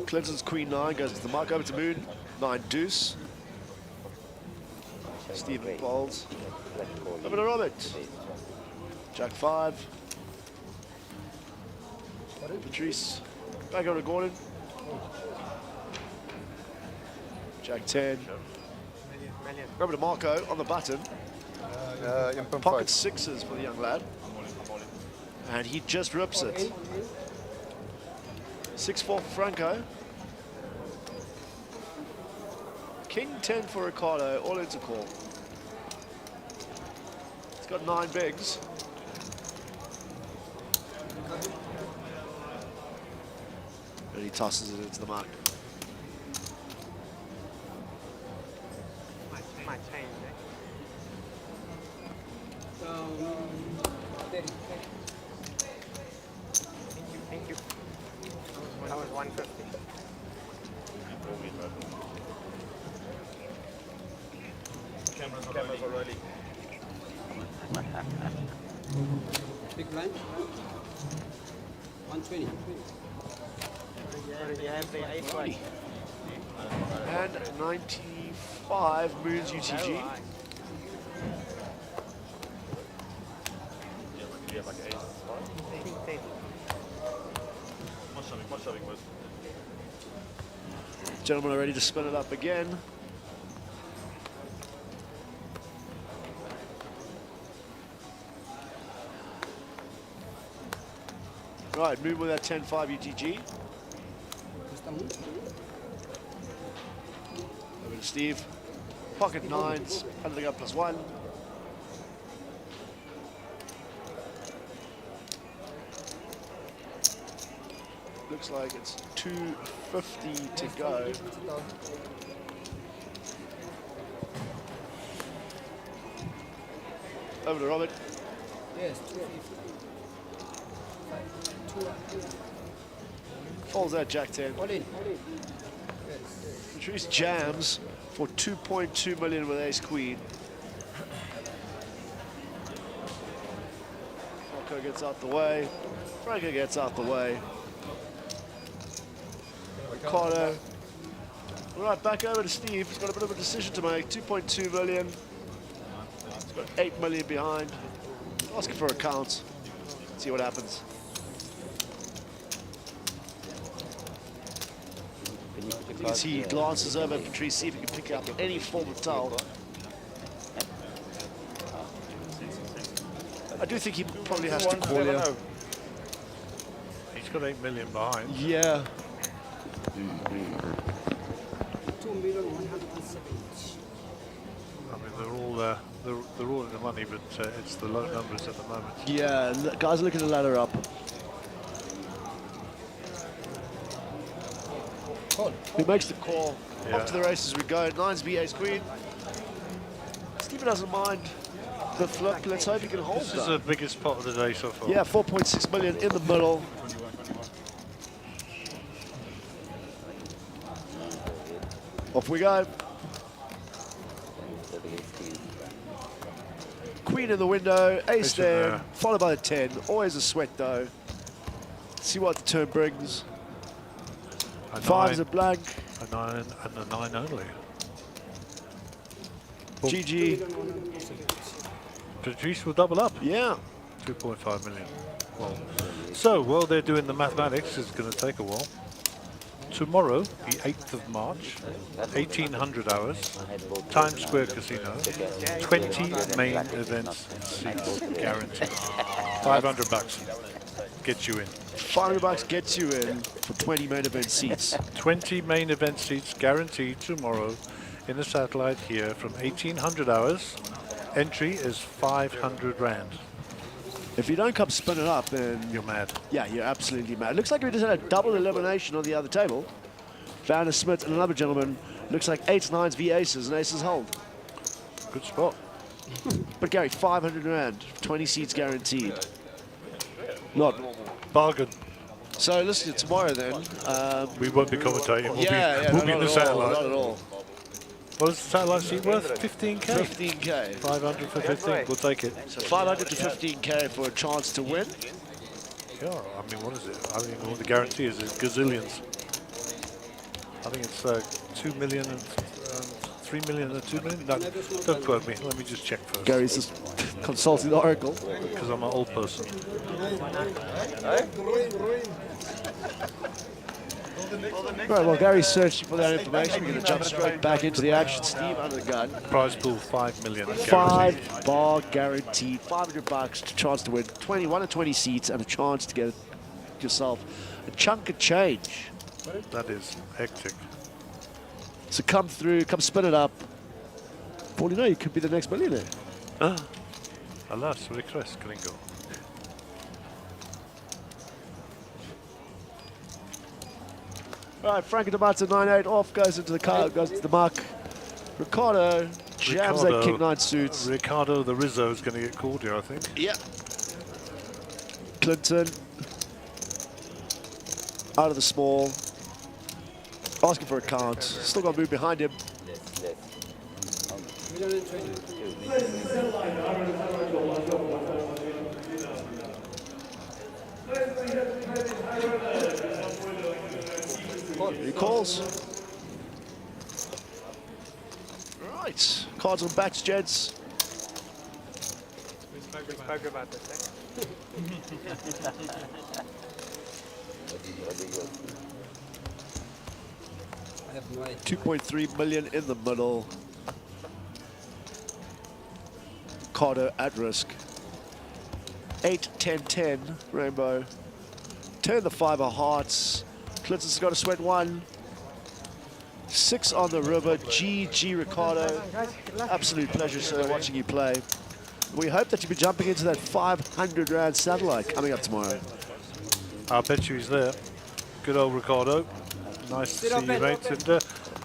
Clinton's Queen 9 goes to the mark, over to Moon. 9 deuce. Stephen folds. Over to Robert. Jack 5. Patrice. Back over to Gordon. Jack 10. Over to Marco on the button. Pocket 6s for the young lad. And he just rips it. 6-4 for Franco. King 10 for Ricardo, all into call. He's got 9 bigs. And he tosses it into the mark. Might change, Thank you. That was 150. Cameras already. Big blind. 120. You have the 8 way. And 95 Moons UTG. Yeah, like 8. I think 10. What's shoving with? Gentlemen are ready to spin it up again. Right, Moon with that 10-5 UTG. Over to Steve. Pocket 9s, handling up +1. Looks like it's 250 to go. Over to Robert. Yes, Folds out Jack 10. all in. Patrice jams for 2.2 million with ace queen. Marco gets out the way. Franco gets out the way. Ricardo. All right, back over to Steve. He's got a bit of a decision to make. 2.2 million. He's got 8 million behind. Asking for a count. See what happens. You can see he glances over at Patrice, see if he can pick up any form of towel. I do think he probably has to call here. He's got 8 million behind. Yeah. 2,170,000. I mean, they're all in the money, but it's the low numbers at the moment. Yeah, guys are looking to ladder up. He makes the call. Yeah. Off to the races we go. 9's B ace queen. Stephen doesn't mind the flip. Let's hope he can hold This that. is the biggest pot of the day so far. Yeah, 4.6 million in the middle. Off we go. Queen in the window, ace there, followed by the 10. Always a sweat though. See what the turn brings. A 5's a 9, blank. a 9 and a 9 only. GG. Patrice will double up. Yeah. 2.5 million. Well, so while they're doing the mathematics, it's going to take a while. Tomorrow, the 8th of March, 1800 hours, Times Square Casino, 20 main events seats guaranteed. 500 bucks gets you in. 500 bucks gets you in for 20 main event seats. 20 main event seats guaranteed tomorrow in the satellite here from 1800 hours. Entry is 500 rand. If you don't come spin it up, then You're mad. yeah, you're absolutely mad. Looks like we just had a double elimination on the other table. Vanna Smith and another gentleman. Looks like 8s, 9s v aces and aces hold. Good spot. But Gary, 500 rand, 20 seats guaranteed. Not normal. Bargain. So listen, tomorrow then. We won't be commentating. We'll yeah, be, we'll no, be in the not at all, satellite. not at all. What is the satellite seat worth? 15k. 15k. 500 for 15. We'll take it. So 500 to 15k for a chance to win. Yeah, I mean, what is it? I don't even know what the guarantee is. It's gazillions. I think it's 2 million and 3 million and 2 million. No, don't quote me. Let me just check first. Gary's just consulting the oracle. Because I'm an old person. Right, well, Gary's searching for that information. We're going to jump straight back into the action. Steve under the gun. Prize pool 5 million. Guaranteed. 5 bar guaranteed. 500 bucks, chance to win 21 or 20 seats and a chance to get yourself a chunk of change. That is hectic. So come through, come spin it up. All you know, you could be the next millionaire. Alas, recres, gringo. All right, Frankie Tomato 9-8 off, goes into the car, goes to the mark. Ricardo jams that kick 9 suits. Ricardo the Rizzo is going to get called here, I think. Yeah. Clinton out of the small, asking for a count. Still got to move behind him. He calls. Right, cards on backs, gents. We spoke about this, I have no idea. 2.3 million in the middle. Carter at risk. 8, 10, 10, Rainbow. Turn the 5 of hearts. Clinton's got to sweat 1. 6 on the river. GG Ricardo. Absolute pleasure, sir, watching you play. We hope that you'll be jumping into that 500 rand satellite coming up tomorrow. I'll bet you he's there. Good old Ricardo. Nice to see you, mate. And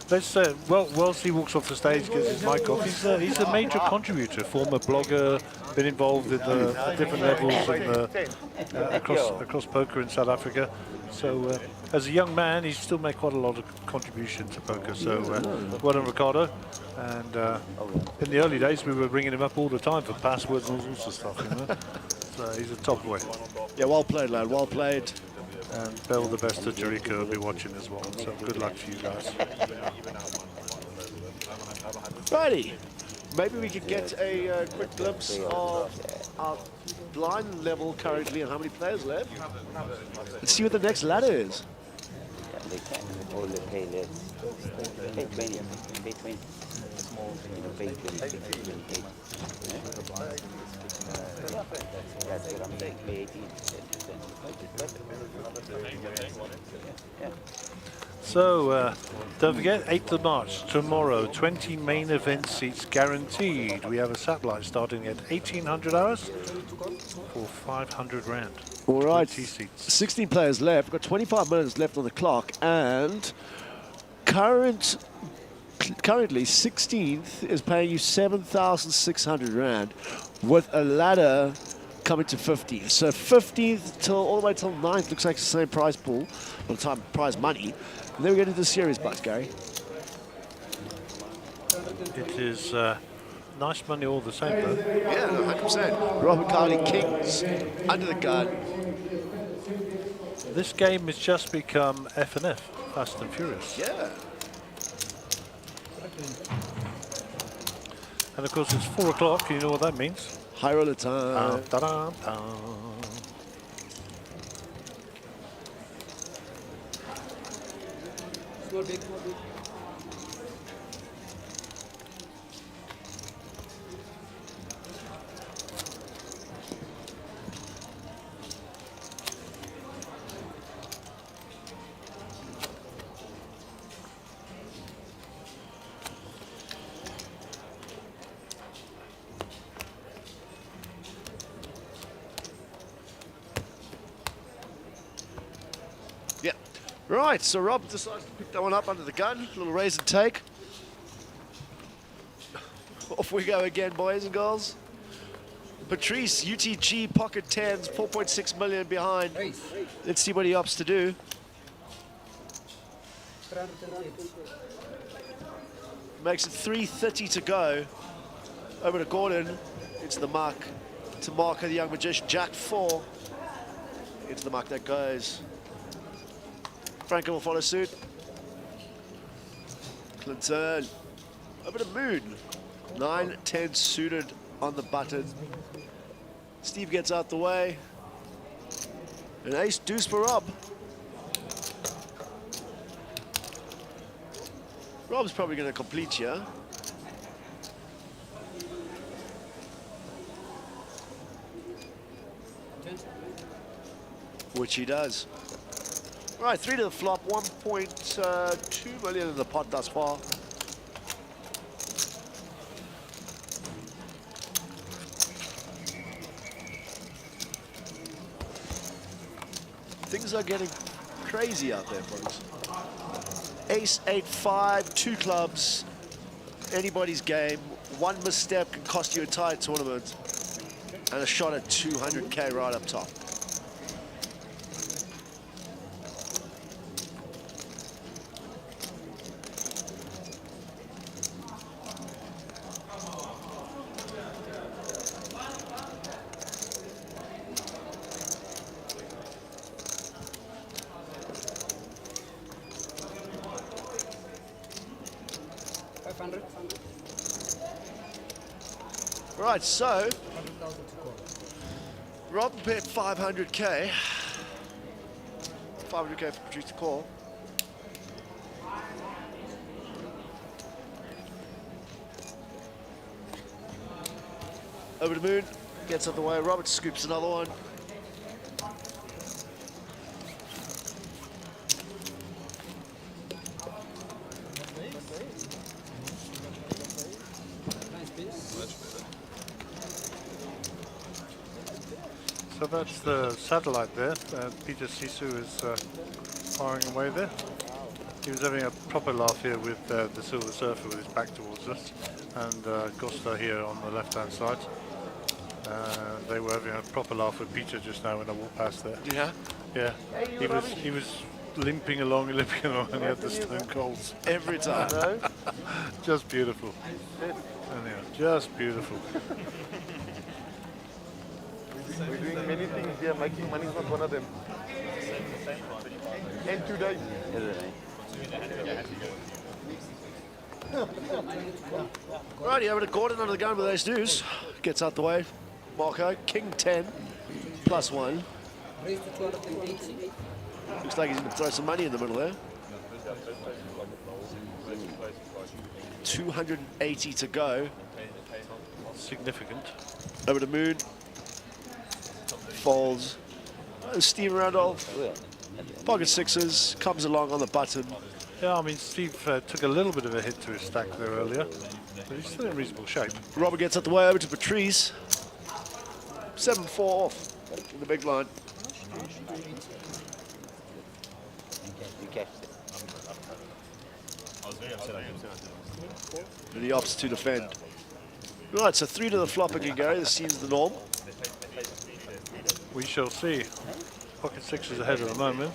let's whilst he walks off the stage, gets his mic off, he's a major contributor, former blogger, been involved in the different levels and, across poker in South Africa. So as a young man, he's still made quite a lot of contribution to poker. So well done, Ricardo. And in the early days, we were bringing him up all the time for passwords and all sorts of stuff. You know? So he's a top boy. Yeah, well played, lad. Well played. And Bell the best of Jericho will be watching as well. So good luck to you guys. Righty. Maybe we could get a quick glimpse of our blind level currently and how many players left. Let's see what the next ladder is. Yeah, they can. All the pay less. Pay 20. Pay 20. Small, pay 20. That's what I'm saying. Pay 18. Yeah. So, don't forget, 8th of March, tomorrow, 20 main event seats guaranteed. We have a satellite starting at 1800 hours for 500 rand. All right, 20 seats. 16 players left. We've got 25 minutes left on the clock, and currently 16th is paying you 7,600 rand with a ladder coming to 15th. So 15th till all the way till 9th looks like the same prize pool, by the time prize money. And then we get into the series bucks, Gary. It is nice money all the same, though. Yeah, 100%. Robert Carly Kings under the gun. This game has just become F&F, Fast and Furious. Yeah. And of course, it's 4 o'clock. You know what that means? High roller time. Small, big, small, big. Yeah. Right, so Rob decides to pick that one up under the gun. A little raise and take. Off we go again, boys and girls. Patrice, UTG, pocket 10s, 4.6 million behind. Let's see what he opts to do. Makes it 3:30 to go. Over to Gordon. Into the muck. To Marco, the young magician. Jack 4. Into the muck that goes. Franklin will follow suit. Clinton. Over to Moon. 9-10 suited on the button. Steve gets out the way. An ace deuce for Rob. Rob's probably going to complete here. Which he does. All right, 3 to the flop, 1.2 million in the pot thus far. Things are getting crazy out there, folks. Ace, 8-5, 2 clubs, anybody's game. One misstep can cost you a entire tournament, and a shot at 200K right up top. Right, so Rob bet 500K. 500K for produce to call. Over to Moon, gets out the way. Robert scoops another one. So that's the satellite there. Peter Sisu is firing away there. He was having a proper laugh here with the Silver Surfer with his back towards us, and Costa here on the left-hand side. They were having a proper laugh with Peter just now when I walked past there. Yeah? Yeah. He was limping along, and he had the stone colds. Every time. No? Just beautiful. Anyhow, just beautiful. We're doing many things here. Making money is not one of them. And today. Righty, over to Gordon under the gun with ace deuce. Gets out the way. Marco, king 10, +1. Raise to 280. Looks like he's going to throw some money in the middle there. 280 to go. Significant. Over to Moon. Folds. Steve Randolph. Pocket sixes. Comes along on the button. Yeah, I mean, Steve took a little bit of a hit to his stack there earlier, but he's still in reasonable shape. Robert gets out the way over to Patrice. 7-4 off in the big line. You catch it. And the opts to defend. Right, so 3 to the flop again, Gary. This seems the norm. We shall see. Pocket sixes ahead at the moment.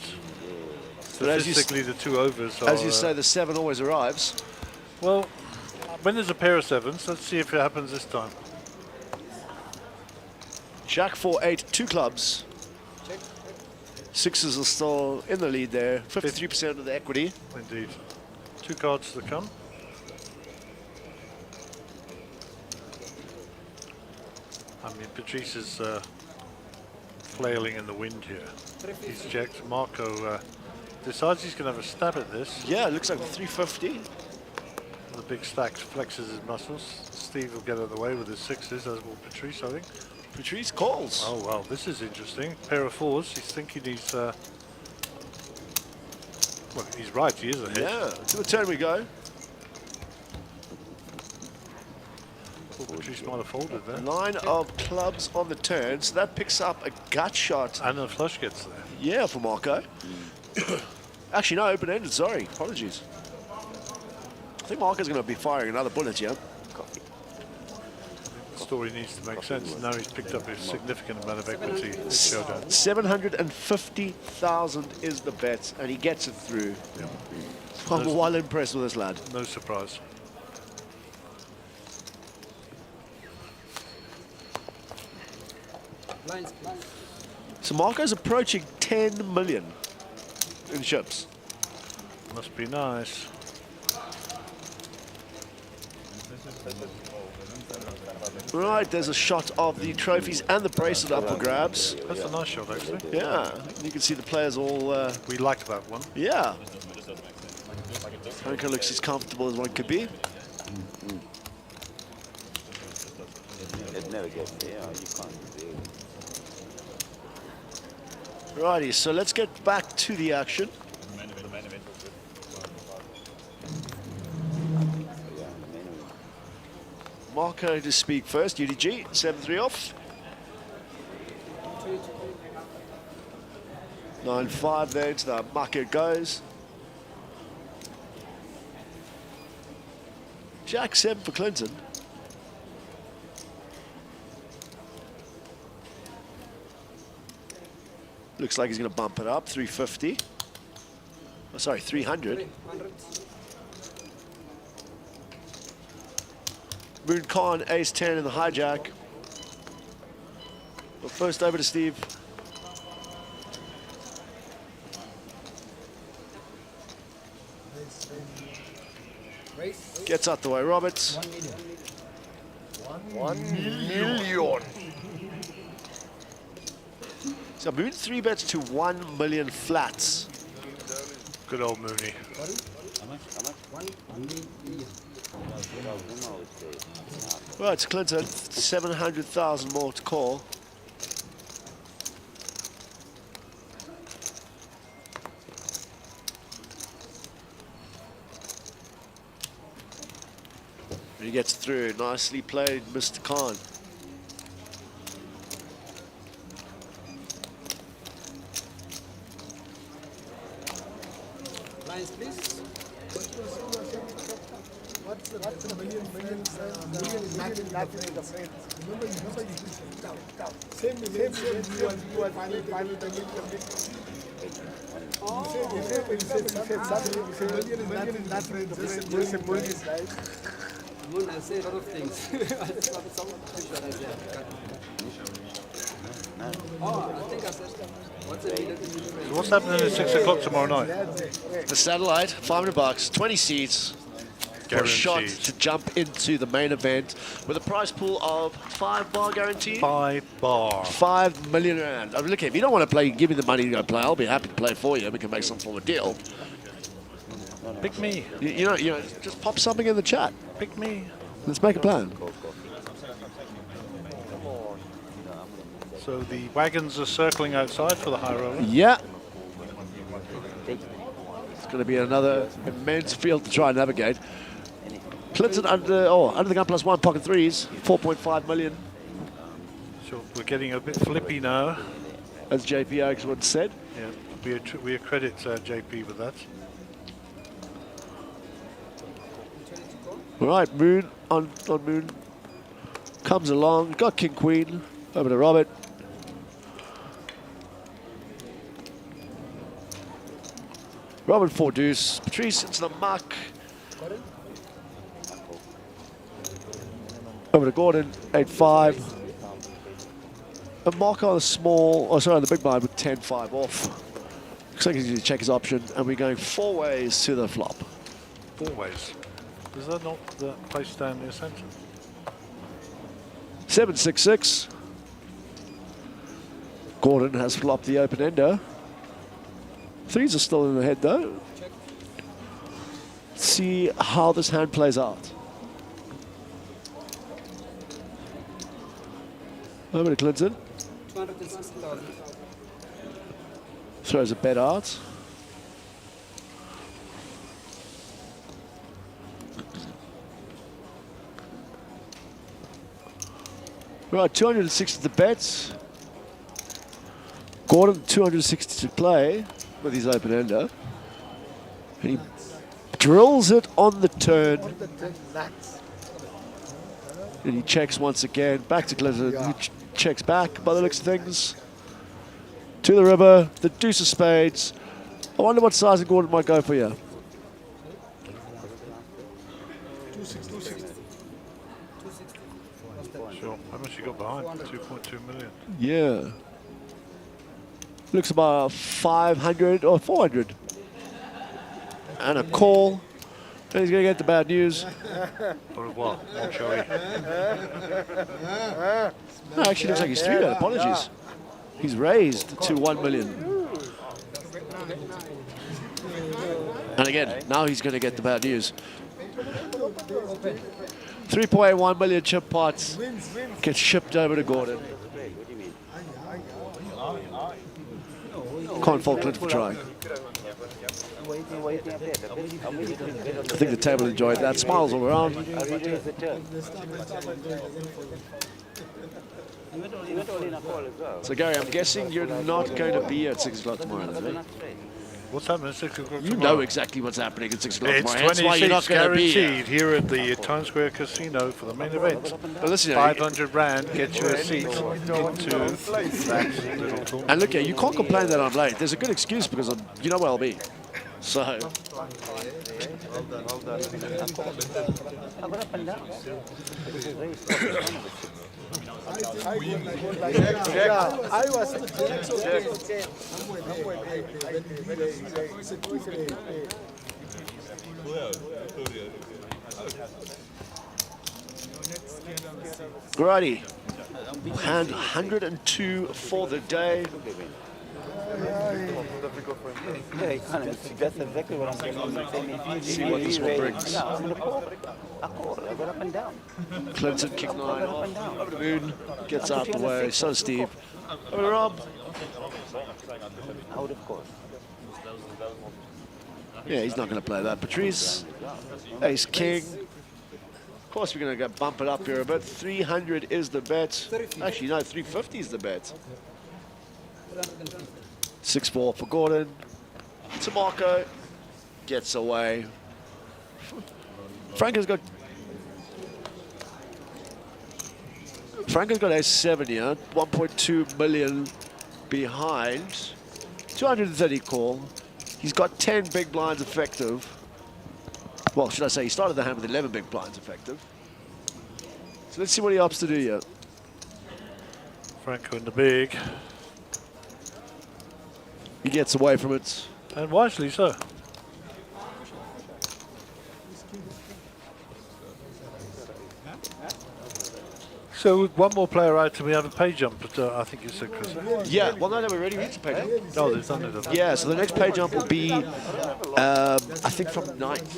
But as you Statistically, the 2 overs are... As you say, the 7 always arrives. Well, when there's a pair of sevens, let's see if it happens this time. Jack 4-8, 2 clubs. Sixes are still in the lead there. 53% of the equity. Indeed. 2 cards to come. I mean, Patrice is flailing in the wind here. He's checked. Marco decides he's going to have a stab at this. Yeah, it looks like 350. The big stack flexes his muscles. Steve will get out of the way with his sixes, as will Patrice, I think. Patrice calls. Oh, wow, this is interesting. Pair of fours. He's thinking he's... well, he's right. He is ahead. Yeah, to the turn we go. Patrice might have folded there. 9 of clubs on the turn, so that picks up a gut shot. And the flush gets there. Yeah, for Marco. Actually, no, open-ended, sorry. Apologies. I think Marco's going to be firing another bullet, yeah? The story needs to make sense. Now he's picked up a significant amount of equity in this showdown. 750,000 is the bet, and he gets it through. Yeah. I'm well impressed with this lad. No surprise. Lines, please. So Marco's approaching 10 million in chips. Must be nice. Right, there's a shot of the trophies and the bracelet up for grabs. That's a nice shot, actually. Yeah, you can see the players all, We like that one. yeah. Franco looks as comfortable as one could be. It never gets there. You can't do it. Righty, so let's get back to the action. Marco to speak first, UDG, 7-3 off. 9-5 there into the mucker goes. Jack 7 for Clinton. Looks like he's going to bump it up, 350. Oh, sorry, 300. 300. Moon Khan, ace 10 in the hijack. Well, first over to Steve. Race. Gets out the way, Roberts. 1 million. 1 million. So Moon 3 bets to 1 million flats. Good old Mooney. Sorry? How much? 1 million. Well, it's Clinton, 700,000 more to call. He gets through. Nicely played, Mr. Khan. Lines, please. Moon, I say a lot of things. I just love some that I said. Oh, I think I said, what's a million? What's happening at 6 o'clock tomorrow night? The satellite, $500, 20 seats. For a shot Guaranteed. to jump into the main event with a prize pool of 5 bar guarantee. 5 bar. 5 million rand. I mean, look, if you don't want to play, give me the money to go play. I'll be happy to play for you. We can make some form of deal. Pick me. You know, just pop something in the chat. Pick me. Let's make a plan. So the wagons are circling outside for the high roller. Yeah. It's going to be another immense field to try and navigate. Clinton under the gun plus 1 pocket threes, 4.5 million, So we're getting a bit flippy now. as JP Oaks once said. Yeah, we accredit JP with that. All right, Moon on Moon. Comes along, got King Queen, over to Robert. Robert 4 deuce, Patrice into the muck. Over to Gordon, 8-5. And Marco on the small, on the big blind with 10-5 off. Looks like he's going to check his option, and we're going 4 ways to the flop. 4 ways. Is that not the place down near centre? 7-6-6. Gordon has flopped the open ender. Threes are still in the head though. Let's see how this hand plays out. Over to Clinton. 260,000. Throws a bet out. Right, 260 to bet. Gordon, 260 to play with his open ender. And he drills it on the turn. And he checks once again. Back to Clinton, who checks back by the looks of things. To the river, the deuce of spades. I wonder what size of Gordon might go for you. 260. Sure. How much you got behind 2.2 million. Yeah. Looks about 500 or 400. And a call. And he's going to get the bad news. Or what? More showy. No, actually looks like he's 3 bet. Apologies. He's raised to 1 million. And again, now he's going to get the bad news. 3.1 million chip pots get shipped over to Gordon. Can't fault Clint for trying. I think the table enjoyed that. Smiles all around. You went all in a call as well. So Gary, I'm guessing you're not going to be at 6 o'clock tomorrow, then, eh? What's happening at 6 o'clock You tomorrow? know exactly what's happening at 6 o'clock It's tomorrow. That's why you're not 26 going to be guaranteed here at the Times Square Casino for the main event. But listen, 500 rand gets you a seat into that little tournament. and look here, you can't complain that I'm late. There's a good excuse because you know where I'll be. So, I got up and down. Grady, hand 102 for the day. Yeah, that's exactly what I'm saying. See what this one brings. Yeah, I'm going to call. I got up and down. Clinton kick 9 off. Over to Moon, gets out the way. So Steve. Over to Rob. Out of course. Yeah, he's not going to play that. Patrice, ace king. Of course, we're going to bump it up here a bit. 300 is the bet. Actually, no, 350 is the bet. 6-4 for Gordon. Tamarco gets away. Franco's got ace 7 here. 1.2 million behind. 230 call. He's got 10 big blinds effective. Well, should I say he started the hand with 11 big blinds effective. So let's see what he opts to do here. Franco in the big. He gets away from it. And wisely so. So with one more player out, we have a pay jump, but I think you said, Chris. Yeah, well, no, we already reached the pay jump. Oh, they've done it. Yeah, so the next pay jump will be, I think, from 9th.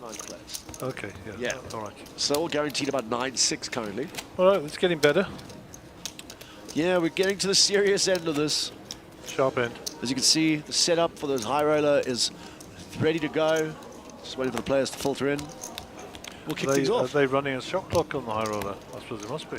9th place. Okay, yeah. Yeah. All right. So all guaranteed about 9-6 currently. All right, it's getting better. Yeah, we're getting to the serious end of this. Sharp end. As you can see, the setup for those high roller is ready to go. Just waiting for the players to filter in. We'll kick things Are off. they running a shot clock on the high roller? I suppose it must be.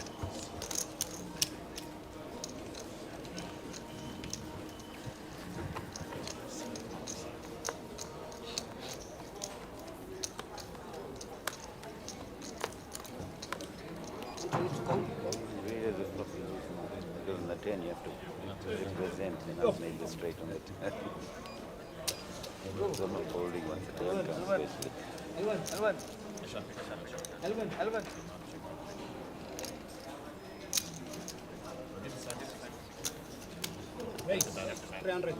Because in the 10 you have to represent and I'll make the straight on it. So I'm not holding once the turn comes, basically.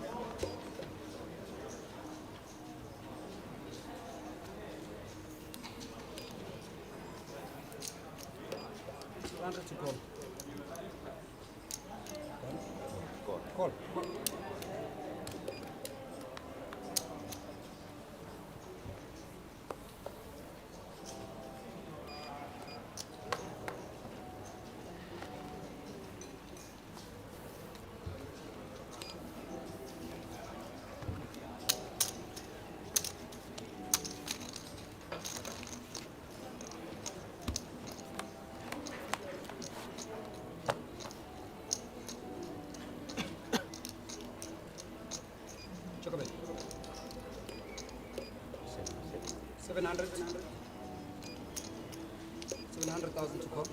$700,000 to call.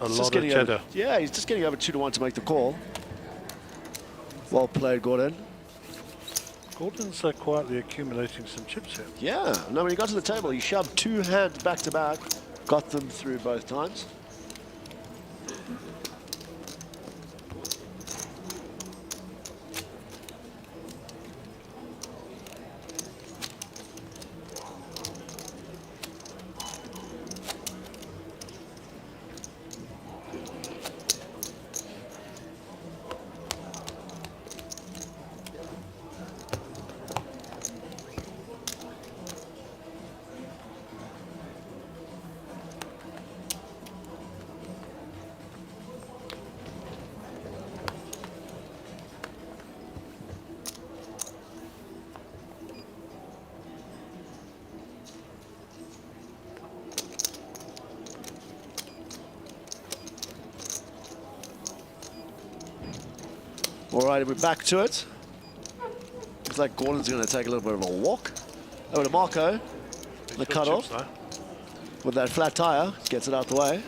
A He's lot just of getting cheddar. over, yeah, he's just getting over 2-1 to make the call. Well played, Gordon. Gordon's quietly accumulating some chips here. Yeah, no, when he got to the table, he shoved 2 hands back to back, got them through both times. All right, we're back to it. Looks like Gordon's going to take a little bit of a walk. Over to Marco, the cutoff with that flat tire, gets it out the way.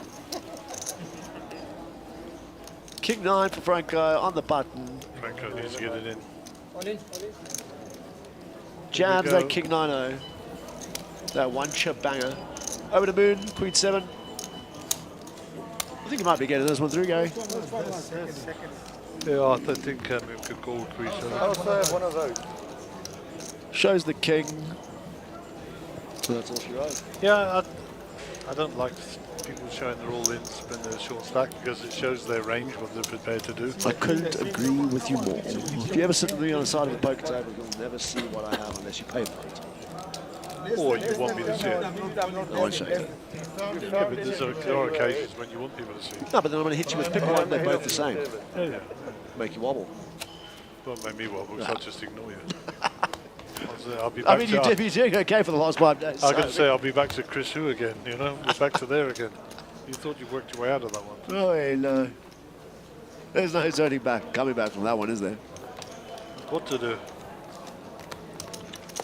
King 9 for Franco on the button. Franco needs to get it in. Jams go. that King 9-0. That one chip banger. Over to Moon, Queen 7. I think he might be getting this one through, Gary. Yeah, I don't think Moon could call Crease. I also have one of those. Shows the King. So that's all she wrote. Yeah, I don't like people showing they're all in, spin their short stack, because it shows their range, what they're prepared to do. I couldn't agree with you more. If you ever sit with me on the side of a poker table, you'll never see what I have unless you pay for it. Or you want me to see it. I won't show you. Yeah, but there are occasions when you want people to see. No, but then I'm going to hit you with pick one, they're both the same. Yeah. Make you wobble. Don't make me wobble, because I'll just ignore you. I'll be back I mean, you did be doing okay for the last 5 days. I can say I'll be back to Chris Hu again, you know? We're back to there again. You thought you worked your way out of that one. Oh, no. There's no coming back from that one, is there? What to do?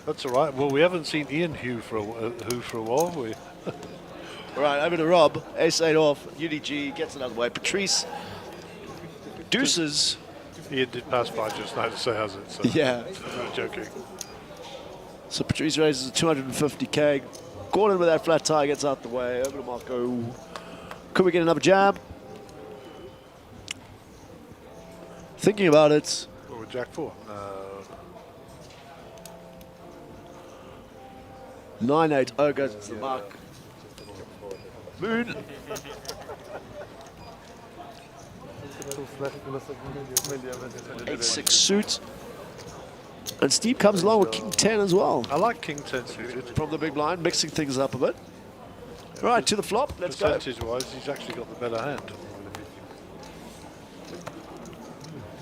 That's all right. Well, we haven't seen Ian Hu for a while, have we? All right, over to Rob. Ace-8 off. UDG gets it out of the way. Patrice. Deuces. Ian did pass by just now to say has it. So Yeah. I'm not joking. So Patrice raises a 250k. Gordon with that flat tire gets out the way. Over to Marco. Could we get another jab? Thinking about it. What with Jack 4? 9-8. Oh, goes to the mark. Moon. 8-6 suit. And Steve comes along with King 10 as well. I like King 10 suited. From the big blind, mixing things up a bit. Right, to the flop. Let's go. Percentage-wise, he's actually got the better hand.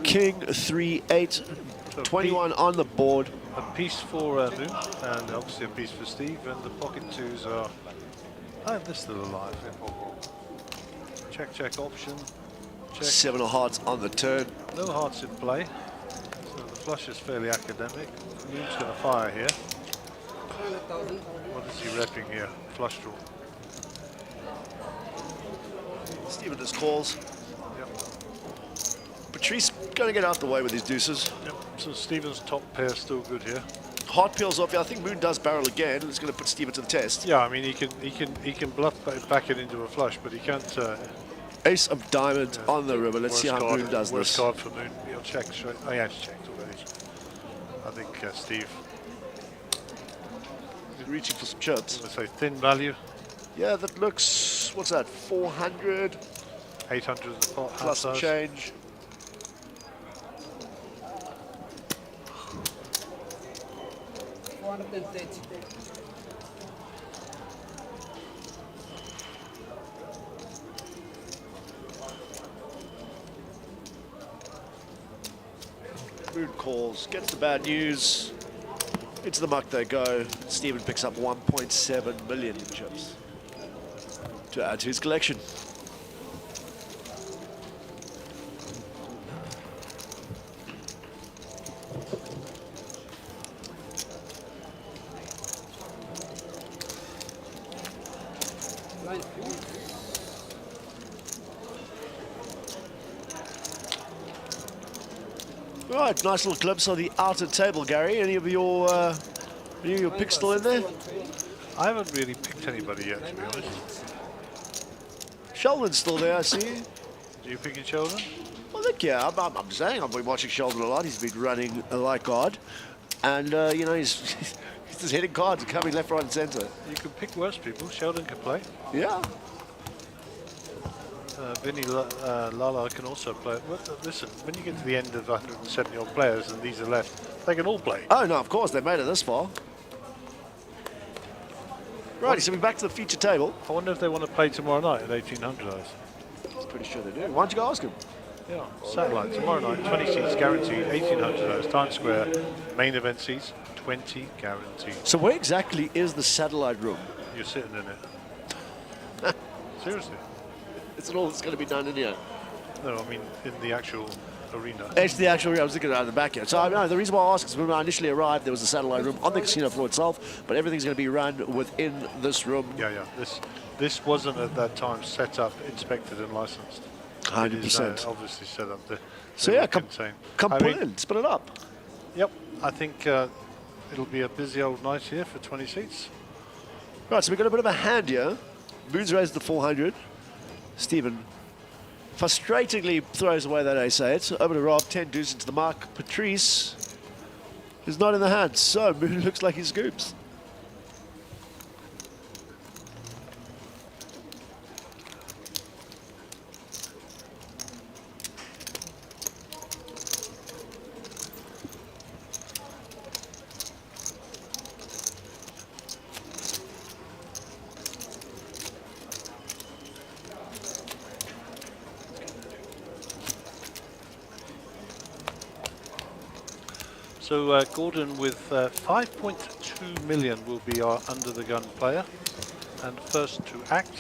King 3-8. 21 on the board. A piece for Moon, and obviously a piece for Steve, and the pocket twos are... Oh, they're still alive. Check, check option. Check. 7 of hearts on the turn. No hearts in play. So the flush is fairly academic. Moon's going to fire here. What is he repping here? Flush draw. Steven just calls. Yep. Patrice going to get out the way with his deuces. Yep. So Steven's top pair still good here. Heart peels off. Yeah, I think Moon does barrel again. It's going to put Steven to the test. Yeah, I mean he can bluff back it into a flush, but he can't. Ace of diamond on the river. Let's see how Moon does worst this. card for Moon. He'll check straight. Oh, yeah, he's checked already. I think Steve. He's reaching for some chips. Let's say thin value. Yeah, that looks. What's that? 400 800 in the pot. plus some size. change. Moon calls, gets the bad news. Into the muck they go. Steven picks up 1.7 million chips to add to his collection. Right, Right, nice little glimpse of the outer table, Gary. Any of your picks still in there? I haven't really picked anybody yet, to be honest. Sheldon's still there, I see. Are you picking Sheldon? Well, look, yeah, I'm saying I've been watching Sheldon a lot. He's been running like God. And, you know, he's just hitting cards and coming left, right, and centre. You can pick worse people. Sheldon can play. Yeah. Vinny Lala can also play. Well, listen, when you get to the end of 170 odd players and these are left, they can all play. Oh, no, of course, they made it this far. Right, so we're back to the feature table. I wonder if they want to play tomorrow night at 1800 hours. I'm pretty sure they do. Why don't you go ask him? Yeah, satellite tomorrow night, 20 seats guaranteed, 1800 hours, Times Square, main event seats, 20 guaranteed. So where exactly is the satellite room? You're sitting in it. Seriously? Is it all that's going to be done in here? No, I mean in the actual arena. It's the actual room. I was looking at the back here. So I know the reason why I asked is when I initially arrived, there was a satellite room on the casino floor itself, but everything's going to be run within this room. Yeah. This wasn't at that time set up, inspected and licensed. 100%. It is obviously set up. So yeah, come put it in, spin it up. Yep, I think it'll be a busy old night here for 20 seats. Right, so we've got a bit of a hand here. Moon's raised the 400. Stephen frustratingly throws away that ace-8. Over to Rob, 10 deuce into the mark. Patrice is not in the hand, so Moon looks like he scoops. So Gordon with 5.2 million will be our under the gun player and first to act.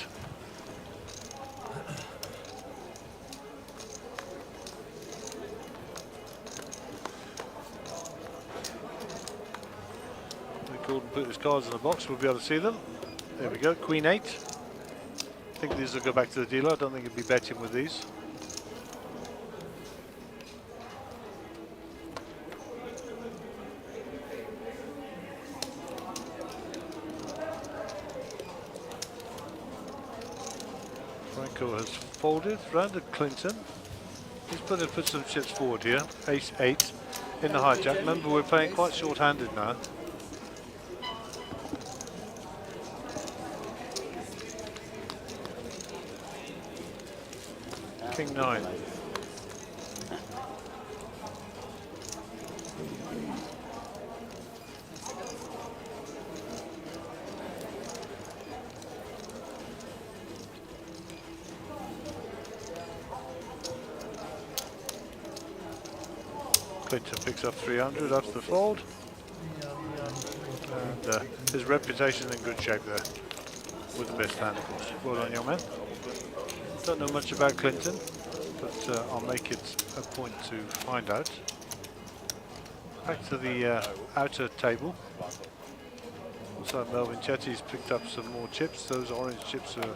When Gordon put his cards in the box, we'll be able to see them. There we go, Queen 8. I think these will go back to the dealer. I don't think he'll be betting with these. Franco has folded round to Clinton. He's put some chips forward here. Ace-8 in the hijack. Remember, we're playing quite short-handed now. King 9. Clinton picks up 300 after the fold. And his reputation in good shape there with the best hand, of course. Well done, young man. Don't know much about Clinton, but I'll make it a point to find out. Back to the outer table. Also, Melvin Chetty's picked up some more chips. Those orange chips are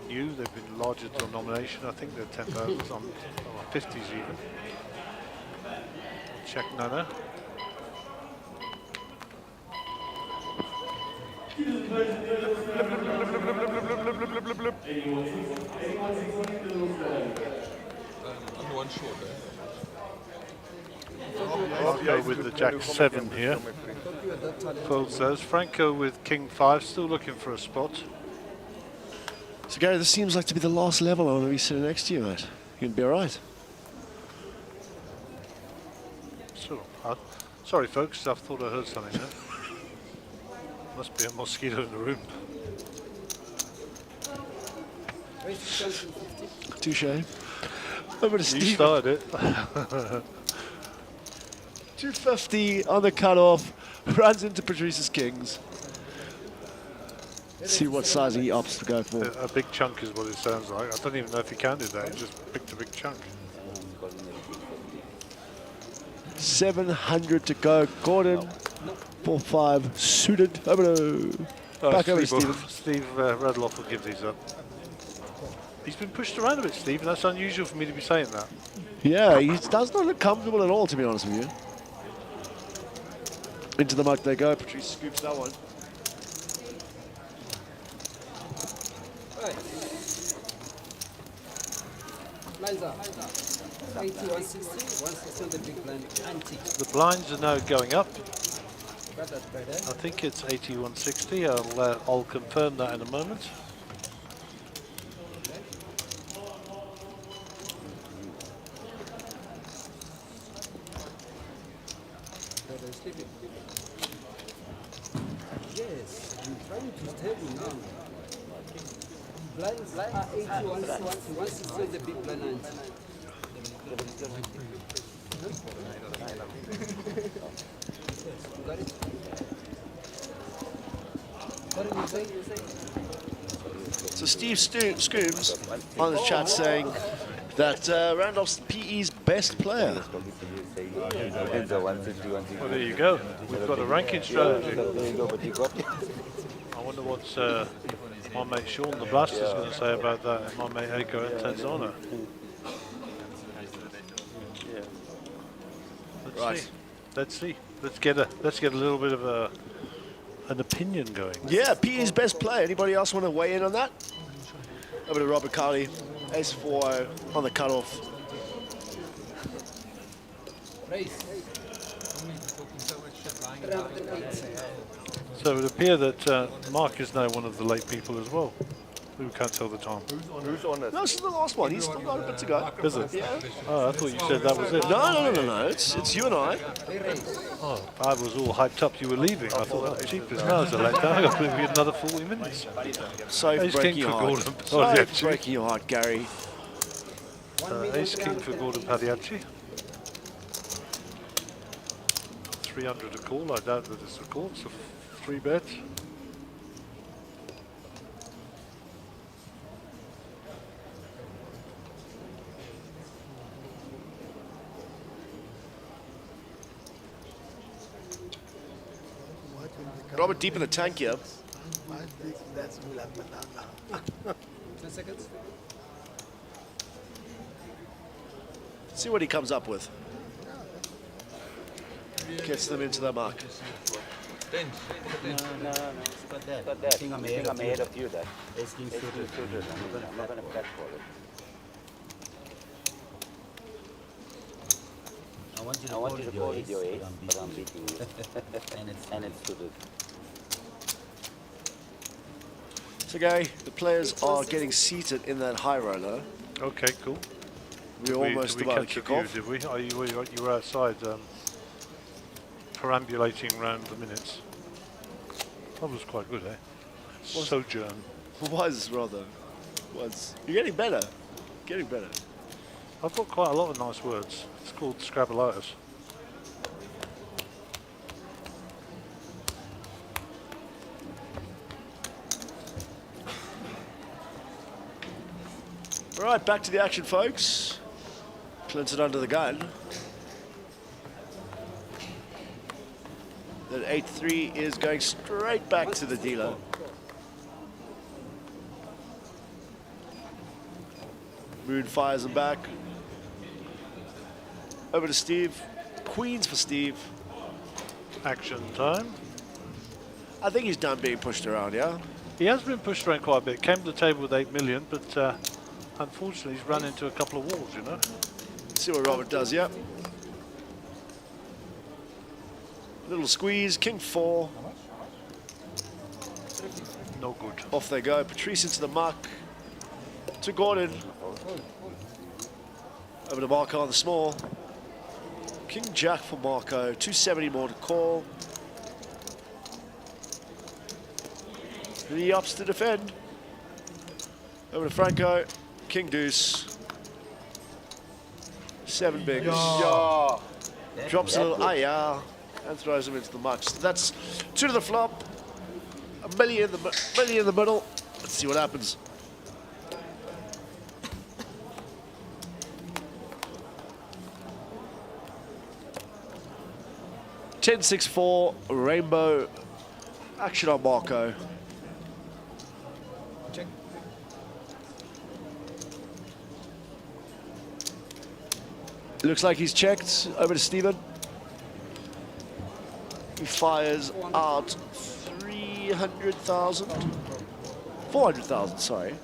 new. They've been larger denomination. I think they're 10,000s on 50s even. Check Nana. One short. Franco with the Jack 7 here. Folds those. Franco with King 5, still looking for a spot. So Gary, this seems like to be the last level I want to be sitting next to you, mate. You can be all right. So, sorry folks, I thought I heard something there. Must be a mosquito in the room. Touche. Over to Steve. You started it. 250 on the cutoff. Runs into Patrice's kings. See what sizing he opts to go for. A big chunk is what it sounds like. I don't even know if he counted that. He just picked a big chunk. 700 to go. Gordon, 4-5 suited. Over to back over to Stephen. Steve Radloff will give these up. He's been pushed around a bit, Steve, and that's unusual for me to be saying that. Yeah, he does not look comfortable at all, to be honest with you. Into the muck they go. Patrice scoops that one. Right. Blinds up. 80, 160, 160 on the big blind. Anti. The blinds are now going up. Got that better. I think it's 8160. I'll confirm that in a moment. Better sleeping. Yes, I'm trying to tell you now. Blinds are 80, 160, 160 on the big blind anti. You got it? What did you say? So Steve Scooms on the chat saying that Randolph's PE's best player. Well, there you go. We've got a ranking strategy. I wonder what my mate Sean the Blaster is going to say about that, and my mate Eiko and Tanzana. Let's see. Let's get a little bit of an opinion going. Yeah, PE's best player. Anybody else want to weigh in on that? Over to Robert Carley, ace 4 on the cutoff. Race. So it would appear that Mark is now one of the late people as well, who can't tell the time. Who's on it? No, this is the last one. He's still got a bit to go. Is it? Yeah. Oh, I thought you said that was it. No. It's you and I. Oh, I was all hyped up you were leaving. I thought, oh, cheapers, now it's a late down. I've got to be another 40 minutes. So Ace breaking King your for heart. Gordon. So Pagliacci. breaking your heart, Gary. Ace King for Gordon Pagliacci. 300 a call. I doubt that it's a call. It's a free bet. Robert deep in the tank here. 10 seconds. See what he comes up with. Gets them into the mark. No, it's got that. I think I'm ahead of you there. It's suited. I'm not going to bet for it. I want you to call it your ace, but I'm beating you. and it's suited. So, Gary, the players are getting seated in that high roller. Okay, cool. We're almost Did we about to catch a kick view, off. did we? Oh, you were outside perambulating around the minutes. That was quite good, eh? Sojourn. Was, rather. Was. You're getting better. Getting better. I've got quite a lot of nice words. It's called Scrabblitis. All right, back to the action, folks. Clinton under the gun. That 8-3 is going straight back to the dealer. Moon fires him back. Over to Steve. Queens for Steve. Action time. I think he's done being pushed around, yeah? He has been pushed around quite a bit. Came to the table with 8 million, but unfortunately he's run into a couple of walls, you know. See what Robert does, yeah. Little squeeze, king 4. No good. Off they go. Patrice into the muck. To Gordon. Over to Marco on the small. King Jack for Marco. 270 more to call. And he ups to defend. Over to Franco. King Deuce. 7 bigs. Yeah. Drops a little ayah and throws him into the muck. So that's 2 to the flop. A million in the middle. Let's see what happens. $10-6-4 rainbow action on Marco. Check. Looks like he's checked. Over to Steven. He fires out 300,000. 400,000, sorry.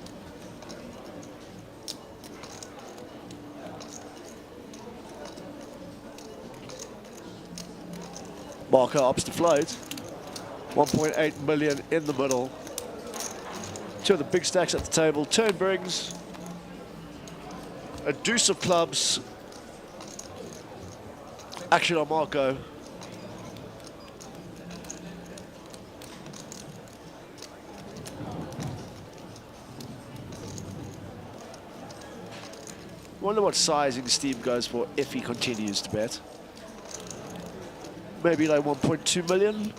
Marco opts to float. 1.8 million in the middle. Two of the big stacks at the table. Turn brings a deuce of clubs. Action on Marco. Wonder what sizing Steve goes for if he continues to bet. Maybe like 1.2 million.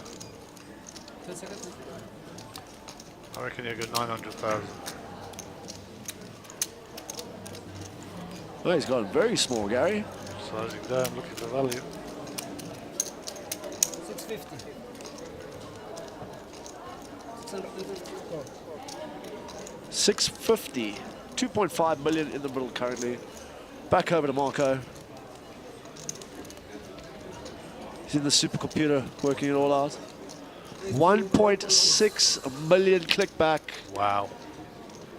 10 seconds. I reckon you get 900,000. Oh, he's gone very small, Gary. Sizing down, looking for value. 650. 650. Call. 650. 2.5 million in the middle currently. Back over to Marco. He's in the supercomputer working it all out. 1.6 million click back. Wow.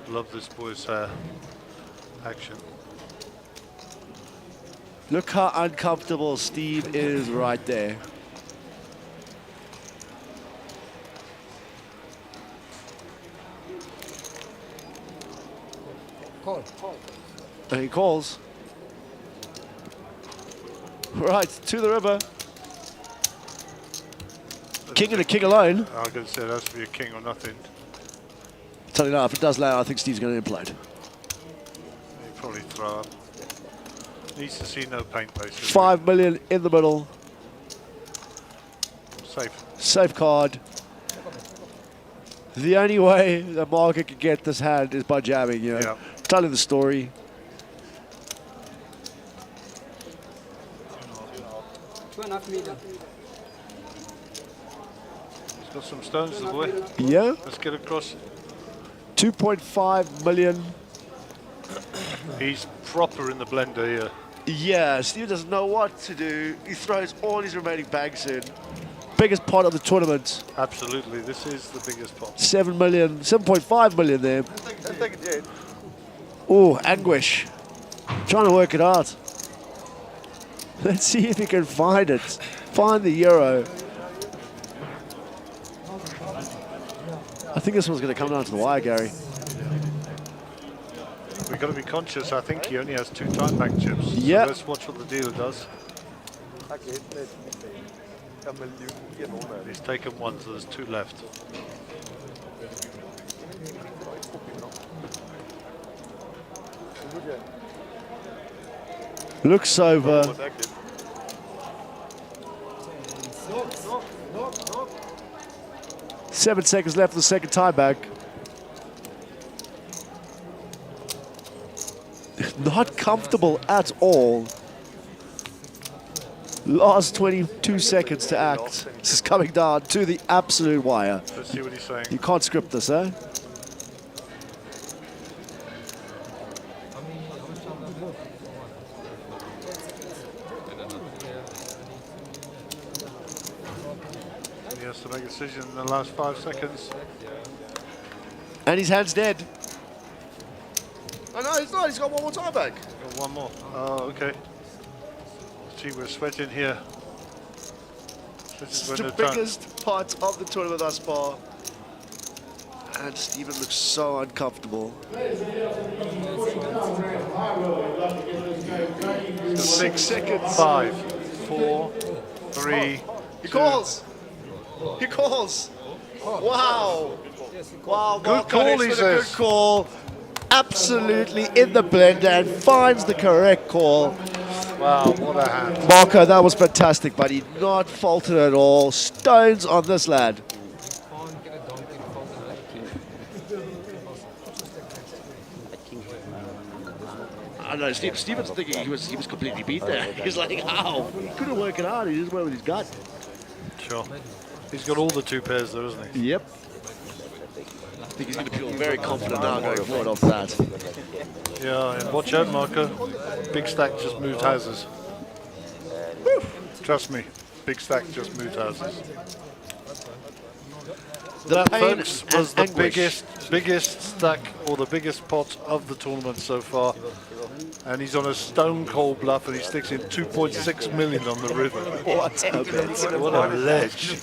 Love this boy's action. Look how uncomfortable Steve is right there. Call. And he calls. Right, to the river. King and a king alone. I was going to say that's for your king or nothing. Tell you now, if it does land, I think Steve's going to implode. He'd probably throw up. Needs to see no paint, basically. 5 million in the middle. Safe. Safe card. The only way the market can get this hand is by jamming, you know. Yeah. Telling the story. 2.5 million. He's got some stones, the boy. Yeah. Let's get across. 2.5 million. He's proper in the blender here. Yeah, Steve doesn't know what to do. He throws all his remaining bags in. Biggest pot of the tournament. Absolutely, this is the biggest pot. 7 million, 7.5 million there. Oh, anguish. Trying to work it out. Let's see if he can find it. Find the euro. I think this one's going to come down to the wire, Gary. We've got to be conscious. I think he only has 2 time bank chips. Yeah. So let's watch what the dealer does. He's taken 1, so there's 2 left. Looks over. Seven seconds left of the second tie back. Not comfortable at all. Last 22 seconds to act. This is coming down to the absolute wire. Let's see what he's saying. You can't script this, eh? He has to make a decision in the last 5 seconds. And his hand's dead. Oh no, he's not. He's got one more time back. Got 1 more. Oh, okay. See, we're sweating here. This is It's when the the time. biggest part of the tournament thus far. And Steven looks so uncomfortable. 6 seconds. 5, 4, 3. He calls. He calls. Wow. Wow. Good call, he Good says. call. Absolutely in the blender and finds the correct call. Wow, what a hand. Marco, that was fantastic, but he not faulted at all. Stones on this lad. I don't know, Steven's thinking he was completely beat there. He's like, how? He couldn't work it out. He just went with his gut. Sure. He's got all the 2 pairs there, isn't he? Yep. I think he's going to feel very confident now going forward off that. Yeah, and watch out, Marco. Big Stack just moved houses. Woo! Trust me, Big Stack just moved houses. That, pain folks, and was the anguish. biggest stack or the biggest pot of the tournament so far. And he's on a stone cold bluff and he sticks in 2.6 million on the river. What a bet. What a ledge.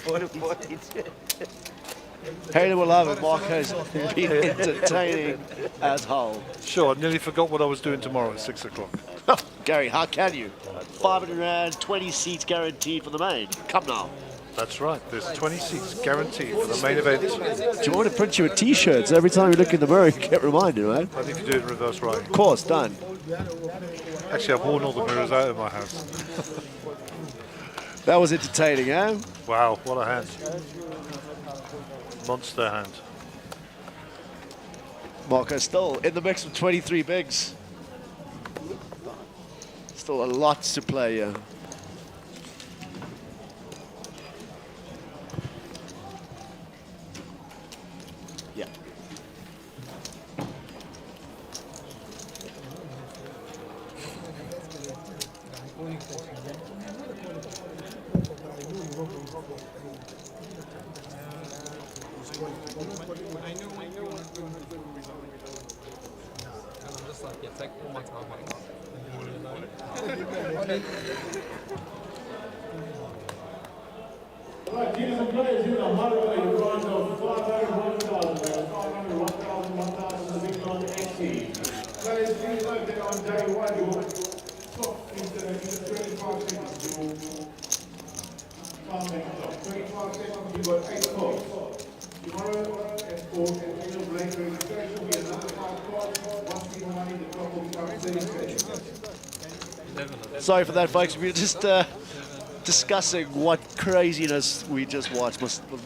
Hate it or love it, Marco's been entertaining as whole. Sure, I nearly forgot what I was doing tomorrow at 6 o'clock. Gary, how can you? 500 rand, 20 seats guaranteed for the main. Come now. That's right, there's 20 seats guaranteed for the main event. Do you want to print you a t-shirt so every time you look in the mirror you get reminded, man? I think you do it in reverse right. Of course, done. Actually, I've worn all the mirrors out of my house. That was entertaining, eh? Wow, what a hand. Monster hand. Marco still in the mix with 23 bigs. Still a lot to play here. Yeah. Sorry for that, folks. We were just discussing what craziness we just watched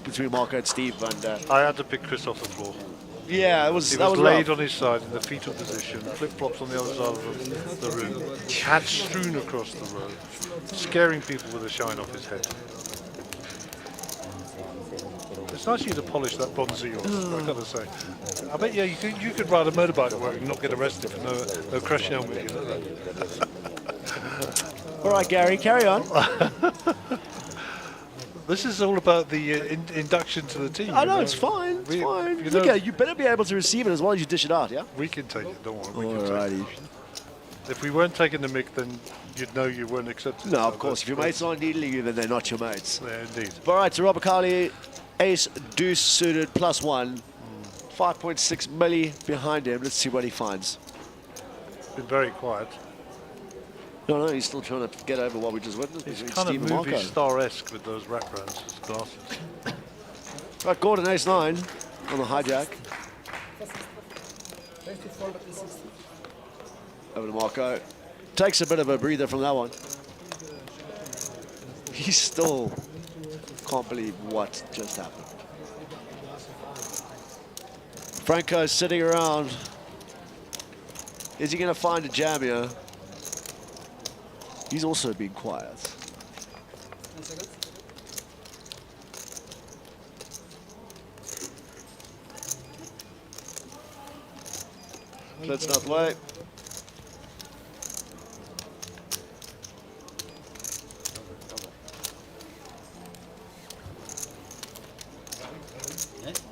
between Marco and Steve. And I had to pick Chris off the floor. yeah, it was. He that was was laid rough. on his side in the fetal position, flip-flops on the other side of the room, had strewn across the road, scaring people with the shine off his head. It's nice of you to polish that bronze of yours, I've got to say. I bet you could ride a motorbike to work and not get arrested for no crash helmet. You know that? All right, Gary, carry on. This is all about the induction to the team. I you know, it's fine. It's We- fine. you Look know- at you better be able to receive it as well as you dish it out, yeah? We can take it, don't worry. We can take Alrighty. it. If we weren't taking the mic, then you'd know you weren't accepted. No, of course. If your mates aren't needling you, then they're not your mates. Yeah, indeed. All right, so Robert Carley, ace, deuce suited, +1. 5.6 milli behind him. Let's see what he finds. Been very quiet. No, he's still trying to get over what we just witnessed He's between kind Steve of and movie Marco. star-esque with those wraparounds, his glasses. Right, Gordon, ace-9 on the hijack. Over to Marco. Takes a bit of a breather from that one. He still can't believe what just happened. Franco's sitting around. Is he going to find a jam here? He's also been quiet. 10 seconds. Let's not wait.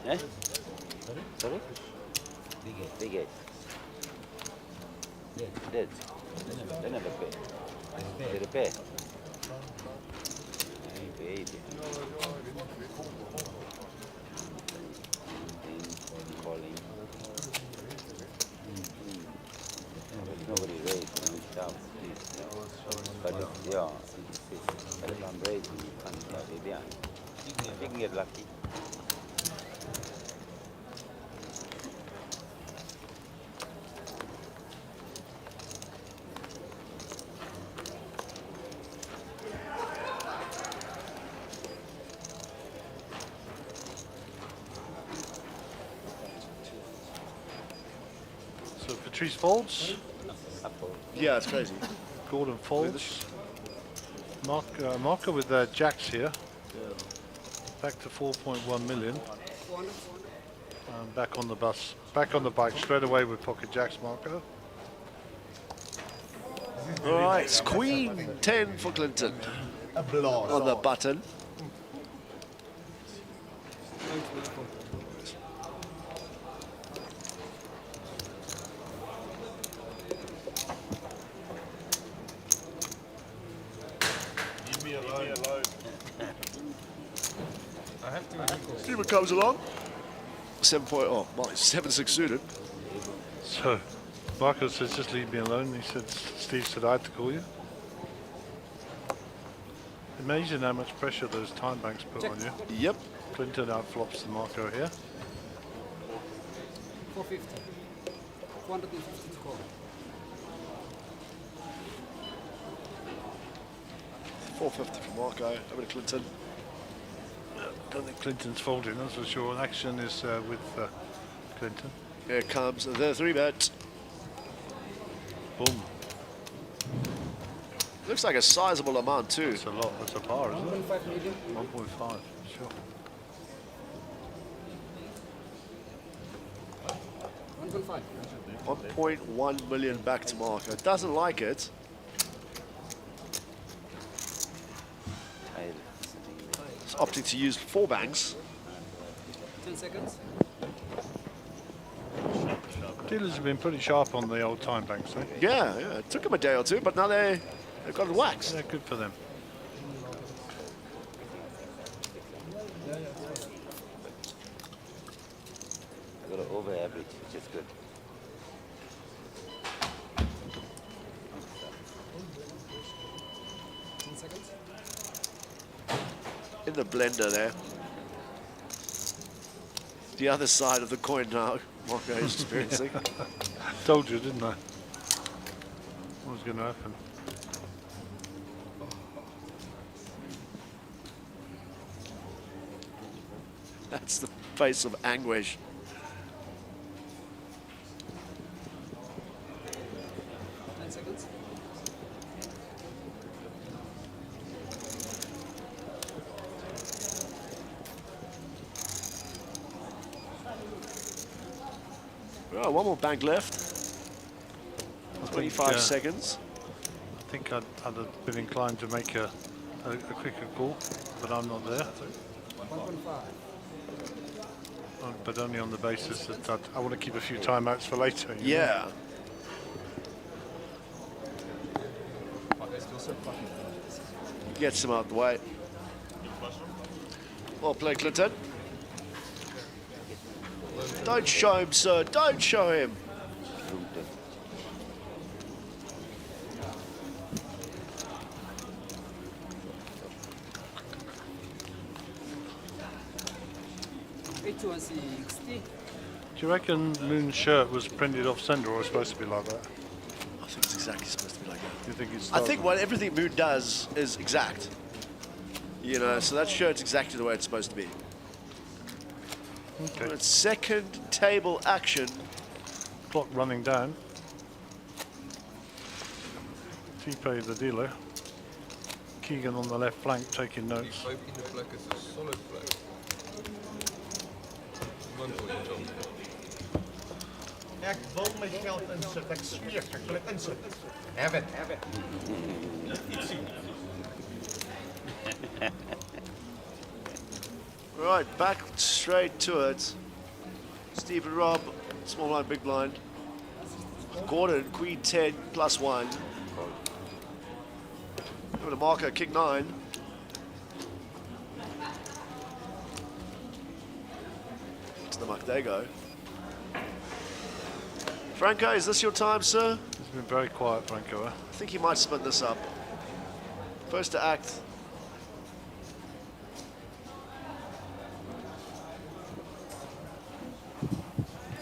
Eh? Sorry? Big eight. Dead. They never pay. They repay. They pay. Calling. Nobody raised and reached out, please. But yeah, if I'm raising, you can't get it behind. You can get lucky. So Patrice folds, Yeah, it's crazy. Gordon folds. Marco with jacks here. Back to 4.1 million. And back on the bus, back on the bike straight away with pocket jacks, Marco. All right, Queen 10 for Clinton on the button. Leave me alone. Stephen comes along. 7-6 suited. So, Marco says, just leave me alone. He said, Steve said I had to call you. Amazing how much pressure those time banks put on you. Yep. Clinton outflops the Marco here. 450. 450 to call. $4.50 from Marco. Over to Clinton. Don't think Clinton's folding, that's for sure. Action is with Clinton. Here comes the 3-bet. Boom. Looks like a sizable amount too. That's a lot. That's a par, isn't it? 1.5 million. 1.5, sure. 1.5. 1.1 million back to Marco. Doesn't like it. He's opting to use 4 banks. 10 seconds. Dealers have been pretty sharp on the old time banks, eh? Yeah, it took him a day or two, but now they've got it waxed. Yeah, good for them. I got an over average, which is good. In the blender there. The other side of the coin now, Marco is experiencing. Told you, didn't I? What was going to happen? That's the face of anguish. Oh, one more bank left. 25 seconds. I think I'd have been inclined to make a quicker call, but I'm not there. 1.5. But only on the basis that I want to keep a few timeouts for later. you know? Yeah. Gets him out the way. Well played, Clinton. Don't show him, sir. Don't show him. $81.60. Do you reckon Moon's shirt was printed off center or supposed to be like that? I think it's exactly supposed to be like that. Do you think it's? I think what everything Moon does is exact. You know, so that shirt's exactly the way it's supposed to be. Okay. It's second table action. Clock running down. T-Pay the dealer. Keegan on the left flank taking notes. Both in the flag is a solid flag. One point, John. Ik wil mijn geld inzetten. Ik zweer, ik wil het inzetten. Have it. Iets zien. Right, back straight to it. Steve and Rob, small blind, big blind. Gordon, Queen 10, +1. Over to Marco, King 9. To the muck they go. Franco, is this your time, sir? It's been very quiet, Franco. I think he might split this up. First to act.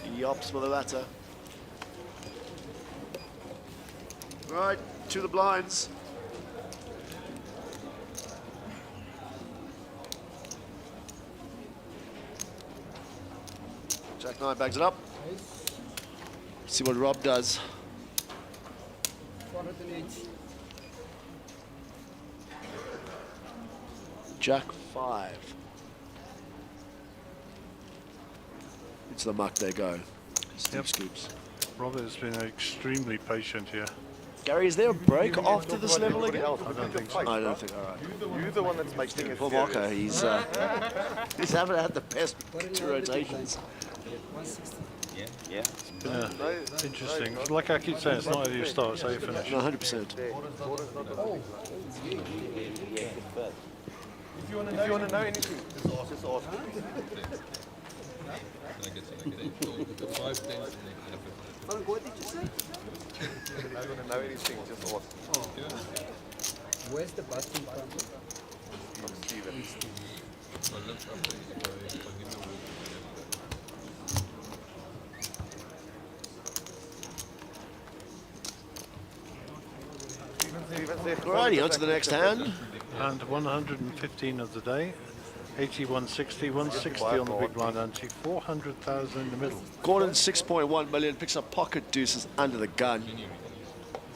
He opts for the latter. Right, to the blinds. Jack 9 bags it up. See what Rob does. 480. Jack 5. Into the muck they go. Steve Yep. scoops. Robert has been extremely patient here. Gary, is there a break after this level again? I don't think so. I don't think. All right. You're the one that's making it Poor serious. Marco, he's haven't had the best two rotations. 160. Yeah. Yeah, interesting. Like I keep saying, it's not how you start, it's how you finish. No, 100%. Oh, If you want to know anything, just ask. And I get like an 8 goal. The 5 10s and then Frank, what did you say? If you want to know anything, just ask. Where's the button, Frank? From Steven. my lunch after if I give you a Alrighty, on to the next hand. And 115 of the day. 80, 160, 160 on the big blind ante, 400,000 in the middle. Gordon, 6.1 million, picks up pocket deuces under the gun.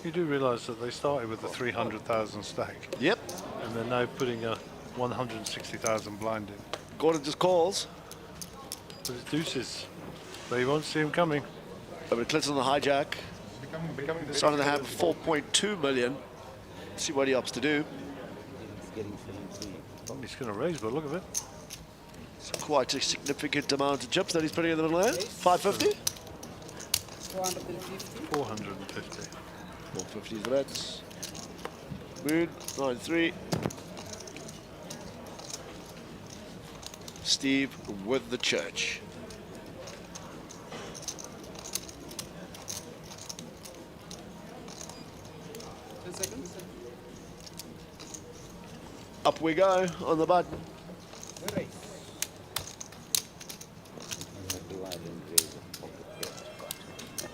You do realise that they started with a 300,000 stack, Yep. and they're now putting a 160,000 blind in. Gordon just calls. But it's deuces. They won't see him coming. Over to Clinton on the hijack. Becoming the Starting to have 4.2 million. See what he opts to do. He's getting 17. He's going to raise, but look at it. It's quite a significant amount of chips that he's putting in the middle there. 550? 450. 450. 450 is the bets. Moon, 9-3. Steve with the church. Up we go on the button.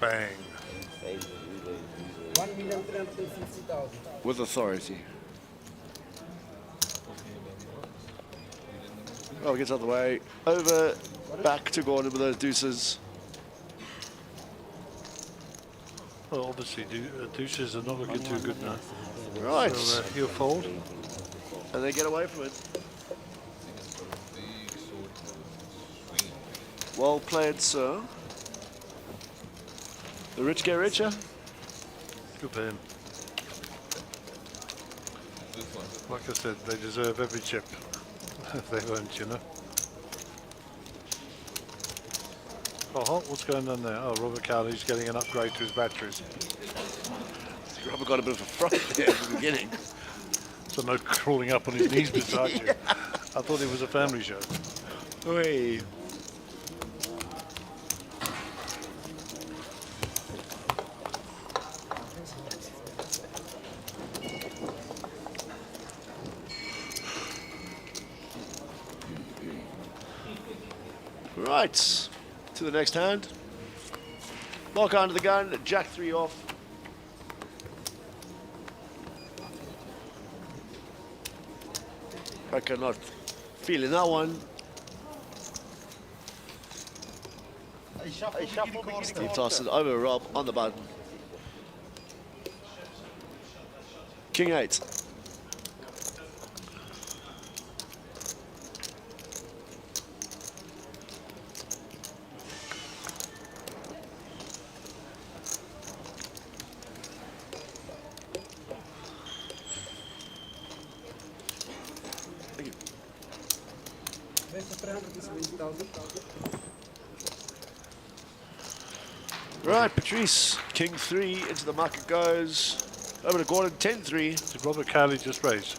Bang. 1,350,000. With authority. Oh, gets out of the way. Over, back to Gordon with those deuces. Well, obviously, deuces are not looking too good now. Right. So he'll fold. And they get away from it. big sword swing. Well played, sir. The rich get richer. Good for him. This one. Like I said, they deserve every chip. If they weren't, you know. Oh, what's going on there? Oh, Robert Cowley's getting an upgrade to his batteries. Robert got a bit of a fright there at the beginning. So no crawling up on his knees beside you. I thought it was a family show. Oi. Right, to the next hand. Lock onto the gun, jack 3 off. I cannot feeling that one. Steve tosses it over Rob on the button. King 8. Best of 370,000. Right, Patrice, King 3 into the muck it goes. Over to Gordon, 10-3. Did Robert Cowley just raise?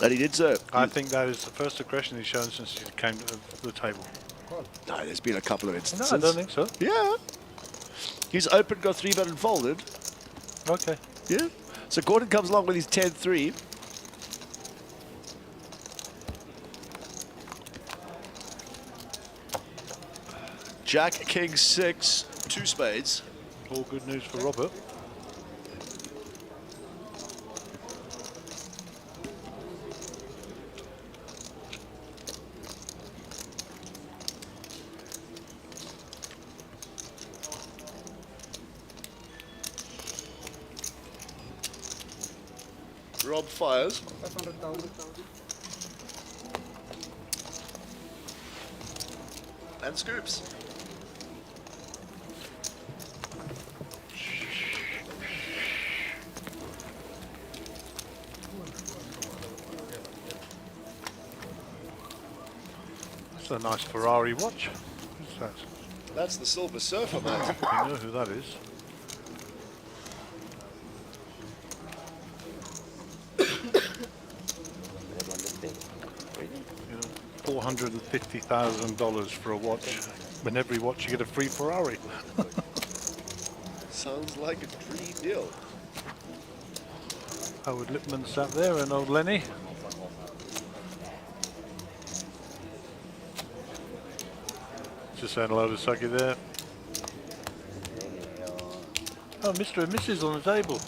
And he did so. I think that is the first aggression he's shown since he came to the table. No, there's been a couple of No, instances. I don't think so. Yeah. He's open, got 3-bet and folded. Okay. Yeah. So Gordon comes along with his 10-3. Jack, King 6, 2 spades. All good news for Robert. Rob fires. 500,000. And scoops. a nice Ferrari watch. Who's that? That's the Silver Surfer, mate. You know who that is. You know, $450,000 for a watch. When every watch you get a free Ferrari. Sounds like a dream deal. Howard Lippman sat there and old Lenny. Just saying hello to Sucky there. Oh, Mr. and Mrs. on the table.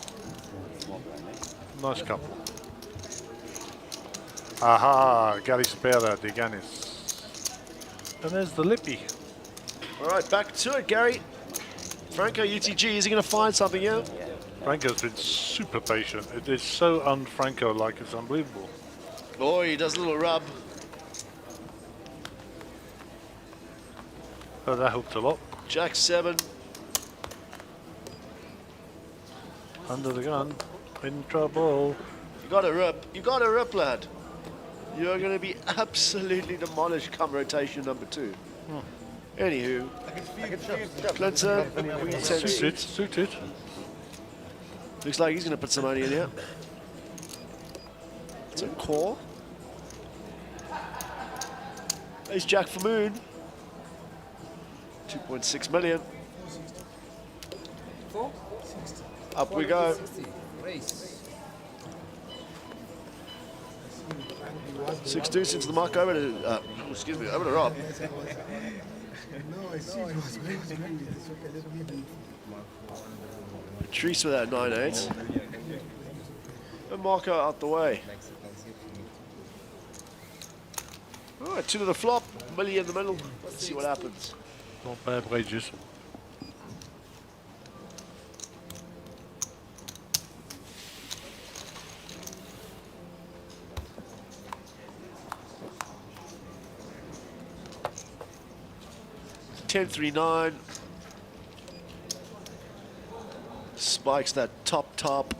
Nice couple. Aha, Galispera de Ganis. And there's the Lippy. All right, back to it, Gary. Franco UTG, is he going to find something here? Franco's been super patient. It is so un-Franco-like, it's unbelievable. Oh, he does a little rub. Oh, that helped a lot. Jack 7. Under the gun. In trouble. You got a rip. You got a rip, lad. You're going to be absolutely demolished come rotation number 2. Anywho, Clinton, Queen 10 Suited, suits. suited. Looks like he's going to put some money in here. It's a call. There's Jack for Moon. 2.6 million. 4? Up we go. 60. Race. 6 deuce into the mark over to, excuse me, over to Rob. Patrice with that 9-8. And Marco out the way. All right, 2 to the flop, Millie in the middle. Let's see what happens. Not bad wages. $10.39. Spikes that top.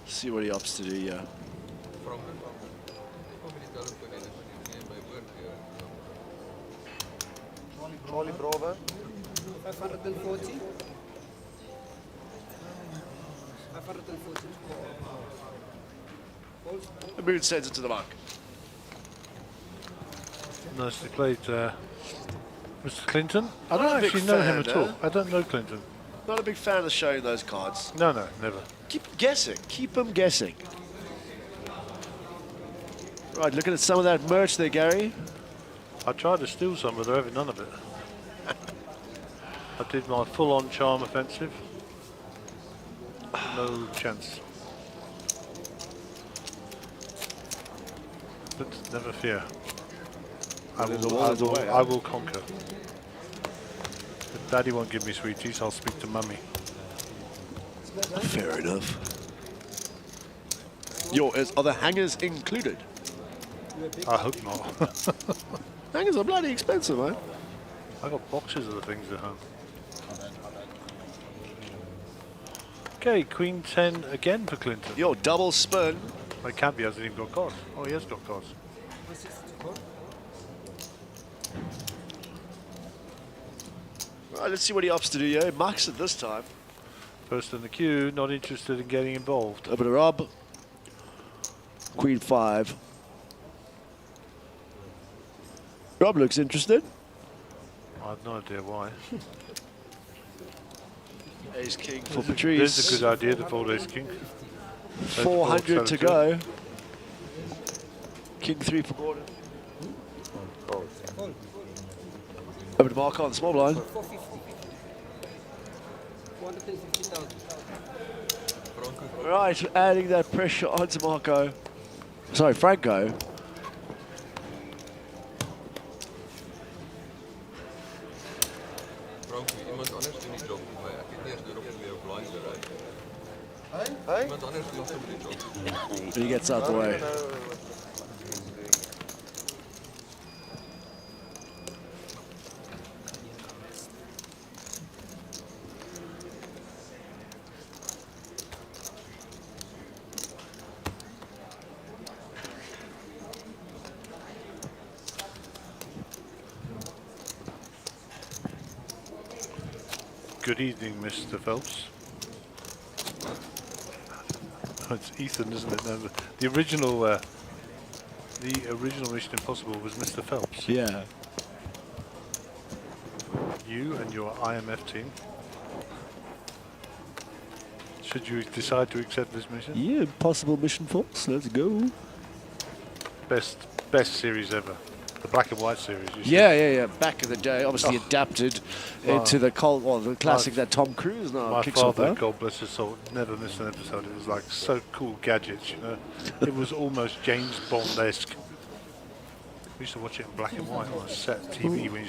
See what he opts to do here. From how many dollars per day in my work here? Charlie Bravo. 540. 540. The moon sends it to the mark. Nicely played, Mr. Clinton. I Not a don't big actually know him fan, at all. I don't know Clinton. Not a big fan of showing those cards. No, never. Keep them guessing. Keep them guessing. Right, looking at some of that merch there, Gary. I tried to steal some, but they're having none of it. I did my full-on charm offensive. No chance. But never fear. I will conquer. If Daddy won't give me sweeties, I'll speak to Mummy. Fair enough. Are the hangers included? I hope not. Hangers are bloody expensive, man. I got boxes of the things at home. Okay, Queen 10 again for Clinton. Your double spin. My Cabby hasn't even got cards. Oh, he has got cards. 164. Right, let's see what he opts to do here. He marks it this time. First in the queue, not interested in getting involved. Over to Rob. Queen 5. Rob looks interested. I have no idea why. Ace King for There's Patrice. a good idea, the fold Ace King. 400 to go. King 3 for Gordon. Over to Marco on the small blind. 450. 450,000. Right, adding that pressure onto Marco. Sorry, Franco. Frank, iemand anders doen die job voor mij. Ik heb niet eens erop meer op lines eruit. Hey? Iemand anders doet ook die job. He gets out the way. Good evening, Mr. Phelps. Oh, it's Ethan, isn't it? No, the original Mission Impossible was Mr. Phelps. Yeah. You and your IMF team. Should you decide to accept this mission? Yeah, possible mission force. Let's go. Best series ever. The black and white series. You said. Yeah. Back in the day, obviously adapted into the the classic that Tom Cruise now My kicks off. father, Huh? God bless his soul, never missed an episode. It was like so cool gadgets, you know. It was almost James Bond-esque. We used to watch it in black and white on a set TV. When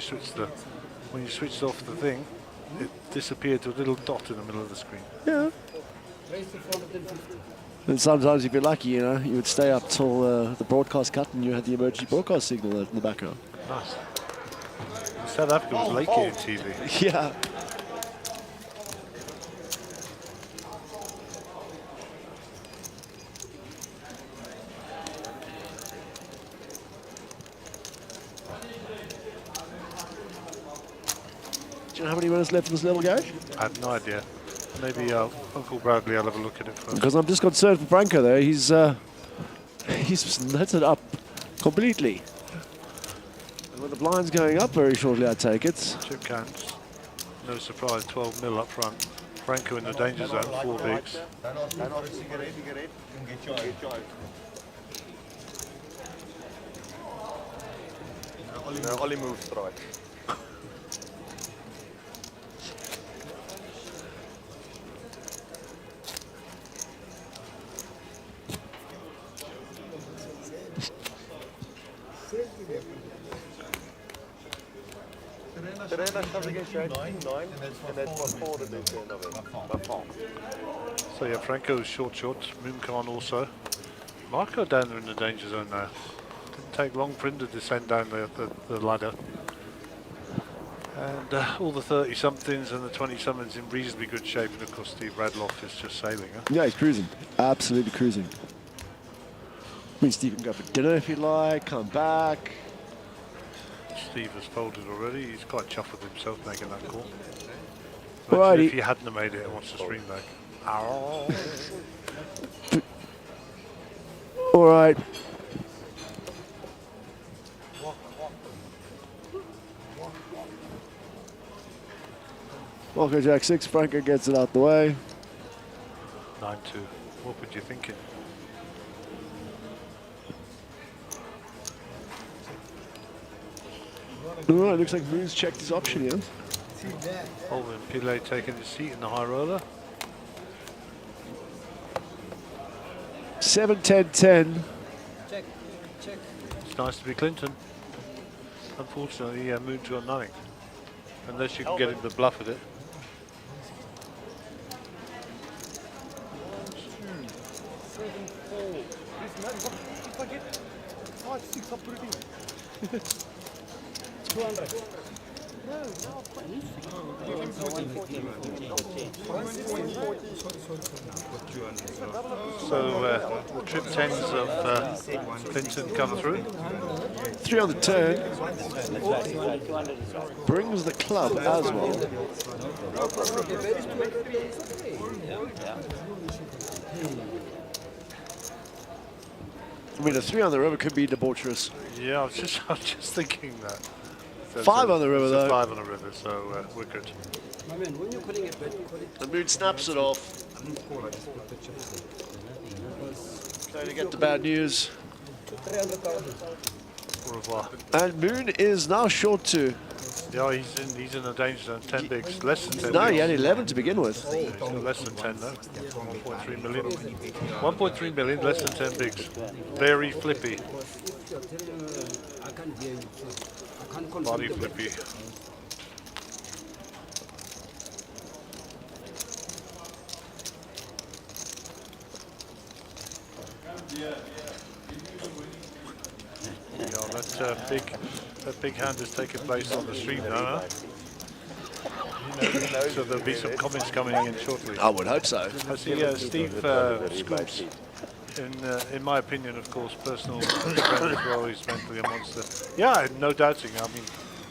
you switched off the thing, it disappeared to a little dot in the middle of the screen. Yeah. Raise to 450. And sometimes, if you're lucky, you know, you would stay up till the broadcast cut, and you had the emergency broadcast signal in the background. Nice. South Africa was late getting TV. Yeah. Do you know how many minutes left in this level, Gary? I have no idea. Maybe Uncle Bradley, I'll have a look at it first. Because I'm just concerned for Franco there. He's netted up completely. And with the blinds going up very shortly, I take it. Chip counts. No surprise, 12 mil up front. Franco in the danger zone, 4 bigs. Ollie moves right. So yeah, Franco's short. Mooncan also. Marco down there in the danger zone now. Didn't take long for him to descend down the ladder. And all the 30-somethings and the 20-somethings in reasonably good shape. And of course, Steve Radloff is just sailing. Huh? Yeah, he's cruising. Absolutely cruising. I mean, Steve can go for dinner if you like, come back. Steve has folded already. He's quite chuffed with himself making that call. Alrighty. If he hadn't have made it, he wants to stream back. Ow. All right. Walker Jack 6, Franco gets it out the way. 9-2. What were you thinking? All right, looks like Moon's checked his option here. Holman Pile taking his seat in the high roller. 7, 10, 10. Check. It's nice to be Clinton. Unfortunately, Moon's got nothing. Unless you can get him to bluff at it. So the trip 10s of Clinton come through. 3 on the turn. Brings the club as well. I mean, a 3 on the river could be debaucherous. Yeah, I was just thinking that. So 5 on the river, it's a though. 5 on the river, so we're good. My man, when you're calling it bet, call it The Moon snaps it off. Trying to get the bad news. 300,000. Au revoir. And Moon is now short 2. Yeah, he's in the danger zone. 10 bigs, less than 10 No, bigs. he had 11 to begin with. He's got less than 10 though. 1.3 million. 1.3 million, less than 10 bigs. Very flippy. If you're telling me, I can't hear you, so I can't confirm Body the bet. flippy. Yeah, that big hand has taken place on the stream now, huh? So there'll be some comments coming in shortly. I would hope so. I see Steve Scoops, in my opinion, of course, personal friend as well, he's mentally a monster. Yeah, no doubting. I mean,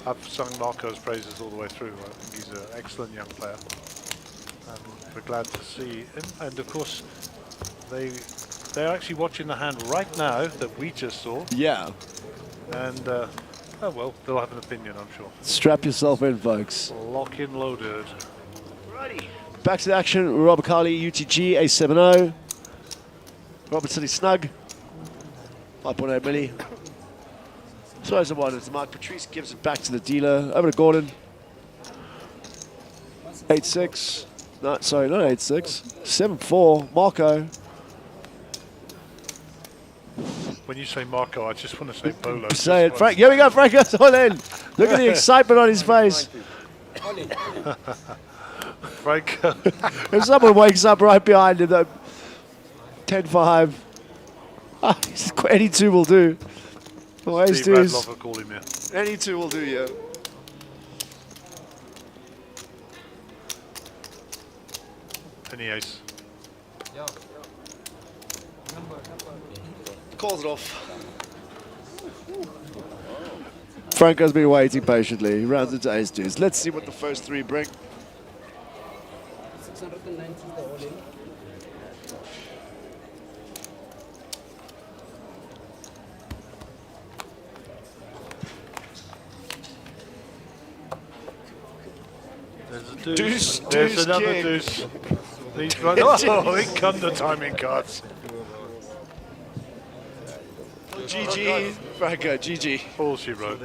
I've sung Marco's praises all the way through. I think he's an excellent young player. And we're glad to see him. And of course, they're actually watching the hand right now that we just saw. Yeah. And, oh well, they'll have an opinion, I'm sure. Strap yourself in, folks. Lock in loaded. Righty. Back to the action. Robert Carley, UTG, A70. Robert sitting snug. 5.8 milli. Throws the one into Mark. Patrice gives it back to the dealer. Over to Gordon. 8-6. No, sorry, not 8-6. 7-4. Marco. When you say Marco, I just want to say Bolo. Say it, Frank. Here we go, Frank goes all in. Look at the excitement on his face. Franco. If someone wakes up right behind him, though, 10-5. Any two will do. Oh, Steve Radloff will call him here. Any two will do, yeah. Any ace. Calls it off. Franco's been waiting patiently. He rounds into ace deuce. Let's see what the first three bring. 690 is the all-in. There's a deuce. Deuce, There's deuce, another king. deuce. He's right. Oh, in come the timing cards. GG. Franco, GG. All she wrote.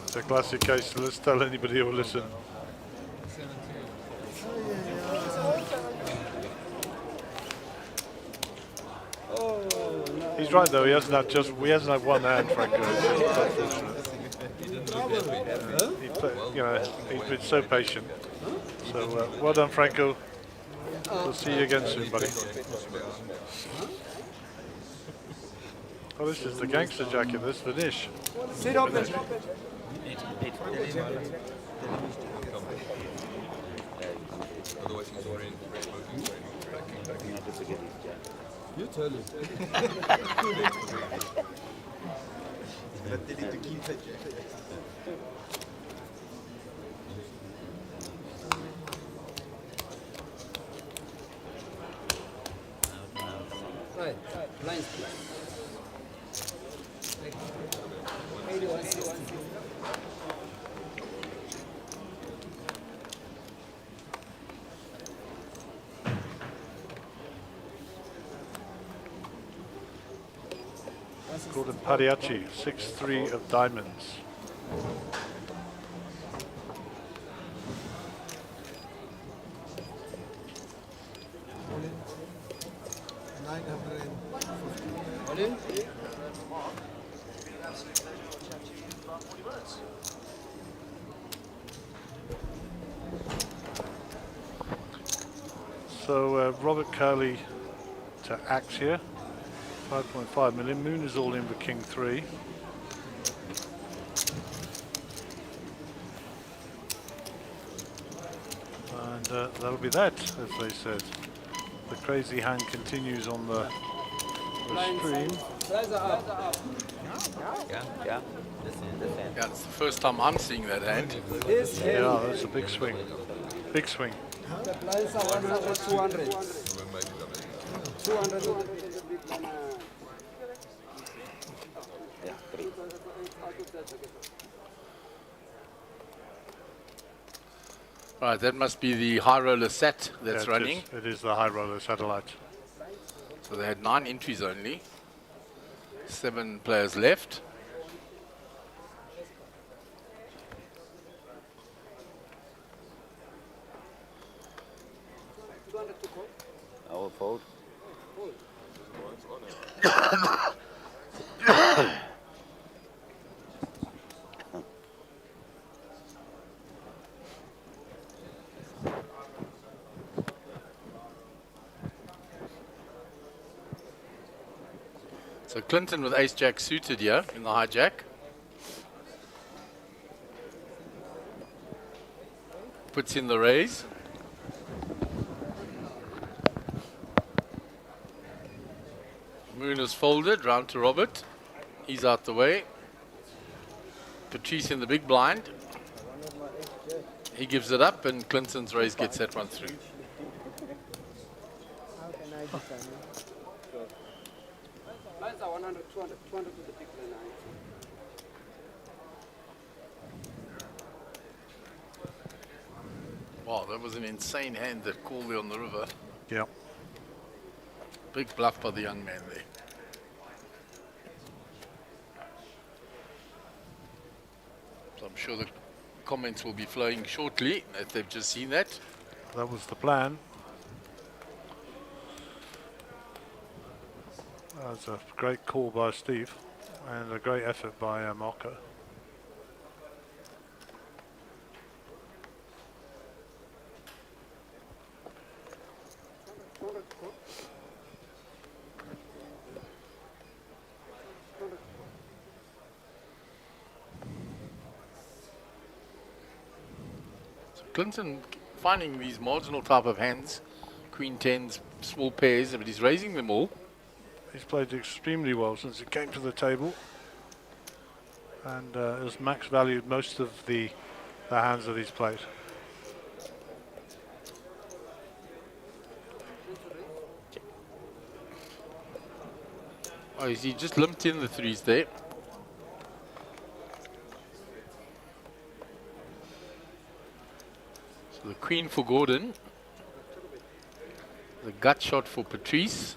It's a classic case, so let's tell anybody who will listen. He's right though, he hasn't had one hand, Franco. It's unfortunate. He's been so patient. So well done, Franco. We'll see you again soon, buddy. Oh, this is the gangster jacket, this is the dish. Sit up there. Otherwise he's wearing red smoking training. You tell him. Right, lines please. 8160. Gordon Pariachi, 6-3 of diamonds. All-in? So Robert Curley to axe here. 5.5 million. Moon is all in for King 3. And that'll be that, as they said. The crazy hand continues on the stream. Lines are up. Yeah. Yeah, it's the first time I'm seeing that hand. This hand. Yeah, that's a big swing. Big swing. The lines are 100, 200. 200. Yeah, 3. Right, that must be the high roller set that's Yeah, running. it is the high roller satellite. So they had 9 entries only. 7 players left. I will fold. So Clinton with ace jack suited here in the hijack. Puts in the raise. Una's folded, round to Robert. He's out the way. Patrice in the big blind. He gives it up, and Clinton's raise gets that one through. Lines are 100, 200, 200 to the big blind. Wow, that was an insane hand that called there on the river. Yeah. Big bluff by the young man there. So I'm sure the comments will be flowing shortly, if they've just seen that. That was the plan. That's a great call by Steve and a great effort by Marco. Clinton finding these marginal type of hands, queen tens, small pairs, but he's raising them all. He's played extremely well since he came to the table, and has max valued most of the hands that he's played. Oh, he just limped in the threes there. So the queen for Gordon, the gut shot for Patrice.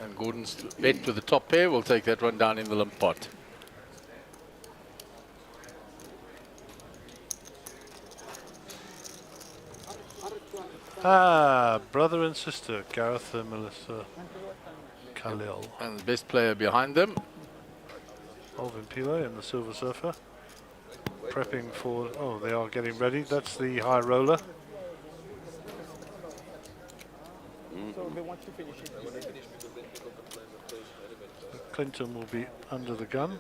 And Gordon's bet with the top pair will take that one down in the limp pot. Brother and sister, Gareth and Melissa Khalil. And the best player behind them. Alvin Pile and the Silver Surfer. Prepping for, oh, they are getting ready. That's the high roller. So they want to finish it. Clinton will be under the gun.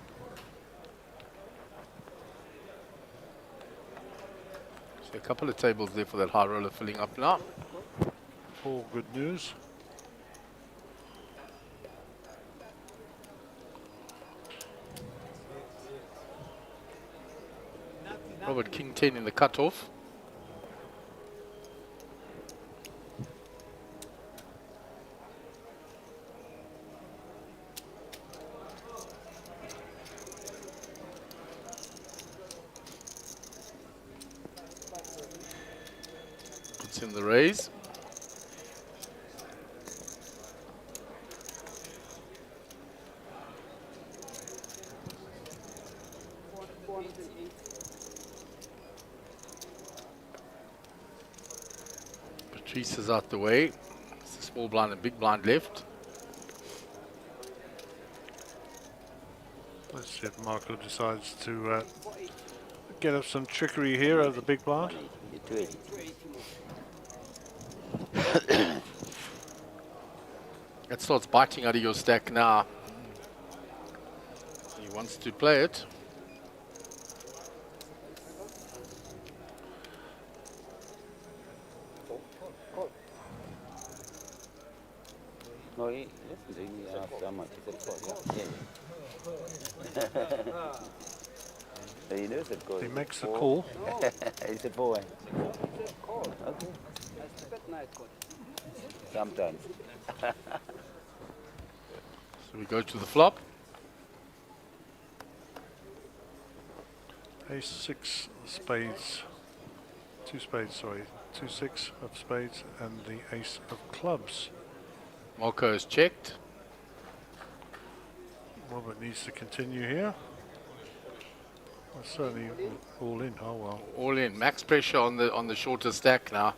So a couple of tables there for that high roller filling up now. All good news. Robert King 10 in the cutoff. Puts in the raise. Patrice is out the way. It's a small blind and big blind left. Let's see if Marco decides to get up some trickery here over the big blind. It starts biting out of your stack now. He wants to play it. No, he listen to me after how much. He said, yeah. So he knows it goes. He makes the call. He's a boy. Okay. Sometimes. So we go to the flop. Ace 6 spades. 2 spades, sorry. 2 6 of spades and the ace of clubs. Marco is checked. Robert needs to continue here. Well, certainly all in. Oh well. All in. Max pressure on the shorter stack now.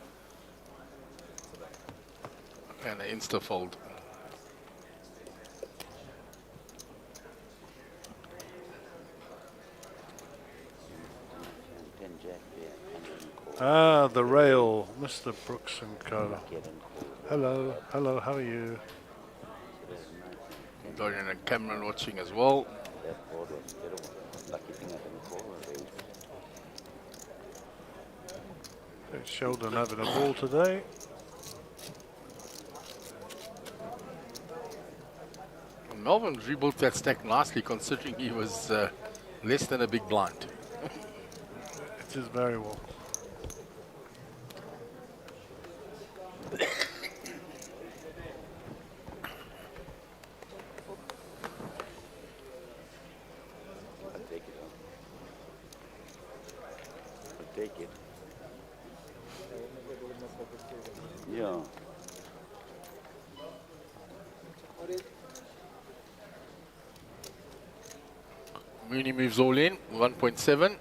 And an insta fold. Ah, the rail, Mr. Brooks and Co. Hello, hello, how are you? Dorian and Cameron watching as well. That board was terrible. Lucky thing I didn't call a race. Sheldon having a ball today. Melvin rebuilt that stack nicely considering he was less than a big blind. It is very well. I'll take it. I'll take it. Yeah. Mooney moves all in, 1.7.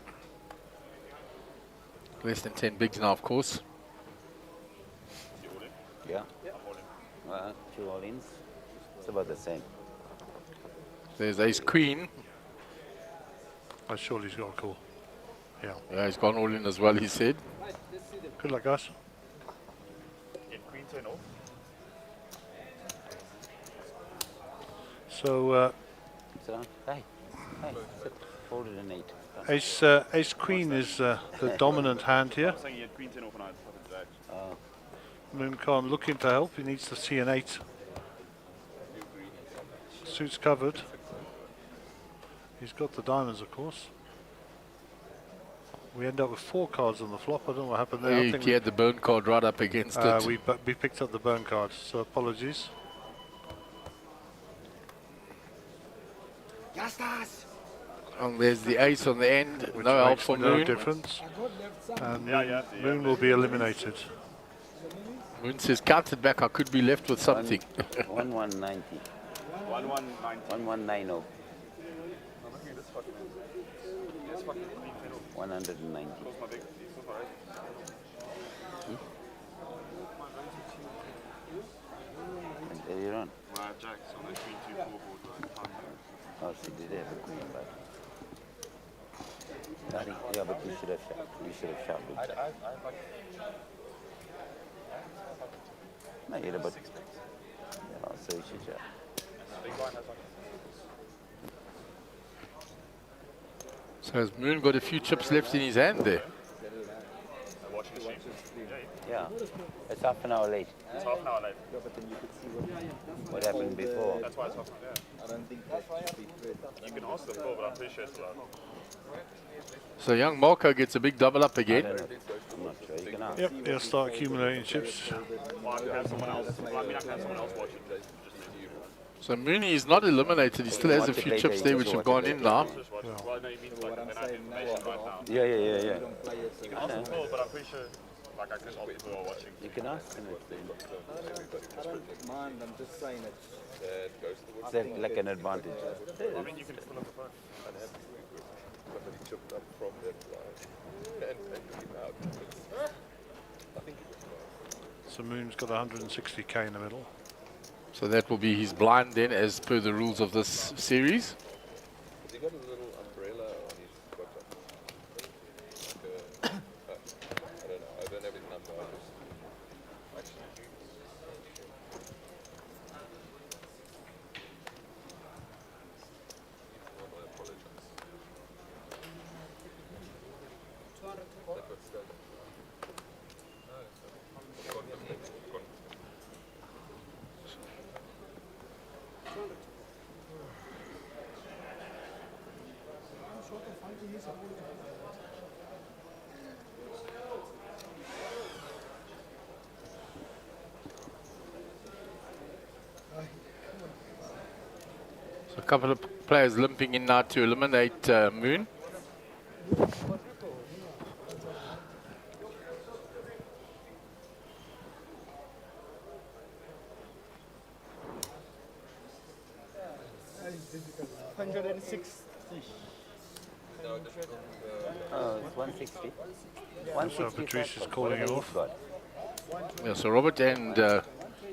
Less than 10 bigs now, of course. Yeah. Well, 2 all-ins. It's about the same. There's ace queen. I surely he's got a call. Yeah. Yeah, he's gone all in as well, he said. Good luck, guys. Queen 10 off. Sit down. Hey. Sit. Hold it in 8. Ace Queen is the dominant hand here. Saying he had Queen 10 off and I had fucking jack. Moon Khan looking to help. He needs to see an 8. Suit's covered. He's got the diamonds, of course. We end up with 4 cards on the flop. I don't know what happened there. I think He had the burn card right up against it. we picked up the burn card, so apologies. And there's the ace on the end. Which No help makes for no Moon. difference. And Yeah. Moon will be eliminated. Moon says, counted back, I could be left with something. 1190. 1190. 1190. This fucking Queen 10 off. 190. Close my big. Close my race. And there you're on. My jacks on the Queen 2 4 board. Oh, she did have a queen, but. Yeah, but you should have shot. You should have shot. No, you're about. Yeah, so you should shot. Big blind has like So has Moon got a few chips left in his hand there? watching the stream. Yeah, it's half an hour late. It's half an hour late. What happened before? That's why it's half an hour. Yeah. I don't think you can ask them, Phil, but I'm pretty sure it's allowed. So young Marco gets a big double up I again. don't know. I'm not sure. You can ask. Yep, he'll start accumulating chips. Well, I can have someone else. I mean, I can have someone else watch it. Just me. So Mooney is not eliminated. He still has a few chips there which have gone in now. Just watch it. Well, no, you mean like then I have information right now. Yeah. You can ask them, Phil, but I'm pretty sure like I can ask people who are watching. You can ask them. Mind, I'm just saying it. It's like an advantage. I mean, you can just pull up the phone. So Moon's got 160k in the middle. So that will be his blind then as per the rules of this series. Has he got a little umbrella on his bottom? Like I don't know. I don't have his number. I just actually. I apologize. That was stolen. So a couple of players limping in now to eliminate Moon. Oh, it's 160. So Patrice is calling it off. Yeah, so Robert and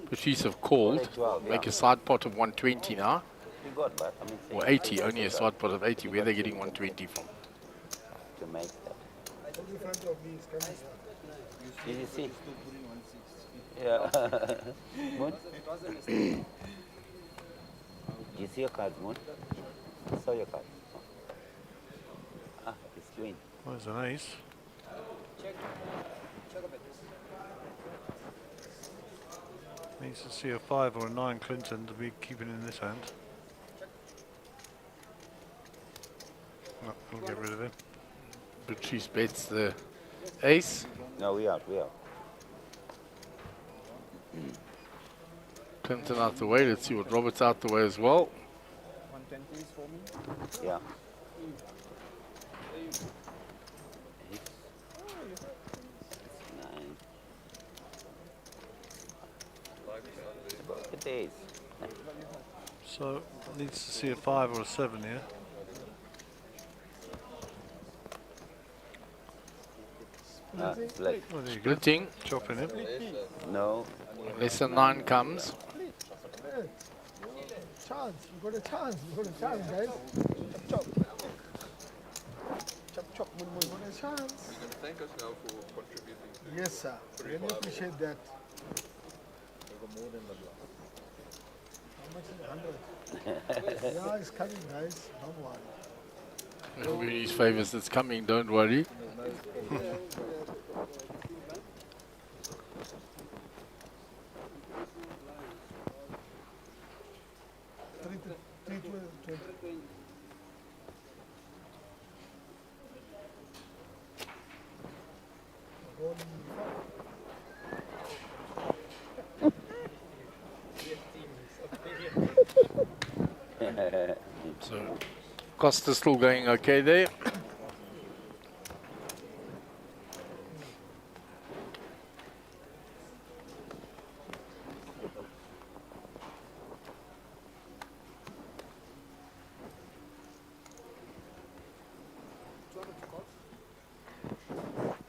Patrice have called. Make a side pot of 120 now. You got, but I mean, Or 80, only a side pot of 80. Where are they getting 120 from? to make that. Did you see? Yeah. Moon? You see your card, Moon? I saw your card. Ah, it's Queen. Well, there's an ace. Needs to see a 5 or a 9 Clinton to be keeping in this hand. No, we'll get rid of him. Patrice bets the ace. No, we are. Clinton out the way. Let's see what Robert's out the way as well. 120 is for me. Yeah. Nine. Look at these. So, needs to see a 5 or a 7 here. Ah, it's late. Oh, there you go. Splitting. Chopping him. No. Less than 9 comes. Chance, you got a chance, guys. Chop, chop, we got a chance. You can thank us now for contributing. Yes, sir. Really appreciate that. How much is 100? Yeah, it's coming, guys. Don't worry. Mooney's favors that's coming, don't worry. 320. So Costa's still going okay there.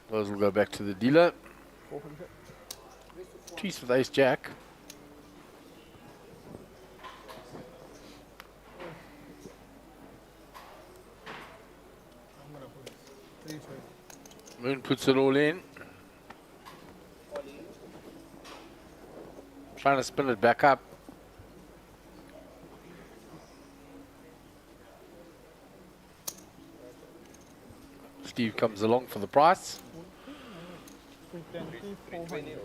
Those will go back to the dealer. Cheese with ace jack. I'm gonna put 320. Moon puts it all in. Trying to spin it back up. Steve comes along for the price. 320, 400.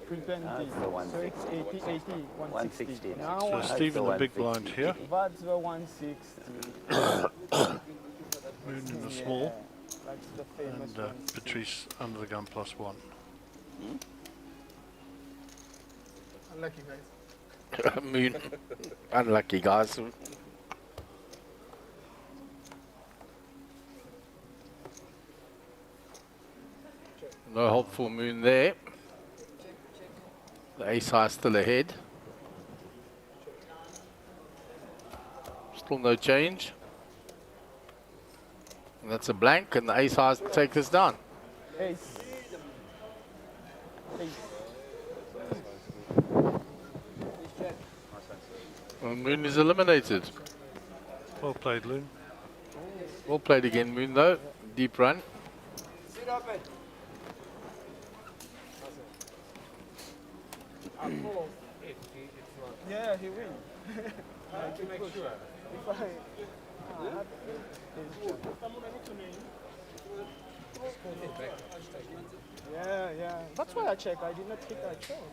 320. Ah, it's the So 160. it's 80, 80, 160. 160. Now So Stephen the big 160. blind here. that's the 160. Moon in the small. That's the famous And one. Patrice under the gun +1. Unlucky, guys. Moon. Unlucky, guys. No help for Moon there. The ace high still ahead. Still no change. And that's a blank, and the ace high take this down. Ace. Ace. Well, Moon is eliminated. Well played, Loon. Well played again, Moon, though. Deep run. Yeah, he win. To make sure. If I... Yeah. That's why I check. I did not think I check.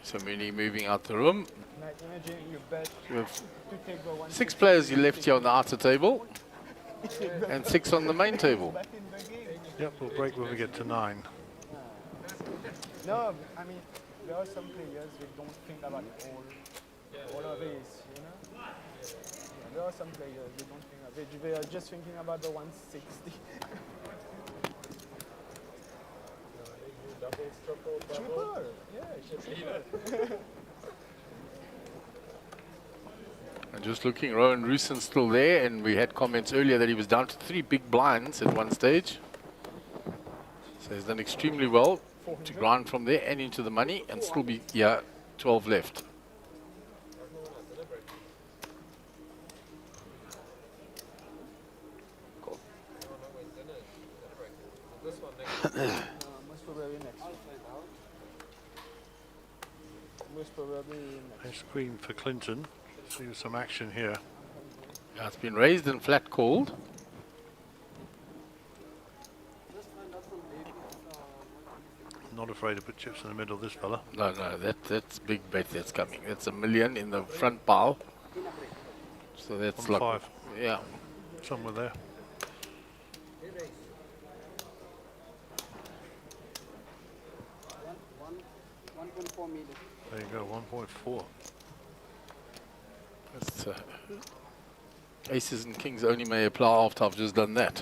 So Mooney moving out the room. Like, imagine you bet We have to take the 160. 6 players you left here on the outer table, and 6 on the main table. Back in the game. Yep, we'll break when we get to 9. No, I mean, there are some players who don't think about all of this, you know? Yeah, there are some players who don't think of it. They are just thinking about the 160. Triple. Yeah, triple. And just looking, Rowan Rooson's still there, and we had comments earlier that he was down to 3 big blinds at one stage. So he's done extremely well to grind from there and into the money and still be, yeah, 12 left. Most probably next. Most probably next. Ace queen for Clinton. See some action here. Yeah, it's been raised and flat called. Not afraid to put chips in the middle, this fella. No, that's big bet that's coming. That's $1 million in the front pile. So that's like, 5. yeah. Somewhere there. There you go, 1.4. That's, aces and kings only may apply after I've just done that.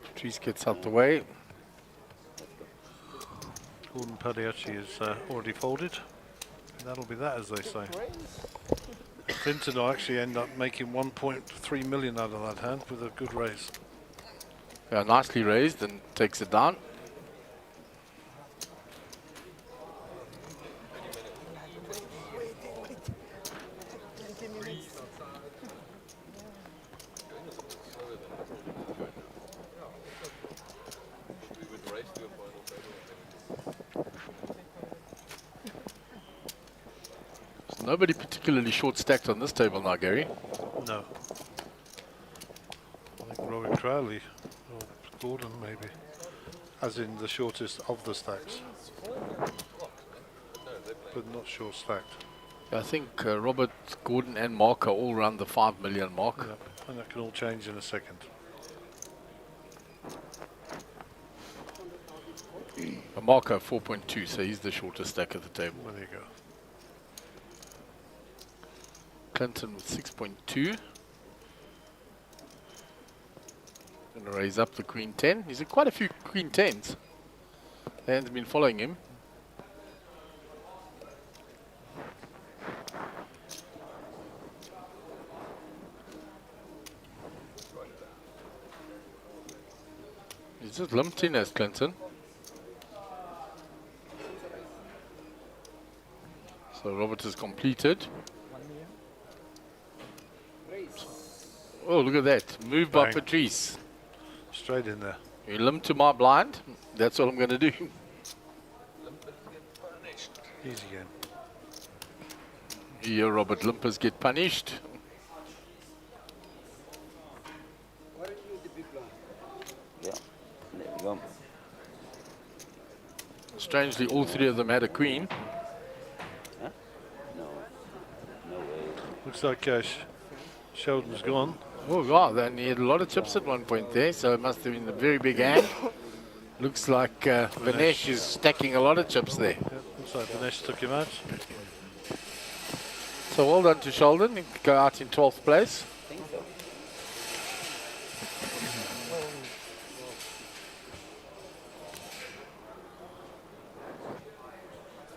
Patrice gets out the way. Gordon Pagliacci is already folded. And that'll be that, as they say. Clinton will actually end up making 1.3 million out of that hand with a good raise. Yeah, nicely raised and takes it down. There's nobody particularly short stacked on this table now, Gary. No. I think Rory Crowley or Gordon maybe, as in the shortest of the stacks, but not short stacked. I think Robert, Gordon and Mark are all around the 5 million mark. Yep. And that can all change in a second. Marco 4.2, so he's the shortest stack at the table. Well, there you go. Clinton with 6.2. Gonna raise up the queen 10. He's had quite a few queen 10s. The hand's been following him. He's just lumped in as Clinton. So Robert has completed. Oh, look at that. Move by Bang. Patrice. Straight in there. You limp to my blind. That's what I'm going to do. Easy game. Here, Robert Limpers get punished. Yeah, there we go. Strangely, all three of them had a queen. Huh? No, no way. Looks like Sheldon's gone. Oh, wow. Then he had a lot of chips at one point there, so it must have been a very big hand. Looks like Vinesh is stacking a lot of chips there. Yep. Looks like Vinesh took him out. So well done to Sheldon. He could go out in 12th place. I think so.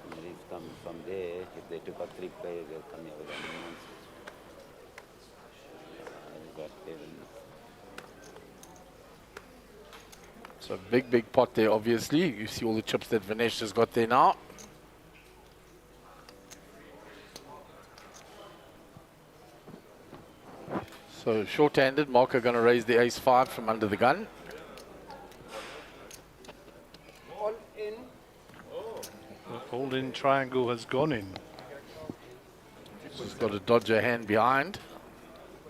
Somebody's come from there. If they took out 3 players, they'll come here with a million. Got 7. So big pot there, obviously. You see all the chips that Vinesh has got there now. So short-handed, Marco going to raise the ace-5 from under the gun. All in. The all-in triangle has gone in. He's got a dodger hand behind.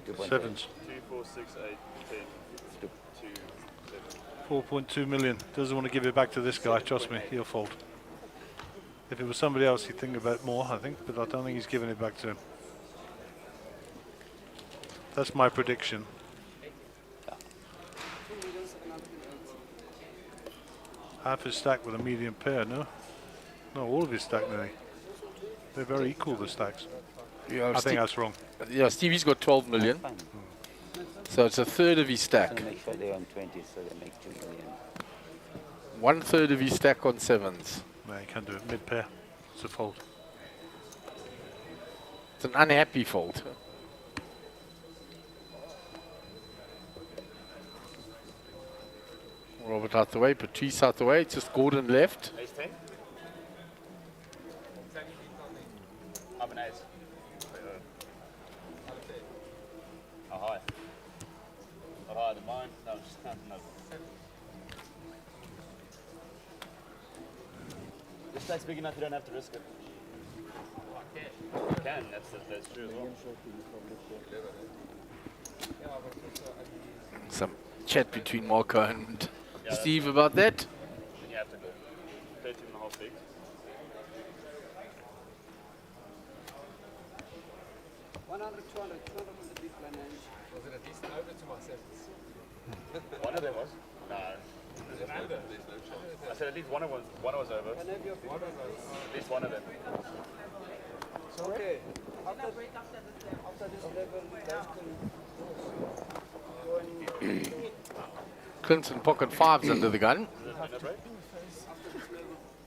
7s. 4.2 million. Doesn't want to give it back to this guy. Trust me, he'll fold. If it was somebody else, he'd think about more, I think, but I don't think he's giving it back to him. That's my prediction. Half his stack with a medium pair, no? No, all of his stack nearly. They're very equal, the stacks. Yeah, I think that's wrong. Yeah, Stevie's got 12 million. Fine. So it's a third of his stack. So make sure they're on 20, so they make 2 million. 1/3 of his stack on 7s. No, you can't do it. Mid pair. It's a fold. It's an unhappy fold. Robert out the way, Patrice out the way, just Gordon left. Ace 10? Up an ace. How high? How higher than mine? No, just no. This stack's big enough you don't have to risk it. You can, that's true as well. Some chat between Marco and Steve about that. Then you have to go 13.5 big. $100, $200 on the big blind range. Was it a decent over to my sevens? One of them was? No. I said at least one was over. Can I have your big blind, please? At least one of them. Okay. After this level, you guys can go and Clinton pocket fives under the gun. Is it dinner break?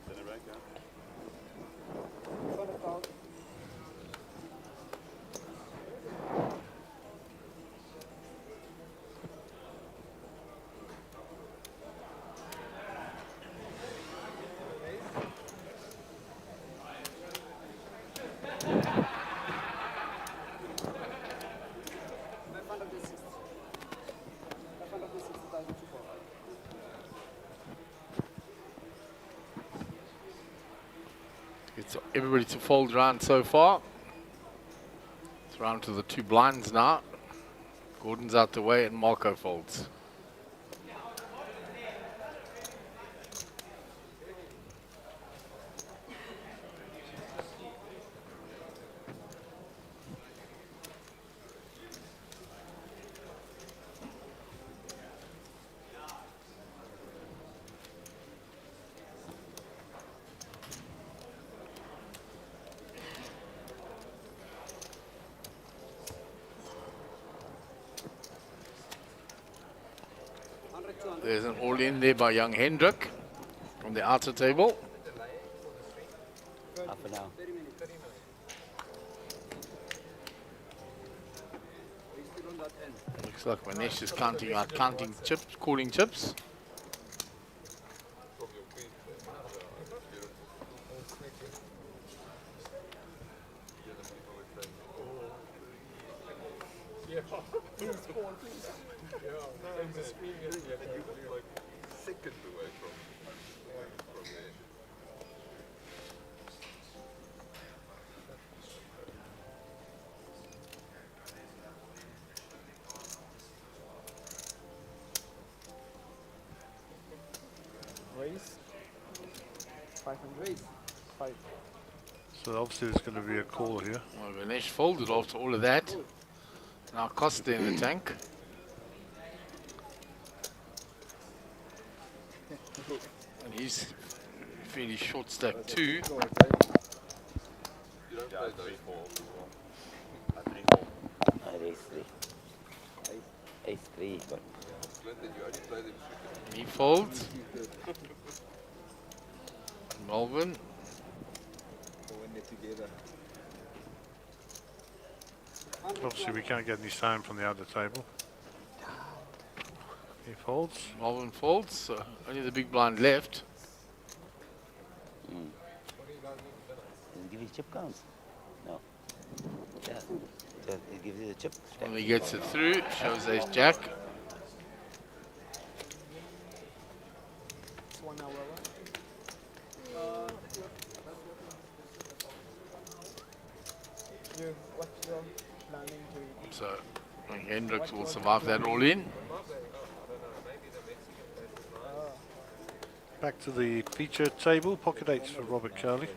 Dinner break, yeah. It's everybody to fold round so far. It's round to the two blinds now. Gordon's out the way and Marco folds. There's an all-in there by young Hendrik from the outer table. Half an hour. Looks like Manesh is counting chips, calling chips. Raise. 500. 5. So obviously there's going to be a call here. Well, Manesh folded after all of that. Now Costa in the tank. And he's fairly short stack too. You don't play 3-4. 3-4. Ace 3. Ace 3, but Clinton, you only play them strictly. He folds. Melvin. Obviously we can't get any sound from the other table. He folds. Melvin folds. So only the big blind left. doesn't give you chip counts. No. Yeah. Just it gives you the chip. When he gets it through, shows ace jack. It's 1 hour. What you're planning to eat? So Hendricks will survive that all in. Back to the feature table. Pocket eights for Robert Curley.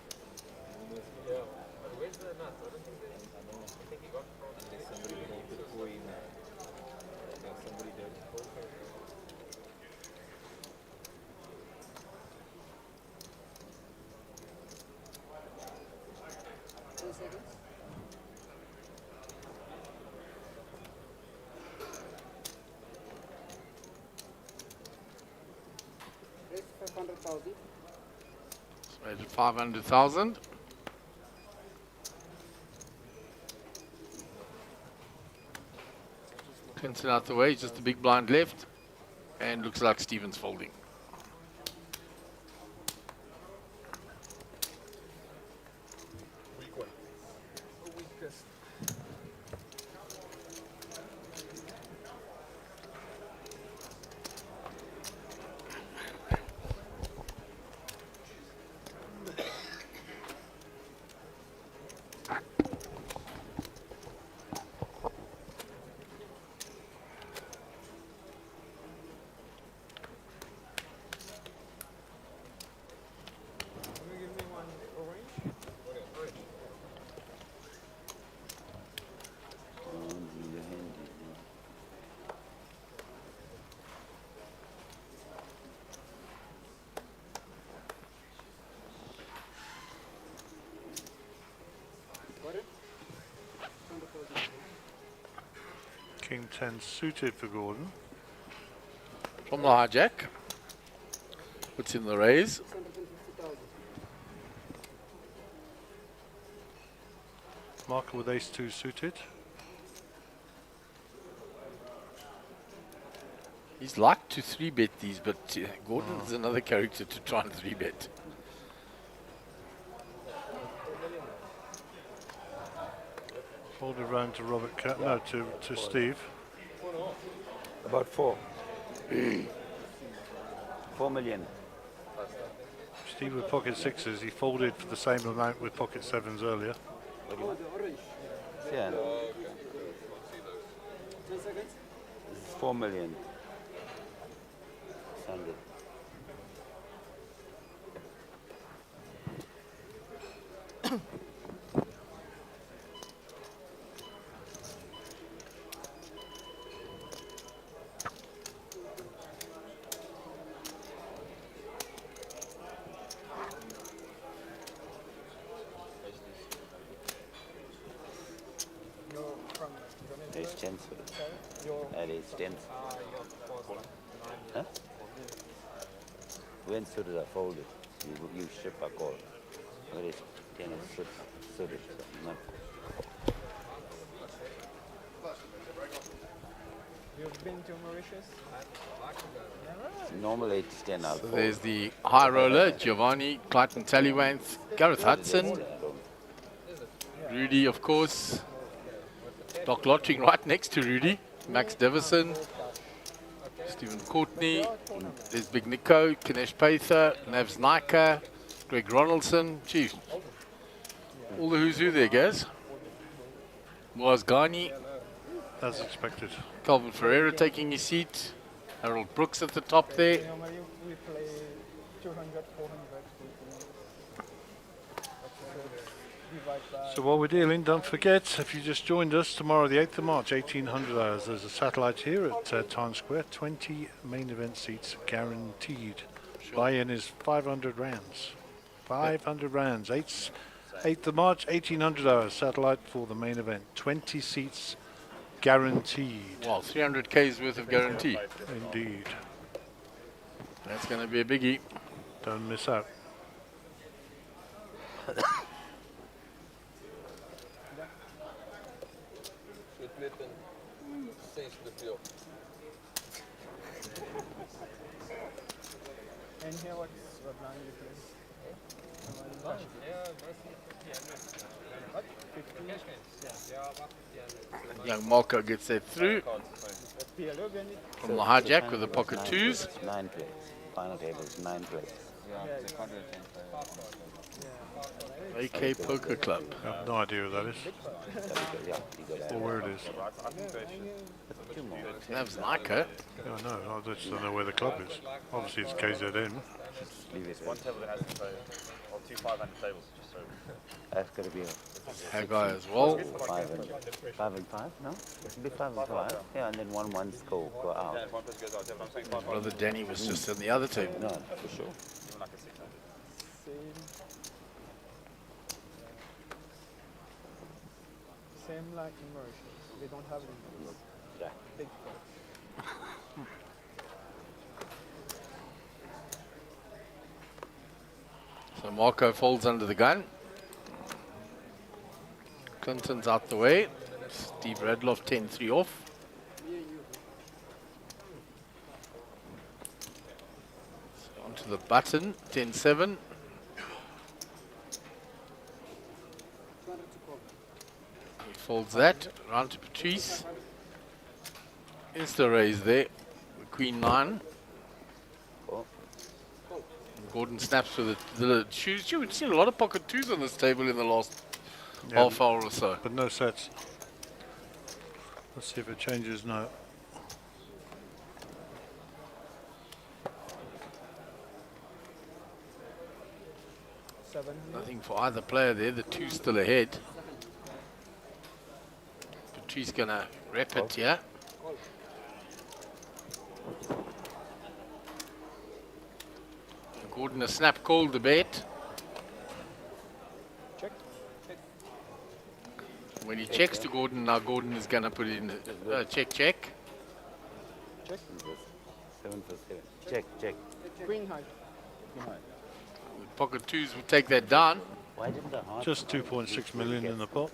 Raise 500,000. So made it 500,000. Clinton out the way, just a big blind left. And looks like Stephen's folding. Can you give me one orange? King 10 suited for Gordon. From the hijack. Puts in the raise. Marker with ace 2 suited. He's like to 3-bet these, but Gordon's another character to try and 3-bet. Folded round to Robert no, to Steve. About 4. 4 million. Steve with pocket sixes. He folded for the same amount with pocket sevens earlier. Yeah. 4 million. Sunday. You're from Ace 10 at ace 10. Huh? When suited I folded. You ship a call. Where is 10 is suited. No. You've been to Mauritius? Normal ace 10 I'll So fold. there's the high roller, Giovanni, Clayton Tallywanth, Gareth Hudson, Rudy, of course. Doc Lottering right next to Rudy, Max Davison, Stephen Courtney, there's Big Nico, Kinesh Pather, Navs Nika, Greg Ronaldson. Gee, all the who's who there, guys. Moaz Ghani, As expected. Calvin Ferreira taking his seat, Harold Brooks at the top there. Normally we play 200, 400. Divide by So while we're dealing, don't forget, if you just joined us, tomorrow the 8th of March, 1800 hours, there's a satellite here at Times Square. 20 main event seats guaranteed. Buy-in is 500 rands. 500 rands. 8th of March, 1800 hours, satellite for the main event. 20 seats guaranteed. Well, 300K's worth of guarantee. Indeed. That's going to be a biggie. Don't miss out. And here what line you play? What? 50? Young Marco gets that through PLO again? from the hijack with the pocket twos. 9 plays. Final table is 9 plays. AK Poker Club. I have no idea who that is Yeah, you got or where it is. 2 more. Navs Nika. Yeah, I know. I just don't know where the club is. Obviously, it's KZN. Leave it. One table that has to play, or 2 500 tables, just so. That's got to be Haggai as well. 5 and 5, no? It'll be 5 and 5. Yeah, and then 1 go out. Yeah, if one person goes out, I'm saying 5 Brother Danny was just on the other table. No, for sure. even like a 6 Same like in Mauritius. They don't have limits. Yeah. Big fish. So Marco folds under the gun. Clinton's out the way. Steve Radloff 10-3 off. to the button, 10-7. He folds that, round to Patrice. Insta raise there, Queen 9. Gordon snaps with the shoes. We've seen a lot of pocket twos on this table in the last half hour or so. But no sets. Let's see if it changes now. Nothing for either player there. The two's still ahead. Patrice gonna rep it here. Gordon a snap called the bet. Check. When he checks to Gordon, now Gordon is gonna put in check. Check. 7 for 7. Check, check. Queen high. Pocket twos will take that down. Why didn't the heart? Just 2.6 million in the pot.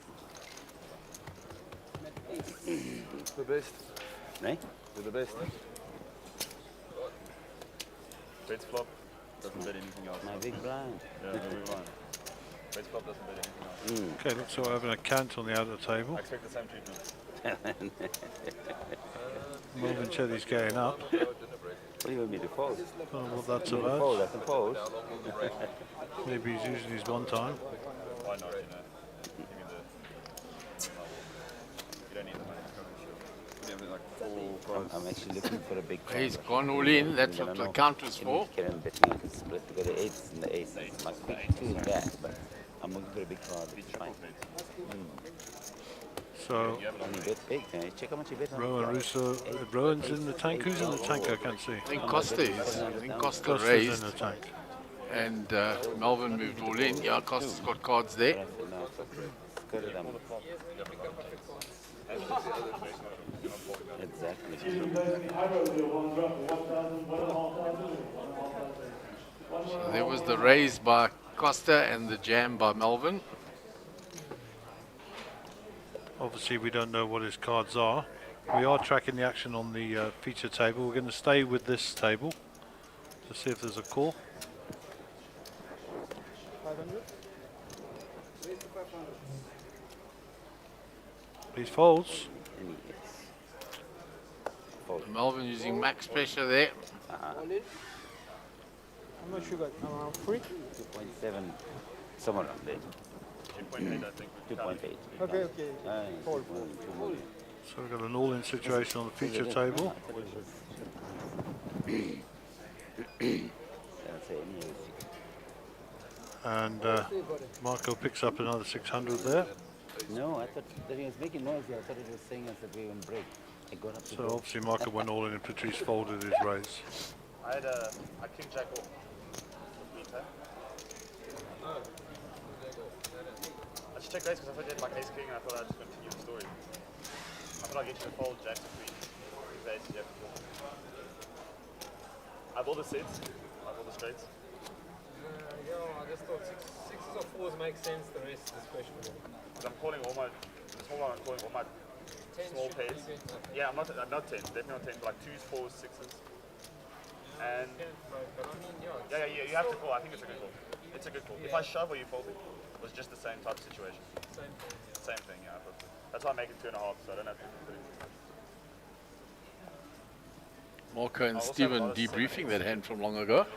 The best. Right? They're the best. Bets flop. Doesn't bet anything else. My big blind. Yeah, no, we won. Bets flop doesn't bet anything else. Okay, looks like we're having a count on the outer table. I expect the same treatment. Melvin Chetty's getting up. What do you want me to fold? I don't know what that's Fold, about. I can fold. Maybe he's using his one time. Why not, you know? Give me the... You don't need the money. You have like 4 cards. I'm actually looking for a big He's gone all in. That's what the count was for. Karen betting on the split to go the 8s and the aces. Must be too bad, but I'm looking for a big card. It's fine. So, Only bet big. Check how much you bet on Rowan Russo. Rowan's in the tank. Who's in the tank? I can't see. I think Costa is. I think Costa Costa's raised. in the tank. And Melvin moved all in. Yeah, Costa's got cards there. Exactly. So there was the raise by Costa and the jam by Melvin. Obviously, we don't know what his cards are. We are tracking the action on the feature table. We're going to stay with this table to see if there's a call. 500. He folds. Melvin using max pressure there. How much you got? Around 3? 2.7, somewhere around there. 2.8, I think. 2.8. Okay. Fold. So we've got an all-in situation on the feature table. And Marco picks up another 600 there. No, I thought that he was making noise. I thought it was saying us that we were on break. I got up to So obviously Marco went all in and Patrice folded his raise. I had a king jack off. I just checked raise because I thought you had like ace king and I thought I'd just continue the story. I thought I'd get you to fold jack to queen. Ace, yeah. I have all the sets. I have all the straights. I just thought sixes or fours make sense, the rest is questionable. Because I'm calling all my, this whole while I'm calling all my small pairs. Yeah, I'm not 10, definitely not 10, but like 2s, 4s, 6s. And yeah, you have to call. I think it's a good call. It's a good call. If I shove or you fold it, it was just the same type of situation. Same thing, yeah. That's why I make it 2.5, so I don't have to do it. Marco and Steven debriefing that hand from long ago.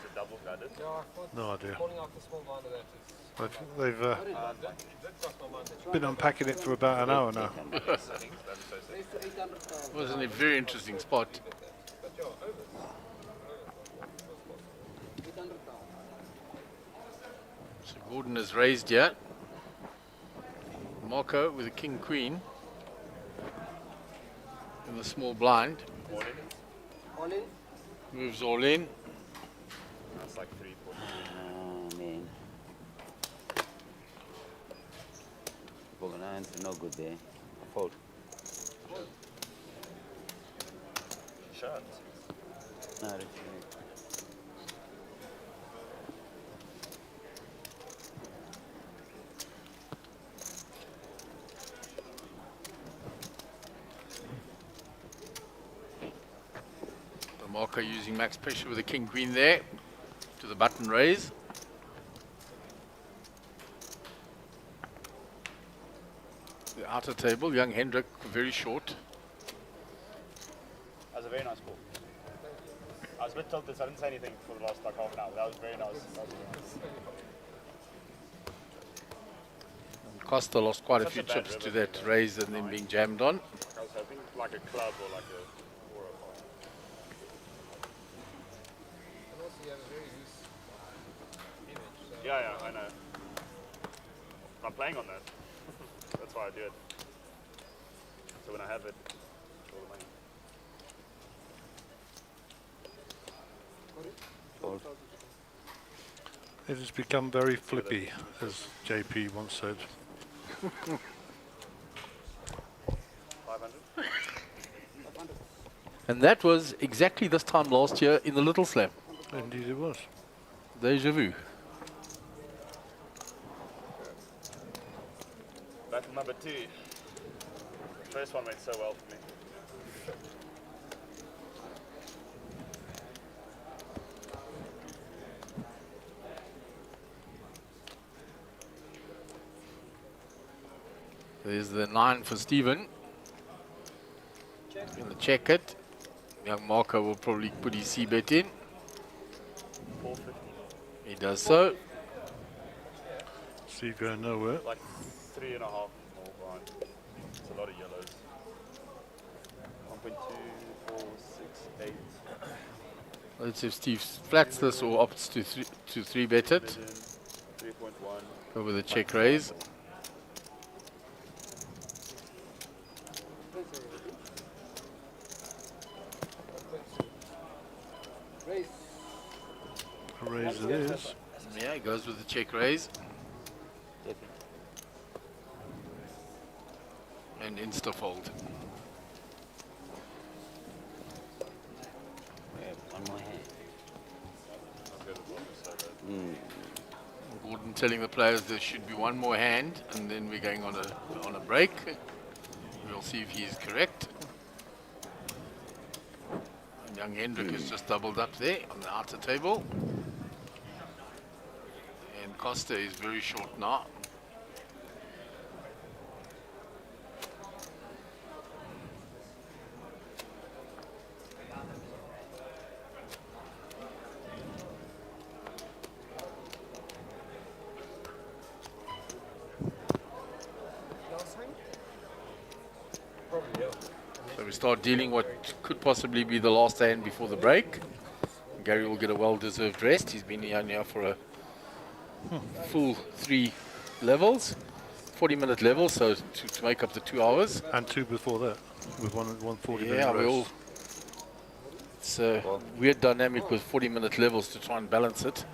No idea. Calling out the small blind of that is... They've been unpacking it for about an hour now. Wasn't a very interesting spot. So Gordon has raised yet. Marco with a king queen in the small blind. All in? Moves all in. That's like 3, 4. Oh, man. Poker nines are no good there. I fold. Shut. No, it's Marco using max pressure with a king queen there. to the button raise. The outer table, young Hendrik, very short. That was a very nice ball. I was a bit tilted, so I didn't say anything for the last like half an hour. That was very nice. That was very nice. Costa lost quite a Such few a bad chips to ribbon. that raise and then being jammed on. I was hoping like a club or like a 4 or 5. And also you have a very loose image. So Yeah, I know. I'm playing on that. That's why I do it. So when I have it, it's all the money. It has become very flippy, as JP once said. 500? And that was exactly this time last year in the Little Slam. Indeed it was. Deja vu. Battle number 2. First one went so well for me. There's the 9 for Stephen. Going to check it. Young Marco will probably put his C-bet in. 450. He does so. Steve going nowhere. Like 3.5 more behind. It's a lot of yellows. 1.2, 4, 6, 8. Let's see if Steve flats this or opts to 3-bet it. 3.1. Go with a check raise. A raise it is. Yeah, he goes with the check raise. And insta fold. One more hand. Gordon telling the players there should be one more hand, and then we're going on a break. We'll see if he is correct. And young Hendrik has just doubled up there on the outer table. And Costa is very short now. So we start dealing what could possibly be the last hand before the break. Gary will get a well-deserved rest. He's been here now for a full 3 levels, 40-minute levels, so to make up the 2 hours. And 2 before that, with 140 Yeah, minute we all. rest. It's a weird dynamic with 40-minute levels to try and balance it.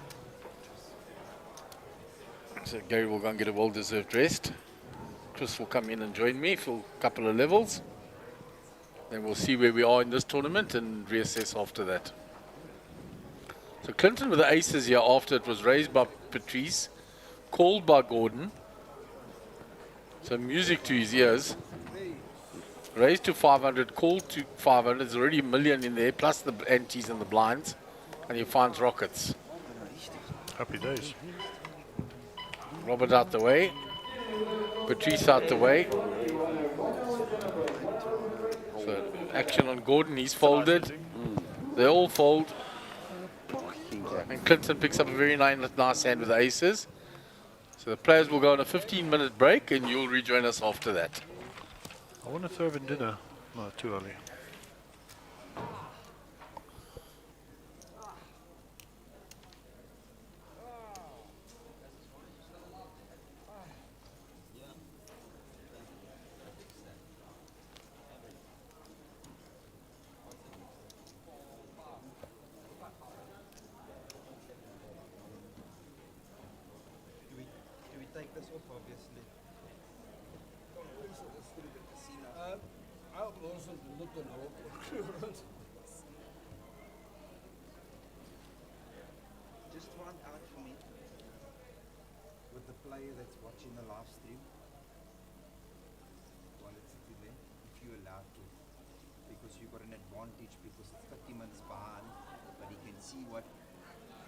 So Gary will go and get a well-deserved rest. Chris will come in and join me for a couple of levels. Then we'll see where we are in this tournament and reassess after that. So Clinton with the aces here after it was raised by Patrice, called by Gordon. So music to his ears. Raised to 500, called to 500. There's already $1 million in there, plus the antes and the blinds. And he finds rockets. Happy days. Robert out the way. Patrice out the way. So action on Gordon, he's folded. They all fold. And Clinton picks up a very nice hand with the aces. So the players will go on a 15-minute break and you'll rejoin us after that. I want to serve in dinner. No, too early. Do we take this off, obviously? I also looked on Just find out for me with the player that's watching the live stream while it's sitting there, if you're allowed to, because you've got an advantage because it's 30 minutes behind, but he can see what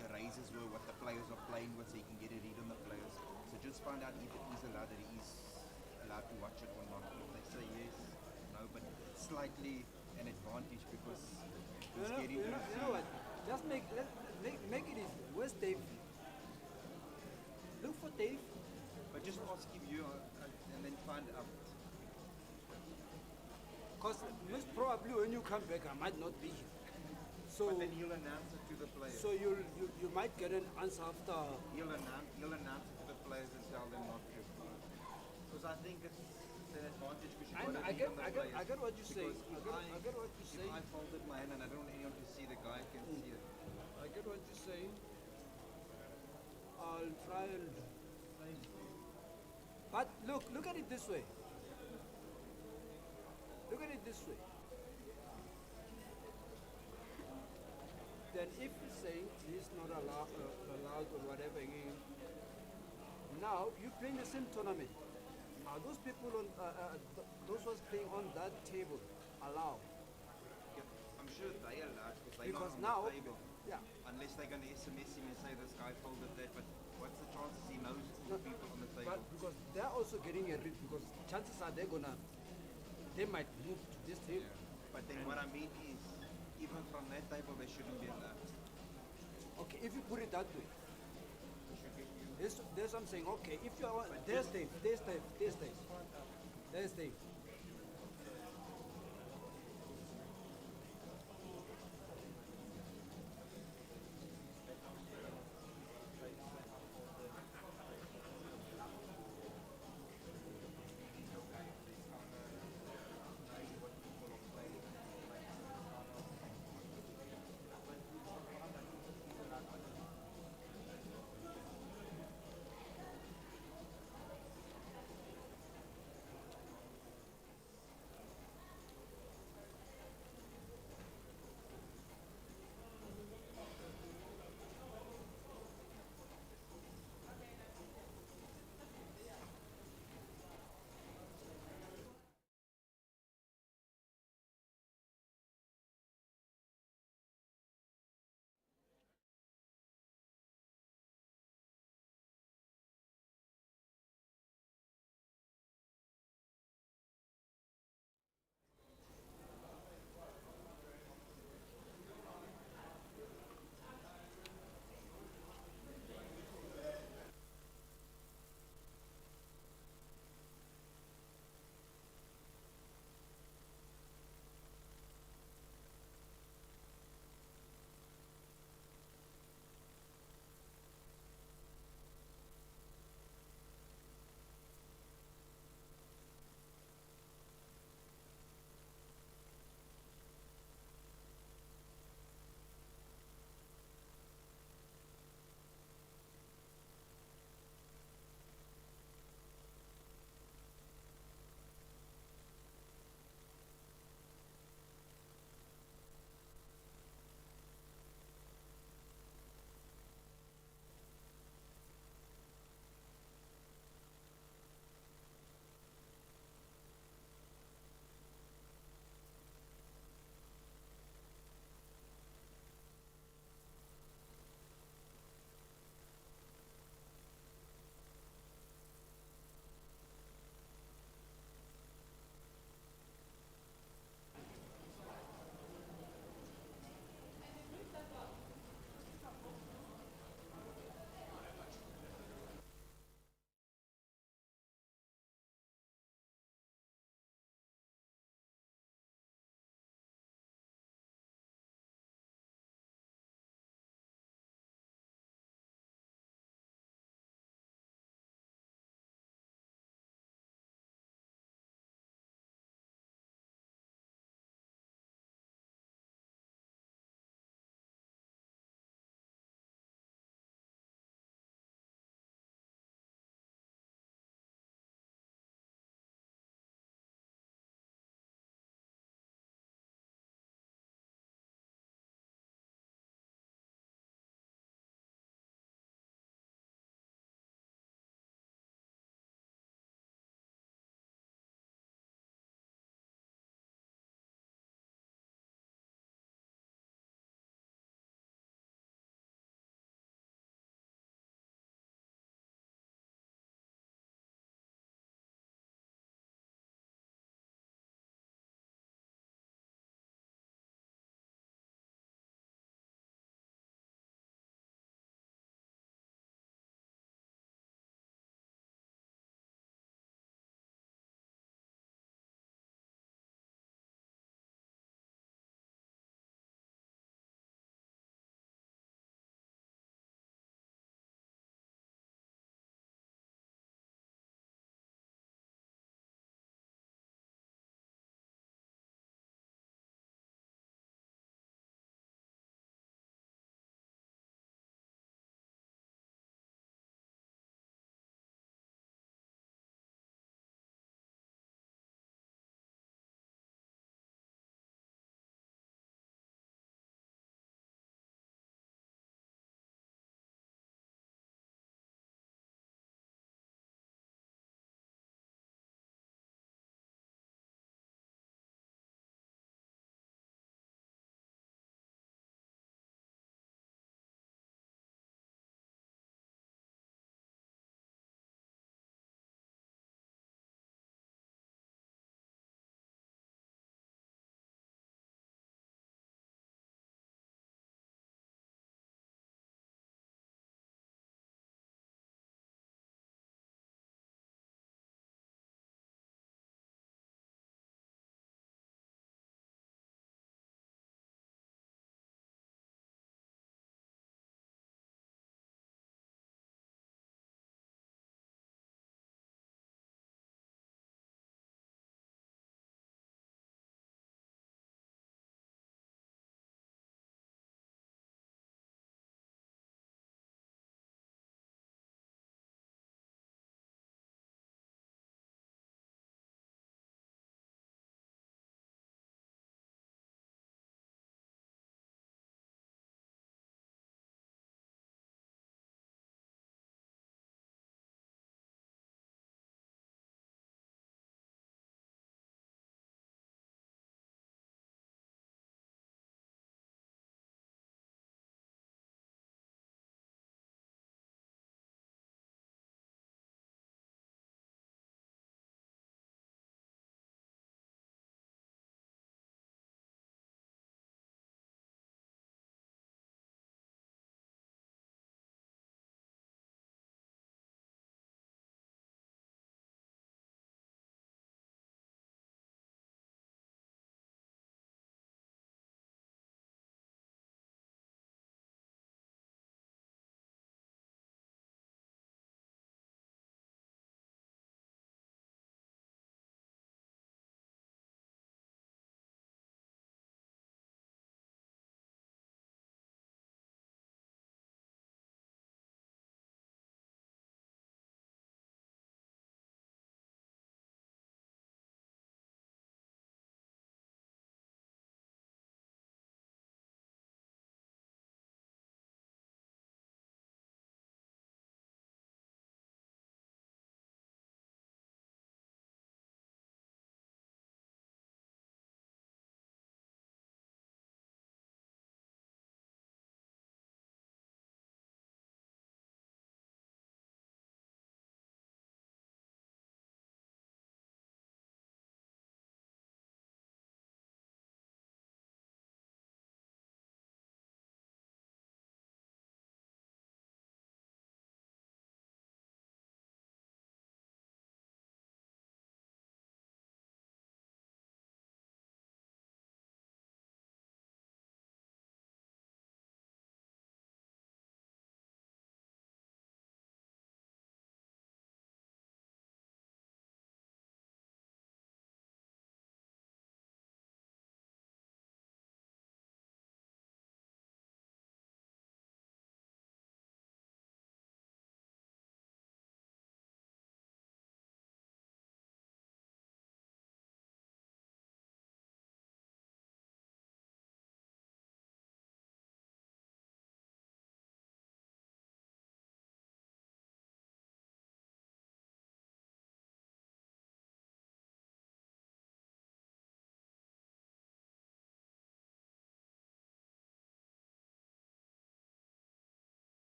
the raises were, what the players are playing with, so he can get a read on the players. So just find out if it is allowed, that he is allowed to watch it or not. If they say yes, no, but it's slightly an advantage because he's getting you know what? Just make it easy. Where's Dave? Look for Dave. But just ask him and then find out. Because most probably when you come back, I might not be here. So, but then he'll announce it to the players. So you might get an answer after. He'll announce it to the players and tell them not to. Because I think it's an advantage because I get what you say. I get what you say. If I folded my hand and I don't want anyone to see, the guy can see it. I get what you say. I'll try and. But look at it this way. Look at it this way. Then if you say he's not allowed or whatever again, now you're playing the same tournament. Are those people on those ones playing on that table allowed? Yeah, I'm sure they are allowed Because not now, on the table. yeah. Unless they're going to SMS him and say this guy folded that, but what's the chances he knows all the people on the table? But because they're also getting a read, because chances are they might move to this table. Yeah. But then what I mean is, even from that table, they shouldn't be allowed. Okay, if you put it that way. There's what I'm saying. Okay, if you are, there's Dave.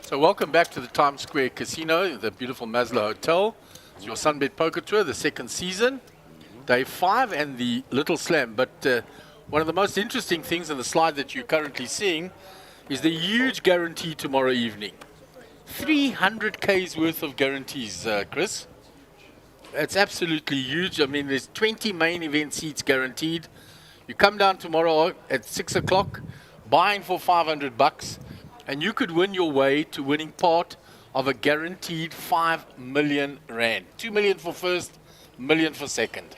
So welcome back to the Times Square Casino, the beautiful Maslow Hotel. It's your Sunbet Poker Tour, the second season, day 5 and the Little Slam. But one of the most interesting things in the slide that you're currently seeing is the huge guarantee tomorrow evening. 300K's worth of guarantees, Chris. It's absolutely huge. I mean, there's 20 main event seats guaranteed. You come down tomorrow at 6 o'clock, buying for $500, and you could win your way to winning part of a guaranteed 5 million rand. 2 million for first, million for second.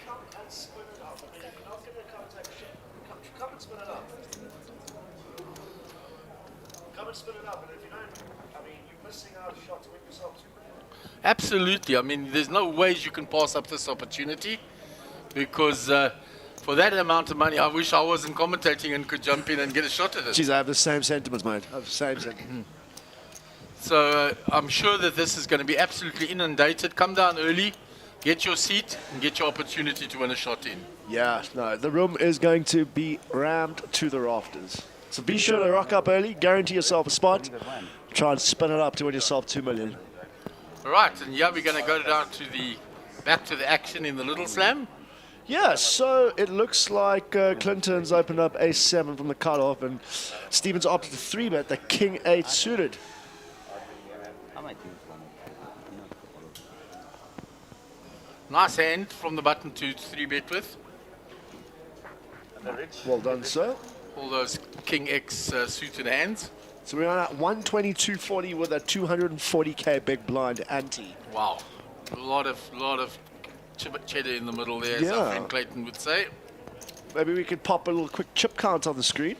Come and spin it up. Come and spin it up, and if you don't, I mean, you're missing out a shot to win yourself 2 million. Absolutely. I mean, there's no ways you can pass up this opportunity because for that amount of money, I wish I wasn't commentating and could jump in and get a shot at it. Geez, I have the same sentiments, mate. I have the same sentiments. So I'm sure that this is going to be absolutely inundated. Come down early, get your seat, and get your opportunity to win a shot in. Yeah, no, the room is going to be rammed to the rafters. So be sure to rock up early, guarantee yourself a spot, try and spin it up to win yourself 2 million. All right, and yeah, we're going to go down to back to the action in the Little Slam. Yeah, so it looks like Clinton's opened up ace-7 from the cutoff, and Stevens opted to 3-bet the king-8 suited. Nice hand from the button to 3-bet with. Well done, sir. All those king-X suited hands. So we're on at 122.40 with a 240K big blind ante. Wow, a lot of cheddar in the middle there, as our friend Clayton would say. Maybe we could pop a little quick chip count on the screen.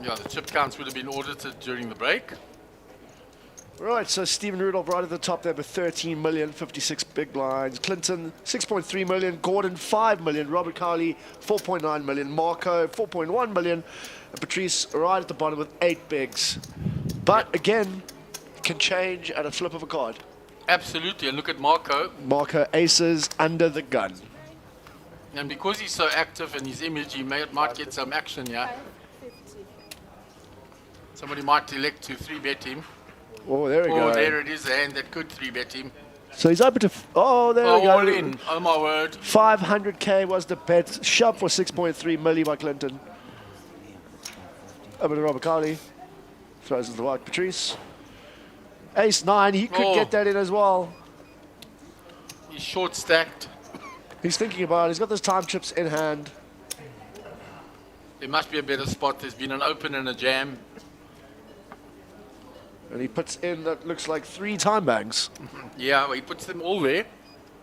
Yeah, the chip counts would have been audited during the break. Right, so Stephen Rudolph right at the top there with 13 million, 56 big blinds. Clinton, 6.3 million. Gordon, 5 million. Robert Cowley, 4.9 million. Marco, 4.1 million. And Patrice right at the bottom with 8 bigs. But again, can change at a flip of a card. Absolutely, and look at Marco. Marco aces under the gun. And because he's so active in his image, he might get some action here. Somebody might elect to 3-bet him. Oh, there we go. Oh, there it is, a hand that could 3-bet him. So he's open to... oh, there we go. All in. Oh, my word. 500K was the bet. Shoved for 6.3 milli by Clinton. Over to Robert Cowley. Throws it to white Patrice. Ace-9. He could get that in as well. He's short-stacked. He's thinking about it. He's got those time chips in hand. There must be a better spot. There's been an open and a jam. And he puts in that looks like 3 time banks. Yeah, well, he puts them all there,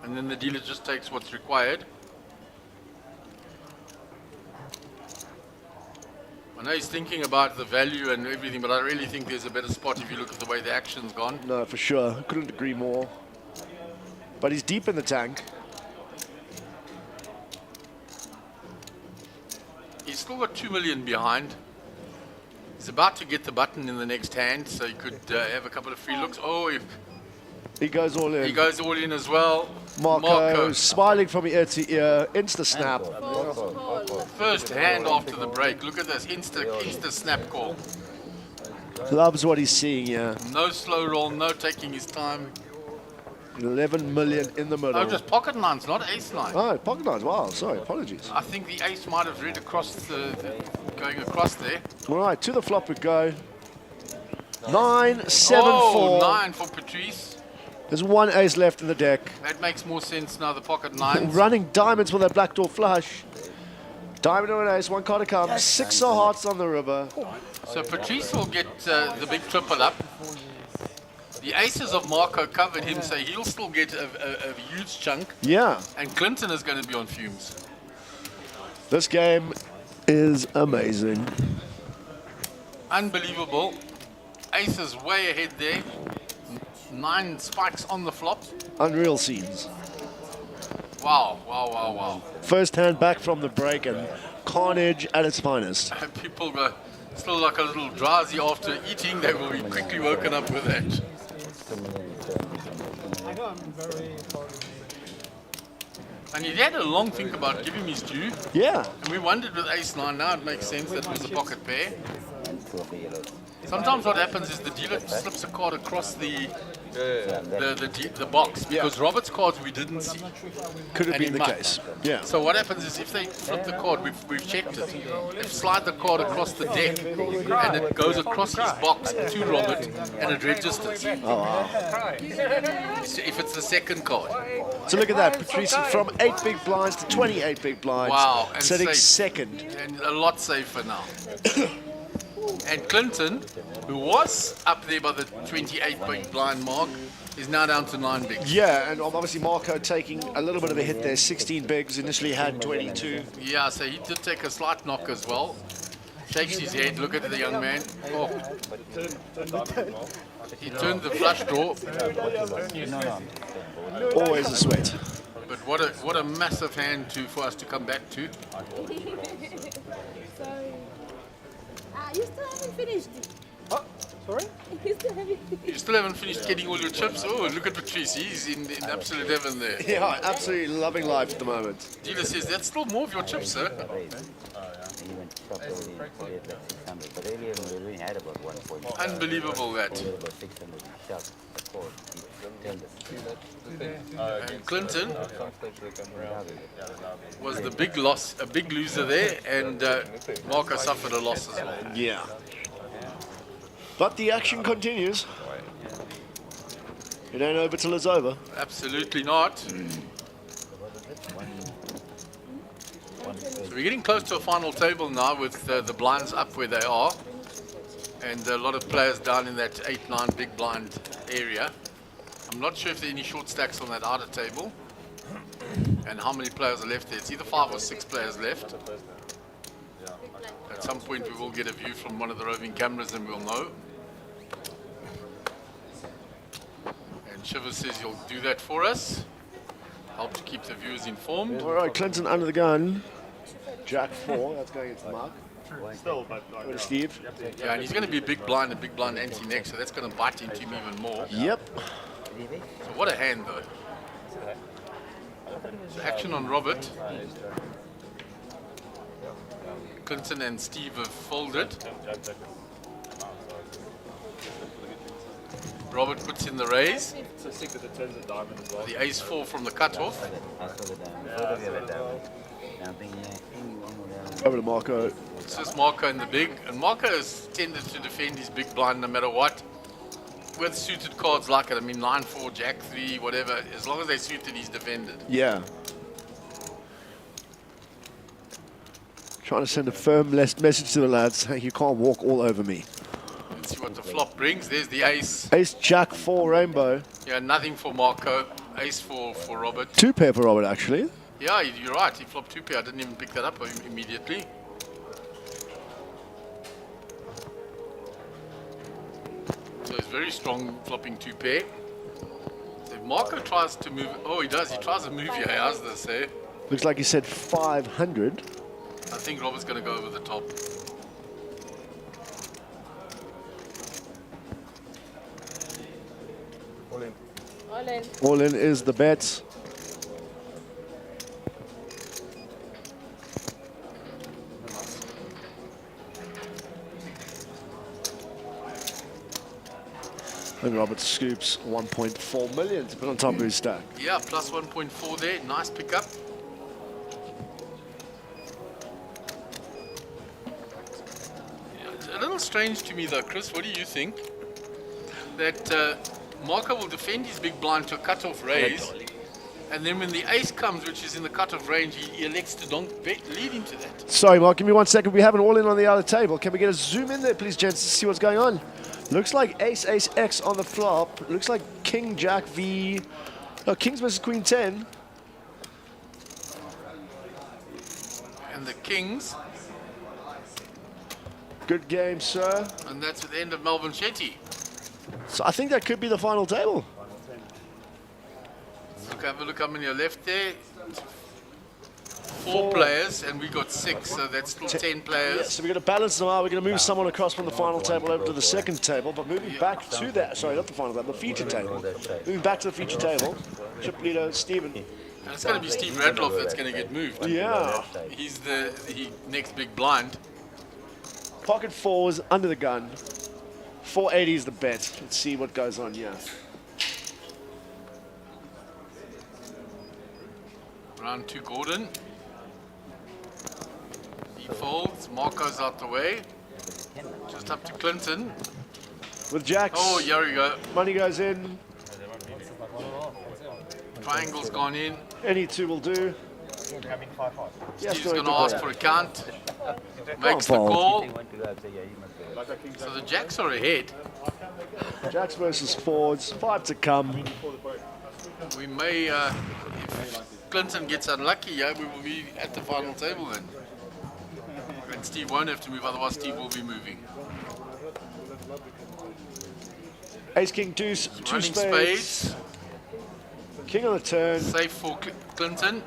and then the dealer just takes what's required. I know he's thinking about the value and everything, but I really think there's a better spot if you look at the way the action's gone. No, for sure. Couldn't agree more. But he's deep in the tank. He's still got 2 million behind. He's about to get the button in the next hand, so he could have a couple of free looks. Oh, he goes all in. He goes all in as well. Marco smiling from ear to ear. Insta snap. First hand after the break. Look at this insta snap call. Loves what he's seeing here. No slow roll, no taking his time. 11 million in the middle. Oh, just pocket nines, not ace nine. Oh, pocket nines. Wow, sorry, apologies. I think the ace might have read across going across there. All right, to the flop we go. 9, 7, 4. 9 for Patrice. There's 1 ace left in the deck. That makes more sense now, the pocket nines. Running diamonds with that black door flush. Diamond or an ace, 1 card to come. 6 of hearts on the river. So Patrice will get the big triple up. The aces of Marco covered him, so he'll still get a huge chunk. Yeah. And Clinton is going to be on fumes. This game is amazing. Unbelievable. Aces way ahead there. 9 spikes on the flop. Unreal scenes. Wow, wow, wow, wow. First hand back from the break and carnage at its finest. People go still like a little drowsy after eating. They will be quickly woken up with that. I know I'm very proud of you. And he had a long think about giving his due. Yeah. And we wondered with ace-9, now it makes sense that it was a pocket pair. Sometimes what happens is the dealer slips a card across the box, because Robert's cards we didn't see. Could have And been he the might. case. Yeah. So what happens is if they flip the card, we've checked it. They slide the card across the deck, and it goes across his box to Robert, and it registers. Oh, wow. If it's the second card. So look at that, Patrice, from 8 big blinds to 28 big blinds. Wow, and Sitting safe. second. And a lot safer now. And Clinton, who was up there by the 28 big blind mark, is now down to 9 bigs. Yeah, and obviously Marco taking a little bit of a hit there. 16 bigs, initially had 22. Yeah, so he did take a slight knock as well. Shakes his head, look at the young man. Oh. He turned the flush draw. Always a sweat. But what a massive hand for us to come back to. Sorry. You still haven't finished. Oh, sorry? You still haven't finished. You still haven't finished getting all your chips? Oh, look at Patrice, he's in absolute heaven there. Yeah, absolutely loving life at the moment. Dealer says, that's still more of your chips, sir. Unbelievable that. And Clinton was the big loss, a big loser there, and Marco suffered a loss as well. Yeah. But the action continues. It ain't over till it's over. Absolutely not. So we're getting close to a final table now with the blinds up where they are, and a lot of players down in that 8-9 big blind area. I'm not sure if there are any short stacks on that outer table and how many players are left there. It's either 5 or 6 players left. At some point we will get a view from one of the roving cameras and we'll know. And Shiver says he'll do that for us. Help to keep the viewers informed. All right, Clinton under the gun. Jack 4, that's going into the mark. Still, but Over to Steve. Yeah, and he's going to be a big blind anti next, so that's going to bite into him even more. Yep. So what a hand though. So action on Robert. Clinton and Steve have folded. Robert puts in the raise. The ace-4 from the cutoff. Over to Marco. It's just Marco in the big. And Marco has tended to defend his big blind no matter what. With suited cards like it, I mean 9-4, Jack 3, whatever. As long as they're suited, he's defended. Yeah. Trying to send a firm message to the lads saying you can't walk all over me. Let's see what the flop brings. There's the ace. Ace, Jack 4, rainbow. Yeah, nothing for Marco. Ace for Robert. 2 pair for Robert, actually. Yeah, you're right. He flopped 2 pair. I didn't even pick that up immediately. So it's very strong flopping 2 pair. So if Marco tries to move, oh he does. He tries to move here. How's this, eh? Looks like he said 500. I think Robert's going to go over the top. All in. All in is the bet. And Robert scoops 1.4 million to put on top of his stack. Yeah, plus 1.4 there. Nice pickup. A little strange to me though, Chris. What do you think? That Marco will defend his big blind to a cutoff raise, and then when the ace comes, which is in the cutoff range, he elects to lead into that. Sorry, Mark, give me 1 second. We have an all-in on the other table. Can we get a zoom in there, please, gents, to see what's going on? Looks like ace, ace, X on the flop. Looks like king, jack, V. No, kings versus queen 10. And the kings. Good game, sir. And that's at the end of Melvin Shetty. So I think that could be the final table. Look, have a look how many are left there. 4 players, and we got 6, so that's still 10 players. Yeah, so we're going to balance them out. We're going to move someone across from the final table over to the second table, but moving back to that, sorry, not the final table, the feature table. Moving back to the feature table, chip leader Stephen. And it's going to be Steve Radloff that's going to get moved. Yeah. He's the next big blind. Pocket fours under the gun. 480 is the bet. Let's see what goes on here. Round 2, Gordon. He folds. Marco's out the way. Just up to Clinton. With jacks. Oh, here we go. Money goes in. Triangle's gone in. Any two will do. Steve's going to ask for a count. Makes the call. So the jacks are ahead. Jacks versus forwards. 5 to come. We may, if Clinton gets unlucky, yeah, we will be at the final table then. And Steve won't have to move, otherwise Steve will be moving. Ace, king, deuce, two Running spades. King on the turn. Safe for Clinton.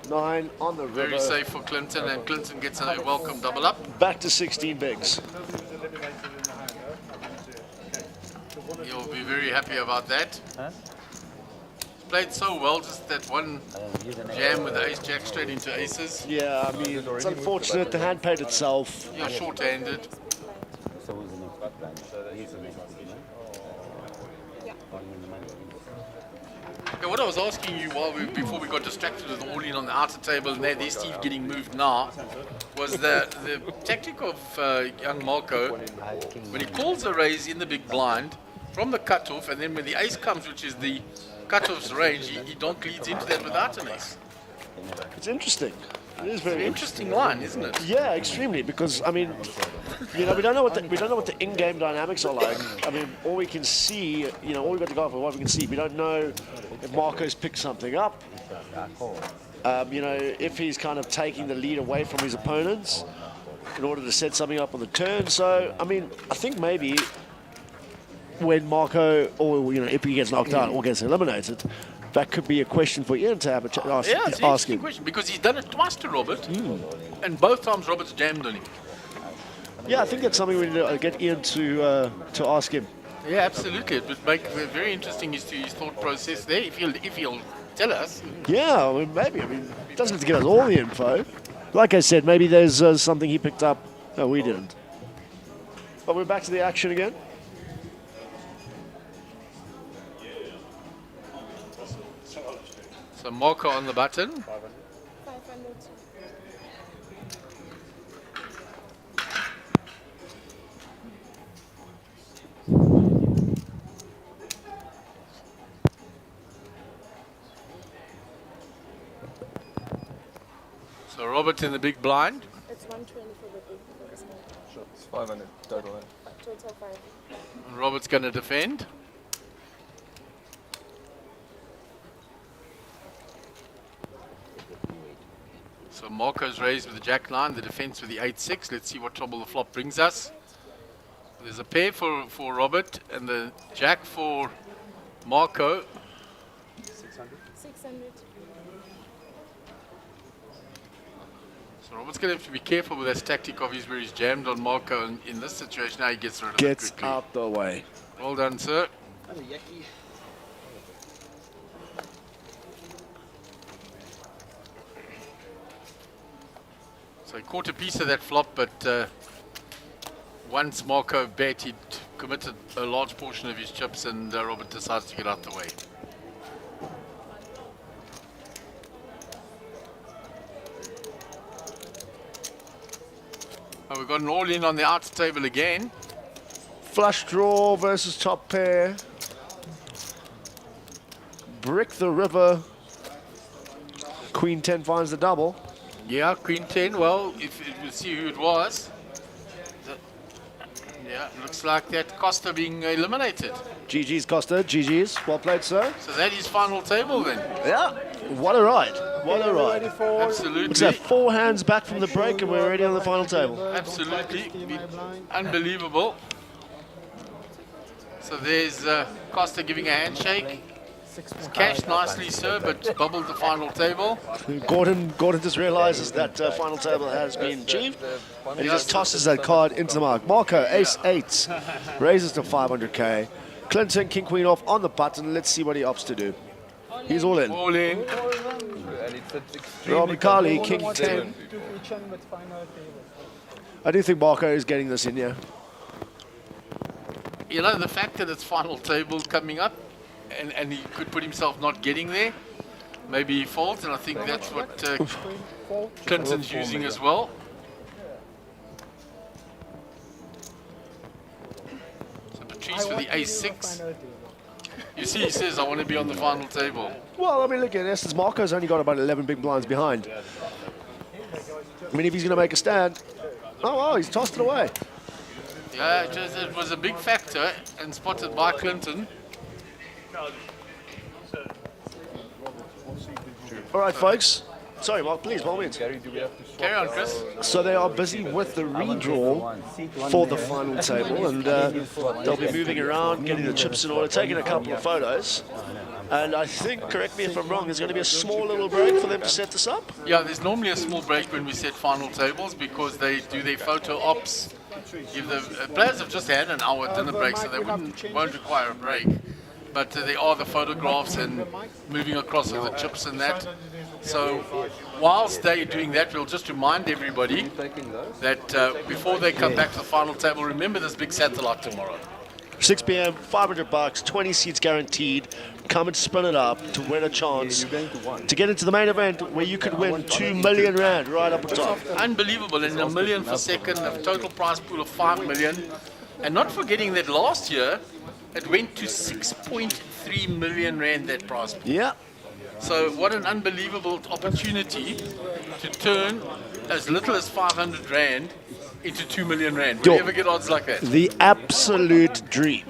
9 on the river. Very safe for Clinton, and Clinton gets a welcome double up. Back to 16 bigs. He'll be very happy about that. Played so well, just that one jam with the ace jack straight into aces. Yeah, I mean, it's unfortunate. The hand paid itself. Yeah, short-handed. Okay, what I was asking you before we got distracted with the all-in on the outer table, and there's Steve getting moved now, was the tactic of young Marco, when he calls a raise in the big blind, from the cutoff, and then when the ace comes, which is the cutoff's range, he donk leads into that without an ace. It's interesting. It is very It's an interesting line, isn't it? Yeah, extremely. Because I mean, you know, we don't know what the in-game dynamics are like. I mean, all we can see, you know, all we got to go for what we can see. We don't know if Marco's picked something up. You know, if he's kind of taking the lead away from his opponents in order to set something up on the turn. So, I mean, I think maybe when Marco, or you know, if he gets knocked out or gets eliminated, that could be a question for Ian to have ask It's an interesting him. question, because he's done it twice to Robert, and both times Robert's jammed on him. Yeah, I think that's something we need to get Ian to ask him. Yeah, absolutely. It would make very interesting his thought process there, if he'll tell us. Yeah, I mean, maybe. I mean, he doesn't have to give us all the info. Like I said, maybe there's something he picked up that we didn't. But we're back to the action again. So Marco on the button. 500. So Robert in the big blind. It's 120 for the big for the small. Sure, it's 500 total. Total 5. And Robert's going to defend. So Marco's raised with the jack 9, the defense with the 8-6. Let's see what trouble the flop brings us. There's a pair for Robert and the jack for Marco. 600. So Robert's going to have to be careful with that tactic of his where he's jammed on Marco, and in this situation now he gets rid of it Gets quickly. out the way. Well done, sir. Oh, yucky. So he caught a piece of that flop, but once Marco bet, he'd committed a large portion of his chips, and Robert decides to get out the way. Oh, we've got an all-in on the outer table again. Flush draw versus top pair. Brick the river. Queen 10 finds the double. Yeah, Queen 10. Well, we'll see who it was. Yeah, looks like that Costa being eliminated. GG's Costa. GG's. Well played, sir. So that is final table then. Yeah. What a ride. What a ride. Absolutely. What's that? 4 hands back from the break and we're already on the final table. Absolutely. Unbelievable. So there's Costa giving a handshake. It's cashed nicely, sir, but bubbled the final table. Gordon just realizes that final table has been achieved, and he just tosses that card into the mark. Marco, ace 8, raises to 500k. Clinton, king queen off on the button. Let's see what he opts to do. He's all in. All in. And it's extremely Robert Carley, king Don't 10. want to pitch on with final table. I do think Marco is getting this in, yeah. You know, the fact that it's final table coming up and he could put himself not getting there, maybe he folds, and I think that's what Clinton's using as well. So Patrice with the ace-6. You see, he says, I want to be on the final table. Well, I mean, look, in essence, Marco's only got about 11 big blinds behind. I mean, if he's going to make a stand... Oh, wow, he's tossed it away. Yeah, it was a big factor and spotted by Clinton. All right, folks. Sorry, Mark, please, by all means. Carry on, Chris. So they are busy with the redraw for the final table, and they'll be moving around, getting the chips in order, taking a couple of photos. And I think, correct me if I'm wrong, there's going to be a small little break for them to set this up? Yeah, there's normally a small break when we set final tables because they do their photo ops. If the players have just had an hour dinner break, so they won't require a break. But there are the photographs and moving across of the chips and that. So whilst they're doing that, we'll just remind everybody that before they come back to the final table, remember this big satellite tomorrow. 6 p.m., $500, 20 seats guaranteed. Come and spin it up to win a chance to get into the main event where you could win 2 million rand right up on top. Unbelievable, and $1 million for second, a total prize pool of 5 million. And not forgetting that last year, it went to 6.3 million rand, that prize pool. Yeah. So what an unbelievable opportunity to turn as little as 500 rand into 2 million rand. Would you ever get odds like that? The absolute dream.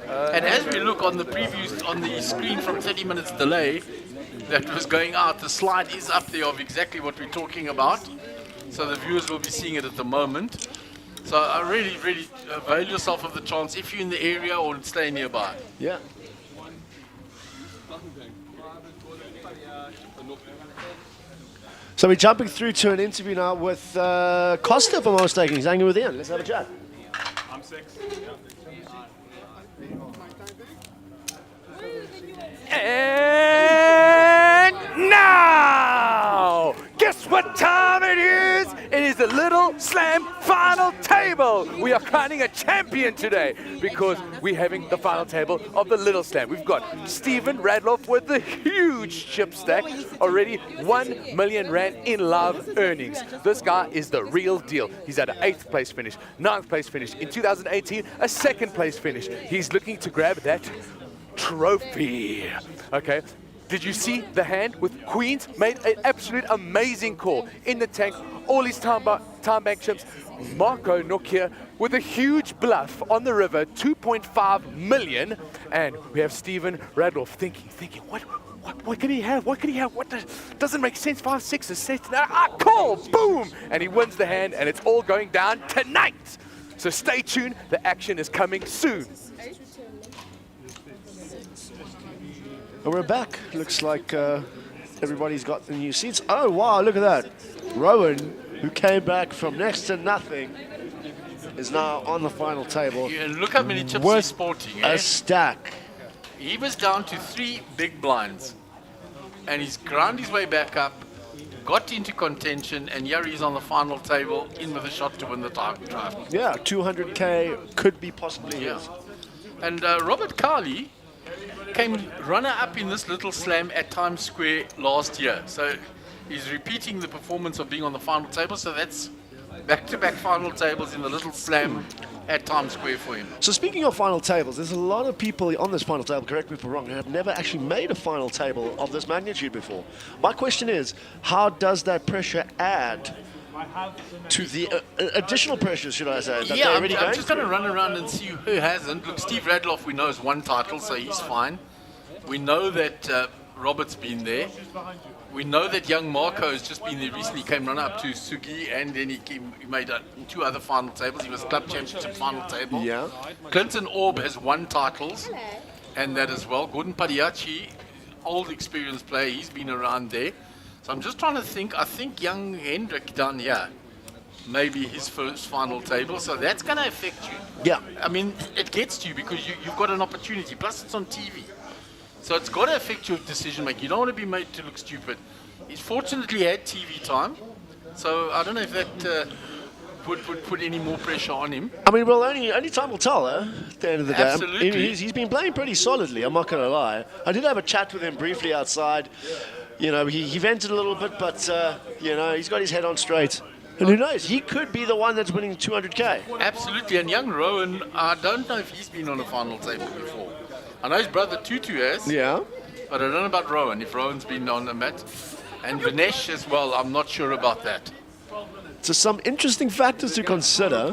And as we look on the previews on the screen from 30 minutes delay that was going out, the slide is up there of exactly what we're talking about. So the viewers will be seeing it at the moment. So I really avail yourself of the chance if you're in the area or stay nearby. Yeah. So we're jumping through to an interview now with Costa, if I'm not mistaken. He's hanging with Ian. Let's have a chat. I'm 6. And now, guess what time it is? It is the Little Slam final table. We are crowning a champion today because we're having the final table of the Little Slam. We've got Stephen Radloff with the huge chip stack, already 1 million rand in live earnings. This guy is the real deal. He's at an 8th place finish, 9th place finish. In 2018, a 2nd place finish. He's looking to grab that trophy. Okay, did you see the hand with queens? Made an absolute amazing call in the tank. All his time bank chips. Marco Nokia with a huge bluff on the river, 2.5 million. And we have Stephen Radloff thinking, what can he have? What can he have? What doesn't make sense? 5, 6 is set. Call, boom! And he wins the hand, and it's all going down tonight. So stay tuned. The action is coming soon. And we're back. Looks like everybody's got the new seats. Oh, wow, look at that. Rowan, who came back from next to nothing, is now on the final table. Yeah, look how many chips he's sporting. A stack. He was down to 3 big blinds, and he's ground his way back up, got into contention, and here he's on the final table, in with a shot to win the time drive. Yeah, 200K could be possibly his. And Robert Carley came runner-up in this Little Slam at Times Square last year. So he's repeating the performance of being on the final table. So that's back-to-back final tables in the Little Slam at Times Square for him. So speaking of final tables, there's a lot of people on this final table, correct me if I'm wrong, who have never actually made a final table of this magnitude before. My question is, how does that pressure add to the additional pressures, should I say? That Yeah, they're I'm already just going to run around and see who hasn't. Look, Steve Radloff, we know, has 1 title, so he's fine. We know that Robert's been there. We know that young Marco has just been there recently. He came run up to Sugi, and then he made 2 other final tables. He was club championship final table. Yeah. Clinton Orb has 1 titles, and that as well. Gordon Padiachi, old experienced player, he's been around there. So I'm just trying to think. I think young Hendrik down here, maybe his first final table. So that's going to affect you. Yeah. I mean, it gets to you because you've got an opportunity. Plus, it's on TV. So it's got to affect your decision making. You don't want to be made to look stupid. He's fortunately had TV time. So I don't know if that put any more pressure on him. I mean, well, only time will tell, at the end of the day. Absolutely. He's been playing pretty solidly, I'm not going to lie. I did have a chat with him briefly outside. You know, he vented a little bit, but, you know, he's got his head on straight. And who knows, he could be the one that's winning 200K. Absolutely, and young Rowan, I don't know if he's been on a final table before. I know his brother Tutu has. Yeah. But I don't know about Rowan, if Rowan's been on the mat. And Vinesh as well, I'm not sure about that. So some interesting factors to consider.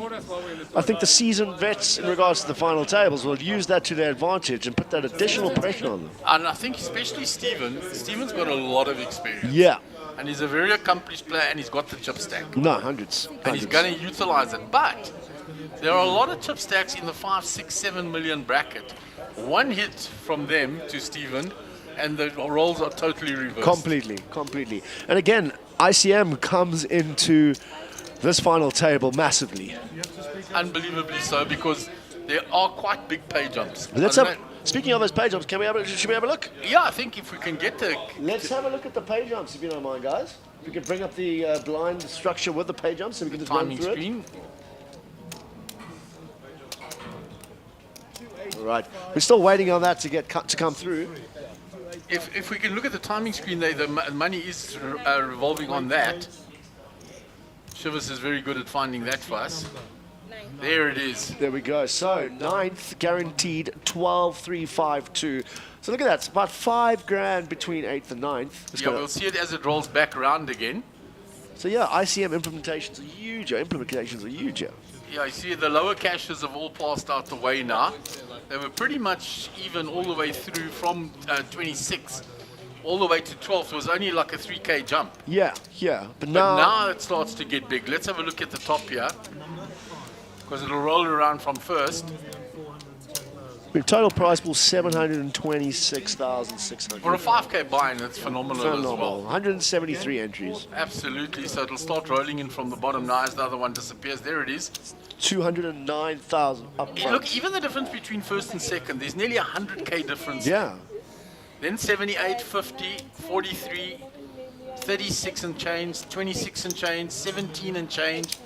I think the seasoned vets in regards to the final tables will use that to their advantage and put that additional pressure on them. And I think especially Steven's got a lot of experience. Yeah. And he's a very accomplished player and he's got the chip stack. No, hundreds. And he's going to utilize it. But there are a lot of chip stacks in the 5, 6, 7 million bracket. One hit from them to Steven and the roles are totally reversed. Completely. And again, ICM comes into this final table massively. Unbelievably so, because there are quite big pay jumps. Speaking of those pay jumps, should we have a look? Yeah, I think if we can get the... Let's have a look at the pay jumps, if you don't mind, guys. If we can bring up the blind structure with the pay jumps, so we can just run through screen. it. All right, we're still waiting on that to come through. If we can look at the timing screen, the money is revolving on that. Shivers is very good at finding that for us. There it is. There we go. So, 9th, guaranteed 12,352. So look at that. It's about $5,000 between 8th and 9th. Yeah, we'll see it as it rolls back around again. So yeah, ICM implementations are huge. Yeah, I see the lower cashes have all passed out the way now. They were pretty much even all the way through from 26 all the way to 12th. It was only like a 3K jump. Yeah. But now it starts to get big. Let's have a look at the top here, because it'll roll around from first. Total prize pool 726,600. For a 5K buy-in, that's phenomenal as well. 173 entries. Absolutely. So it'll start rolling in from the bottom now as the other one disappears. There it is. 209,000 up front. Look, even the difference between first and second, there's nearly 100K difference. Yeah. Then 78, 50, 43, 36 and change, 26 and change, 17 and change,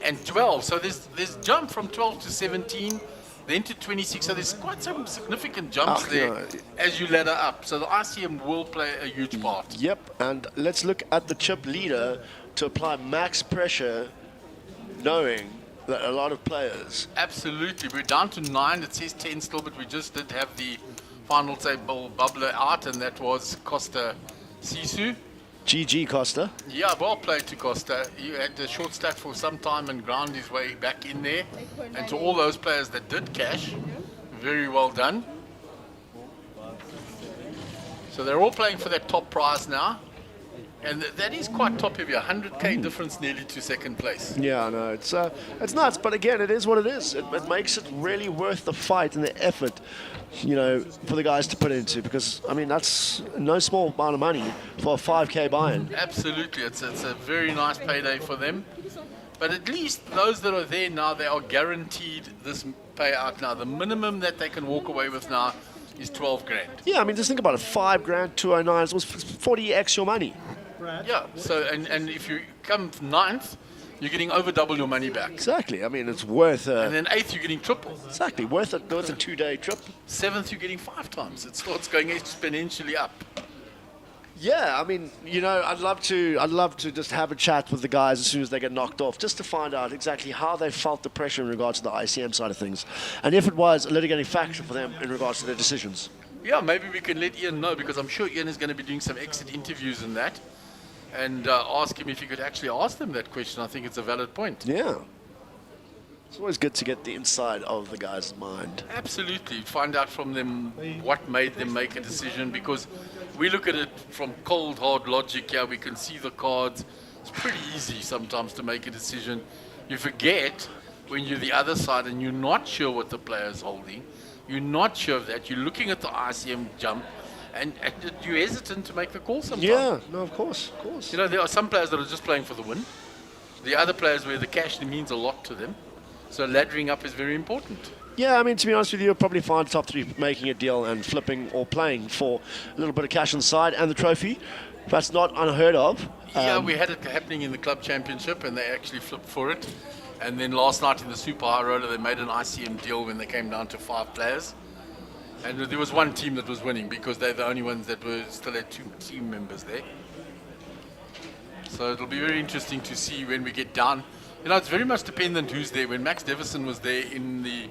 and 12. So there's jump from 12 to 17, then to 26. So there's quite some significant jumps there as you ladder up. So the ICM will play a huge part. Yep, and let's look at the chip leader to apply max pressure, knowing that a lot of players... Absolutely. We're down to 9. It says 10 still, but we just did have the final table bubbler out, and that was Costa Sisu. GG Costa. Yeah, well played to Costa. He had a short stack for some time and ground his way back in there. And to all those players that did cash, very well done. So they're all playing for that top prize now. And that is quite top heavy, 100K difference nearly to second place. Yeah, I know, it's nuts, but again, it is what it is. It makes it really worth the fight and the effort, you know, for the guys to put into, because, I mean, that's no small amount of money for a 5K buy-in. Absolutely, it's a very nice payday for them. But at least those that are there now, they are guaranteed this payout now. The minimum that they can walk away with now is 12 grand. Yeah, I mean, just think about it, 5 grand, 209, it was 40x your money. Yeah, so and if you come 9th, you're getting over double your money back. Exactly, I mean, it's worth... and then 8th, you're getting triple. Exactly, worth a 2-day trip. 7th, you're getting 5 times. It starts going exponentially up. Yeah, I mean, you know, I'd love to just have a chat with the guys as soon as they get knocked off, just to find out exactly how they felt the pressure in regards to the ICM side of things, and if it was a litigating factor for them in regards to their decisions. Yeah, maybe we can let Ian know, because I'm sure Ian is going to be doing some exit interviews and that, and ask him if he could actually ask them that question. I think it's a valid point. Yeah. It's always good to get the inside of the guy's mind. Absolutely. Find out from them what made them make a decision, because we look at it from cold, hard logic. Yeah, we can see the cards. It's pretty easy sometimes to make a decision. You forget when you're the other side and you're not sure what the player's holding. You're not sure of that. You're looking at the ICM jump, and you're hesitant to make the call sometimes. Yeah, no, of course. You know, there are some players that are just playing for the win. The other players where the cash means a lot to them. So laddering up is very important. Yeah, I mean, to be honest with you, you'll probably find top 3 making a deal and flipping or playing for a little bit of cash on the side and the trophy. That's not unheard of. Yeah, we had it happening in the club championship, and they actually flipped for it. And then last night in the Super High Roller, they made an ICM deal when they came down to 5 players. And there was one team that was winning because they're the only ones that were still had 2 team members there. So it'll be very interesting to see when we get down. You know, it's very much dependent who's there. When Max Davison was there in the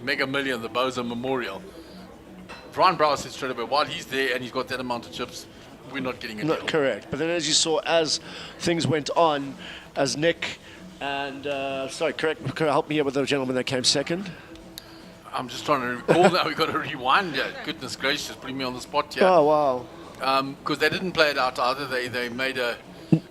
Mega Million, the Boza Memorial, Brian Brower said straight away, while he's there and he's got that amount of chips, we're not getting a deal. Not correct. But then as you saw, as things went on, as Nick and, help me here with the gentleman that came second. I'm just trying to recall now. We've got to rewind. Yeah, goodness gracious, putting me on the spot here. Oh, wow. Because they didn't play it out either. They made an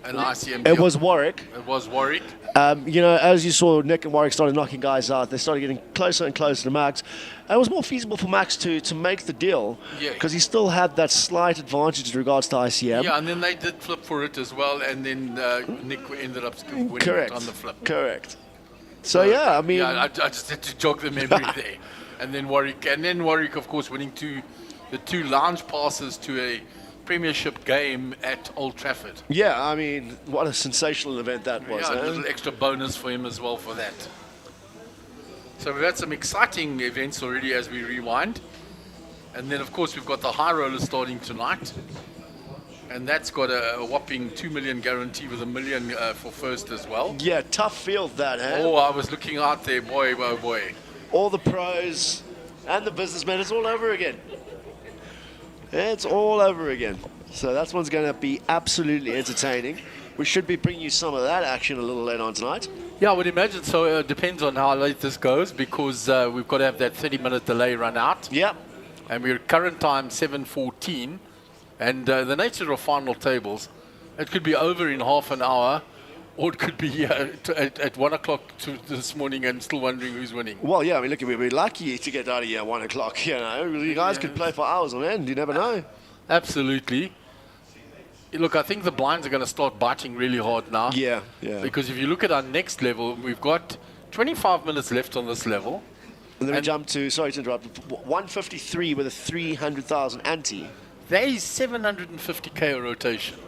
ICM deal. It was Warwick. It was Warwick. You know, as you saw, Nick and Warwick started knocking guys out. They started getting closer and closer to Max. And it was more feasible for Max to make the deal because he still had that slight advantage in regards to ICM. Yeah, and then they did flip for it as well, and then Nick ended up winning it on the flip. Correct. So yeah, I mean, yeah, I just had to jog the memory there, and then Warwick, of course, winning the 2 lounge passes to a Premiership game at Old Trafford. Yeah, I mean, what a sensational event that was. Yeah, a little extra bonus for him as well for that. So we've had some exciting events already as we rewind. And then, of course, we've got the high roller starting tonight. And that's got a whopping 2 million guarantee with $1 million for first as well. Yeah, tough field that, huh? Oh, I was looking out there, boy, oh boy. All the pros and the businessmen, it's all over again. It's all over again. So that one's going to be absolutely entertaining. We should be bringing you some of that action a little later on tonight. Yeah, I would imagine so. It depends on how late this goes because we've got to have that 30-minute delay run out. Yep. And we're current time 7:14. And the nature of final tables, it could be over in half an hour, or it could be at 1 o'clock this morning and still wondering who's winning. Well, yeah, I mean, look, we're lucky to get out of here at 1 o'clock. You know, you guys could play for hours on end. You never know. Absolutely. Look, I think the blinds are going to start biting really hard now. Yeah, yeah. Because if you look at our next level, we've got 25 minutes left on this level. And then we jump to, sorry to interrupt, 153 with a 300,000 ante. That is 750k a rotation.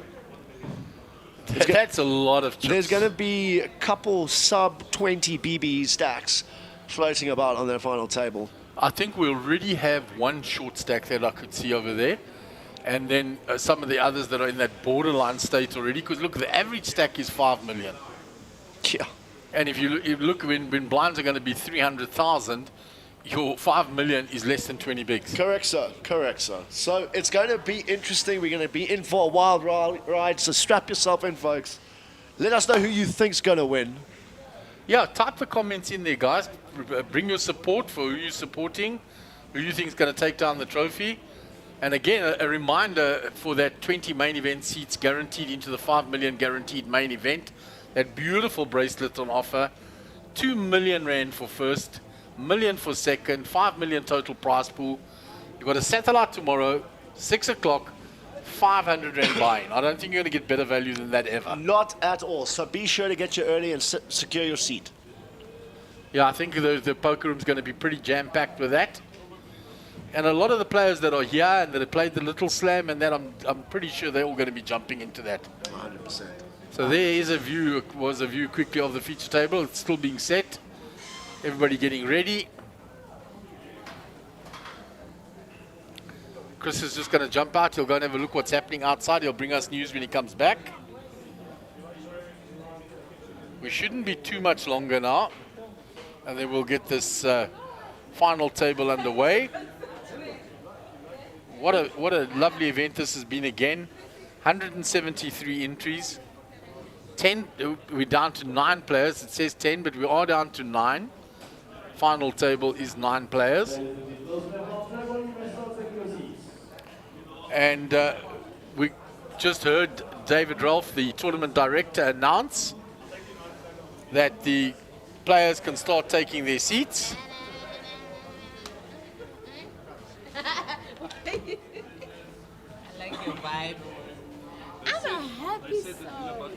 That's a lot of chips. There's going to be a couple sub-20 BB stacks floating about on their final table. I think we already have one short stack that I could see over there. And then some of the others that are in that borderline state already. Because look, the average stack is 5 million. Yeah. And if you look when blinds are going to be 300,000, your 5 million is less than 20 bigs. Correct, sir. Correct, sir. So it's going to be interesting. We're going to be in for a wild ride. So strap yourself in, folks. Let us know who you think's going to win. Yeah, type the comments in there, guys. Bring your support for who you're supporting, who you think is going to take down the trophy. And again, a reminder for that 20 main event seats guaranteed into the 5 million guaranteed main event. That beautiful bracelet on offer. 2 million rand for first, $1 million for second, 5 million total prize pool. You've got a satellite tomorrow, 6 o'clock, 500 rand buy-in. I don't think you're going to get better value than that ever. Not at all. So be sure to get you early and secure your seat. Yeah, I think the poker room's going to be pretty jam-packed with that. And a lot of the players that are here and that have played the Little Slam and that, I'm pretty sure they're all going to be jumping into that. 100%. So there is a view quickly of the feature table. It's still being set. Everybody getting ready. Chris is just going to jump out. He'll go and have a look what's happening outside. He'll bring us news when he comes back. We shouldn't be too much longer now. And then we'll get this final table underway. What a lovely event this has been again. 173 entries. 10, we're down to 9 players. It says 10, but we are down to 9. Final table is 9 players. And we just heard David Rolfe, the tournament director, announce that the players can start taking their seats. I like your vibe. I'm a happy soul.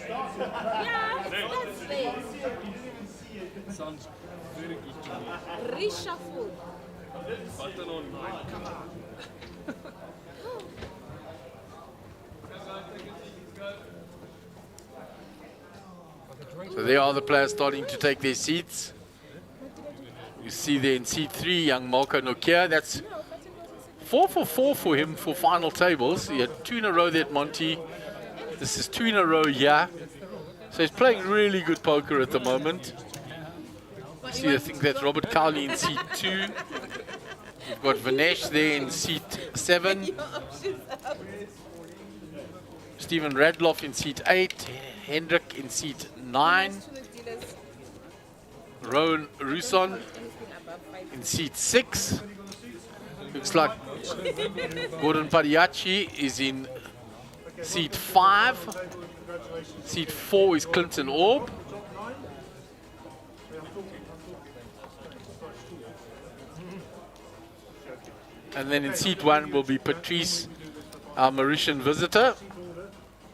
Yeah, that's space. Sounds very good to me. Reshuffle. Button on mine. So there there are the players starting to take their seats. You see there in seat 3, young Marco Nokia. That's 4 for 4 for him for final tables. He had 2 in a row there at Monty. This is 2 in a row here. So he's playing really good poker at the moment. See, I think that's Robert Cowley in seat 2. We've got Vinesh there in seat 7. Stephen Radloff in seat 8. Hendrik in seat 9. Rowan Rousson in seat 6. Looks like Gordon Padiachi is in seat 5. Seat 4 is Clinton Orb. And then in seat 1 will be Patrice, our Mauritian visitor.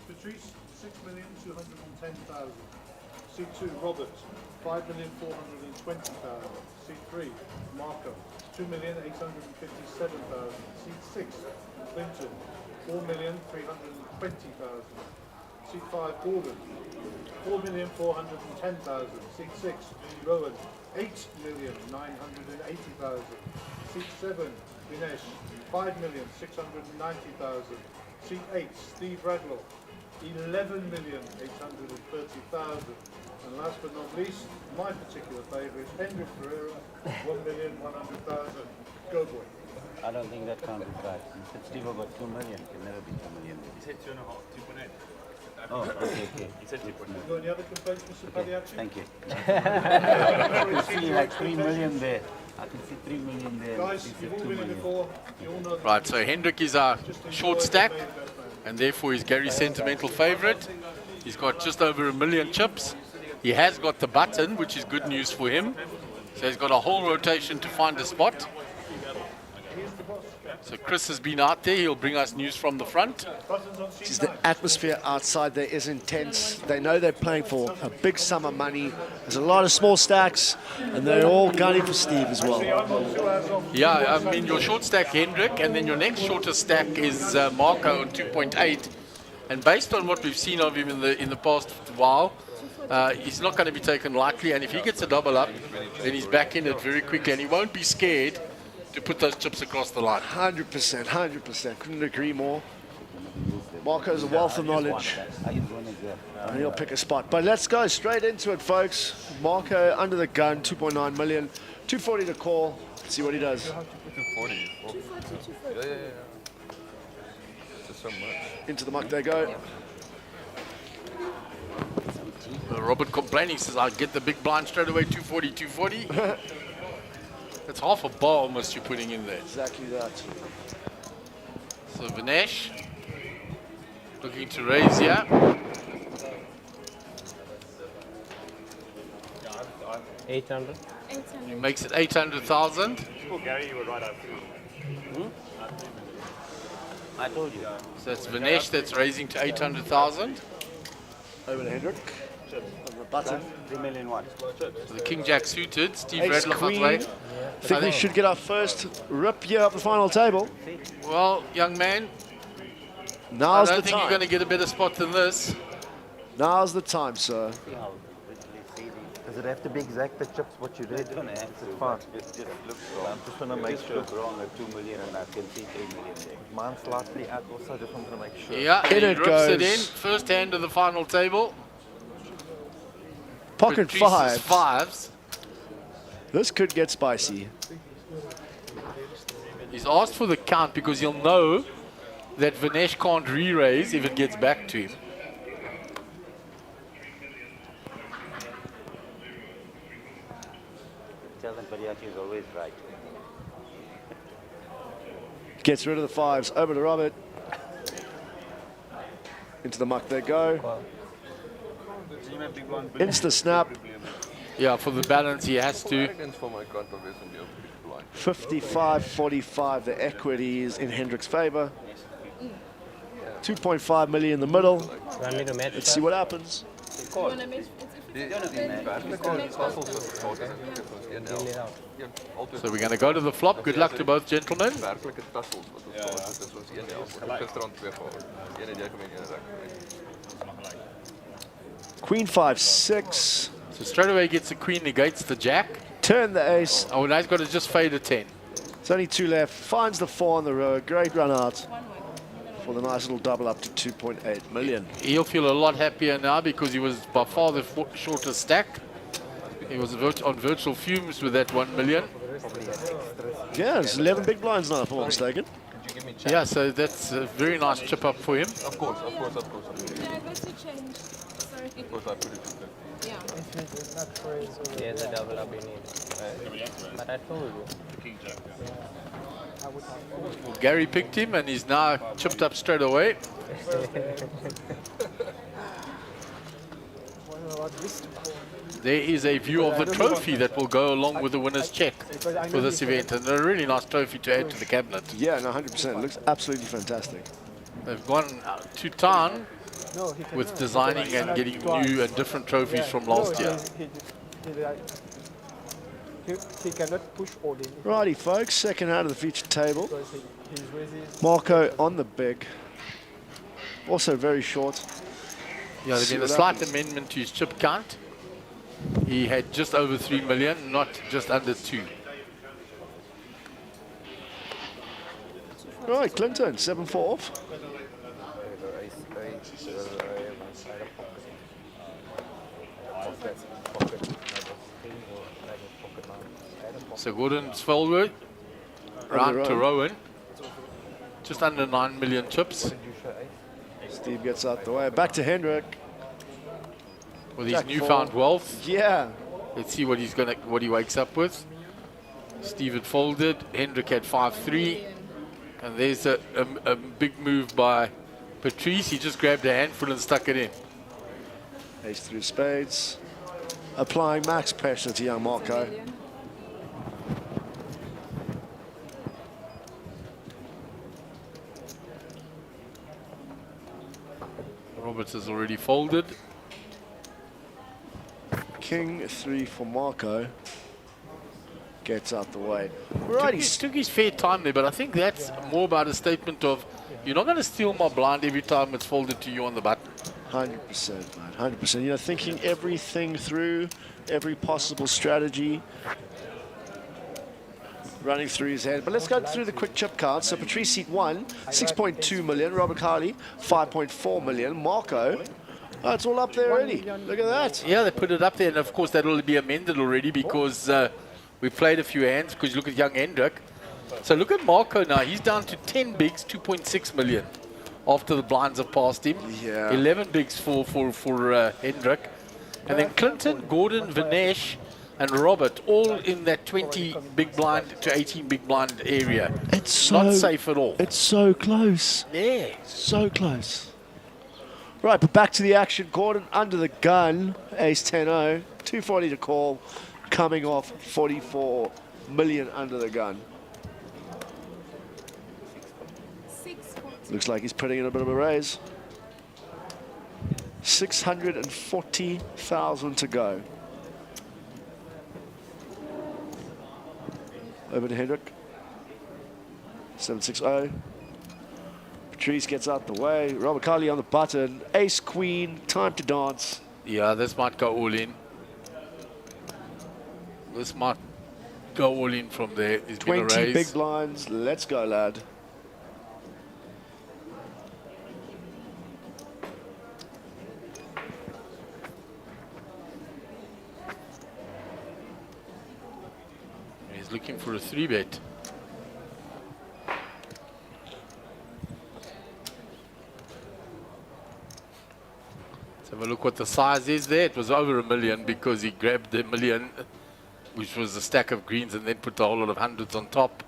Patrice, 6,210,000. Seat 2, Robert, 5,420,000. Seat 3, Marco, 2,857,000. Seat 6, Clinton, 4,320,000. Seat 5, Gordon, 4,410,000. Seat 6, Rowan, 8,980,000. Seat 7, Vinesh, 5,690,000. Seat 8, Steve Radloff, 11,830,000. And last but not least, my particular favourite, Hendrik Ferreira, 1,100,000. Go boy. I don't think that can't be right. You said Steve got 2 million. Can never be 2 million. He said 2.5, 2.8. Oh, okay. He said 2.8. You got any other complaints, Mr. Padiachi? Thank you. I can see like 3 million there. I can see 3 million there. Guys, you've all been in before. You all know. Right, so Hendrik is our short stack, and therefore he's Gary's sentimental favourite. He's got just over 1 million chips. He has got the button, which is good news for him. So he's got a whole rotation to find a spot. So Chris has been out there. He'll bring us news from the front. Geez, the atmosphere outside there is intense. They know they're playing for a big sum of money. There's a lot of small stacks, and they're all gunning for Steve as well. Yeah, I mean, your short stack, Hendrik, and then your next shortest stack is Marco on 2.8. And based on what we've seen of him in the past while, he's not going to be taken lightly. And if he gets a double up, then he's back in it very quickly, and he won't be scared to put those chips across the line. 100%, 100%. Couldn't agree more. Marco's a wealth of knowledge, and he'll pick a spot. But let's go straight into it, folks. Marco under the gun, 2.9 million, 240 to call. Let's see what he does. 240. Oh. Yeah. Just so much. Into the muck they go. Robert complaining, says, I'll get the big blind straight away, 240, 240. That's half a bar almost you're putting in there. Exactly that. So Vinesh looking to raise here. 800. He makes it 800,000. Oh, Gary, you were right up through. I told you. So that's Vinesh that's raising to 800,000. Over to Hendrik. Button. 3 million what? So the King Jack suited, Steve Ace Radloff Queen. away. I think we should get our first rip here up the final table. Well, young man, Now's I the don't think time. you're going to get a better spot than this. Now's the time, sir. Does it have to be exact the chips what you did? It's gonna have to. Fine. It just looks wrong. I'm just want to make It sure. looks wrong at 2 million and I can see 3 million there. Mine's slightly out also, just want to make sure. Yeah, In he it rips it goes. in. First hand of the final table. Pocket Patrice's fives. fives. This could get spicy. He's asked for the count because he'll know that Vinesh can't re-raise if it gets back to him. Tell them Padiachi is always right. Gets rid of the fives. Over to Robert. Into the muck they go. Insta snap. Yeah, for the balance he has to. 55-45. The equity is in Hendrik's favor. 2.5 million in the middle. Want me to match Let's see what happens. You want to match? So we're going to go to the flop. Good luck to both gentlemen. Queen 5-6. So straight away he gets the queen, negates the jack. Turn the ace. Oh, now he's got to just fade a 10. There's only 2 left. Finds the 4 on the road. Great run out for the nice little double up to 2.8 million. He'll feel a lot happier now because he was by far the shortest stack. He was on virtual fumes with that 1 million. Yeah, it's 11 big blinds now, if I'm not mistaken. Yeah, so that's a very nice chip up for him. Of course. Yeah, I got to change. Sorry. Of course, I put it to Yeah. It's not praise or Yeah, the double up you need. But I told you. I would have Well, Gary picked him and he's now chipped up straight away. There is a view of the trophy that will go along with the winner's check for this event, and a really nice trophy to add to the cabinet. Yeah, no, 100%. It looks absolutely fantastic. They've gone to town with designing and getting new and different trophies from last year. He cannot push all in. Righty, folks. Second hand of the featured table. Because his raises. Marco on the big. Also very short. Yeah, there's been a slight amendment to his chip count. He had just over 3 million, not just under 2. Right, Clinton, 7-4 off. So Gordon's forward, round to Rowan. Just under 9 million chips. Steve gets out the way. Back to Hendrik. With his newfound wealth. Yeah. Let's see what he wakes up with. Steve had folded. Hendrik had 5-3. And there's a big move by Patrice. He just grabbed a handful and stuck it in. Ace through spades. Applying max pressure to young Marco. Roberts has already folded. King 3 for Marco. Gets out the way. Took his fair time there, but I think that's more about a statement of, you're not going to steal my blind every time it's folded to you on the button. 100%, man. 100%. You know, thinking everything through, every possible strategy. Running through his head. But let's go through the quick chip cards. So Patrice seat 1, 6.2 million. Robert Harley, 5.4 million. Marco, oh, it's all up there already. Look at that. Yeah, they put it up there, and of course that'll be amended already because we played a few hands, because you look at young Hendrik. So look at Marco now. He's down to 10 bigs, 2.6 million after the blinds have passed him. Yeah. 11 bigs for Hendrik. And then Clinton, Gordon, Vinesh, and Robert, all in that 20 big blind to 18 big blind area. It's not safe at all. It's so close. Yeah. So close. Right, but back to the action. Gordon under the gun. Ace 10-0. 240 to call. Coming off 44 million under the gun. Looks like he's putting in a bit of a raise. 640,000 to go. Over to Hendrik. 760. Patrice gets out the way. Robert Carley on the button. Ace, queen, time to dance. Yeah, this might go all in. This might go all in from there. He's 20 big blinds. Let's go, lad. He's looking for a 3-bet. Let's have a look what the size is there. It was over 1 million because he grabbed the 1 million, which was a stack of greens, and then put a whole lot of hundreds on top.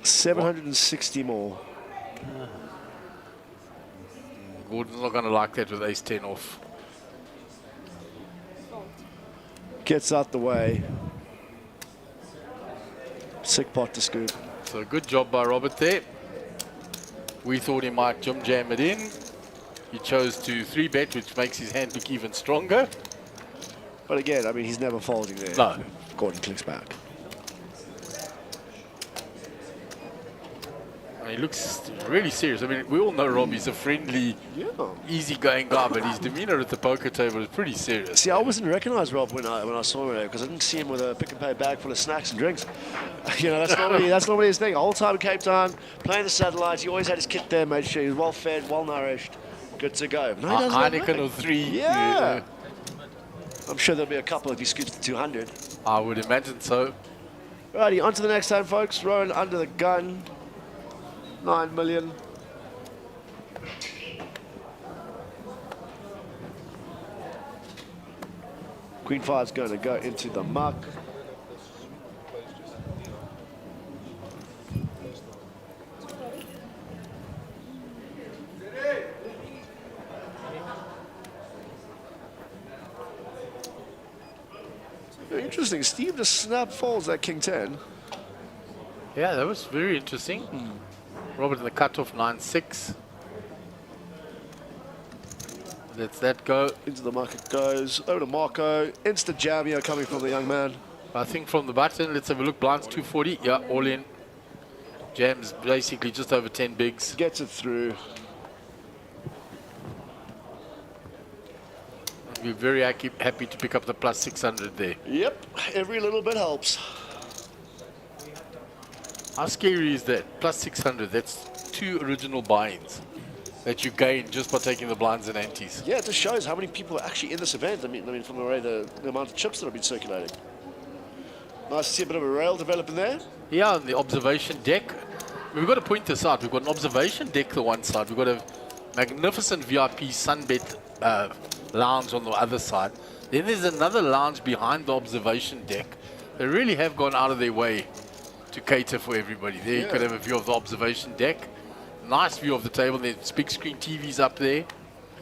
760 more. Gordon's not going to like that with ace 10 off. Gets out the way. Sick pot to scoop. So good job by Robert there. We thought he might jam it in. He chose to 3-bet, which makes his hand look even stronger. But again, I mean, he's never folding there. No. Gordon clicks back. And he looks really serious. I mean, we all know Robbie's a friendly, easygoing guy, but his demeanor at the poker table is pretty serious. See, I wasn't recognise Rob when I saw him because I didn't see him with a pick and pay bag full of snacks and drinks. You know, that's normally his thing. The whole time in Cape Town, playing the satellites, he always had his kit there, made sure he was well fed, well nourished, good to go. No, he doesn't have Heineken or 3. Yeah. I'm sure there'll be a couple if he scoots to 200. I would imagine so. Righty, on to the next hand, folks. Rowan under the gun. 9 million. Queen 5's going to go into the muck. Interesting. Steve just snap folds that King 10. Yeah, that was very interesting. Robert in the cutoff 9-6. Lets that go. Into the market goes. Over to Marco. Instant jam here coming from the young man. I think from the button, let's have a look. Blinds 240. Yeah, all in. Jams basically just over 10 bigs. Gets it through. We're very happy to pick up the plus 600 there. Yep, every little bit helps. How scary is that? Plus 600, that's 2 original buy-ins that you gain just by taking the blinds and antes. Yeah, it just shows how many people are actually in this event. I mean from the amount of chips that have been circulating. Nice to see a bit of a rail developing there. Yeah, on the observation deck. We've got to point this out. We've got an observation deck to one side. We've got a magnificent VIP Sunbet lounge on the other side. Then there's another lounge behind the observation deck. They really have gone out of their way to cater for everybody. There you could have a view of the observation deck. Nice view of the table. There's big screen TVs up there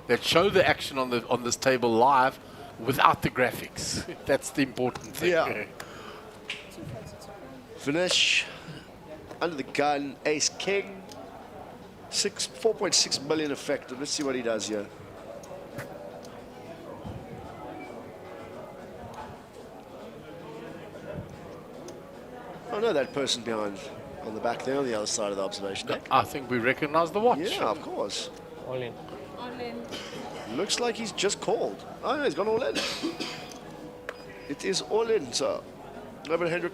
that show the action on this table live without the graphics. That's the important thing. Yeah. Finish under the gun, ace king, 4.6 million effective. Let's see what he does here. I know that person behind on the back there on the other side of the observation deck. I think we recognize the watch. Yeah, of course. All in. All in. Looks like he's just called. Oh, no, he's gone all in. It is all in, sir. Over to Hendrik.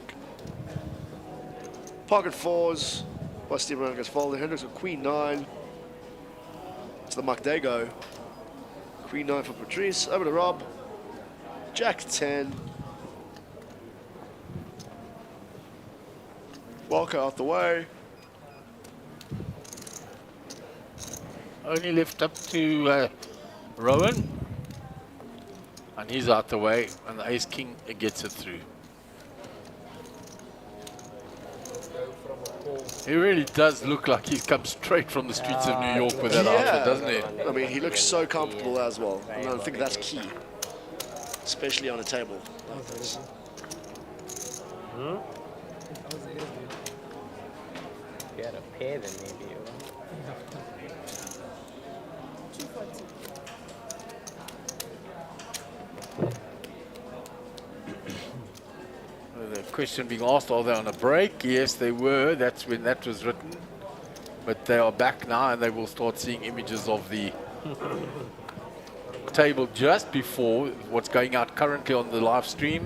Pocket 4s. Well, Steve Brown gets folded. Hendricks with Queen 9. To the muck they go. Queen 9 for Patrice. Over to Rob. Jack 10. Walker out the way. Only left up to Rowan. And he's out the way. And the ace king gets it through. He really does look like he's come straight from the streets of New York with that outfit, doesn't he? I mean, he looks so comfortable as well. And I think that's key. Especially on a table like this. If you had a pair, then maybe. The question being asked, are they on a break? Yes, they were. That's when that was written. But they are back now, and they will start seeing images of the table just before what's going out currently on the live stream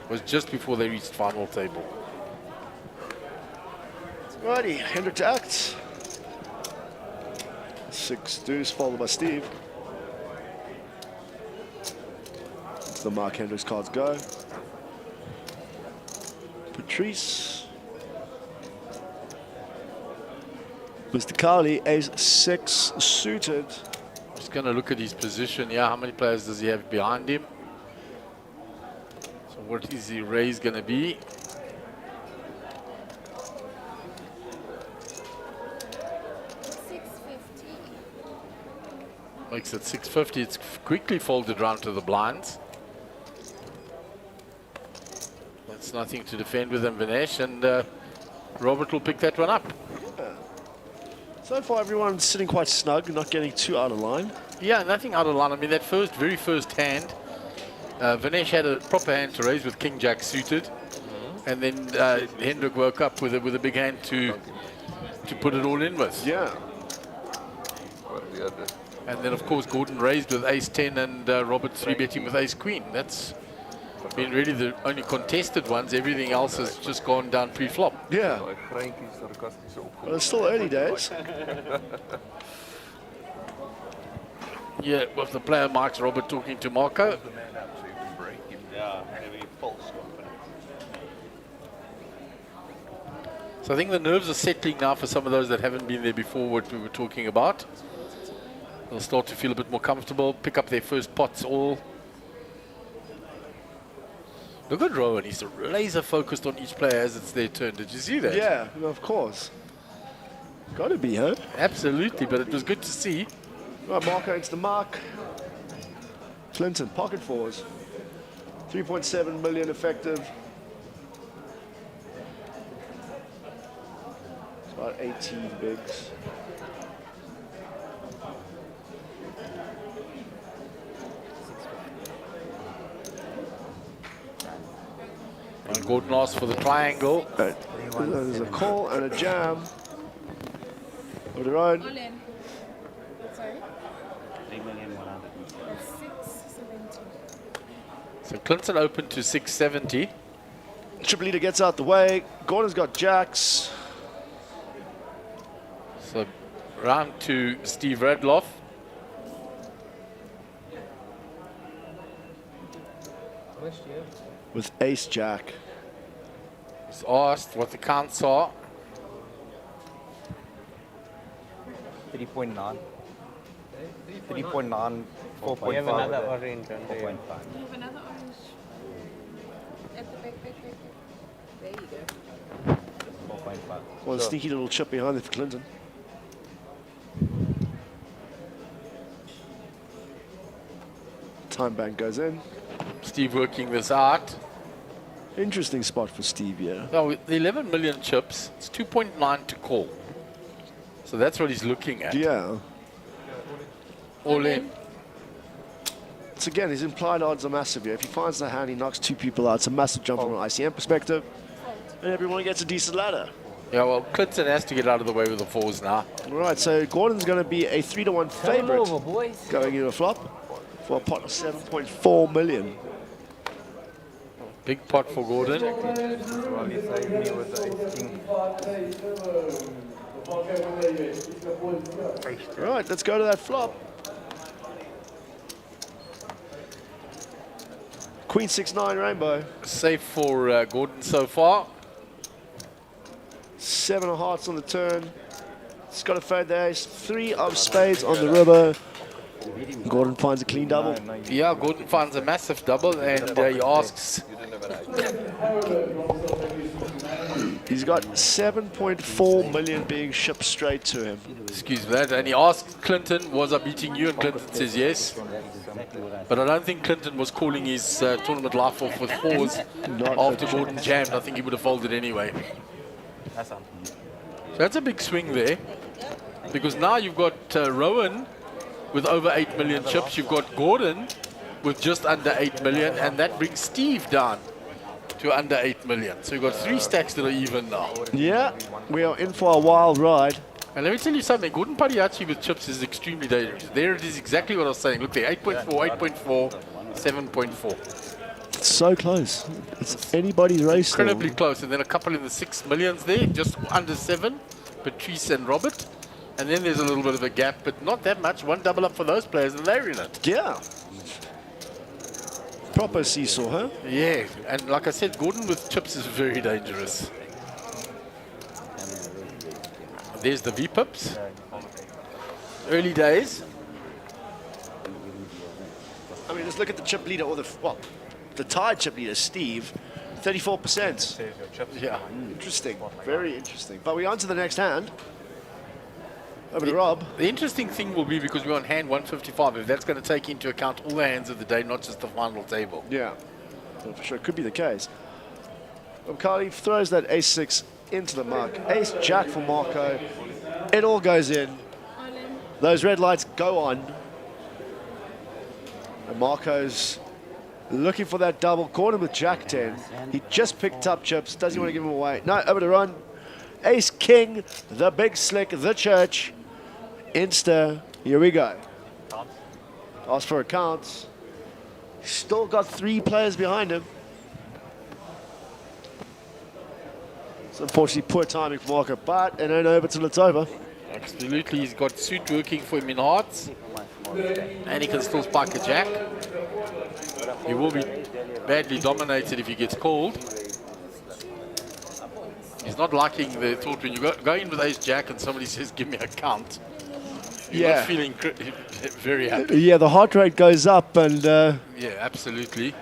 was just before they reached final table. Righty, Hendrik to act. 6 deuce followed by Steve. It's the Mark Hendricks cards go. Patrice. Mr. Cowley, ace 6 suited. Just going to look at his position. Yeah, how many players does he have behind him? So what is the raise going to be? Makes it 650. It's quickly folded round to the blinds. That's nothing to defend with him, Vinesh, and Robert will pick that one up. Yeah. So far, everyone's sitting quite snug, not getting too out of line. Yeah, nothing out of line. I mean, that very first hand, Vinesh had a proper hand to raise with King Jack suited, and then Hendrik woke up with a big hand to to put it all in with. Yeah. And then, of course, Gordon raised with ace-10 and Robert 3-betting with ace-queen. That's been really the only contested ones. Everything else has just gone down pre-flop. Yeah. Well, it's still early days. Yeah, with the player Mike's Robert talking to Marco. Yeah, maybe false confidence. So I think the nerves are settling now for some of those that haven't been there before, what we were talking about. They'll start to feel a bit more comfortable, pick up their first pots all. Look at Rowan, he's laser focused on each player as it's their turn. Did you see that? Yeah, of course. Got to be, huh? Absolutely, but it was good to see. Right, Marco into the mark. Clinton, pocket fours. 3.7 million effective. It's about 18 bigs. And Gordon asked for the triangle. There's a call and a jam. Of their own. All in. Sorry? 3,100,000. That's 670. So Clinton opened to 670. Triple leader gets out the way. Gordon's got jacks. So round to Steve Radloff. With ace jack. He's asked what the counts are. 3.9. 3.9. 4.5. We have another orange and 4.5. You have another orange at the back. There you go. 4.5. One sneaky little chip behind it for Clinton. Time bank goes in. Steve working this out. Interesting spot for Steve, yeah. Now, with the 11 million chips, it's 2.9 to call. So that's what he's looking at. Yeah. All in. So again, his implied odds are massive here. If he finds the hand, he knocks two people out. It's a massive jump from an ICM perspective. And everyone gets a decent ladder. Yeah, well, Clinton has to get out of the way with the fours now. All right, so Gordon's going to be a 3-1 favorite over, boys. going into a flop for a pot of 7.4 million. Big pot for Gordon. Well, he saved me with the 18. All right, let's go to that flop. Queen 6-9 rainbow. Safe for Gordon so far. 7 of hearts on the turn. It's got to fade the ace. 3 of spades on the river. Gordon finds a clean double. Yeah, Gordon finds a massive double and he asks. He's got 7.4 million being shipped straight to him. Excuse me that. And he asks Clinton, was I beating you? And Clinton says yes. But I don't think Clinton was calling his tournament life off with fours after Gordon jammed. I think he would have folded anyway. So that's a big swing there. Because now you've got Rowan with over 8 million chips. You've got Gordon with just under 8 million. And that brings Steve down to under 8 million. So you've got 3 stacks that are even now. Yeah, we are in for a wild ride. And let me tell you something, Gordon Padiachi with chips is extremely dangerous. There it is, exactly what I was saying. Look there, 8.4, 8.4, 7.4. It's so close. It's anybody's race. Incredibly close. And then a couple in the 6 millions there, just under 7, Patrice and Robert. And then there's a little bit of a gap, but not that much. One double up for those players, and they're in it. Yeah. Proper seesaw, huh? Yeah, and like I said, Gordon with chips is very dangerous. There's the V-pips. Early days. I mean, let's look at the chip leader, or the tied chip leader, Steve, 34%. Yeah. Interesting, very interesting. But we're on to the next hand. Over to Rob. The interesting thing will be, because we're on hand 155, if that's going to take into account all the hands of the day, not just the final table. Yeah, well, for sure, could be the case. Carly throws that ace-6 into the mark. Ace-jack for Marco. It all goes in. Those red lights go on. And Marco's looking for that double. Caught him with jack 10. He just picked up chips. Does he want to give him away? No, over to run. Ace King, the Big Slick, the Church. Insta, here we go. Ask for a count. Still got 3 players behind him. It's unfortunately poor timing for Marco, but it ain't over till it's over. Absolutely, he's got suit working for him in hearts. And he can still spike a jack. He will be badly dominated if he gets called. He's not liking the thought when you go in with ace jack and somebody says, give me a count. You're not feeling very happy. Yeah, the heart rate goes up and... yeah, absolutely.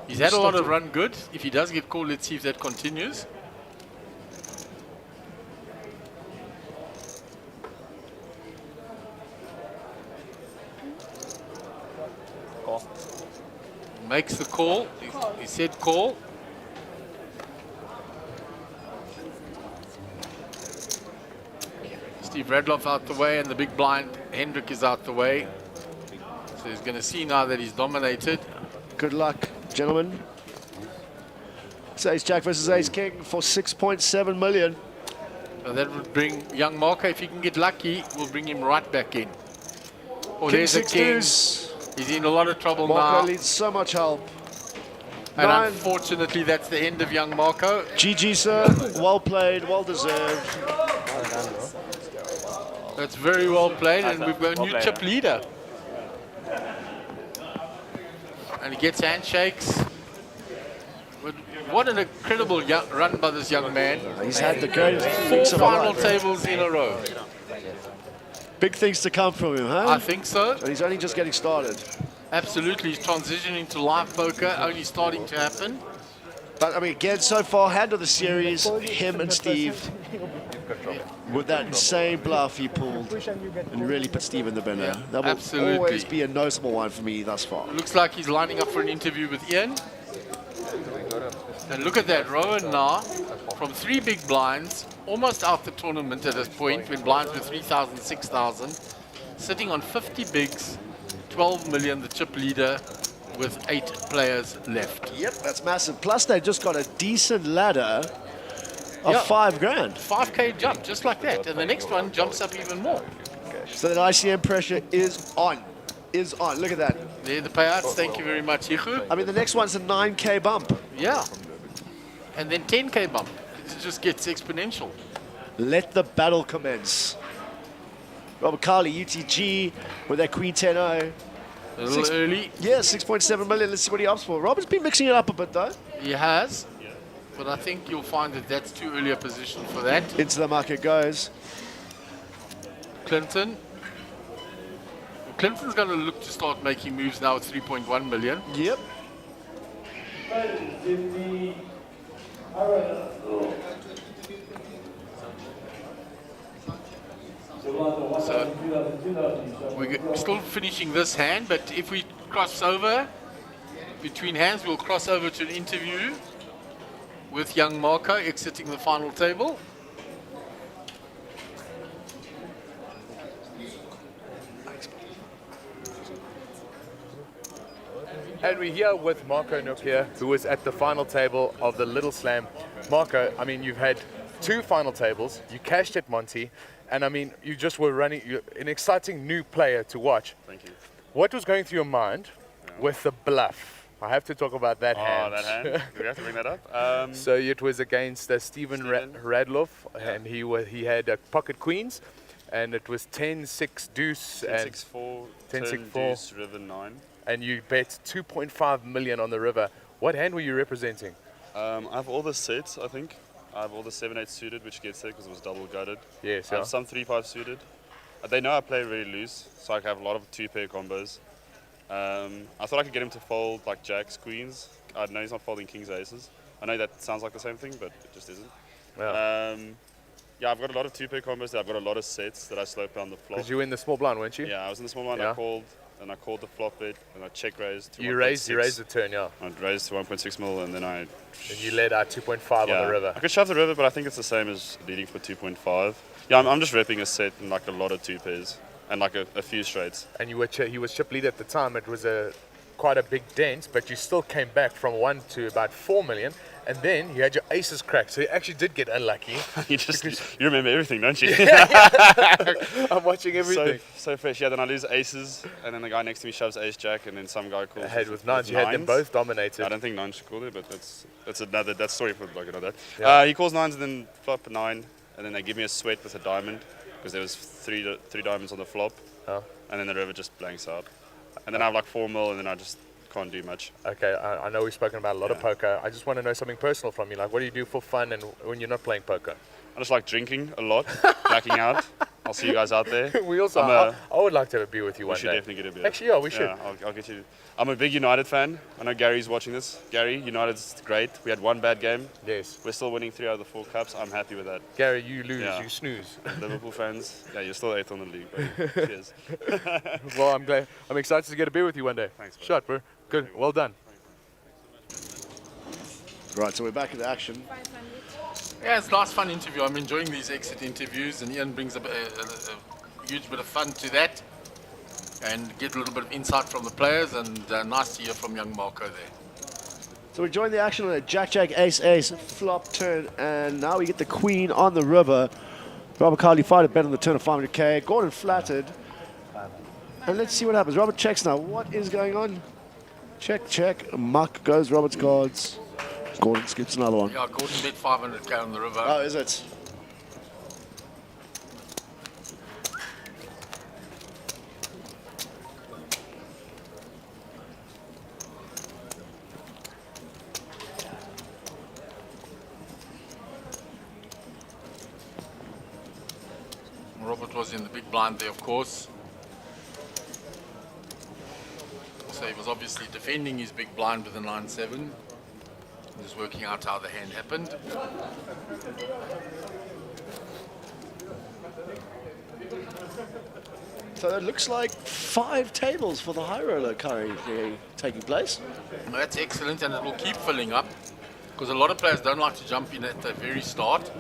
He's had a lot of run good. If he does get called, let's see if that continues. Makes the call. He said call. Steve Radloff out the way, and the big blind Hendrik is out the way. So he's going to see now that he's dominated. Good luck, gentlemen. It's ace jack versus ace king for 6.7 million. So that would bring young Marco, if he can get lucky, will bring him right back in. Oh, King there's a six king. deuce. He's in a lot of trouble Marco now. needs so much help. And 9. unfortunately, that's the end of young Marco. GG, sir. Well played, well deserved. That's very well played, and we've got a new chip leader. And he gets handshakes. But what an incredible run by this young man. He's had the greatest 4 weeks of final life. tables in a row. Big things to come from him, huh? I think so. And he's only just getting started. Absolutely, he's transitioning to live poker, only starting to happen. But I mean, again, so far, hand of the series, him and Steve, with that insane bluff he pulled, and really put Steve in the bin there. That will absolutely. always be a noticeable one for me thus far. Looks like he's lining up for an interview with Ian. And look at that, Rowan now, from 3 big blinds, almost out the tournament at this point, when blinds were 3,000, 6,000, sitting on 50 bigs, 12 million, the chip leader, with 8 players left. Yep, that's massive. Plus, they just got a decent ladder of 5 grand. 5K jump, just like that. And the next one jumps up even more. Okay. So that ICM pressure is on. Look at that. There the payouts. Thank you very much, Hichu. I mean, the next one's a 9K bump. Yeah. And then 10K bump. It just gets exponential. Let the battle commence. Robert Carley, UTG, with that Queen 10-0. A little early. Yeah, 6.7 million. Let's see what he opts for. Robert's been mixing it up a bit, though. He has. But I think you'll find that that's too early a position for that. Into the market goes. Clinton. Clinton's going to look to start making moves now with 3.1 million. Yep. So we're still finishing this hand, but if we cross over between hands, we'll cross over to an interview with young Marco exiting the final table. And we're here with Marco Nokia, who was at the final table of the Little Slam. Marco, I mean, you've had 2 final tables, you cashed at Monty, and I mean, you just were running, you're an exciting new player to watch. Thank you. What was going through your mind with the bluff? I have to talk about that hand. Oh, that hand? Do we have to bring that up? So it was against Stephen Radloff, and he had pocket queens, and it was 10-6 deuce 10-6-4, 10-6-4 deuce, river 9. And you bet 2.5 million on the river. What hand were you representing? I have all the sets, I think. I have all the 7-8 suited, which gets there because it was double gutted. Yes, I have some 3-5 suited. They know I play really loose, so I have a lot of 2-pair combos. I thought I could get him to fold like jacks, queens. I know he's not folding kings, aces. I know that sounds like the same thing, but it just isn't. Yeah. Yeah, I've got a lot of 2-pair combos. I've got a lot of sets that I slow down the flop. Because you were in the small blind, weren't you? Yeah, I was in the small blind. Yeah. I called the flop bit, and I check raised to You 1.6. raised the turn, yeah. I raised to 1.6 mil, and then I... And you led out 2.5 on the river. I could shove the river, but I think it's the same as leading for 2.5. Yeah, I'm just repping a set in like a lot of 2 pairs, and like a few straights. And he was chip lead at the time. It was a quite a big dent, but you still came back from 1 to about 4 million, and then you had your aces cracked, so you actually did get unlucky. you remember everything, don't you? I'm watching everything. So fresh. Yeah, then I lose aces, and then the guy next to me shoves ace jack, and then some guy calls Ahead with nines. You had them both dominated. I don't think nines should call it, but that's story for like another. Yeah. He calls nines and then flop a 9, and then they give me a sweat with a diamond because there was three diamonds on the flop, and then the river just blanks out, and then I have like 4 mil, and then I just can't do much. Okay, I know we've spoken about a lot of poker. I just want to know something personal from you. Like, what do you do for fun and when you're not playing poker? I just like drinking a lot, blacking out. I'll see you guys out there. We also, I would like to have a beer with you one day. We should definitely get a beer. Actually, yeah, we should. Yeah, I'll get you. I'm a big United fan. I know Gary's watching this. Gary, United's great. We had one bad game. Yes. We're still winning 3 out of the 4 cups. I'm happy with that. Gary, you lose, you snooze. Liverpool fans, yeah, you're still 8th on the league, buddy. Cheers. Well, I'm glad. I'm excited to get a beer with you one day. Thanks, bro. Shot, bro. Good. Well done. Right, so we're back in action. Yeah, it's a nice, fun interview. I'm enjoying these exit interviews, and Ian brings a huge bit of fun to that, and get a little bit of insight from the players, and nice to hear from young Marco there. So we join the action on a Jack, Ace, Ace flop turn, and now we get the Queen on the river. Robert Carley fired a bet on the turn of 500k. Gordon flattered, and let's see what happens. Robert checks now. What is going on? Check. Muck goes Robert's cards. Gordon skips another one. Yeah, Gordon bet 500k on the river. Oh, is it? Robert was in the big blind there, of course. So he was obviously defending his big blind with a 9-7. Just working out how the hand happened. So it looks like 5 tables for the high roller currently taking place. That's excellent, and it will keep filling up because a lot of players don't like to jump in at the very start.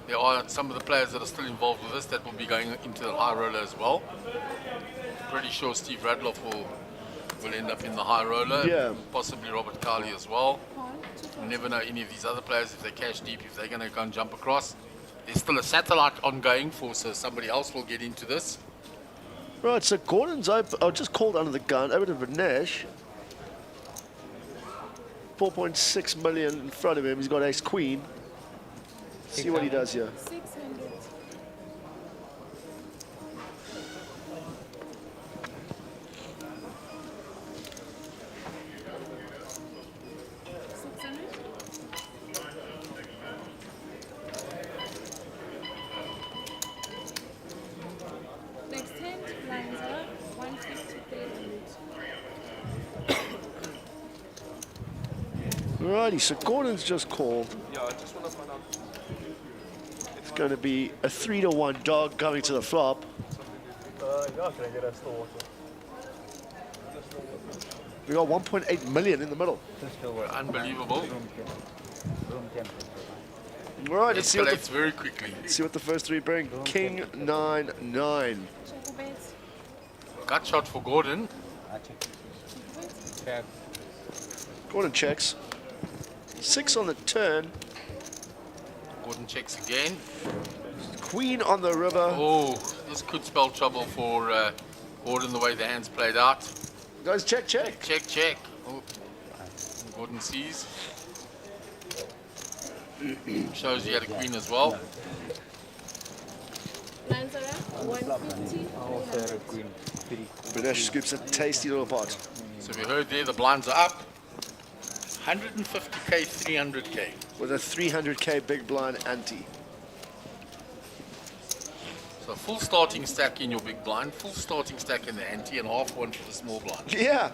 There are some of the players that are still involved with us that will be going into the high roller as well. Pretty sure Steve Radloff will end up in the high roller. Yeah. Possibly Robert Carley as well. You never know any of these other players if they cash deep, if they're going to go and jump across. There's still a satellite ongoing so somebody else will get into this. Right, so Gordon's just called under the gun over to Vinesh. 4.6 million in front of him. He's got ace queen. See what he does here. 600. Next hand, lines are 150, 300. Righty, so Gordon's just called. Yeah, I just want to find out. It's going to be a 3-1 dog going to the flop. Yeah, can I get a still water? We got 1.8 million in the middle. Unbelievable. All right, let's see what Escalates very quickly. see what the first 3 bring. King 9-9. Gut shot for Gordon. Gordon checks. 6 on the turn. Gordon checks again. Queen on the river. Oh, this could spell trouble for Gordon the way the hands played out. Guys, check. Check. Oh. Gordon sees. Shows he had a queen as well. Lines are 150, 300. Vinesh scoops a tasty little pot. So we heard there the blinds are up. 150k, 300k. With a 300k big blind ante. So full starting stack in your big blind, full starting stack in the ante, and half one for the small blind. Yeah.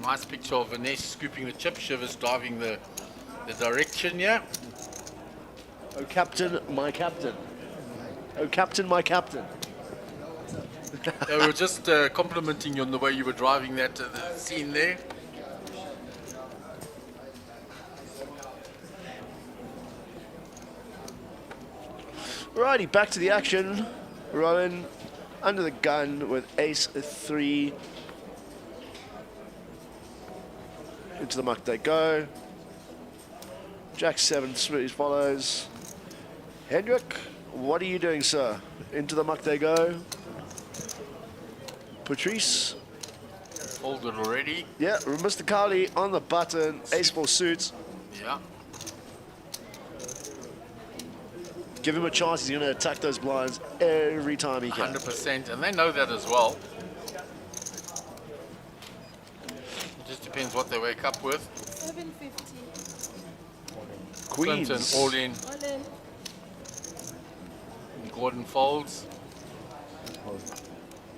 Nice picture of Vinesh scooping the chip, Shivers driving the direction here. Oh, captain, my captain. Oh, captain, my captain. We were just complimenting you on the way you were driving that the scene there. Righty, back to the action. Rowan under the gun with ace 3. Into the muck they go. Jack 7 follows. Hendrik, what are you doing, sir? Into the muck they go. Patrice. Folded already. Yeah, Mr. Carly on the button. Ace 4 suits. Yeah. Give him a chance. He's going to attack those blinds every time he can. 100%, and they know that as well. It just depends what they wake up with. 750. Queens. Clinton all in. All in. And Gordon folds.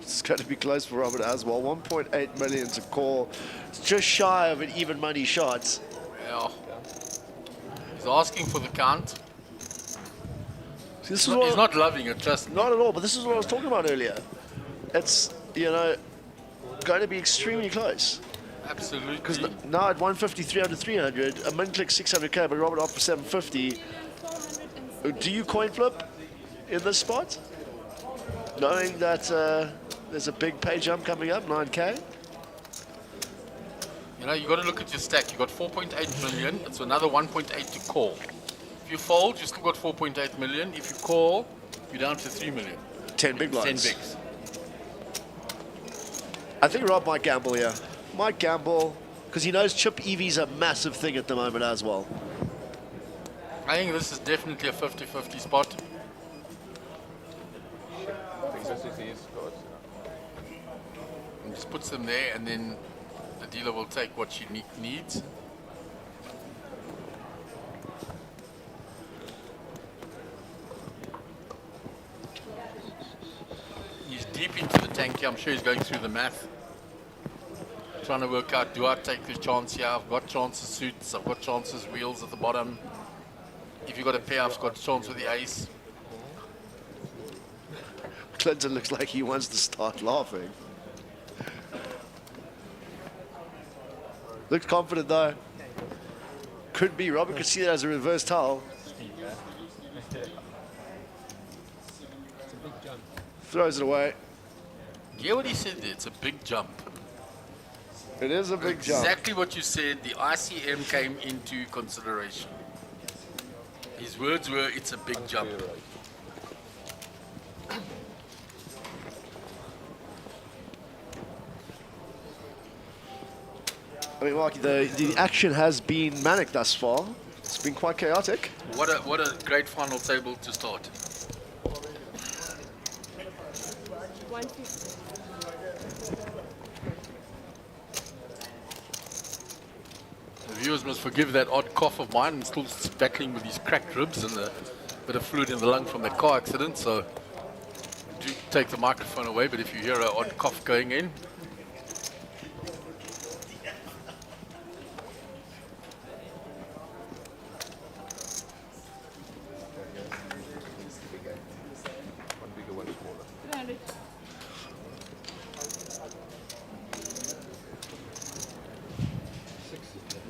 It's going to be close for Robert as well. 1.8 million to call. It's just shy of an even money shot. Yeah. He's asking for the count. He's not loving it, just not at all. But this is what I was talking about earlier. It's, you know, going to be extremely close. Absolutely. Because now at 150, 300, 300, a min click 600k, but Robert off for 750. Do you coin flip in this spot, knowing that there's a big pay jump coming up, 9k? You know, you got to look at your stack. You got 4.8 million. It's another 1.8 to call. If you fold, you still got 4.8 million. If you call, you're down to 3 million. 10 big blinds. 10 bigs. I think Rob might gamble here. Might gamble because he knows chip EV's a massive thing at the moment as well. I think this is definitely a 50-50 spot. And just puts them there, and then the dealer will take what she needs. He's deep into the tank here. I'm sure he's going through the math. Trying to work out, do I take this chance here? I've got chances suits, I've got chances wheels at the bottom. If you've got a pair, I've got a chance with the ace. Clinton looks like he wants to start laughing. Looks confident though. Could be. Robert could see that as a reverse towel. Throws it away. Hear what he said there? It's a big jump. It is a big jump. Exactly what you said. The ICM came into consideration. His words were, it's a big jump. I mean, Marky, the action has been manic thus far. It's been quite chaotic. What a great final table to start. 150. The viewers must forgive that odd cough of mine. I'm still battling with these cracked ribs and a bit of fluid in the lung from that car accident. So do take the microphone away, but if you hear an odd cough going in,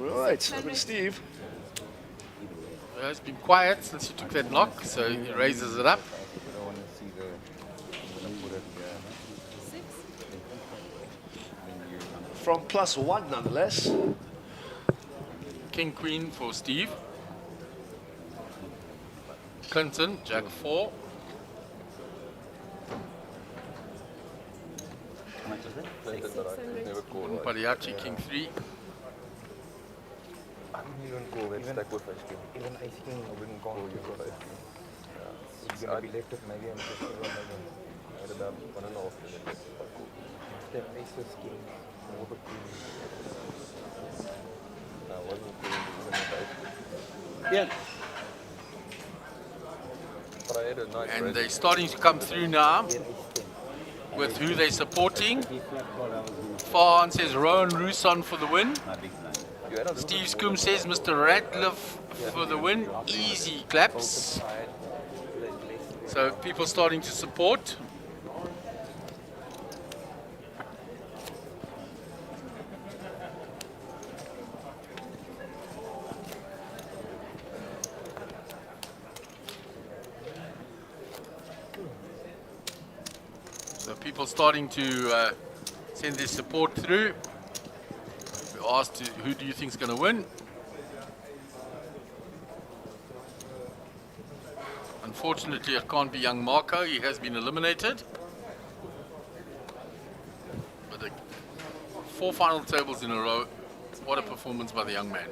Right, over to Steve. well, it's been quiet since you took that knock, so he raises it up. From +1 nonetheless. King Queen for Steve. Clinton, Jack 4. Pariachi, King 3. I wouldn't even call that stack with ice king. Even ice king, I wouldn't call you for ice king. You're going to be left with maybe I'm just at about 1.5 minutes. Step aces, king, all the queens. No, I wasn't queen, even with ice king. Yeah. But I had a nice And raise. they're starting to come through now with who they're supporting. Farhan says Rowan Rousson for the win. Steve Scoom says Mr. Radcliffe for the win. Easy claps. So people starting to support. People starting to send their support through. We asked who do you think is going to win. Unfortunately, it can't be young Marco. He has been eliminated. But 4 final tables in a row. What a performance by the young man.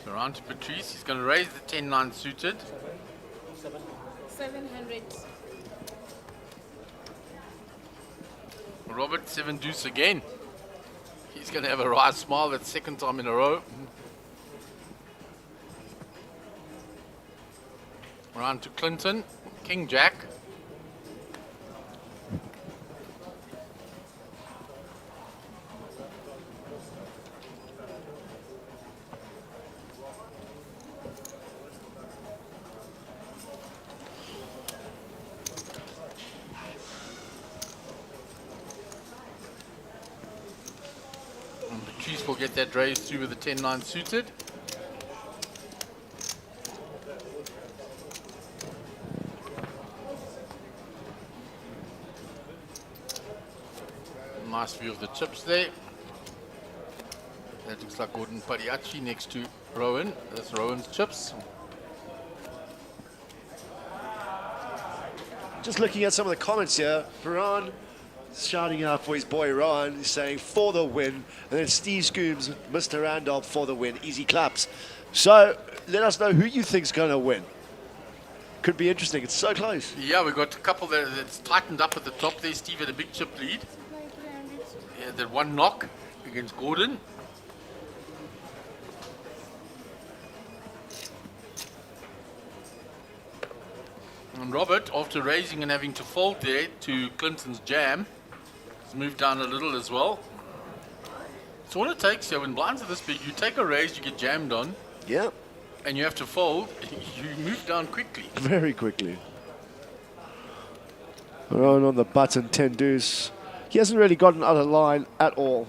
So around to Patrice. He's going to raise the 10-9 suited. 700. Robert, 7 deuce again. He's going to have a wry smile that second time in a row. Round to Clinton, King Jack. And Patrice will get that raised through with the 10-9 suited. Nice view of the chips there. That looks like Gordon Pariachi next to Rowan. That's Rowan's chips. Just looking at some of the comments here, Varane shouting out for his boy Ryan. He's saying for the win. And then Steve Scooms, Mr. Randolph for the win. Easy claps. So let us know who you think's going to win. Could be interesting. It's so close. Yeah, we've got a couple that's tightened up at the top there. Steve had a big chip lead. Yeah, that one knock against Gordon. And Robert, after raising and having to fold there to Clinton's jam, has moved down a little as well. So all it takes here, when blinds are this big, you take a raise, you get jammed on. Yeah. And you have to fold, you move down quickly. Very quickly. Varane on the button, 10 deuce. He hasn't really gotten out of line at all.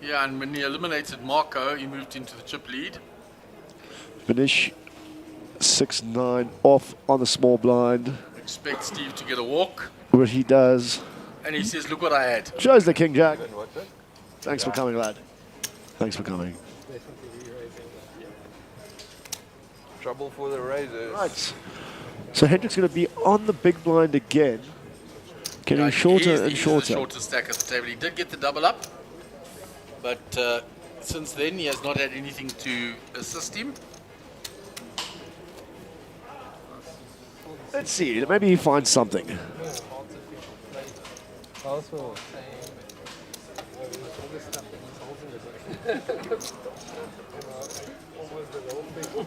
Yeah, and when he eliminated Marco, he moved into the chip lead. Finish 6-9 off on the small blind, Expect Steve to get a walk. which he does. And he says, look what I had. Shows the King Jack. Thanks for coming, lad. Thanks for coming. Trouble for the Raiders. Right. So Hendrick's going to be on the big blind again. Getting Yeah, shorter and he's shorter. the shortest stack at the table. He did get the double up, but since then he has not had anything to assist him. Let's see. Maybe he finds something. Also, almost the whole thing.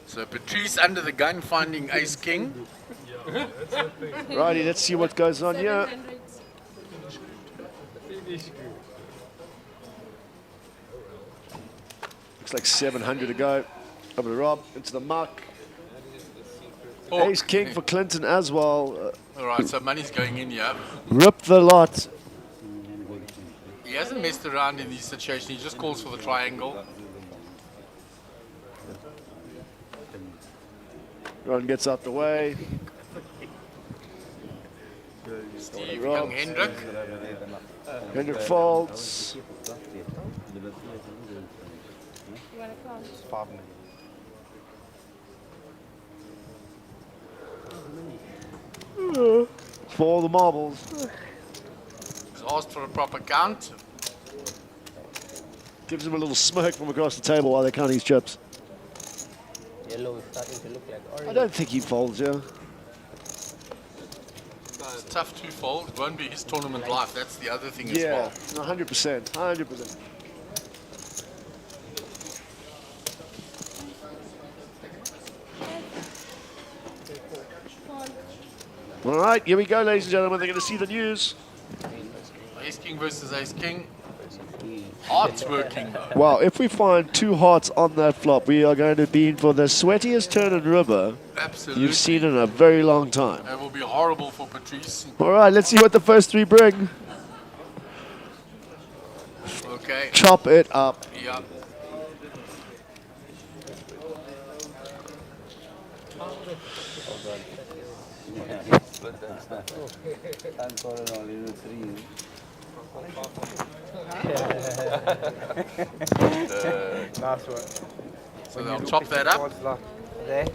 So Patrice under the gun finding ace king. Righty, let's see what goes on here. Looks like 700 to go. Over to Rob, into the muck. Oh. Ace king for Clinton as well. All right, so money's going in here. Rip the lot. He hasn't messed around in these situations. He just calls for the triangle. Ron gets out the way. Steve, young Hendrick. Hendrick folds. You want to count? 5 minutes. For the marbles. He's asked for a proper count. Gives him a little smirk from across the table while they're counting his chips. Yellow is starting to look like orange. I don't think he folds, yeah. It's tough to fold. It won't be his tournament life. That's the other thing Yeah, as well. 100%. 100%. All right, here we go, ladies and gentlemen. They're going to see the news. Ace king versus ace king. Heart's working though. Well, if we find 2 hearts on that flop, we are going to be in for the sweatiest turn in river Absolutely. you've seen in a very long time. That will be horrible for Patrice. All right, let's see what the first 3 bring. Okay. Chop it up. Yeah. Nice one. So they'll chop that up. Like there,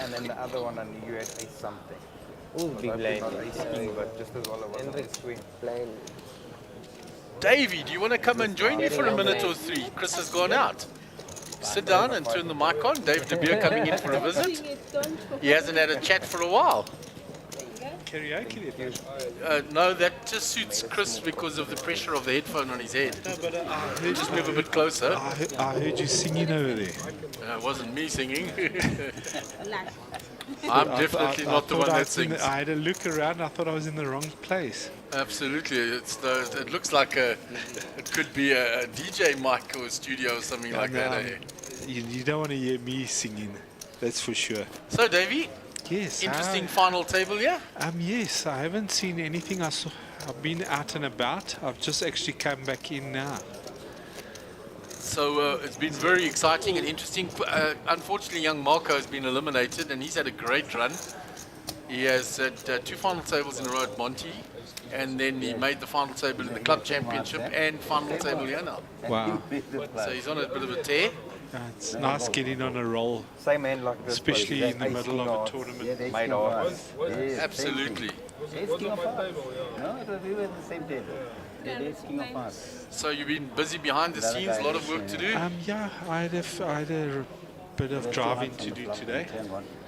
and then the other one I knew you had ace something. Ooh, big line. Not ace king, but just as well I was on the swing. Davey, do you want to come and join me for a minute or 3? Chris has gone out. Sit down and turn the mic on. Dave De Beer coming in for a visit. He hasn't had a chat for a while. Karaoke No, that just suits Chris because of the pressure of the headphone on his head. No, but I heard Just move a bit closer. I heard you singing over there. It wasn't me singing. I'm definitely not the one that sings. I had a look around. I thought I was in the wrong place. Absolutely, it looks like it could be a DJ mic or a studio or something like that. Eh? You don't want to hear me singing, that's for sure. So, Davey, yes, interesting final table, yeah? Yes, I haven't seen anything. I've been out and about. I've just actually come back in now. So it's been very exciting and interesting. Unfortunately, young Marco has been eliminated, and he's had a great run. He has had 2 final tables in a row at Monty, and then he made the final table in the club championship and final table here now. Wow. So he's on a bit of a tear. It's nice getting on a roll, same man like this, especially in the middle of a tournament. Made off. Absolutely. Ace king of hearts. No, it was we were at the same table. Ace king of hearts. So you've been busy behind the scenes, a lot of work to do. Yeah, I had a bit of driving to do today.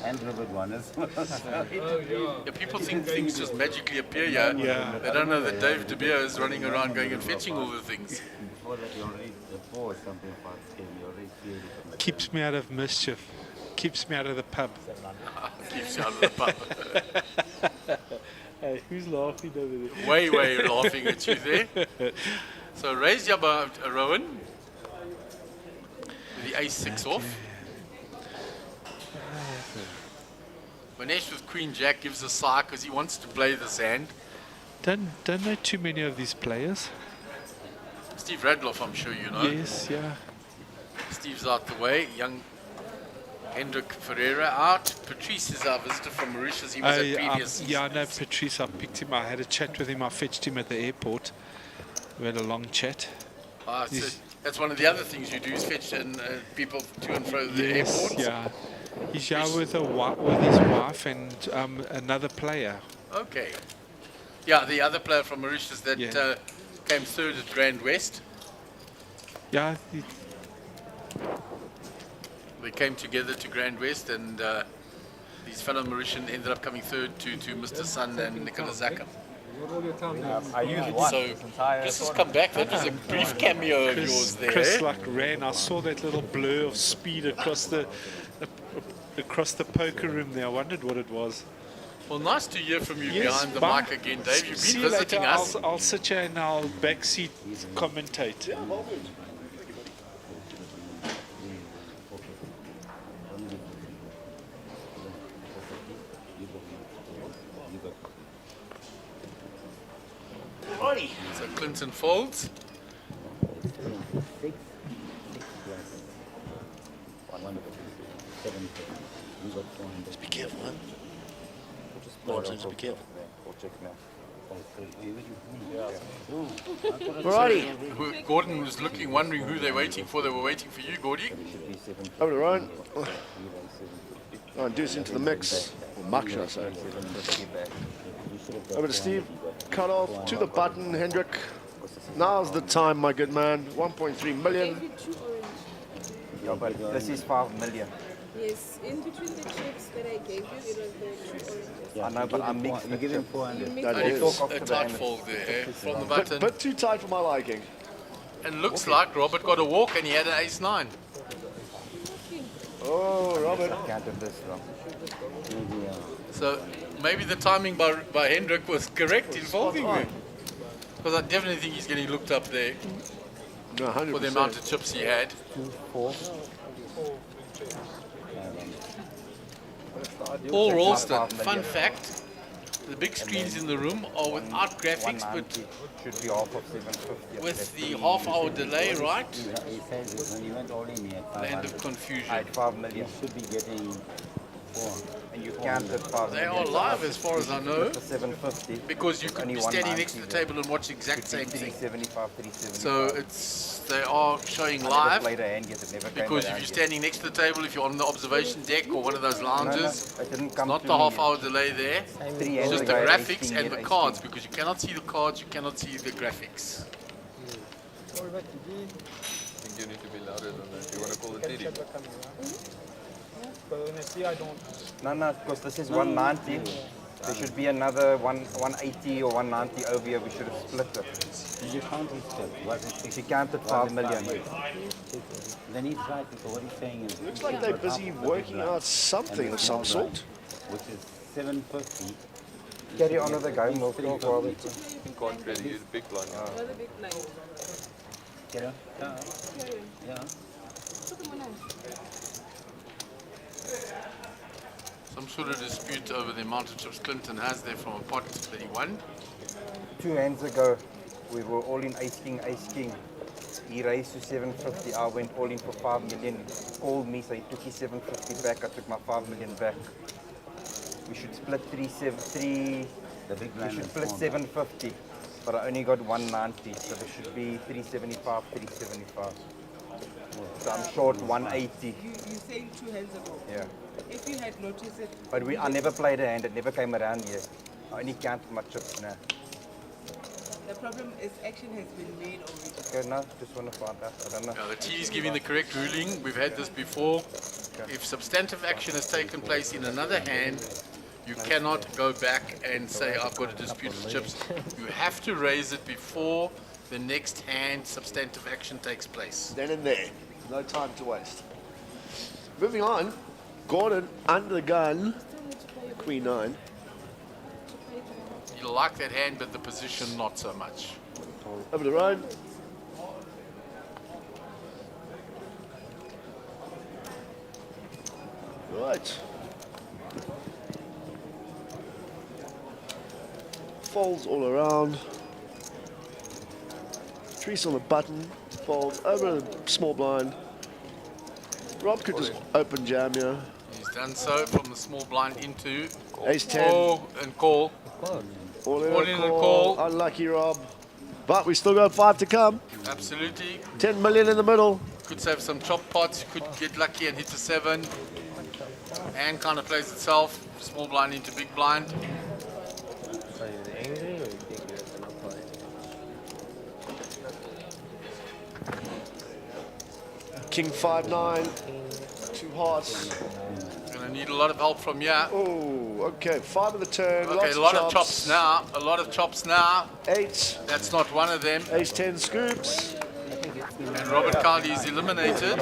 And Robert won as well. Yeah, people think things just magically appear here. Yeah. They don't know that Dave De Beer is running around going and fetching all the things. Before that, you already, before something fast came, you already cleared it. Keeps me out of mischief. Keeps me out of the pub. Keeps you out of the pub. Hey, who's laughing over there? Way laughing at you there. So raise your bar, Rowan. With the ace-6 off. Manesh with Queen Jack gives a sigh because he wants to play this hand. Don't know too many of these players. Steve Radloff, I'm sure you know. Yes, yeah. Steve's out the way. Young Hendrik Ferreira out. Patrice is our visitor from Mauritius. He was at previous season. Yeah, I know Patrice. I picked him. I had a chat with him. I fetched him at the airport. We had a long chat. So that's one of the other things you do is fetch people to and fro the airport. Yeah. He's here with his wife and another player. Okay. Yeah, the other player from Mauritius that came 3rd at Grand West. Yeah. They came together to Grand West, and these fellow Mauritian ended up coming 3rd to Mr. Sun and Nicholas Zaka. I used So Chris has come back. That was a brief cameo of yours there. Chris ran. I saw that little blur of speed across the poker room there. I wondered what it was. Well, nice to hear from you Yes, behind the bye. mic again, Dave. You've See been you visiting later. us. I'll sit here and I'll backseat commentate. So Clinton folds. Just be careful, huh? No, just be careful. Alrighty. Gordon was wondering who they're waiting for. They were waiting for you, Gordy. Over to Ryan. Deuce into the mix. Or muck, should I say. Over to Steve. Cut off to the button, Hendrik. Now's the time, my good man. 1.3 million. Yeah, but this is 5 million. Yes, in between the chips that I gave you, it was the 2 oranges. I know, but I mixed You give him 400. That And is it's a tight fold there from the button. but too tight for my liking. And looks like Robert got a walk and he had an ace-9. Oh, Robert. Counted this wrong. So maybe the timing by Hendrik was correct in folding there. Because I definitely think he's getting looked up there No, 100%. for the amount of chips he had. 4. All Ralston, fun fact, the big screens in the room are without graphics, but should be half of 750. with the half-hour delay, right? He says when he went all in, he had 500. Land of confusion. I had 5 million. You should be getting 4. And you counted 5 They million. are live as far as I know, The 750. because you could Only be standing next to the 190 table and watch the exact same thing. 375, 375. So they are showing I never live, played a hand yet, it never came because if around you're yet. standing next to the table, if you're on the observation deck or one of those lounges, No, it didn't it's come not to the me half-hour delay there. Three It's hands just the ago, graphics 18 and the yet, cards, because you cannot see the cards, you cannot see the graphics. I think you need to be louder than that. You want to call the TD? But honestly, I don't. No, because this is 190. There should be another 180 or 190 over here. We should have split it. Did you count his step? She counted 5 million. Then he's right, because what he's saying is... Looks like they're busy working out something of some sort. Which is 750. Carry on with the game, we'll talk while we... You can't really use big blind. What a big line. Yeah. Yeah. Some sort of dispute over the amount of chips Clinton has there from a pot that he won. 2 hands ago, we were all in ace king. He raised to 750. I went all in for 5 million. He called me, so he took his 750 back. I took my 5 million back. We should split The big we blind should is split small. 750, but I only got 190, so there should be 375, 375. So I'm short 180. You saying 2 hands ago? Yeah. If you had noticed it. But I never played a hand, it never came around here. I only counted my chips now. The problem is action has been made already. Okay, no, just want to find out. I don't know. Yeah, the TD is giving the correct ruling. We've had this before. If substantive action has taken place in another hand, you cannot go back and say, I've got to dispute the chips. You have to raise it before the next hand substantive action takes place. Then and there. No time to waste. Moving on. Gordon under the gun. Queen 9. You like that hand, but the position not so much. Over the road. Right. Folds all around. Trees on the button. Folds over the small blind. Rob could just open jam here. He's done so from the small blind into Ace 10. and call. All in, All a in call. a call. Unlucky Rob. But we still got 5 to come. Absolutely. 10 million in the middle. Could save some chop pots, could get lucky and hit a 7. And kind of plays itself. Small blind into big blind. Are you angry or you think you're gonna play? King 5-9. 2 hearts. Gonna need a lot of help from here. Oh, okay. 5 of the turn. Okay, a lot of chops now. A lot of chops now. 8. That's not one of them. Ace 10 scoops. And Robert Cardi is eliminated.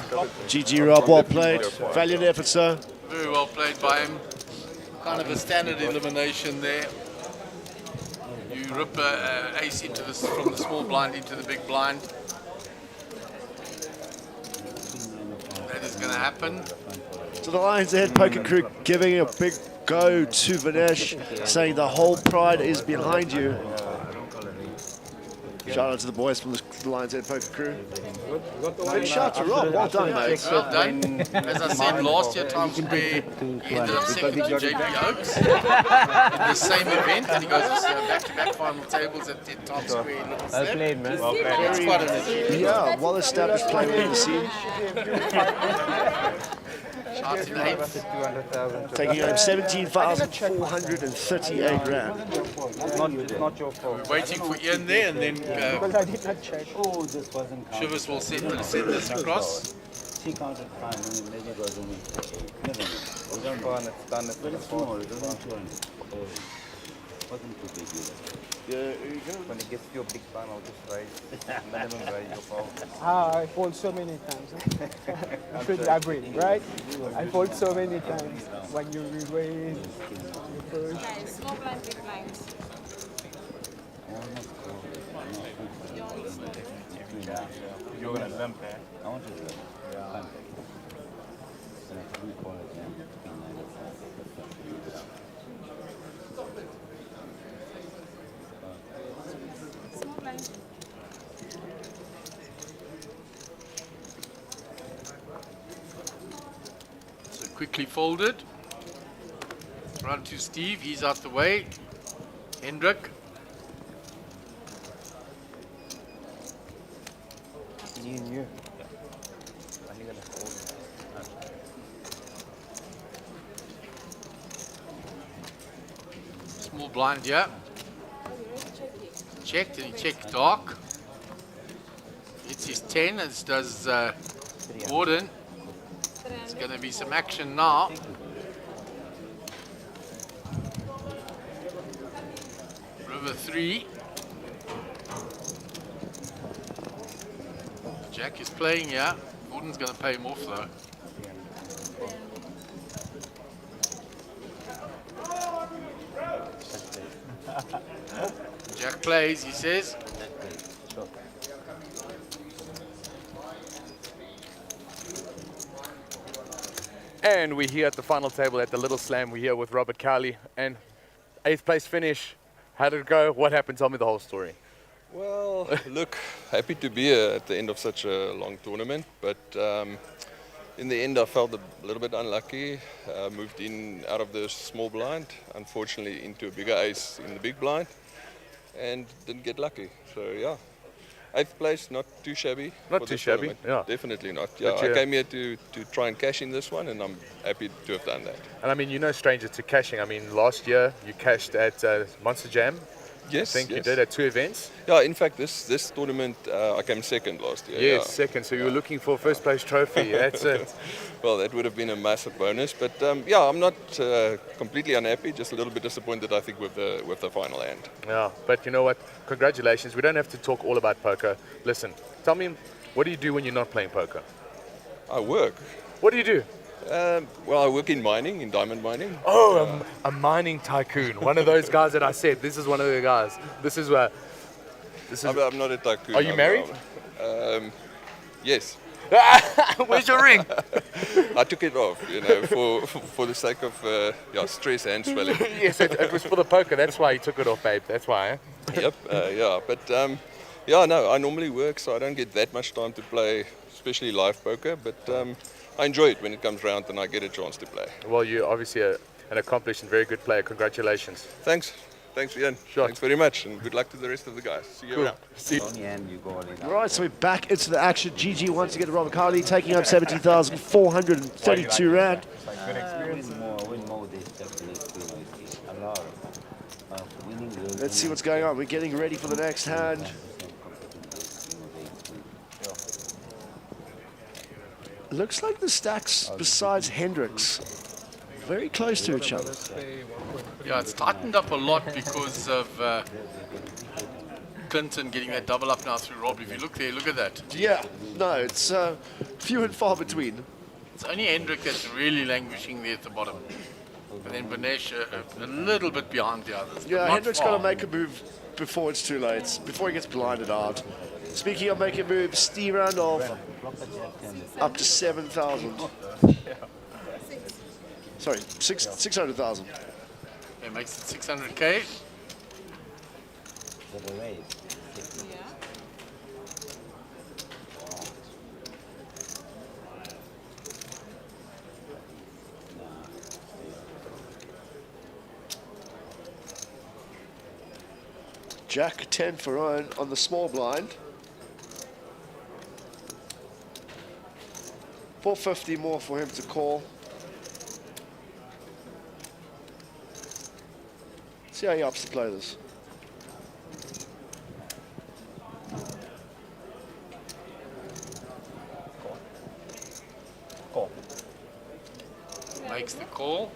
GG Rob, well played. Valiant effort, sir. Very well played by him. Kind of a standard elimination there. You rip ace into this from the small blind into the big blind. That is going to happen. So the Lions Head Poker Crew giving a big go to Vinesh, saying the whole pride is behind you. Shout out to the boys from the Lions Head Poker Crew. And shout to Rob, well done, mate. Well done. As I said last year, Times Square ended up second to JP Oaks in the same event, and he goes back-to-back final tables at Times Square in Little Well played, man. Well played. That's quite an achievement. Yeah, well established player in the scene. Shots in 8. Taking home 17,438 rand. It's not your fault. We're waiting for Ian there, and then Because I did not check. Oh, this wasn't counted. Shivers will send this across. She counted 5 million, then it was only 8. Never mind. It's done, it's done. It's Very small, it wasn't 200. Wasn't too big either. When it gets to your big time, I'll just raise minimum raise your fault. I fold so many times. You should agree, right? I fold so many times. When you raise, you push. Nice. Small blind, big blinds. Almost You're going to limp, eh? I want to limp. Yeah. Small blind. So quickly folded. Run to Steve, he's out the way. Hendrik. You. I'm going to hold it. Small blind, yeah. Checked, and he checked dark. It's his 10, as does Gordon. There's going to be some action now. River 3. Jack is playing, yeah. Gordon's going to pay him off though. Jack plays, he says. And we're here at the final table at the Little Slam. We're here with Robert Cowley. And 8th place finish. How did it go? What happened? Tell me the whole story. Well, look, happy to be here at the end of such a long tournament, but in the end I felt a little bit unlucky. Moved in out of the small blind, unfortunately into a bigger ace in the big blind, and didn't get lucky. So yeah, 8th place, not too shabby. Not too shabby, yeah. Definitely not. Yeah, I came here to try and cash in this one, and I'm happy to have done that. And I mean, you're no stranger to cashing. I mean, last year you cashed at Monster Jam. Yes, I think yes. you did at 2 events. Yeah, in fact, this tournament I came second last year. Yes, yeah. second. So you were looking for a first place trophy. That's it. Well, that would have been a massive bonus. But yeah, I'm not completely unhappy. Just a little bit disappointed, I think, with the final hand. Yeah, but you know what? Congratulations. We don't have to talk all about poker. Listen, tell me, what do you do when you're not playing poker? I work. What do you do? Well, I work in mining, in diamond mining. Oh, a mining tycoon. One of those guys that I said. This is one of the guys. This is where. I'm not a tycoon. Are you married? Yes. Where's your ring? I took it off, you know, for the sake of stress and swelling. Yes, it was for the poker. That's why you took it off, babe. That's why. Eh? Yep. Yeah, but yeah, no, I normally work, so I don't get that much time to play, especially live poker. But I enjoy it when it comes around and I get a chance to play. Well, you're obviously an accomplished and very good player. Congratulations. Thanks. Thanks, Ian. Sure. Thanks very much, and good luck to the rest of the guys. See you around. See you. Right, so we're back into the action. GG once again to Robert Cowley, taking home 17,432 Rand. Let's see what's going on. We're getting ready for the next hand. Looks like the stacks, besides Hendricks, very close to each other. Yeah, it's tightened up a lot because of Clinton getting that double up now through Rob. If you look there, look at that. Yeah, no, it's few and far between. It's only Hendrik that's really languishing there at the bottom. And then Banesh a little bit behind the others. Yeah, Hendrik's got to make a move before it's too late, before he gets blinded out. Speaking of making moves, Steve Randolph up to 7,000. Sorry, 600,000. It makes it 600K. Jack 10 for Owen on the small blind. 450 more for him to call. See how he opts to play this. Call. Makes the call.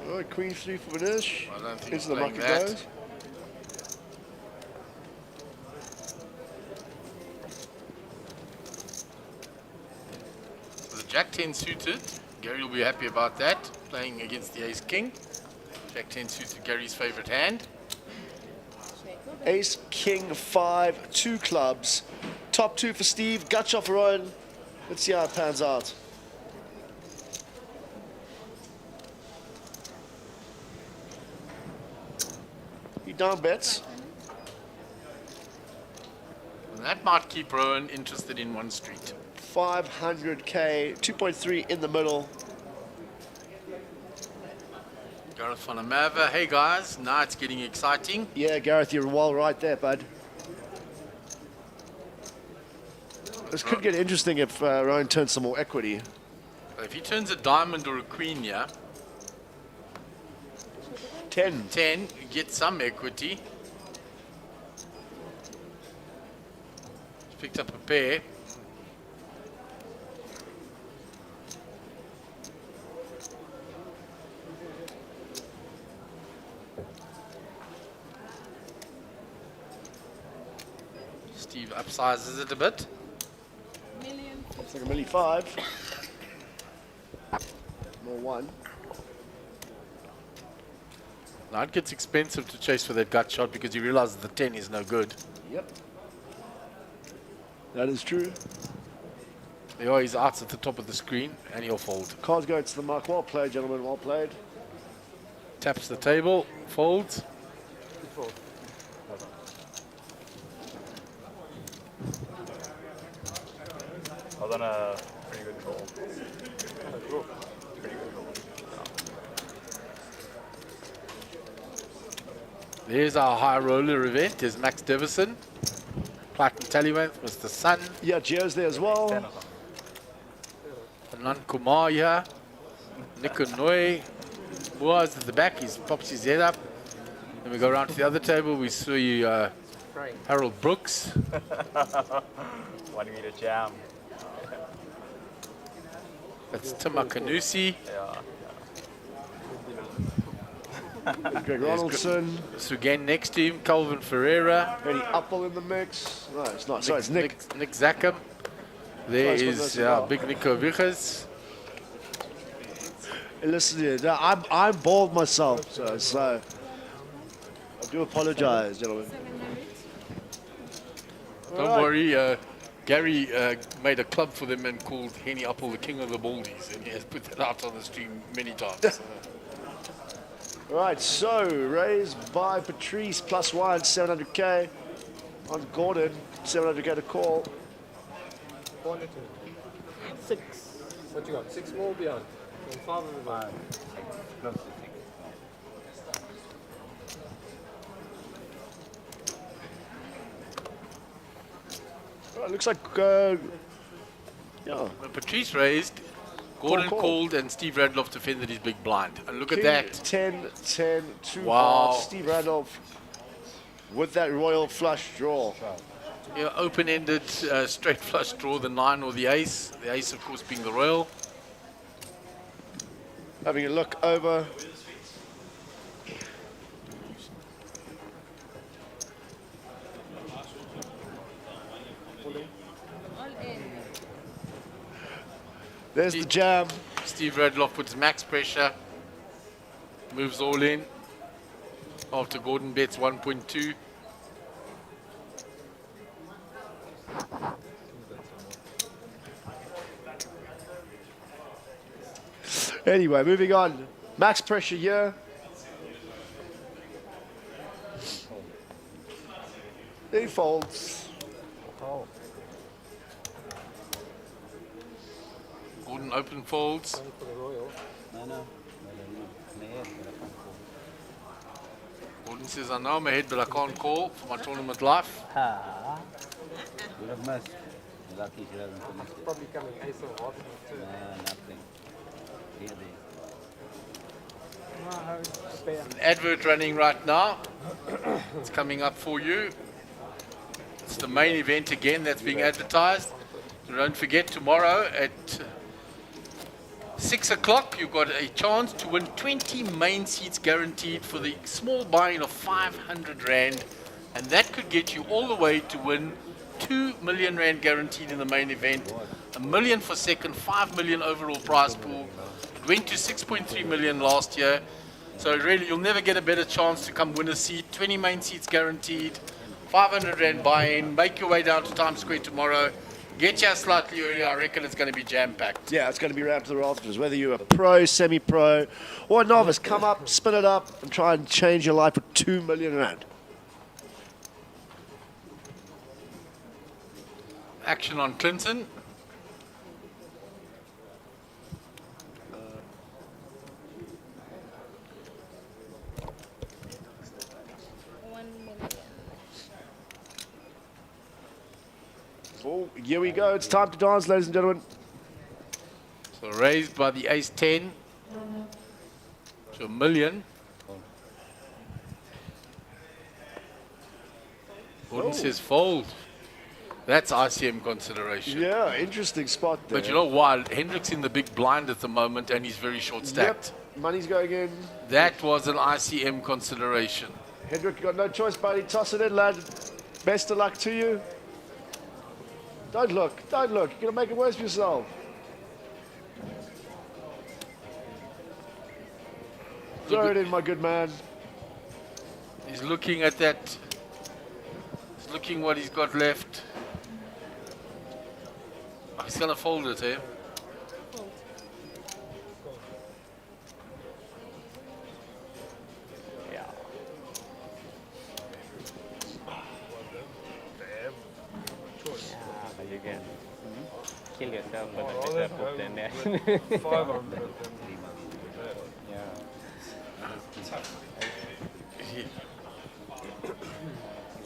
All right, Queen 3 for Banesh. I don't think Into the he's muck it playing that. goes. So the Jack 10 suited. Gary will be happy about that. Playing against the Ace King. Jack 10 suited, Gary's favorite hand. Check. Ace, king, 5, 2 clubs. Top 2 for Steve, gut shot for Rowan. Let's see how it pans out. He down bets. That might keep Rowan interested in one street. 500k, 2.3 in the middle. Gareth van der Merwe, hey guys, now it's getting exciting. Yeah, Gareth, you're well right there, bud. This could get interesting if Rowan turns some more equity. If he turns a diamond or a queen here, 10. 10, you get some equity. He's picked up a pair. Steve upsizes it a bit. It's like a milli 5. More 1. Now it gets expensive to chase for that gut shot because he realizes the 10 is no good. Yep. That is true. There are his outs at the top of the screen and he'll fold. Cards go to the mark. Well played, gentlemen. Well played. Taps the table, folds. Well done, a pretty good call. Pretty good call. There's our high roller event. There's Max Davison, Platinum Tallyweight, Mr. Sun. Yeah, Gio's there as well. Anand Kumar here. Nico Noy. Boaz at the back. He pops his head up. Then we go around to the other table. We see Harold Brooks. Wanting me to jam. That's Tim Akanusi. Greg Ronaldson. So again, next to him, Calvin Ferreira. Eddie Uppel in the mix. No, it's not. Sorry, it's Nick. Nick Zackham. There Nice one, is nice one. big Nico Vichas. Hey, listen here, I'm bald myself, so I do apologize, gentlemen. Don't Alright. worry, Gary made a club for them and called Henny Uppel the king of the baldies, and he has put that out on the stream many times. Right, so raised by Patrice +1, 700k. On Gordon, 700k to call. 6. What you got? 6 more beyond. 5 of the It looks like, yeah. When Patrice raised, Gordon Call. called, and Steve Radloff defended his big blind. And look King, at that. 10, 10, 2 Wow. hearts. Steve Randolph with that royal flush draw. Yeah, open-ended straight flush draw, the 9 or the ace. The ace, of course, being the royal. Having a look over. There's the jam. Steve Radloff puts max pressure, moves all in after Gordon bets 1.2. Anyway, moving on. Max pressure here. He folds. Gordon open folds. Gordon says, I know I'm ahead, but I can't call for my tournament life. Would have missed. Lucky she hasn't finished it. Probably coming ace of hearts too. Nothing. Here An advert running right now. It's coming up for you. It's the main event again that's being advertised. So don't forget, tomorrow at 6 o'clock, you've got a chance to win 20 main seats guaranteed for the small buy-in of 500 Rand. And that could get you all the way to win 2 million Rand guaranteed in the main event. 1 million for second, 5 million overall prize pool. It went to 6.3 million last year. So really, you'll never get a better chance to come win a seat. 20 main seats guaranteed. 500 Rand buy-in. Make your way down to Times Square tomorrow. Get here slightly early. I reckon it's going to be jam-packed. Yeah, it's going to be rammed to the rafters. Whether you're a pro, semi-pro, or a novice, come up, spin it up, and try and change your life with 2 million Rand. Action on Clinton. Oh, here we go. It's time to dance, ladies and gentlemen. So raised by the ace 10 to $1 million. Gordon says fold. That's ICM consideration. Yeah, interesting spot there. But you know what? Hendrick's in the big blind at the moment and he's very short stacked. Yep, money's going in. That was an ICM consideration. Hendrick got no choice, buddy. Toss it in, lad. Best of luck to you. Don't look. Don't look. You're going to make it worse for yourself. Throw it in, my good man. He's looking at that. He's looking what he's got left. Oh, he's going to fold it, eh? Ja. Yeah, but you can kill yourself with a better book than that. 500.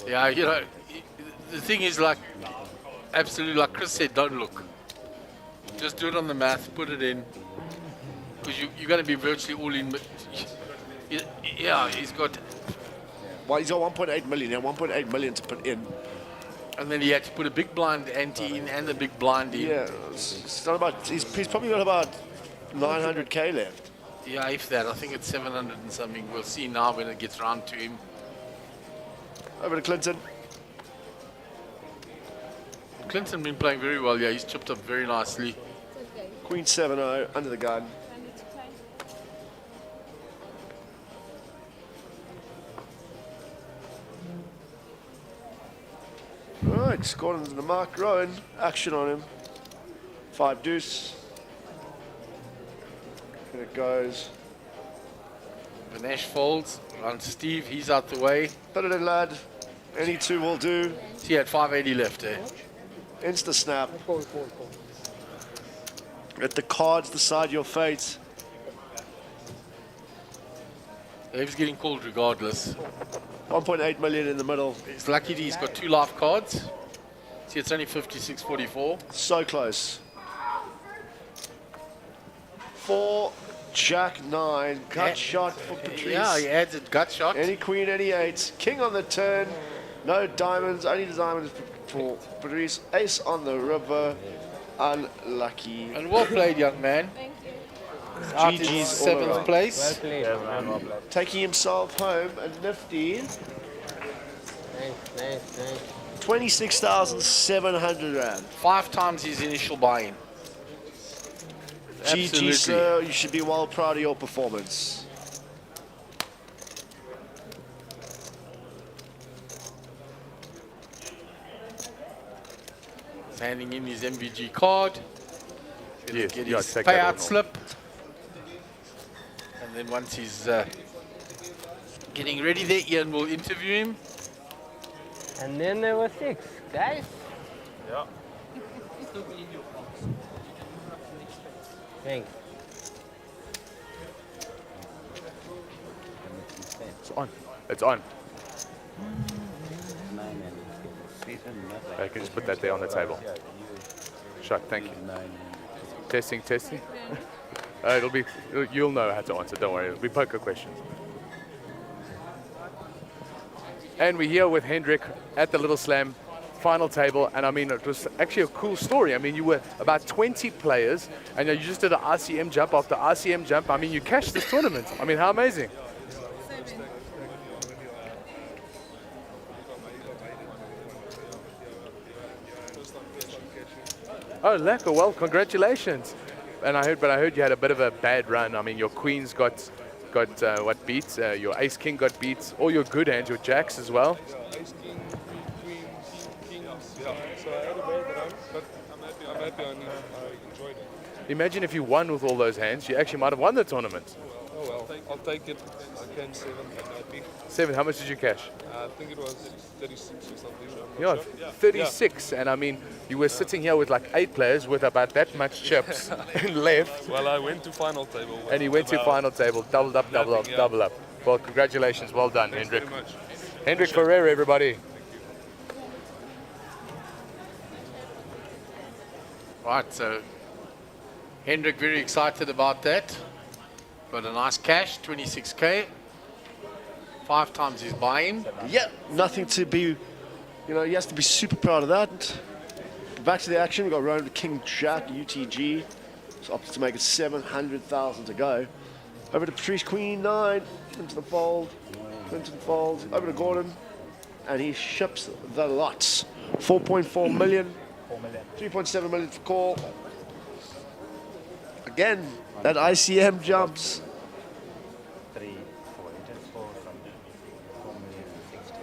Yeah, you know, the thing is, like, absolutely, like Chris said, don't look. Just do it on the math, put it in. Because you're going to be virtually all in. Yeah, he's got... Well, he's got 1.8 million. He had 1.8 million to put in. And then he had to put a big blind ante in and a big blind in. Yeah, it's not about... He's probably got about 900K left. Yeah, if that. I think it's 700 and something. We'll see now when it gets round to him. Over to Clinton. Clinton been playing very well. Yeah, he's chipped up very nicely. Queen 7-0, under the gun. Right, scored into the mark. Rowan, action on him. 5 deuce. And it goes. Vinesh folds. Round to Steve. He's out the way. Put it in, lad. Any two will do. He had 580 left, eh? Insta snap. Let the cards decide your fate. Dave's getting called regardless. 1.8 million in the middle. He's lucky he's got 2 live cards. See, it's only 56.44. So close. 4, Jack 9, gut shot for Patrice. Yeah, he adds a gut shot. Any queen, any 8. King on the turn. No diamonds, only diamonds for Patrice. Ace on the river. Unlucky. And well played, young man. Out in GG's all 7th around. place. Well played, man. Well played. Taking himself home a nifty Nice. 26,700 Rand. 5 times his initial buy-in. GG, sir. You should be well proud of your performance. He's handing in his MVG card. He's Yes, get yeah, his take that payout on. slip. And then once he's getting ready there, Ian will interview him. And then there were 6, guys. Yeah. Thanks. It's on. It's on. I can just put that there on the table. Shut, thank you. Testing. It'll be, you'll know how to answer, don't worry. It'll be poker questions. And we're here with Hendrik at the Little Slam final table, and I mean, it was actually a cool story. I mean, you were about 20 players, and you just did an RCM jump after RCM jump. I mean, you cashed this tournament. I mean, how amazing. Oh, lekker. Well, congratulations. And I heard you had a bit of a bad run. I mean, your queens got got what beats. Your ace king got beats. All your good hands, your jacks as well. Yeah, ace king, queens, kings. Yeah. So I had a bad run, but I'm happy. I enjoyed it. Imagine if you won with all those hands, you actually might have won the tournament. Oh well, I'll take it. I can 7. I'm happy. 7. How much did you cash? I think it was 36 or something. I'm Yeah, not sure. 36. And I mean, you were sitting here with like 8 players with about that much chips left. Well, I went to final table. And he went to final table, doubled up, double up, double up. Well, congratulations, well done, Thanks Hendrik. very much. Hendrik Ferreira, everybody. Right, so Hendrik very excited about that. Got a nice cash, 26k. 5 times his buy-in. Yeah, nothing to be, he has to be super proud of that. Back to the action, we've got Rowan with King Jack, UTG. So opted to make it 700,000 to go. Over to Patrice, Queen 9, into the fold. Clinton folds, over to Gordon. And he ships the lots. 4.4 million. 3.7 million for call. Again, that ICM jumps. 3, 4, just 4 from 4 million and 60.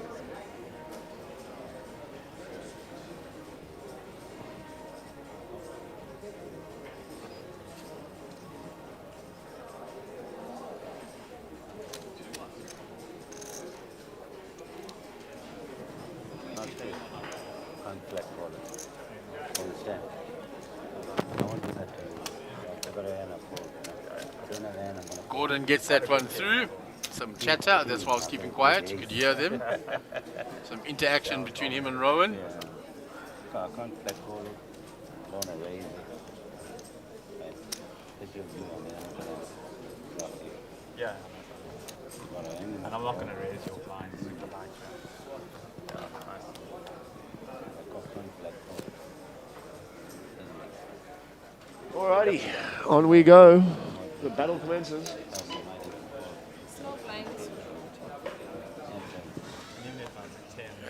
Not fair. Can't flat call it. Understand? I won't do that to you. I've got a hand up. I don't have a hand. I'm gonna Gordon gets that one through. Some chatter, that's why I was keeping quiet. You could hear them. Some interaction between him and Rowan. So I can't flat call it. I don't want to raise it. Right. Let your view on it. I'm gonna block you. Yeah. Got a hand. And I'm not going to raise your blind super like that. Yeah, nice. I can't flat call. Alrighty, on we go. The battle commences. Small blinds.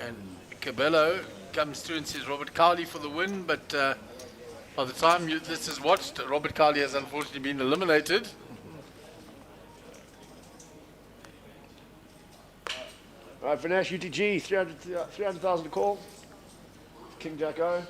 And Cabello comes through and says Robert Cowley for the win, but by the time this is watched, Robert Cowley has unfortunately been eliminated. All right, Vinesh, UTG, 300,000 to call. King Jack O.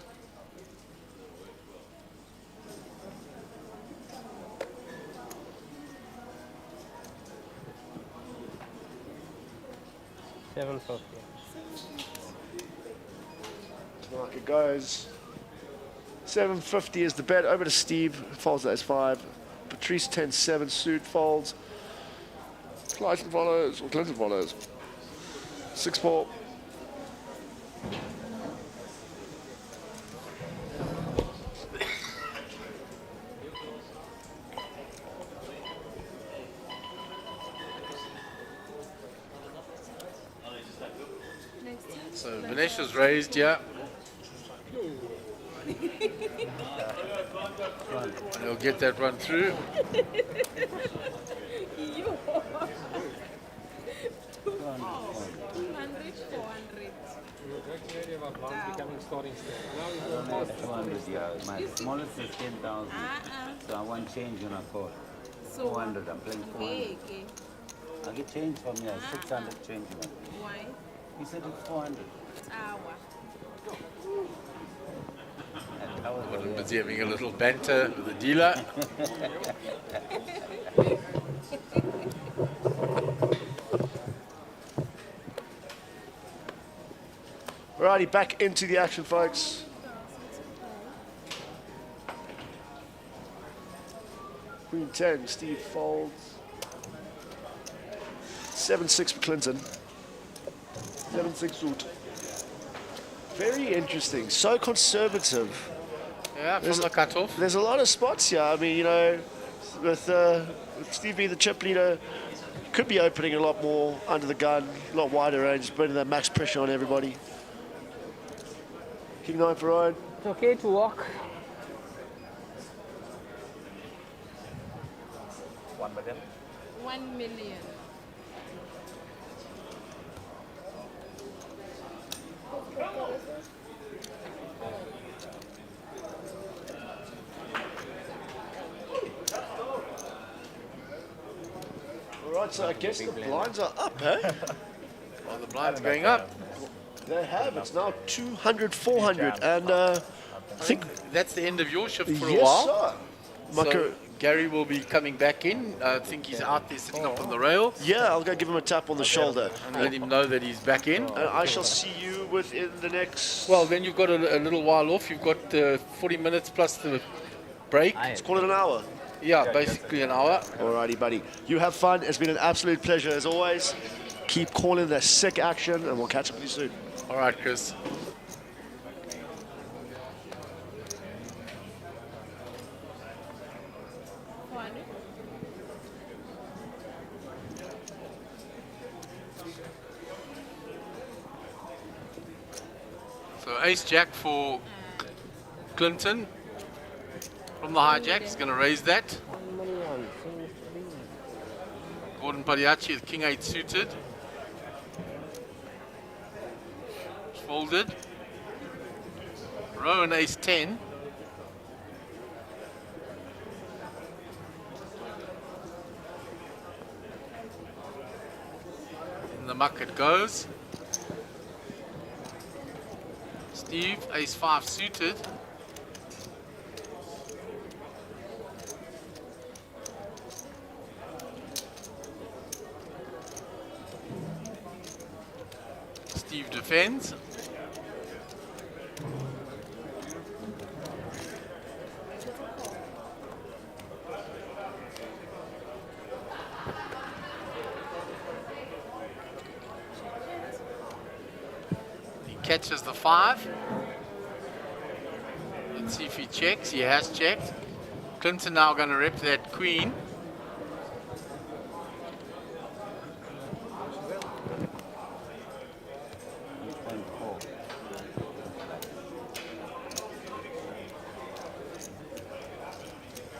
Like it goes. 750 is the bet. Over to Steve. Folds that as 5. Patrice 10-7 suit folds. Clayton follows, or Clinton follows. 6-4. So Vinesh was raised, yeah. And he'll get that run through. 200, yeah. My smallest is 10,000. So I want change when I call. So 400, I'm playing 400. Okay. I get change from here, 600 change. Why? He said it's 400. It's our. Gordon busy having a little banter with the dealer. Alrighty, back into the action, folks. Queen 10, Steve folds. 7-6 for Clinton. 7-6 suit. Very interesting. So conservative. Yeah, from the cutoff. There's a lot of spots here. I mean, with Steve being the chip leader, could be opening a lot more under the gun, a lot wider range, putting that max pressure on everybody. King 9 for Ryan. It's okay to walk. 1 million. 1 million. All right, right, so I guess the blinds are up, eh? Well, the blinds are going up. They have. It's now 200, 400, and I think that's the end of your shift for a yes, while. Sir. So Gary will be coming back in. I think he's out there sitting up on the rail. Yeah, I'll go give him a tap on the shoulder. And let him know that he's back in. And I shall see you within the next... Well, then you've got a little while off. You've got 40 minutes plus the break. Let's call it an hour. Yeah, basically an hour. Alrighty, buddy. You have fun. It's been an absolute pleasure as always. Keep calling the sick action, and we'll catch up with you soon. All right, Chris. So ace jack for Clinton from the hijack. He's going to raise that. Gordon Pariachi with king 8 suited. Folded. Rowan ace 10. In the muck it goes. Steve ace 5 suited. Steve defends. He catches the 5. Let's see if he checks. He has checked. Clinton now going to rep that queen.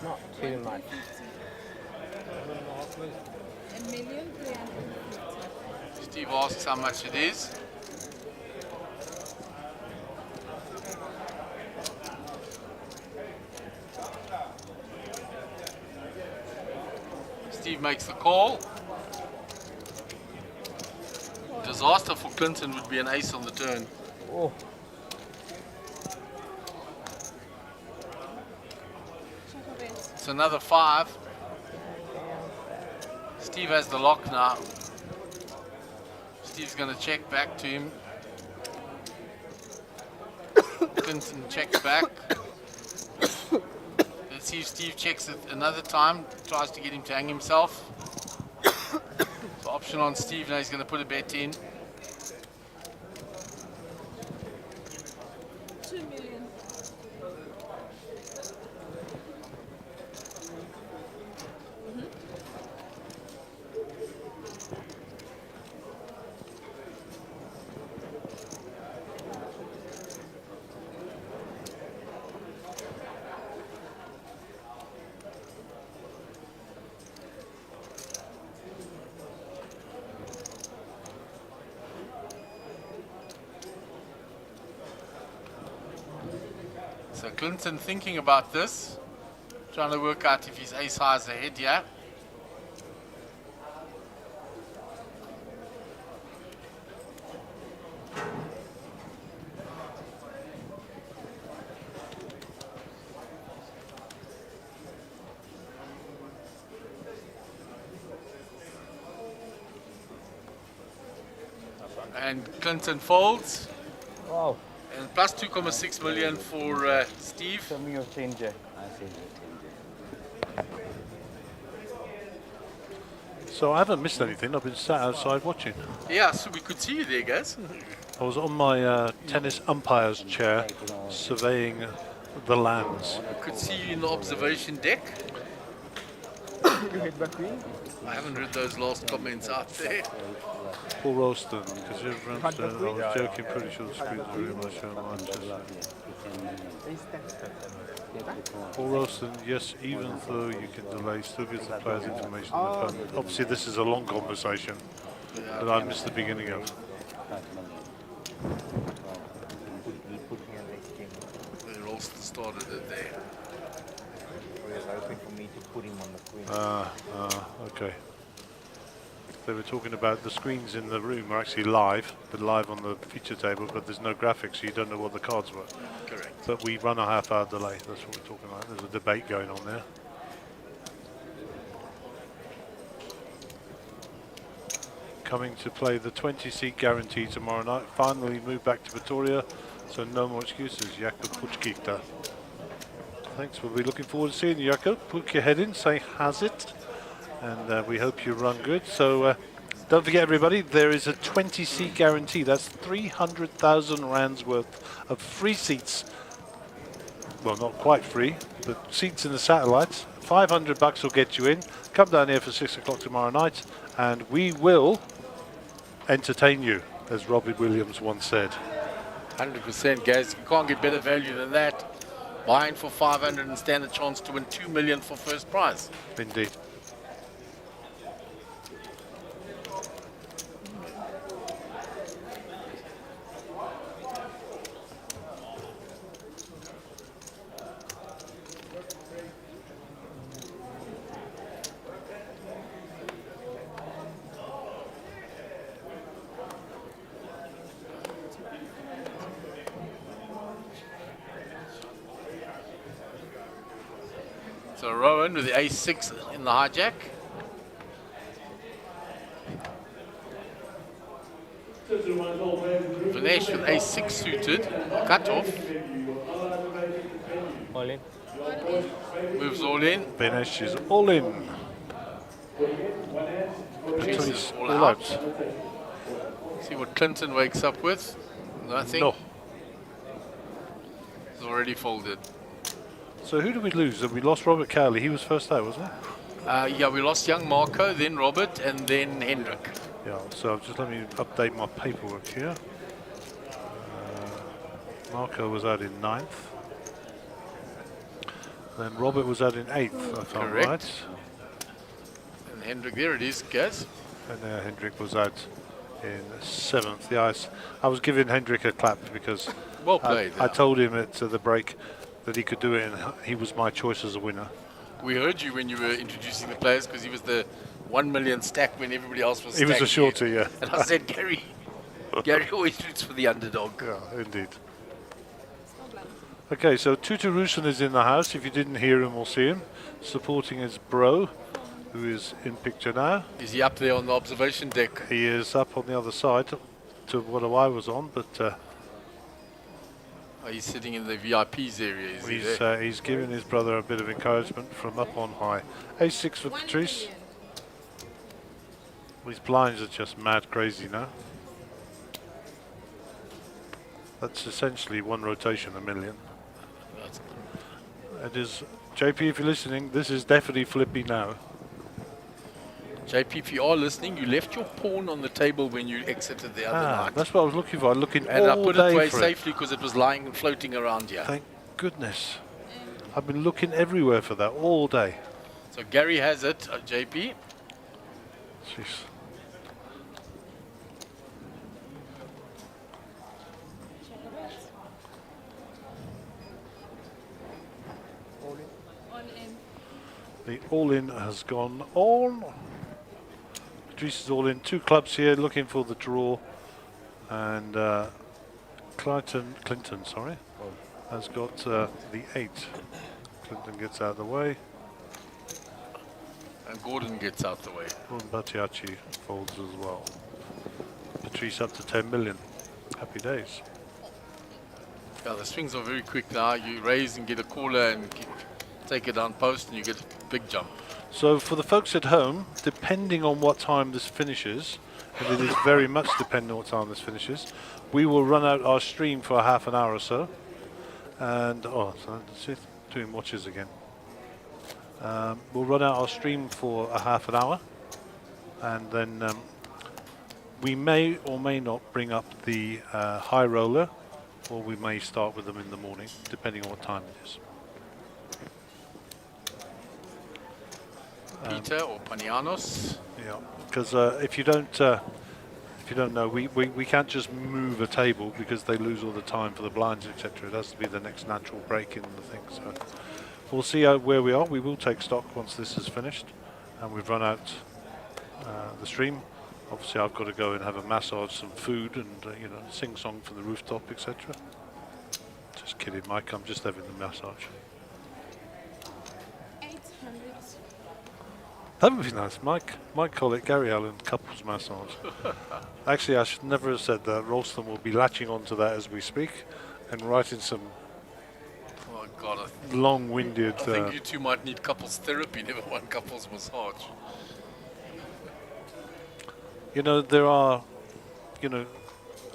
Not too much. Steve asks how much it is. Steve makes the call. Disaster for Clinton would be an ace on the turn. Oh. It's another 5. Steve has the lock now. Steve's going to check back to him. Clinton checks back. Let's see if Steve checks it another time. Tries to get him to hang himself. So option on Steve. Now he's going to put a bet in. 2 million. So Clinton thinking about this, trying to work out if his ace high is ahead, yeah. And Clinton folds. Wow. And plus 2.6 million for Steve. Tell me your changer. So I haven't missed anything. I've been sat outside watching. Yeah, so we could see you there, guys. I was on my tennis umpire's chair, surveying the lands. I could see you in the observation deck. You hit the queen? I haven't read those last comments out there. Paul Ralston, because everyone said I was joking, pretty sure the screen's very much on Paul Ralston, yes, even though you can delay, still gives the players information on the phone. Obviously this is a long conversation that I missed the beginning of. Ralston started it there. He was hoping for me to put him on the queen. Okay. They were talking about the screens in the room are actually live. They're live on the feature table, but there's no graphics, so you don't know what the cards were. Correct. But we run a half-hour delay. That's what we're talking about. There's a debate going on there. Coming to play the 20-seat guarantee tomorrow night. Finally moved back to Pretoria, so no more excuses. Jakob Puchkikta. Thanks. We'll be looking forward to seeing you, Jakob. Put your head in, say has it, and we hope you run good. So don't forget, everybody, there is a 20-seat guarantee. That's 300,000 rands worth of free seats. Well, not quite free, but seats in the satellites. 500 bucks will get you in. Come down here for 6 o'clock tomorrow night, and we will entertain you, as Robbie Williams once said. 100%, guys. You can't get better value than that. Buying for 500 and stand a chance to win 2 million for first prize. Indeed. So Rowan with the ace-6 in the hijack. Vinesh with ace-6 suited, cut off. All in. Moves all in. Vinesh is all in. Patrice is all out. See what Clinton wakes up with. Nothing. No. He's already folded. So who did we lose? We lost Robert Cowley. He was first out, wasn't he? Yeah, we lost young Marco, then Robert, and then Hendrik. Yeah, so just let me update my paperwork here. Marco was out in 9th. Then Robert was out in 8th, if I'm Correct. right. And Hendrik, there it is, guys. And Hendrik was out in 7th. Yeah, I was giving Hendrik a clap because well played, I told him at the break that he could do it, and he was my choice as a winner. We heard you when you were introducing the players because he was the 1 million stack when everybody else was He was a stacking shorter, it. yeah. And I said, Gary always roots for the underdog. Yeah, indeed. Okay, so Tutu Rusin is in the house. If you didn't hear him or see him, supporting his bro, who is in picture now. Is he up there on the observation deck? He is up on the other side to what I was on, but He's sitting in the VIPs area, is he there? he's giving his brother a bit of encouragement from up on high. Ace-6 for Patrice. These blinds are just mad crazy now. That's essentially one rotation, a million. It is, JP, if you're listening, this is definitely flippy now. JP, if you are listening, you left your pawn on the table when you exited the other night. That's what I was looking for. I'm looking and all I put day it away for safely because it was lying and floating around here. Thank goodness. I've been looking everywhere for that all day. So Gary has it, JP. Jeez. The all-in has gone on. Patrice is all in. 2 clubs here, looking for the draw. And Clinton, has got the 8. Clinton gets out of the way. And Gordon gets out the way. Gordon Batiachi folds as well. Patrice up to 10 million. Happy days. Yeah, the swings are very quick now. You raise and get a caller and take it down post and you get a big jump. So for the folks at home, depending on what time this finishes, and it is very much depending on what time this finishes, we will run out our stream for a half an hour or so. And, so that's it, doing watches again. We'll run out our stream for a half an hour, and then we may or may not bring up the high roller, or we may start with them in the morning, depending on what time it is. Peter or Panianos. Yeah, because if you don't know, we can't just move a table because they lose all the time for the blinds, etc. It has to be the next natural break in the thing. So we'll see where we are. We will take stock once this is finished, and we've run out the stream. Obviously, I've got to go and have a massage, some food, and you know, sing song from the rooftop, etc. Just kidding, Mike. I'm just having the massage. 800. That would be nice, Mike. Might call it Gary Allen couples massage. Actually, I should never have said that. Ralston will be latching onto that as we speak, and writing some Oh God, long-winded. I think you two might need couples therapy, never mind couples massage. You know, there are, you know,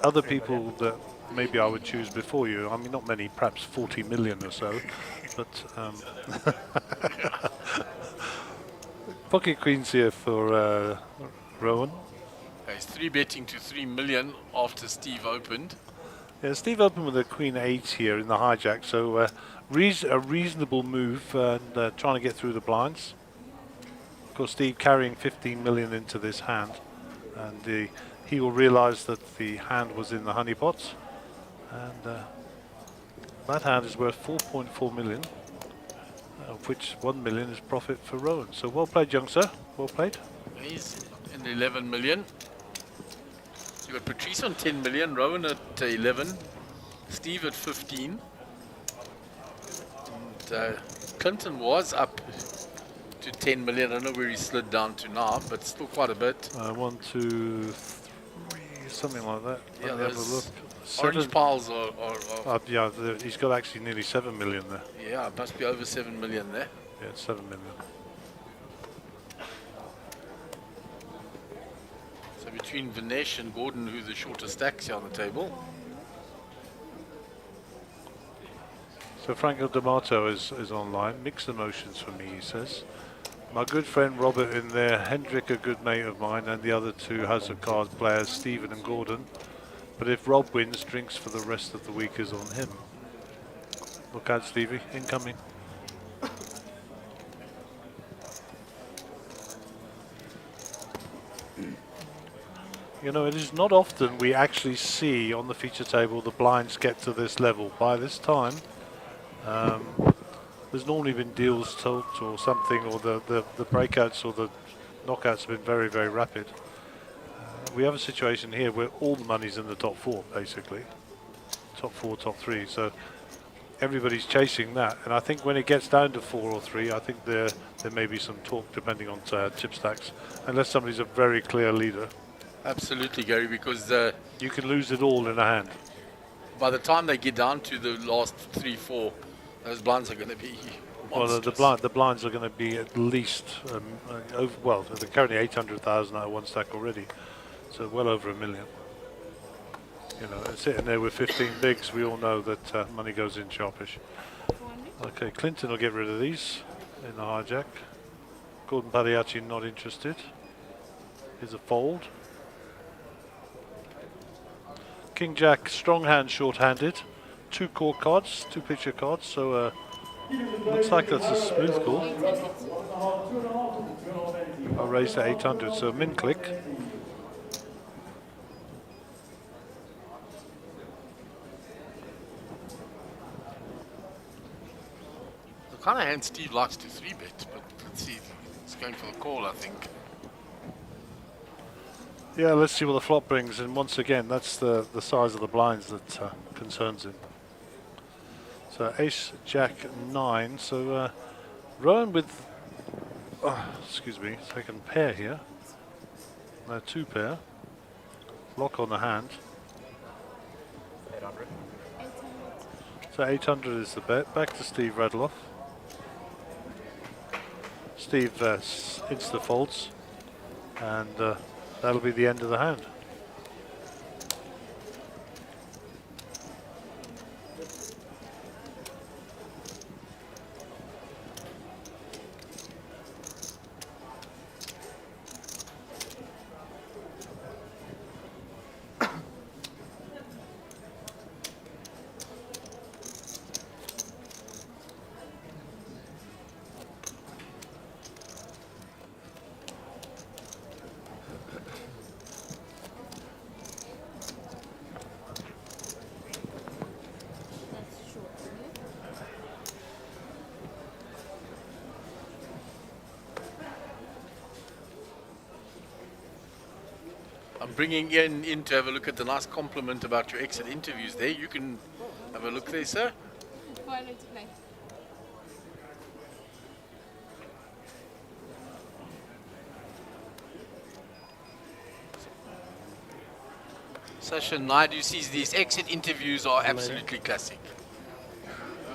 other people that maybe I would choose before you. I mean, not many, perhaps 40 million or so, but Pocket Queen's here for Rowan. He's 3-betting to 3 million after Steve opened. Yeah, Steve opened with a Queen 8 here in the hijack, so a reasonable move and trying to get through the blinds. Of course, Steve carrying 15 million into this hand, and he will realise that the hand was in the honeypots, and that hand is worth 4.4 million, of which 1 million is profit for Rowan. So well played, young sir. Well played. He's in 11 million. So you've got Patrice on 10 million, Rowan at 11, Steve at 15. And Clinton was up to 10 million. I don't know where he slid down to now, but still quite a bit. 1, 2, 3, something like that. Yeah, Let me have a look. those orange piles are yeah, he's got actually nearly 7 million there. yeah, it must be over 7 million there. Yeah, it's 7 million. So between Vinesh and Gordon, who's the shortest stacks here on the table. So Franco D'Amato is online. Mixed emotions for me, he says. My good friend Robert in there, Hendrik, a good mate of mine, and the other two House of Cards players, Stephen and Gordon. But if Rob wins, drinks for the rest of the week is on him. Look out, Stevie, incoming. You know, it is not often we actually see on the feature table the blinds get to this level. By this time, there's normally been deals talked or something, or the breakouts or the knockouts have been very, very rapid. We have a situation here where all the money's in the top four, basically. Top four, top three. So everybody's chasing that. And I think when it gets down to 4 or 3, I think there may be some talk depending on chip stacks, unless somebody's a very clear leader. Absolutely, Gary, because you can lose it all in a hand. By the time they get down to the last 3, 4, those blinds are going to be monstrous. Well, the blinds are going to be at least well, they're currently 800,000 out of one stack already, so well over 1 million. You know, sitting there with 15 bigs, we all know that money goes in sharpish. Okay, Clinton will get rid of these in the hijack. Gordon Pagliacci not interested. Here's a fold. King Jack, strong hand, short-handed. 2 core cards, 2 picture cards, so looks like that's a smooth call. I'll raise to 800, so min click. The kind of hand Steve likes to 3-bet, but let's see, he's going for the call, I think. Yeah, let's see what the flop brings, and once again, that's the size of the blinds that concerns him. So Ace, Jack, 9. So Rowan with, excuse me, second pair here. No, 2 pair. Lock on the hand. 800. So 800 is the bet. Back to Steve Radloff. Steve insta folds, and that'll be the end of the hand. bringing Ian in to have a look at the nice compliment about your exit interviews there. You can have a look there, sir. Sasha Naidu sees these exit interviews are absolutely classic.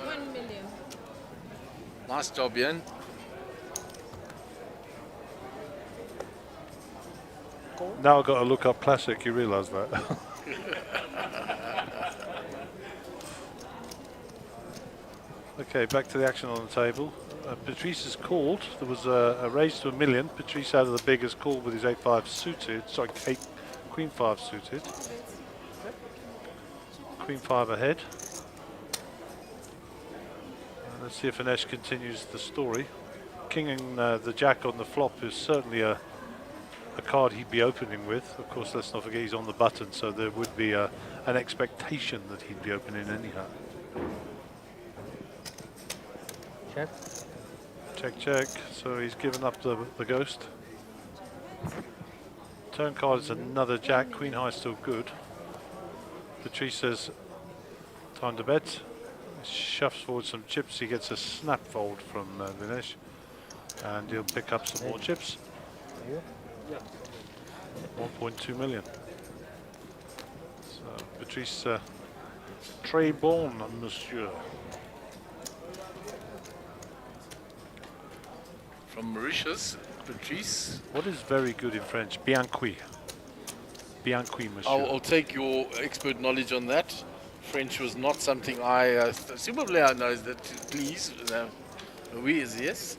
1 million. Nice job, Ian. Now I've got to look up classic, you realise that? Okay, back to the action on the table. Patrice is called. There was a raise to 1 million. Patrice had the biggest call with his 8-5 suited. Sorry, Queen 5 suited. Queen 5 ahead. Let's see if Vinesh continues the story. King and the Jack on the flop is certainly a card he'd be opening with. Of course, let's not forget he's on the button, so there would be an expectation that he'd be opening anyhow. Check. Check, check. So he's given up the ghost. Turn card is another Jack. Queen high still good. Patrice says, time to bet. Shoves forward some chips. He gets a snap fold from Vinesh. And he'll pick up some more chips. 1.2 million. So Patrice, très bon, monsieur. From Mauritius, Patrice. What is very good in French? Bien cuit. Bien cuit, monsieur. I'll take your expert knowledge on that. French was not something I, simply I know that, please. Oui is yes.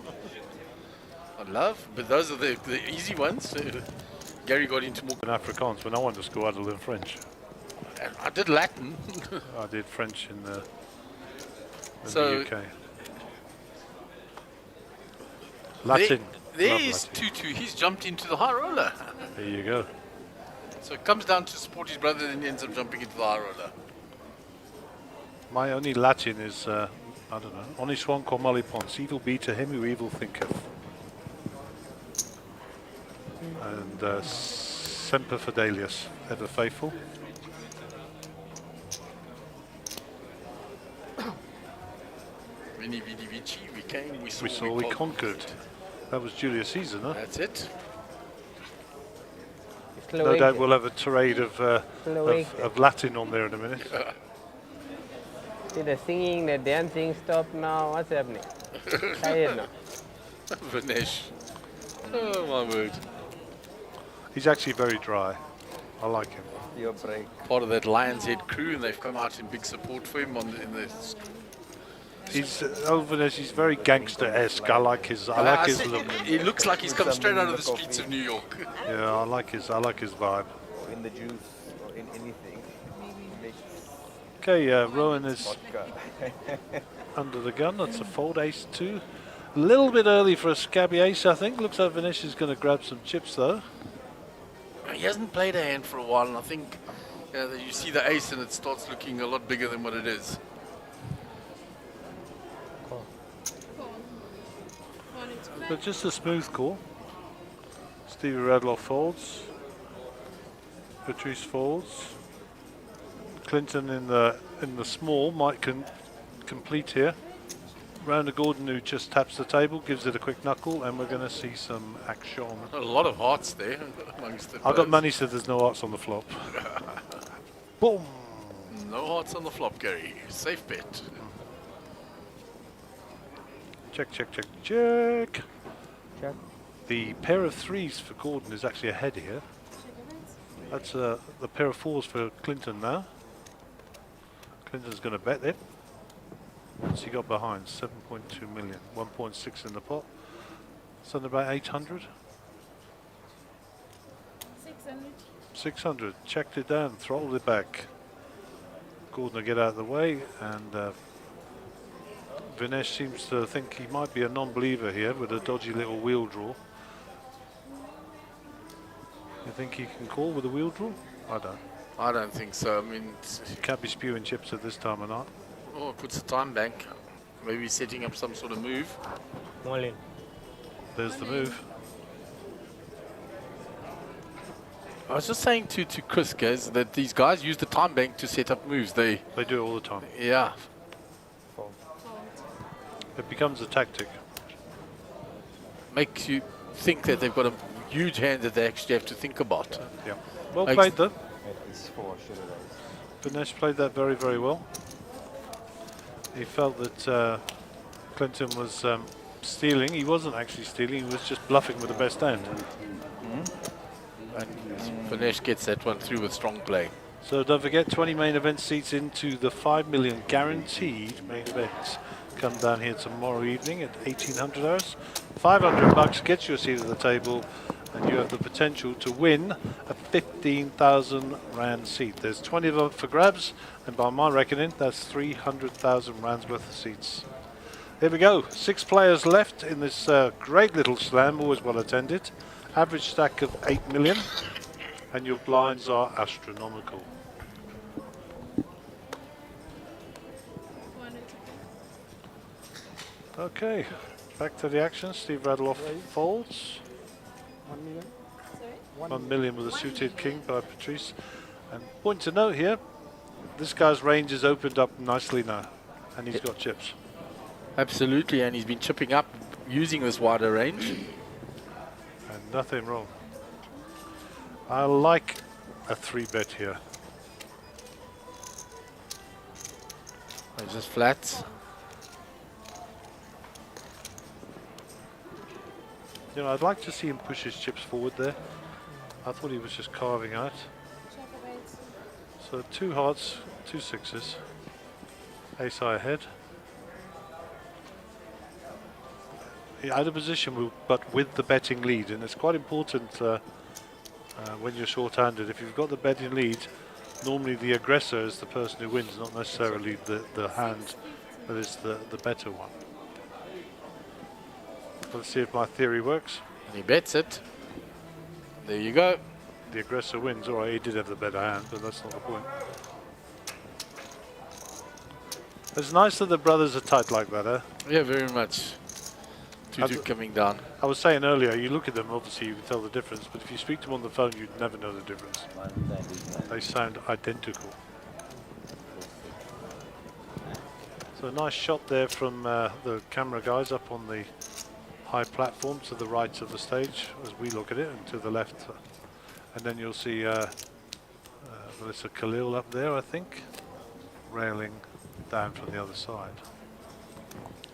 I love, but those are the easy ones. Gary got into more. In Afrikaans, when I went to school, I had to learn French. I did Latin. I did French in the UK. Latin. There is Tutu. He's jumped into the high roller. There you go. So it comes down to support his brother, and he ends up jumping into the high roller. My only Latin is, I don't know, Oni swan komali pons, evil be to him who evil thinketh. And Semper Fidelius, ever faithful. Veni Vidi Vici, we came, we saw, we conquered. That was Julius Caesar, no? That's it. No doubt we'll have a tirade of Latin on there in a minute. See the singing, the dancing stop now. What's happening? Tired now. Vinesh. Oh my word. He's actually very dry. I like him. Your break. Part of that Lion's Head crew, and they've come out in big support for him in the. He's he's very gangster-esque. I like his look. He looks like he's come straight out of the streets of New York. Yeah, I like his vibe. Or in the juice, or in anything. Okay, Rowan is under the gun. That's a fold, ace-2. A little bit early for a scabby ace, I think. Looks like Vinesh is going to grab some chips, though. He hasn't played a hand for a while, and I think you see the ace and it starts looking a lot bigger than what it is. But just a smooth call. Stevie Radloff folds. Patrice folds. Clinton in the small might complete here. Round to Gordon, who just taps the table, gives it a quick knuckle, and we're going to see some action. A lot of hearts there amongst the I got money, so there's no hearts on the flop. Boom! No hearts on the flop, Gary. Safe bet. Check, check, check, check. Check. The pair of threes for Gordon is actually ahead here. That's the pair of fours for Clinton now. Clinton's going to bet it. What's he got behind? 7.2 million. 1.6 in the pot. Something about 800? 600. 600. Checked it down, throttled it back. Gordon will get out of the way, and Vinesh seems to think he might be a non-believer here with a dodgy little wheel draw. You think he can call with a wheel draw? I don't. I don't think so. I mean, you can't be spewing chips at this time of night. Oh, it puts a time bank. Maybe setting up some sort of move. All in. There's the move. I was just saying to Chris, guys, that these guys use the time bank to set up moves. They do it all the time. Yeah. It becomes a tactic. Makes you think that they've got a huge hand that they actually have to think about. Yeah. Well Makes- played, though. It's 4, should have raised. Ganesh played that very, very well. He felt that Clinton was stealing. He wasn't actually stealing, he was just bluffing with the best hand. And Ganesh gets that one through with strong play. So don't forget, 20 main event seats into the 5 million guaranteed main event. Come down here tomorrow evening at 1800 hours. $500 gets you a seat at the table, and you have the potential to win a 15,000 Rand seat. There's 20 of them for grabs, and by my reckoning, that's 300,000 Rands worth of seats. Here we go, 6 players left in this great little slam, always well attended. Average stack of 8 million, and your blinds are astronomical. Okay, back to the action. Steve Radeloff folds. 1 million. 1 million with a suited king by Patrice. And point to note here, this guy's range is opened up nicely now, and he's got chips. Absolutely, and he's been chipping up using this wider range. And nothing wrong. I like a 3-bet here. It's just flats. You know, I'd like to see him push his chips forward there. I thought he was just carving out. So 2 hearts, 2 sixes. Ace high ahead. Out of position, but with the betting lead, and it's quite important when you're short-handed. If you've got the betting lead, normally the aggressor is the person who wins, not necessarily the hand that is the better one. Let's see if my theory works. And he bets it. There you go. The aggressor wins. All right, he did have the better hand, but that's not the point. It's nice that the brothers are tight like that, eh? Yeah, very much. Tutu coming down. I was saying earlier, you look at them, obviously you can tell the difference, but if you speak to them on the phone, you'd never know the difference. They sound identical. So a nice shot there from the camera guys up on the high platform to the right of the stage as we look at it, and to the left. And then you'll see Melissa Khalil up there, I think, railing down from the other side.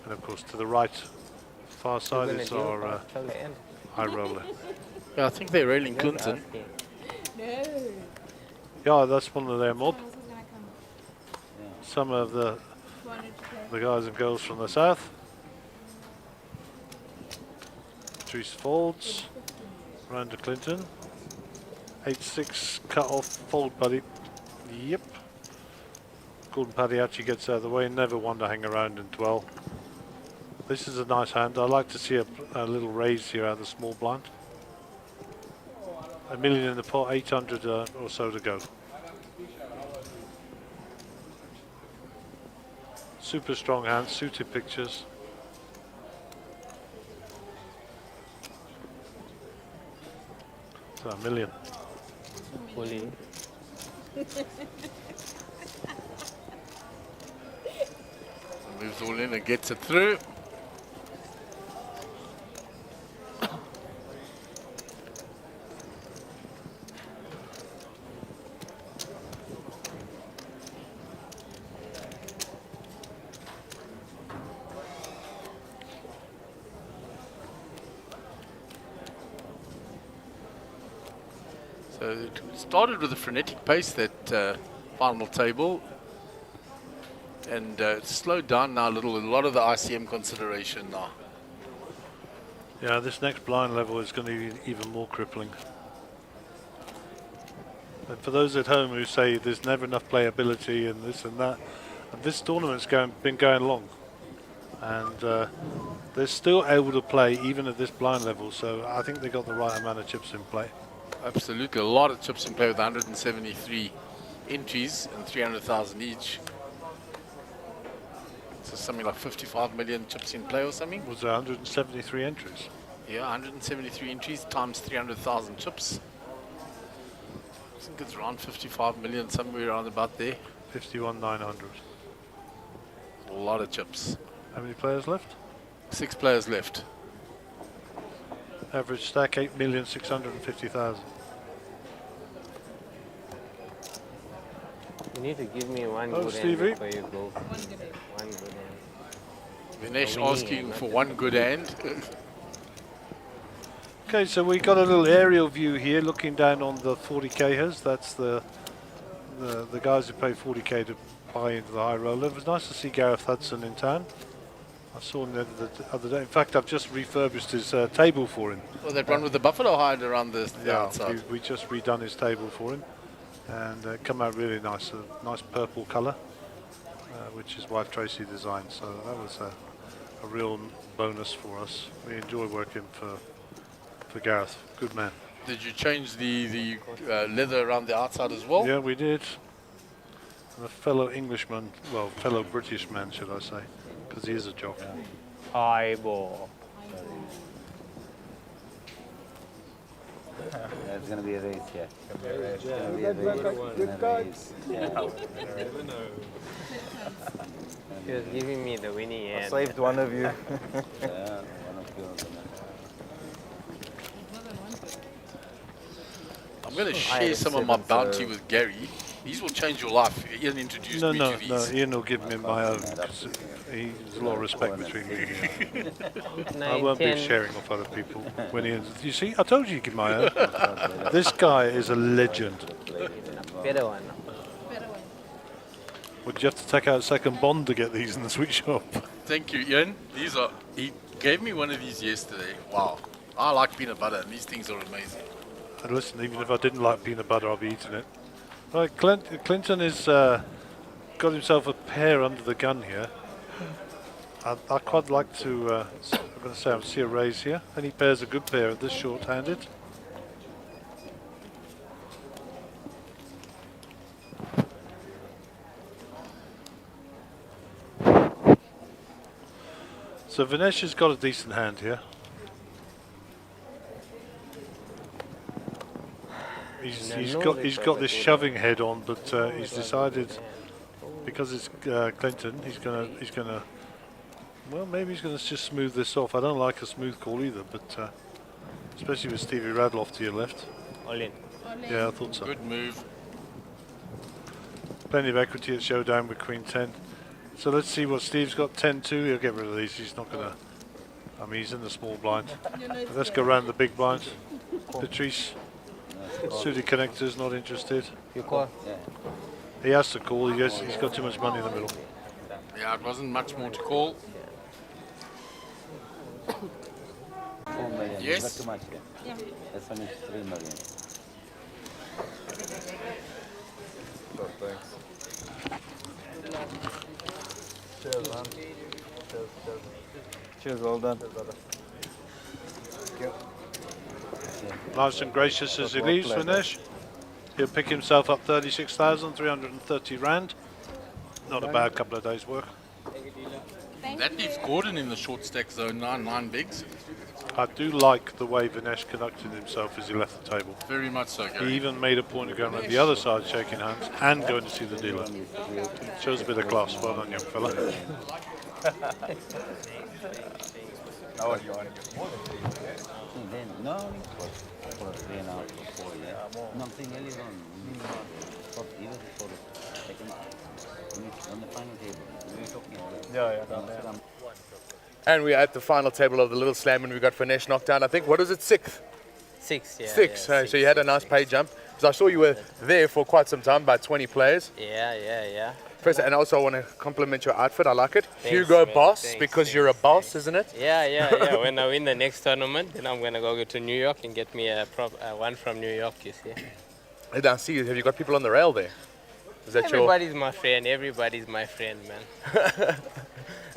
And of course to the right, far side is our high roller. Yeah, I think they're railing Clinton. No. Yeah, that's one of their mob. Some of the guys and girls from the south. Patrice folds, round to Clinton. 8-6 cut off, fold buddy. Yep. Gordon Padiachi gets out of the way, never one to hang around and dwell. This is a nice hand. I'd like to see a little raise here out of the small blind. 1 million in the pot, 800 or so to go. Super strong hand, suited pictures. So 1 million. Fully. Moves all in and gets it through. So it started with a frenetic pace, that final table, and it's slowed down now a little. A lot of the ICM consideration now. Yeah, this next blind level is going to be even more crippling. And for those at home who say there's never enough playability and this and that, and this tournament's been going long, and they're still able to play even at this blind level. So I think they got the right amount of chips in play. Absolutely, a lot of chips in play with 173 entries and 300,000 each. So something like 55 million chips in play or something. Was there 173 entries? Yeah, 173 entries times 300,000 chips. I think it's around 55 million, somewhere around about there. 51,900. A lot of chips. How many players left? 6 players left. Average stack 8,650,000. You need to give me one Oh, good Stevie. hand before you go. One good hand. Vinesh A winning asking hand, for not one good hand. Okay, so we got a little aerial view here looking down on the 40Kers. That's the guys who pay 40K to buy into the high roller. It was nice to see Gareth Hudson in town. I saw him the other day. In fact, I've just refurbished his table for him. Oh, that one with the buffalo hide around the outside. We just redone his table for him, and come out really nice. A nice purple colour, which his wife Tracy designed. So that was a real bonus for us. We enjoy working for Gareth. Good man. Did you change the leather around the outside as well? Yeah, we did. And a fellow Englishman, well, fellow British man, should I say, because he is a jock. Eyeball. It's going to be a race, yeah. It's going to be a Good race. He was giving me the winning I hand. saved one of you. Yeah, one of you. I'm going to I share had some of my 7, bounty so- with Gary. These will change your life. Ian introduced me to these. No, Ian will give me my own, 'cause there's a lot of respect between me and Ian. I won't be 9, 10. sharing off other people. When Ian, you see, I told you you give my own. This guy is a legend. Better one. Would you have to take out a second bond to get these in the sweet shop? Thank you, Ian. He gave me one of these yesterday. Wow. I like peanut butter, and these things are amazing. And listen, even if I didn't like peanut butter, I'll be eating it. Right, Clinton has got himself a pair under the gun here. I'd quite like to, I'm going to say, I see a raise here. Any pair's a good pair at this short-handed. So Vinesh has got a decent hand here. He's got this shoving head on, but he's decided because it's Clinton, he's gonna well, maybe he's gonna just smooth this off. I don't like a smooth call either, but especially with Stevie Radloff to your left. All in. Yeah, I thought so. Good move. Plenty of equity at showdown with Queen 10. So let's see what Steve's got. 10-2. He'll get rid of these. He's not gonna. I mean, he's in the small blind. But let's go around the big blind. Patrice. Suited connectors, not interested. You call? He has to call. He's got too much money in the middle. Yeah, it wasn't much more to call. 4 million. Yes. Not too much, yeah. This one is 3 million. Thanks. Cheers, man. Cheers. Cheers, well done. Thank you. Nice and gracious as he leaves, Vinesh. He'll pick himself up 36,330 rand. Not a bad couple of days' work. That leaves Gordon in the short stack zone, 9 bigs. I do like the way Vinesh conducted himself as he left the table. Very much so, Gary. He even made a point of going around the other side, shaking hands, and going to see the dealer. Shows a bit of class. Well done, young fella. No, for 3.5 or 4, yeah. No, I'm saying earlier on, even for the second, on the final table, we were talking about it. And we're at the final table of the Little Slam, and we got Vinesh knocked down. I think, what was it, 6th? 6, yeah. Six. Yeah, So you had a nice pay jump. Because I saw you were there for quite some time, about 20 players. Yeah. First, and also I want to compliment your outfit. I like it. Thanks, Hugo man. Boss, Thanks, because you're a boss, isn't it? Yeah. When I win the next tournament, then I'm gonna go to New York and get me a one from New York. You see. And I see. Have you got people on the rail there? Is that Everybody's my friend. Everybody's my friend, man.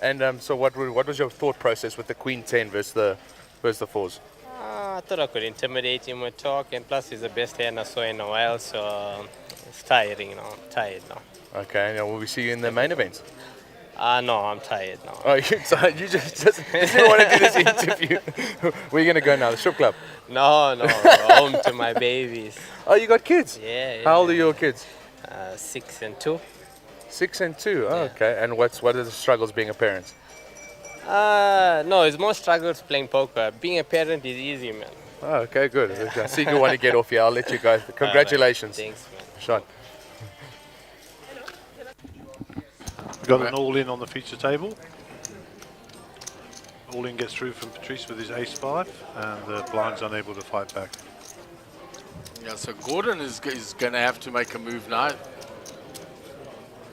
And so, what was your thought process with the Queen 10 versus the 4s? I thought I could intimidate him with talk, and plus he's the best hand I saw in a while, so it's tiring, I'm tired now. Okay, now will we see you in the main events? No, I'm tired now. Oh, you're tired. You just didn't want to do this interview. Where are you going to go now? The strip club? No, home to my babies. Oh, you got kids? Yeah. How old are your kids? 6 and 2. 6 and 2. Oh, okay. And what are the struggles being a parent? No, it's more struggles playing poker. Being a parent is easy, man. Oh, okay, good. I see you want to get off here. I'll let you go. Congratulations. Thanks, man. Sean. We've got an all-in on the feature table. All-in gets through from Patrice with his ace-5, and the blind's unable to fight back. Yeah, so Gordon is going to have to make a move now.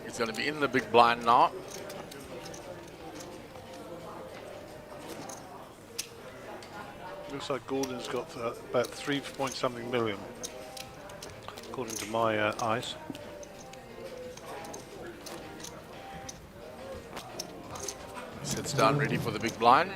He's going to be in the big blind now. Looks like Gordon's got about 3-point-something million, according to my eyes. Sits down ready for the big blind.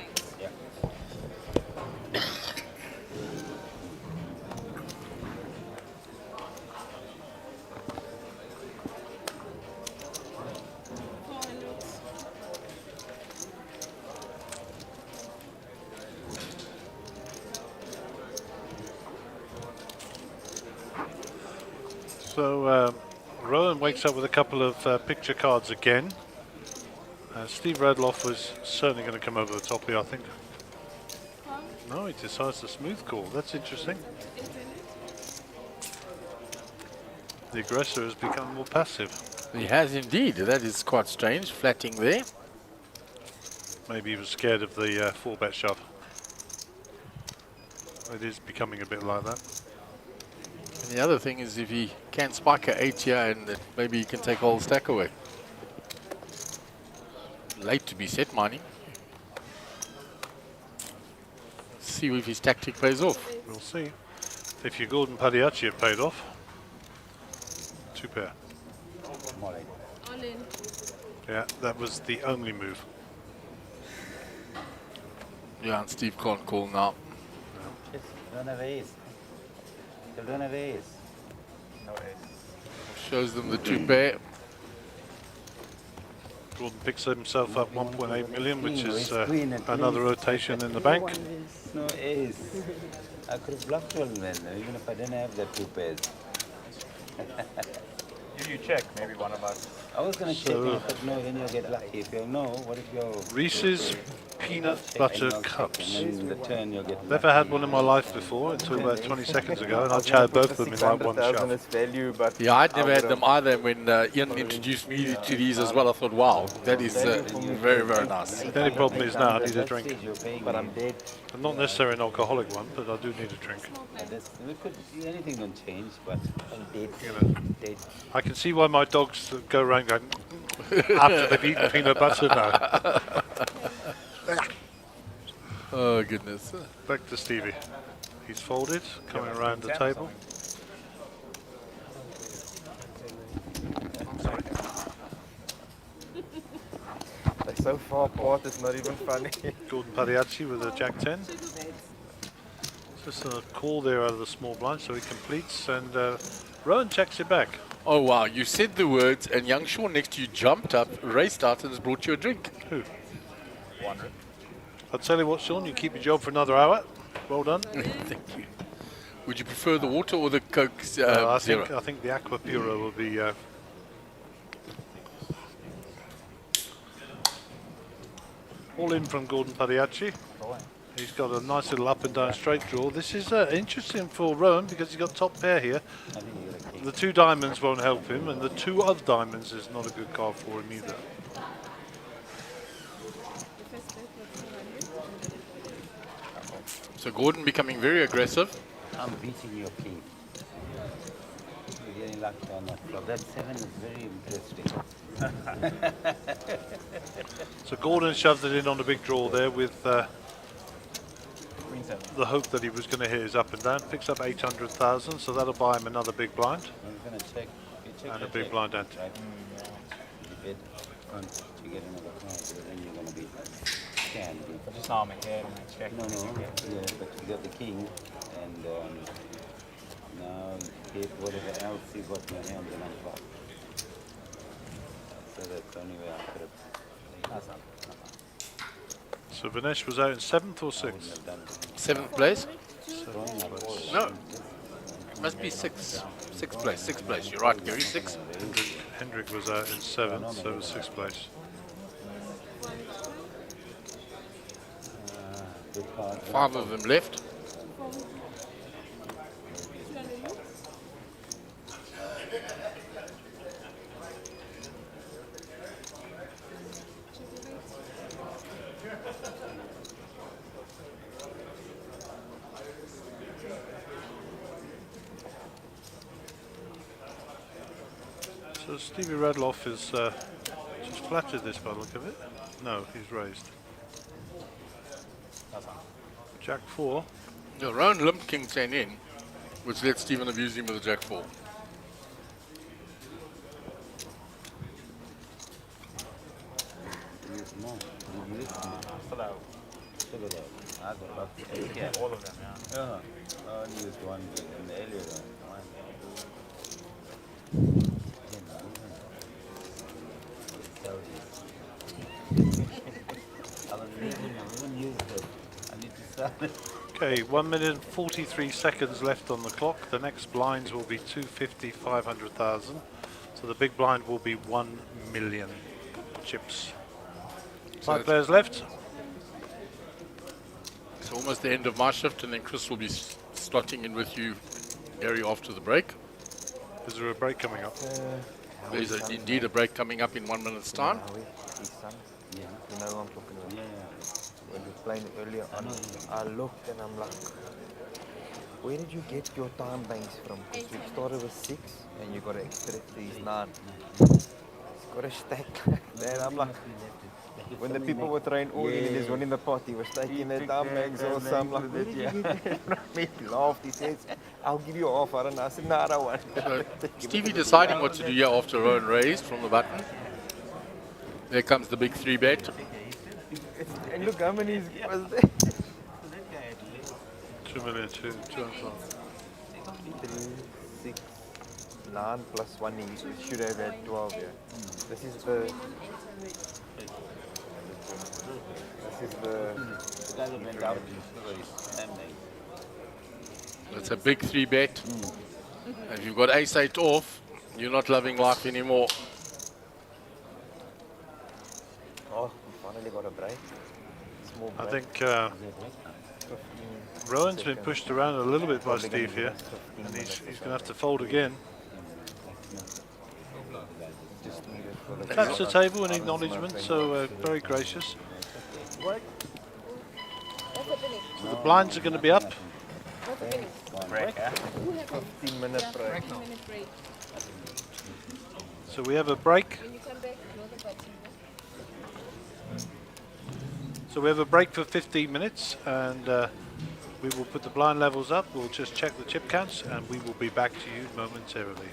So Rowan wakes up with a couple of picture cards again. Steve Radloff was certainly going to come over the top here, I think. No, he decides to smooth call. That's interesting. The aggressor has become more passive. He has indeed. That is quite strange. Flatting there. Maybe he was scared of the 4-bet shove. It is becoming a bit like that. And the other thing is if he can spike an 8 here, and maybe he can take a whole stack away. Late to be set mining. See if his tactic pays off. We'll see. If your Gordon Padiachi had paid off. 2 pair. All in. Yeah, that was the only move. Yeah, and Steve can't call now. Don't have ace. They don't have ace. No ace. Shows them the 2 pair. Gordon picks himself up 1.8 million, which is another rotation in the bank. No ace. I could have bluffed one then, even if I didn't have the 2 pairs. You check, maybe one of us. I was going to check it, but no, then you'll get lucky. If you know, what if you're... Reese's Peanut Butter Cups. And then in the turn you'll get Never had one in my life before until about 20 seconds ago, and I tried both of them in like one shove. Yeah, I'd never had them either. When Ian introduced me to these as well, I thought, wow, that is very, very nice. The only problem is now I need a drink. But I'm not necessarily an alcoholic one, but I do need a drink. Anything can change, but I can see why my dogs go around going after they've eaten peanut butter now. Oh, goodness. Back to Stevie. He's folded, coming around the table. They're so far apart, it's not even funny. Gordon Padiachi with a Jack-10. Just a call there out of the small blind, so he completes, and Rowan checks it back. Oh, wow. You said the words, and young Sean next to you jumped up, raced out, and has brought you a drink. Who? I'll tell you what, Sean, you keep your job for another hour. Well done. Thank you. Would you prefer the water or the Coke I Zero? think the Aqua Puro will be... all in from Gordon Padiachi. He's got a nice little up and down straight draw. This is interesting for Rowan because he's got top pair here. The 2 diamonds won't help him, and the 2 of diamonds is not a good card for him either. So Gordon becoming very aggressive. I'm beating your king. You're getting lucky on that flop. That 7 is very interesting. So Gordon shoved it in on the big draw there with the hope that he was going to hit his up and down. Picks up 800,000, so that'll buy him another big blind. I'm going to check. And a big blind ante. Right. You bet once you get another card, then you're going to be can be. Just arm it here and check. No, yeah, but you got the king, and now hit whatever else you got in your hand and unflop. So that's the only way I could have So Vinesh was out in 7th or 6th? 7th place? 7th place. No. It must be 6th place. 6th place. You're right, Gary. 6th. Hendrik was out in 7th, so it was 6th place. 5 of them left. So Stevie Radloff is just flattered this by the look of it. No, he's raised. Jack 4. The round limp king 10 in, which let Stephen abuse him with a jack 4. All of them, yeah. I only used one in the earlier one. Okay, 1 minute and 43 seconds left on the clock. The next blinds will be 250, 500,000. So the big blind will be 1 million chips. So 5 players left. It's almost the end of my shift, and then Chris will be slotting in with you, Gary, after the break. Is there a break coming up? There is indeed a break coming up in 1 minute's time. His son. Yeah. You know who I'm talking about? When we were playing earlier on, I looked and I'm like, where did you get your time banks from? Because we started with 6 and you got to extract these 9. It's got a stack like that. I'm like, when the people were trying all in, there's one in the pot, he was taking their time banks or something. Like, where did you get that? He laughed, he says, I'll give you half. I don't know. I said, no, I don't want it. Stevie deciding what to do here after Rowan raised from the button. There comes the big 3 bet. And look how many was there. 2 million, 2 and 5. 3, 6, 9 plus 1, he should have had 12 here. This is the It's a big 3 bet. If you've got ace-8 off, you're not loving life anymore. Oh, we finally got a break. Small break. I think Rowan's been pushed around a little bit by Steve here, and he's going to have to fold again. Taps the table in acknowledgement, so very gracious. So the blinds are going to be up. 15-minute break. So we have a break. So we have a break for 15 minutes, and we will put the blind levels up. We'll just check the chip counts, and we will be back to you momentarily.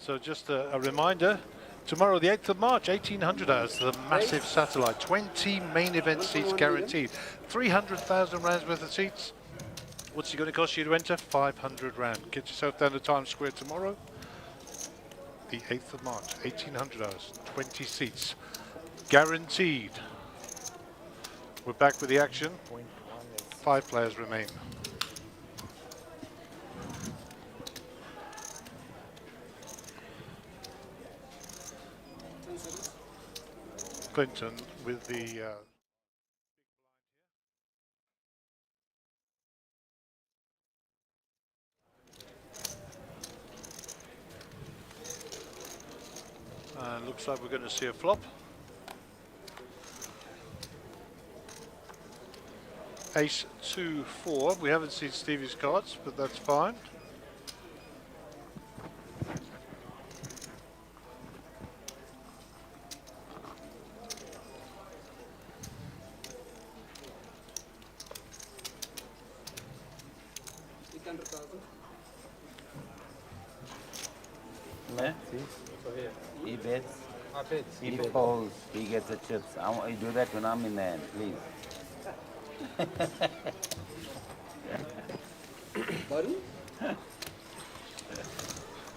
So just a reminder, tomorrow the 8th of March, 1800 hours, the massive satellite, 20 main event seats guaranteed, 300,000 rands worth of seats. What's it going to cost you to enter? 500 rand. Get yourself down to Times Square tomorrow, the 8th of March, 1800 hours, 20 seats, guaranteed. We're back with the action. 5 players remain. Clinton with the looks like we're going to see a flop. Ace 2-4. We haven't seen Stevie's cards, but that's fine. He bets. I bet. He folds. He gets the chips. I do that when I'm in the hand, please. Pardon?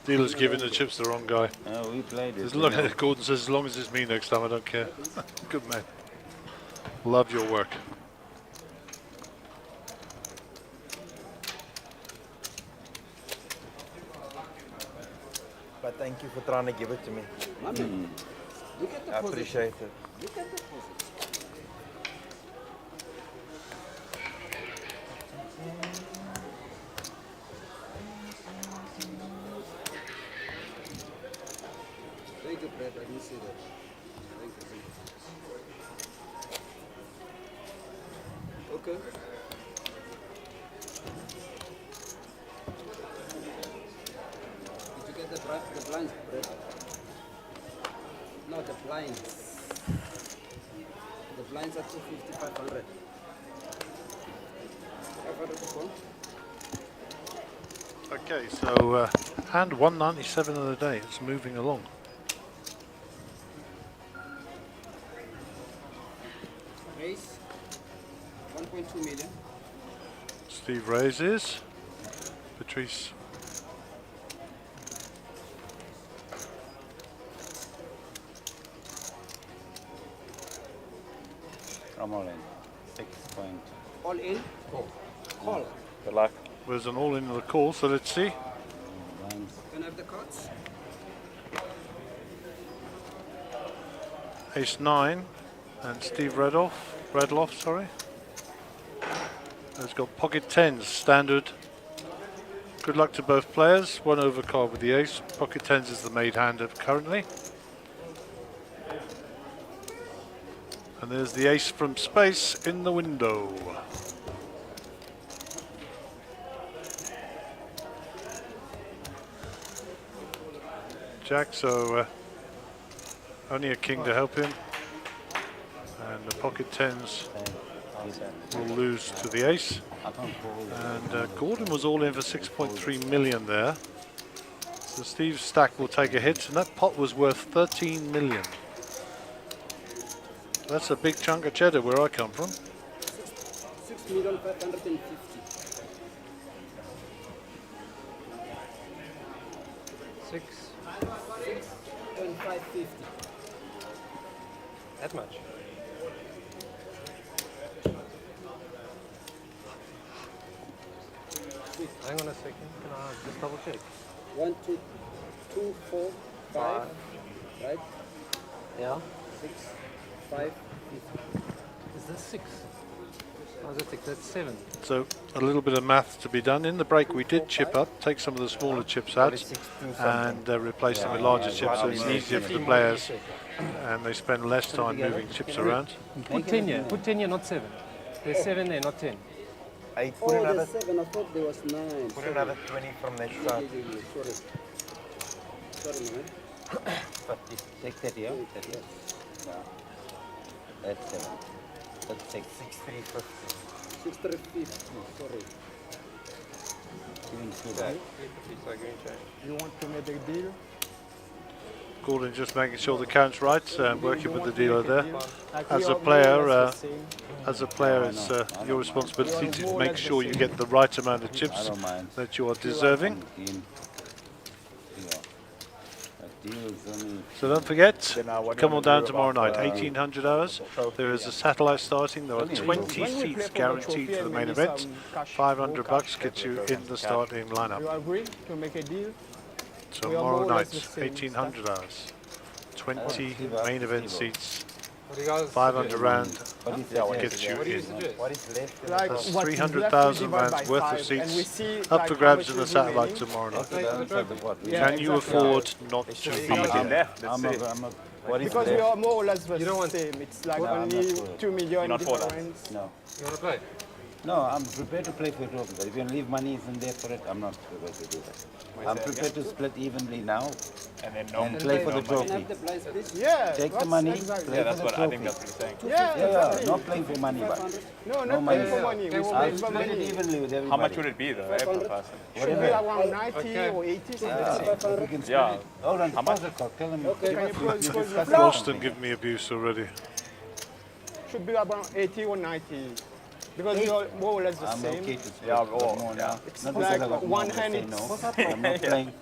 Dealer's giving the chips to the wrong guy. Oh, we played it. As long as Gordon says, as long as it's me next time, I don't care. Good man. Love your work. But thank you for trying to give it to me. Look at the I appreciate it. Look at the position. Thank you, Brett. I didn't see that. Thank you. Okay. Did you get the blinds, Brett? No, the blinds. The blinds are 250, 500. 500 before? Okay, so hand 197 of the day. It's moving along. Raise 1.2 million. Steve raises. Patrice. I'm all in. 6 point. All in? Call. Good luck. There's an all in the call, so let's see. Can I have the cards? Ace 9 and Steve Redloff, sorry. Has got pocket 10s, standard. Good luck to both players. One overcard with the ace. Pocket 10s is the made hand currently. And there's the ace from space in the window. Jack, so only a king to help him. And the pocket 10s will lose to the ace. And Gordon was all in for 6.3 million there. So Steve's stack will take a hit, and that pot was worth 13 million. That's a big chunk of cheddar where I come from. 6,550,000. 6.550. That much. Hang on a second. Can I just double check? 1, 2, 2, 4, 5. Right? Yeah. 6, 5, Is this 6? Oh, that's 6. That's 7. So a little bit of math to be done. In the break we did chip up, take some of the smaller chips out and replace them with larger chips, so it's easier for the players and they spend less time moving chips around. Put 10 here. Put 10 here, not 7. There's 7 there, not 10. 8. Oh, there's 7. I thought there was 9. Put another 20 from that side. Sorry. Sorry, man. 50. Take 30, yeah? 30. Yeah. That's 7. That's 6. 6,350. 6,350. Sorry. Even to that. You want to make a deal? calling, just making sure the count's right, and working with the dealer there. As a player, it's your responsibility to make sure you get the right amount of chips that you are deserving. So don't forget, come on down tomorrow night, 1800 hours. There is a satellite starting. There are 20 seats guaranteed for the main event. $500 gets you in the starting lineup. You agree to make a deal? Tomorrow night, 1800 hours. 20 main event seats. 500 rand gets you in. That's 300,000 rands worth of seats up for grabs in the satellite tomorrow night. Can you afford not to be there? Because we are more or less the same. It's like only 2 million difference. No. You want to play? No, I'm prepared to play for a trophy, but if you leave money in there for it, I'm not prepared to do that. I'm prepared to split evenly now and play for the trophy. Yeah, take the money, exactly. play for the trophy. I think that's what he's saying. Yeah, not playing for money, but not playing for money. We I'll play for split money. it evenly with everybody. How much would it be though, per person? Should be around 90 or 80 something. We can split it. Hold on, how much? Tell him. Ralston give me abuse already. Should be around 80 or 90. Because we are more or less the I'm same. okay to split more now. It's Not like because I got one more to hand. say no. I'm not playing.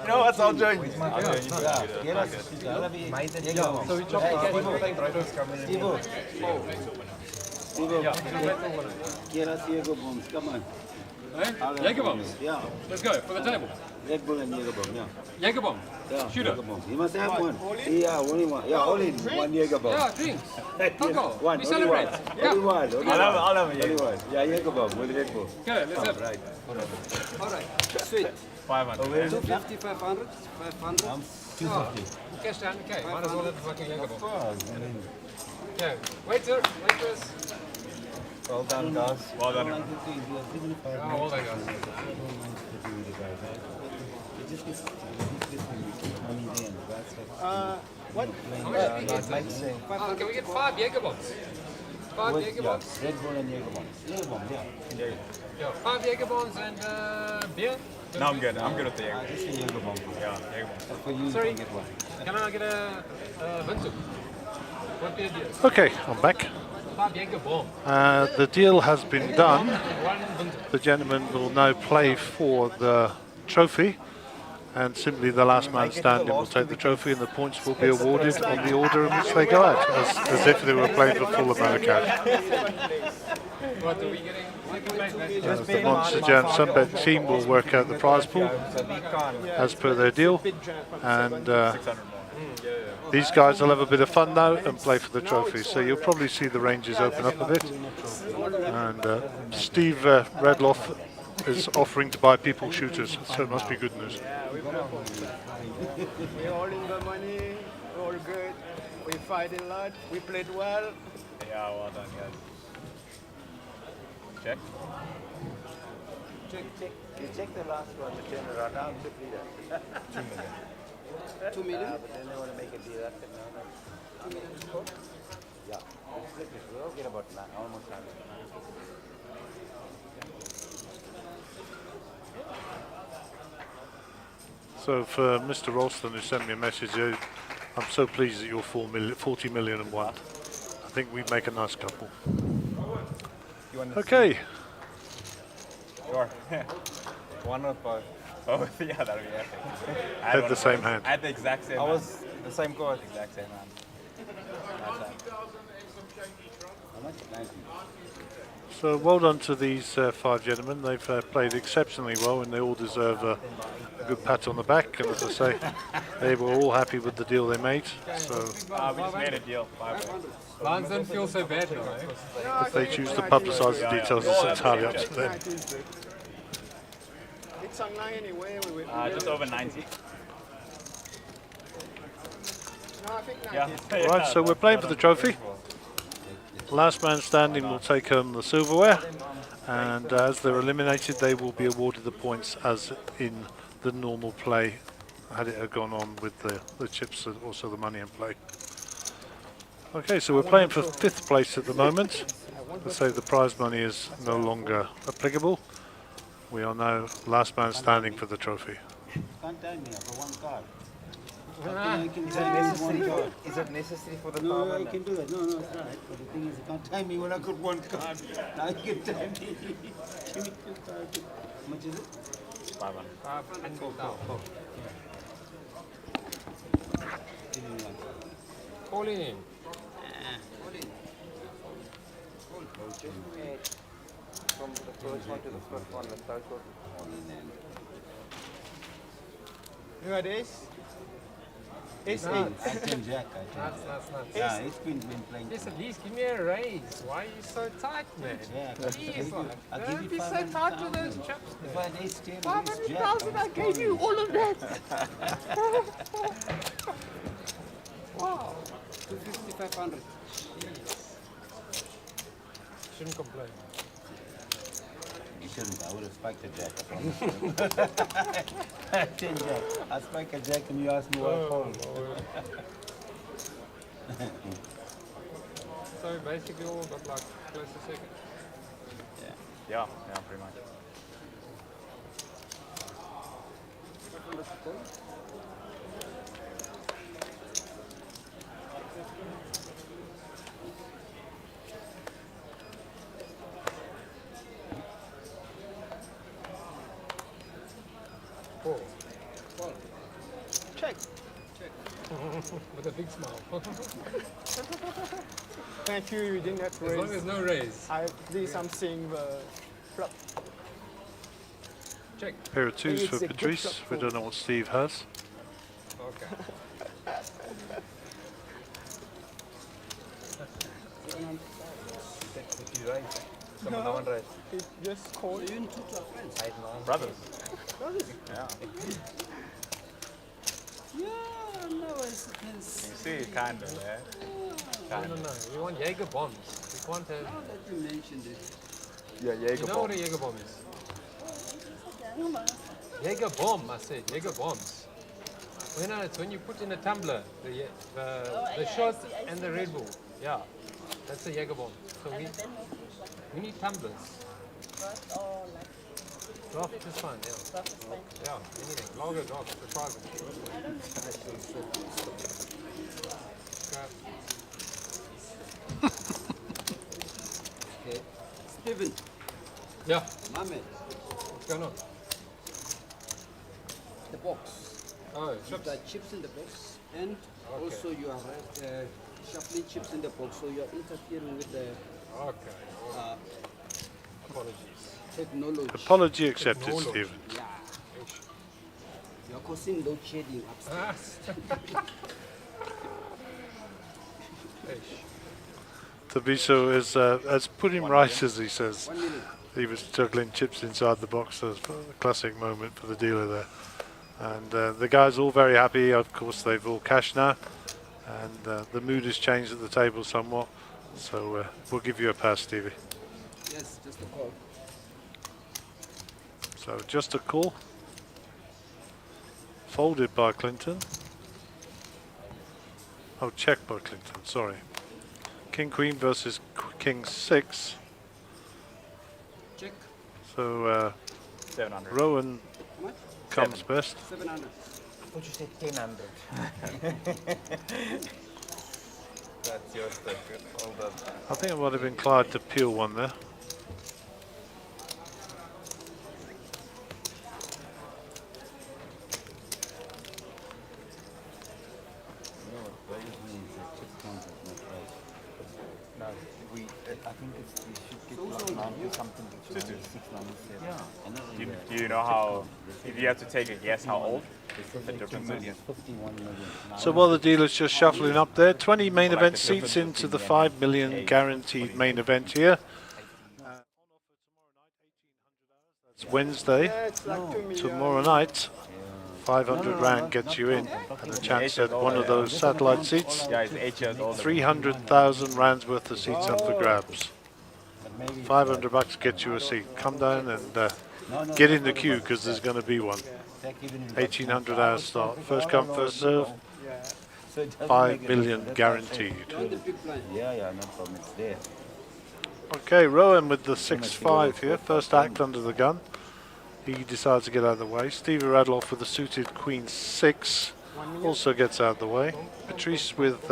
You know what? I'll join you. So we chop Steve, get us here, go bones. Come on. Jägerbombs. Yeah. Let's go for the table. Red Bull and Jägerbomb, yeah. Jägerbomb. Yeah, Shooter. Jägerbomb. You must have one. Yeah, only one. Yeah, only one Jägerbomb. Yeah, drinks. Alcohol. One, We only celebrate. one. Yeah. Only one. Only I'll have- one. I'll have a Only one. Yeah, Jägerbomb with Red Bull. Okay, let's have. Right. All right, sweet. 500. 250, 500, 500. 250. Cash down, okay. Might as well have the fucking Jägerbomb. Of course. I mean, Okay, waiter, waitress. well done, guys. Well done. Oh, well done, guys. What? Oh, can we get 5 Jägerbombs? 5 Jägerbombs? Red Bull and Jägerbomb. Jägerbomb, yeah. Yeah, 5 Jägerbombs and beer? No, I'm good. I'm good with the Jäger. Just a Jägerbomb. Yeah, Jägerbomb. For you, Sorry. you can get one. Can I get a Vindhoek? What beer deal? Okay, I'm back. 5 Jägerbomb. The deal has been done. One Vindhoek. The gentleman will now play for the trophy, and simply the last man standing will take the trophy, and the points will be awarded on the order in which they go out, as if they were playing for full amount of cash. What are we getting? The Monster Jam Sunbet team will work out the prize pool as per their deal, and these guys will have a bit of fun now and play for the trophy. So you'll probably see the ranges open up a bit, and Steve Redloff is offering to buy people shooters, so it must be good news. We're all in the money, we're all good, we fight a lot, we played well. Yeah, well done, guys. Check. You check the last one, the turn around. Now it's 2 million? But then they want to make it deducted now. 2 million. Yeah, we'll get about almost 9. So for Mr. Ralston, who sent me a message, I'm so pleased that you're 40 million and one. I think we make a nice couple. Okay. Sure. One or both? Both, yeah, that would be epic. Had the same hand. I had the exact same I hand. was the same chord. Exact same hand. How much? 90. So well done to these 5 gentlemen. They've played exceptionally well, and they all deserve a good pat on the back. And as I say, they were all happy with the deal they made. So We just made a deal. 500. Lions don't feel so bad now, eh? if they choose to publicise the details, it's entirely up to them. It's online anyway. Just over 90. No, I think 90. Yeah. Right, so we're playing for the trophy. Last man standing will take home the silverware, and as they're eliminated, they will be awarded the points as in the normal play, had it gone on with the chips and also the money in play. Okay, so we're playing for 5th place at the moment. Let's say the prize money is no longer applicable. We are now last man standing for the trophy. Can't tell me, I've got one card. Is it necessary for the No, power? I can do that. No, it's not. But the thing is, you can't time me when I got one card. Now you can time me. Give me 2 cards. How much is it? 500. 500. Give me one. All in. From the first one to the first one, the total. You got ace? Ace No, 8. I can jack. Nuts. Yeah, it's been playing. Just at least give me a raise. Why are you so tight, man? Yeah, Jeez, I'll give don't you be so 500,000. tight with those chips, If I man. had ace 10, ace 500,000, I gave you all of that. Wow. 250, 500. Shouldn't complain. You shouldn't. I would have spiked a jack. I 10 jack. I spike a jack and you ask me why I fold. So basically all got like close to second. Yeah, pretty much. Four. Check. With a big smile. Thank you, you didn't have to As raise. long as no raise. At least I'm seeing the flop. Pair of twos for Patrice. We don't know what Steve has. Okay. No, he just called. You and Tutu are friends? Brothers. Brothers? Yeah. Yeah, no, it's You see, kind of, yeah. No. We want Jaeger bombs. We can't have. Now that you mentioned it. Yeah, Jaeger You know what a Jaeger bomb is? Jaeger bomb, I said. Jaeger bombs. It's when you put in a tumbler the shot and the Red Bull. Yeah, that's a Jaeger bomb. So we need tumblers. Draft is fine, yeah. Yeah, anything. Lager, draft, the private. Okay. Steven. Yeah. My man. What's going on? The box. Oh, You've chips. got chips in the box, and Okay. also you are shuffling chips in the box, so you are interfering with the apologies. Technology. Apology accepted, Stephen. Yeah. You are causing load shedding upstairs. Tabiso has put him right, as he says. He was juggling chips inside the box. So it's a classic moment for the dealer there. And the guys all very happy. Of course, they've all cashed now. And the mood has changed at the table somewhat. So we'll give you a pass, Stevie. Yes, just a call. So just a call. Folded by Clinton. Oh, check by Clinton, sorry. King Queen versus King 6. Check. So 700. Rowan comes best. 700. I thought you said 1000. That's yours, that's good. All done. I think it might have been Clyde to peel one there. No, I think it's, we should get like 90 something, 697. Do you know how, if you have to take a guess how old the difference is? 51 million. So while the dealer's just shuffling up there, 20 main event seats into the 5 million guaranteed main event here. It's Wednesday. Tomorrow night, 500 rand gets you in and a chance at one of those satellite seats. Yeah, he's 8 years old. 300,000 rands worth of seats up for grabs. 500 bucks gets you a seat. Come down and get in the queue because there's going to be one. 1800 hours start. First come, first serve. 5 million guaranteed. Yeah, no problem. It's there. Okay, Rowan with the 6-5 here. First act under the gun. He decides to get out of the way. Stevie Radloff with the suited Queen 6 also gets out of the way. Patrice with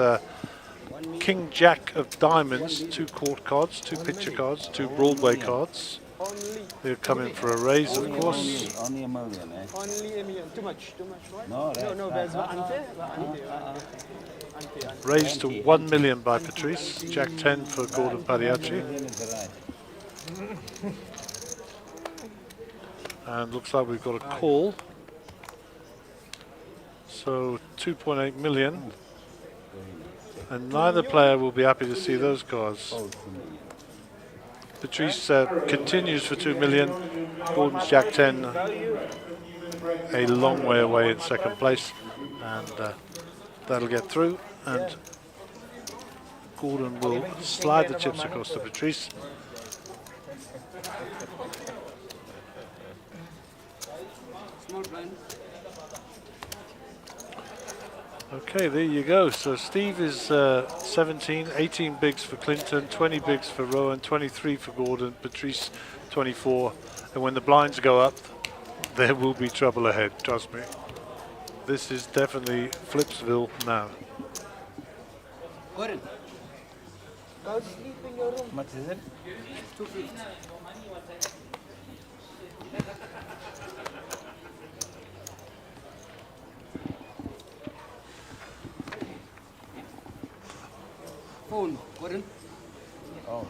King Jack of Diamonds, 2 court cards, 2 picture cards, 2 Broadway cards. They're coming for a raise, of course. Only a million, eh? Only a million. Too much, right? No, there's unfair. Raised to 1 million by Patrice. Jack 10 for Gordon Pariachi. And looks like we've got a call. So 2.8 million. And neither player will be happy to see those cards. Patrice continues for 2 million. Gordon's Jack 10 a long way away in second place. And that'll get through. And Gordon will slide the chips across to Patrice. Small blind. Okay, there you go. So Steve is 17, 18 bigs for Clinton, 20 bigs for Rowan, 23 for Gordon, Patrice 24. And when the blinds go up, there will be trouble ahead, trust me. This is definitely Flipsville now. Gordon. Go sleep in your room. How much is it? 250. Phone, Gordon. Oh.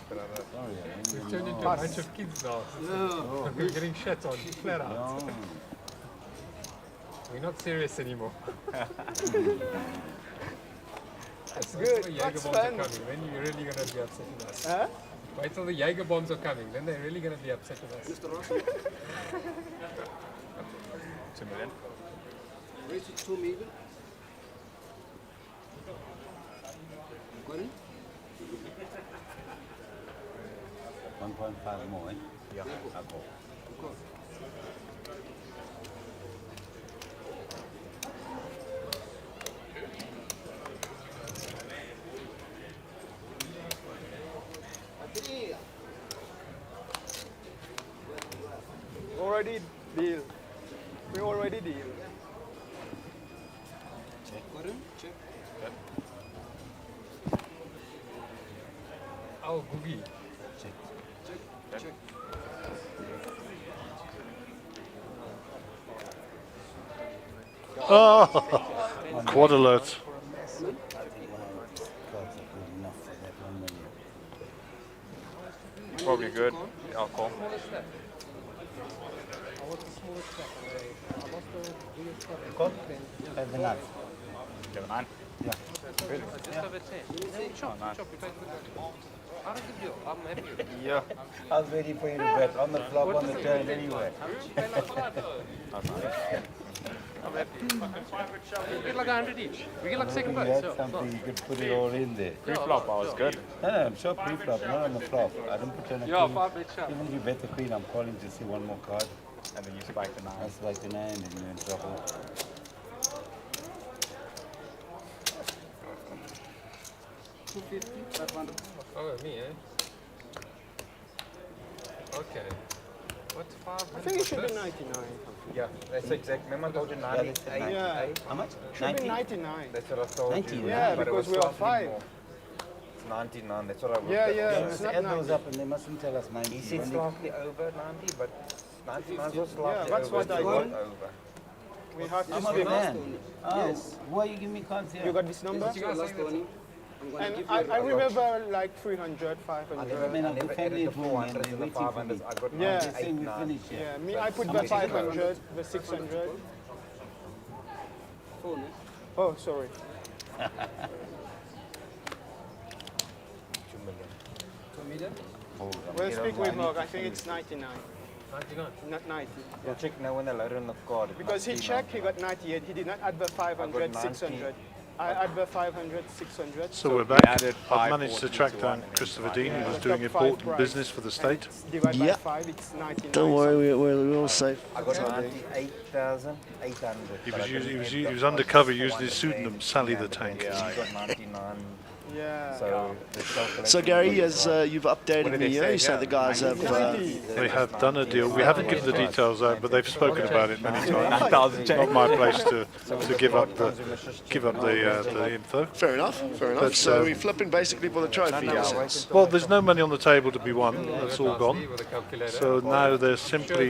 We've turned into a bunch of kids now. We're getting shit on, flat out. We're not serious anymore. That's good. The That's Jaeger bombs are fun. coming. Then you're really going to be upset with us. Huh? Wait till the Jaeger bombs are coming. Then they're really going to be upset with us. Mr. Rossi, 2 million. raise it 2 million. Got it? 1.5 more, eh? Yeah. I'll go. Already deal. We already deal. Check. Got it? Check. Oh, Googie. Check. Check. Oh, quad alert. Probably good. Yeah, I'll call. Have the nut. You have a 9? Yeah. Really? Chop, nice. chop, you pay good. How does it feel? I'm happy. Yeah. I was waiting for you to bet on the flop, on the turn anyway. I'm happy. We get like 100 each. We get like second You place. had something, you could put it all in there. Pre-flop, I was good. No, I'm sure pre-flop, not on the flop. I don't put on a Yeah, queen. 5 bet sharp. Even if you bet the queen, I'm calling to see one more card. And then you spike the 9. I spike the 9 and you're in trouble. 250, 500. Oh, me, eh? Okay. What's 5? I think it should be 99. Yeah, that's exact. Remember I told you 98? Yeah. How much? Should be 99. That's what I told 99. you. Yeah, but it because was we are slightly 5. more. It's 99, that's what I worked Yeah, out. yeah. They It's must not add those 90. up and they mustn't tell us 90. He said When slightly over 90, but 99 was slightly Yeah, that's over. what I it's got. not over. We have to I'm a speak. man. Oh, Yes. why you give me cards here? You got this number? This is your last warning. I'm going to And give I you remember like 300, I 500. mean, never, I I've never got family added at the home and 400s they're and the waiting for me. 500s. I got Yeah. They're saying we 98, finished here. Yeah, me, I put the 500, the 600. phone. Oh, sorry. 2 million? We'll speak with Mark. I think it's 99. 99. Not 90. We'll check now when they load it on the card. It Because he must be checked, he got 98. He did not add the 500, 90. 600. I add the 500, 600. So we're back. added I've managed to 540 track to down 1 and then Christopher 5. Dean. He Yeah, was the doing top 5 important price. business for the state. Divide by Yep. 5, it's 99. Don't worry, we're all safe. I got 98,800. He was undercover using his pseudonym, Sally the Tank. Yeah, I got 99. Yeah. So, the So Gary, as you've updated me here, you say the guys have... They have done a deal. We haven't given the details out, but they've spoken about it many times. 9,000 Not my place to give up the info. Fair enough, fair enough. But, So we're flipping basically for the trophy. in a sense. Well, there's no money on the table to be won. That's all gone. So now they're simply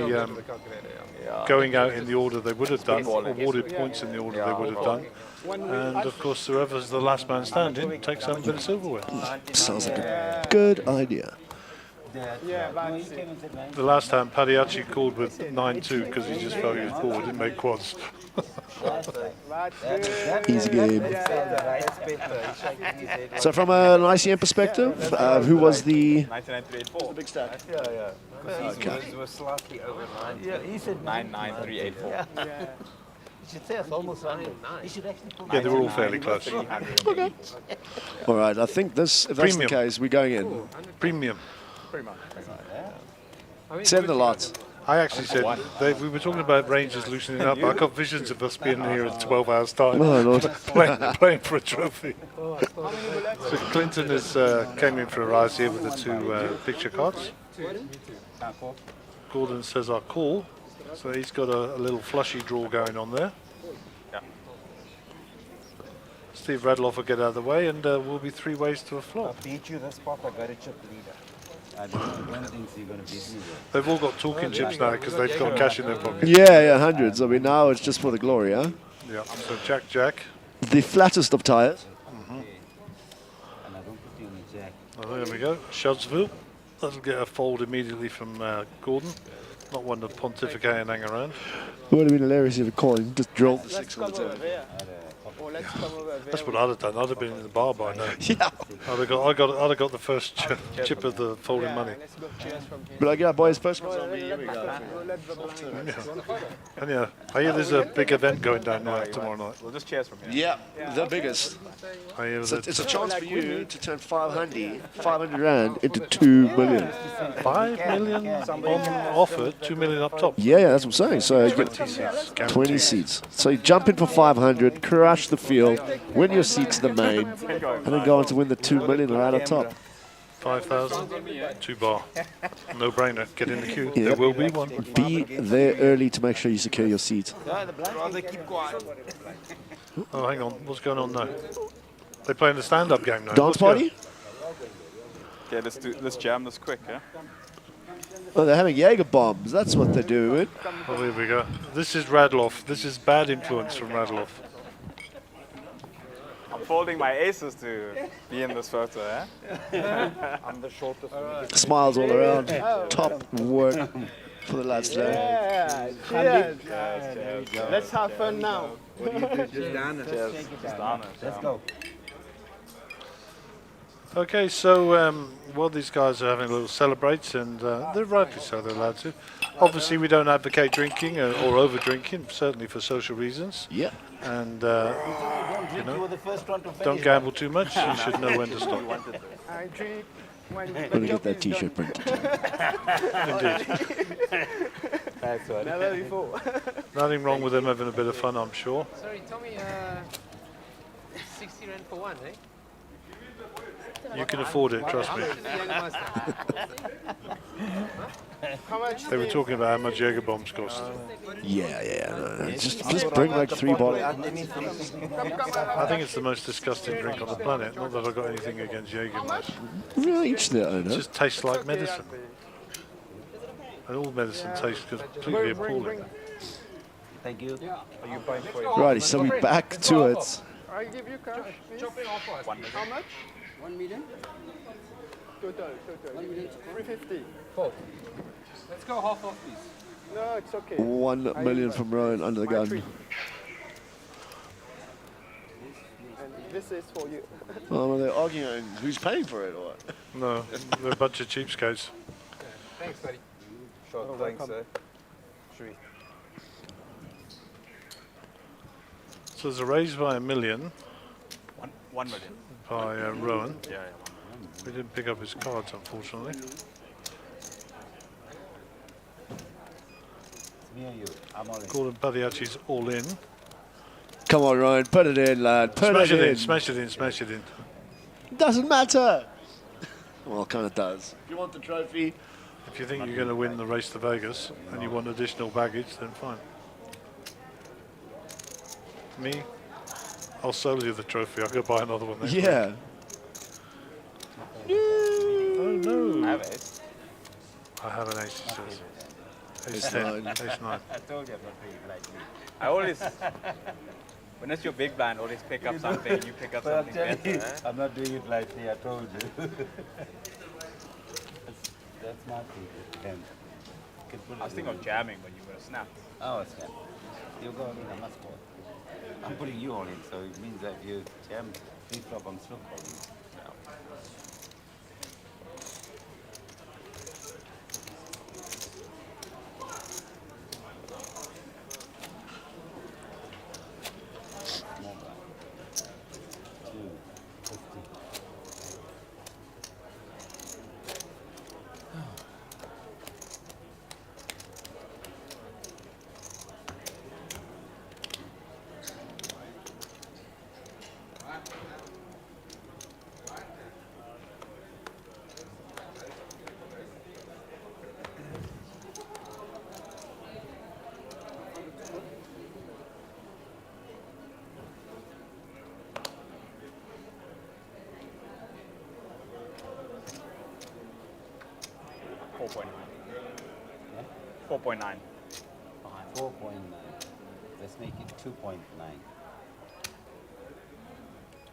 going out in the order they would have done, awarded points in the order they would have done. And of course, whoever's the last man standing takes home a bit of silverware. Sounds like a good idea. Yeah, that's it. The last time, Paddy called with 9-2 because he just felt he was bored, didn't make quads. That's good. Easy game. Yeah. So from an ICM perspective, who was the... 99,384. big stat? Yeah, yeah. Because Okay. he was slightly over 90. Yeah, he said 99384. Yeah. You should say it's almost 100. You should actually put Yeah, they were all fairly close. Okay. All right, I think this, if that's the Premium. case, we're going in. Premium. Pretty much. Send the lots. I actually said, we were talking about Rangers loosening up. I got visions of us being here in 12 hours' time, Oh, Lord. playing for a trophy. So Clinton came in for a rise here with the 2 picture cards. Gordon says I call, so he's got a little flushy draw going on there. Yeah. Steve Radloff will get out of the way, and we'll be 3 ways to a flop. I beat you this spot, I got a chip leader. I don't think you're going to beat me there. They've all got talking chips now because they've got cash in their pocket. Yeah, hundreds. I mean, now it's just for the glory, huh? Yeah. So Jack. The flattest of tires. And I don't put you on the jack. There we go. Shudsville. That'll get a fold immediately from Gordon. Not one to pontificate and hang around. It would have been hilarious if a coin just drilled the 6 on the turn. That's what I'd have done. I'd have been in the bar by now. Yeah. I'd have got the first chip of the folding money. But I got boys, first one's on me. Here we go. And yeah, I hear there's a big event going down now tomorrow night. We'll just cheers from here. Yeah, the biggest. I hear It's a chance for you to turn 500 rand into 2 million. 5 million on offer, 2 million up top. Yeah, that's what I'm saying. So 20 seats. 20 seats. So you jump in for 500, crush the field, win your seat to the main, and then go on to win the 2 million right on top. 5,000, 2 bar. No brainer. Get in the queue. Yeah. There will be one. Be there early to make sure you secure your seat. Oh, hang on. What's going on now? They're playing the stand-up game now. Dance party? Okay, let's jam this quick, yeah? Oh, they're having Jaeger bombs. That's what they're doing. Oh, here we go. This is Radloff. This is bad influence from Radloff. I'm folding my aces to be in this photo, yeah? I'm the shortest. Smiles all around. Top work for the lads today. Yeah, cheers. Let's have fun now. What do you do? Just down it. Let's go. Okay, so while these guys are having a little celebrate, and they're rightly so, they're allowed to. Obviously, we don't advocate drinking or over drinking, certainly for social reasons. Yeah. And you know, don't gamble too much. You should know when to stop. I drink when Gonna get that T-shirt printed. Indeed. That's right. Never before. Nothing wrong with them having a bit of fun, I'm sure. Sorry, Tommy, 60 rand for one, eh? You can afford it, trust me. How much? They were talking about how much Jaeger bombs cost. Yeah. No. Just bring like 3 bottles. I think it's the most disgusting drink on the planet. Not that I've got anything against Jaeger. Really, each their own. It just tastes like medicine. And all medicine tastes completely appalling. Thank you. Are you buying for Righty, so we're back to it. I give you cash, please. Chop it off for us. How much? 1 million? Total. 350. 4. Let's go half off, please. No, it's okay. 1 million from Rowan under the gun. And this is for you. Oh, they're arguing who's paying for it or what? No, they're a bunch of cheapskates. Thanks, buddy. Sure, thanks, sir. So there's a raise by $1 million. 1 million. By Rowan. Yeah. We didn't pick up his cards, unfortunately. Me and you. I'm all in. Gordon Padiachi's all in. Come on, Ryan, put it in, lad. Put Smash it in. Smash it in, smash it in. Doesn't matter. Well, it kind of does. If you want the trophy. If you think you're going to win the race to Vegas and you want additional baggage, then fine. Me, I'll sell you the trophy. I'll go buy another one next week. Yeah. Oh no. I have ace. I have an ace, he says. Ace Ace 10, nine. ace 9. I told you I'm not doing it lightly. I always, when it's your big blind, always pick up something, you pick up But I'm something telling you, better. I'm not doing it lightly, I told you. that's my thing. I was thinking of jamming, but you would have snapped. Oh, snap. You go in, I must go. I'm putting you all in, so it means that if you jam 3 flop, I'm still calling you. $4.9. 4.9. 4.9. Let's make it 2.9.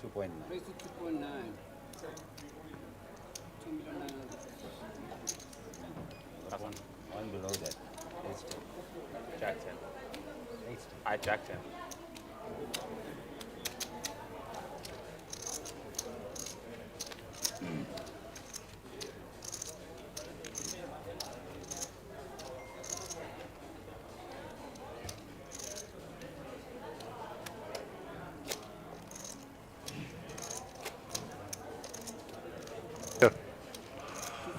2.9. Raise to 2.9. One below that. Ace 10. Jack 10. Ace 10. I Jack 10.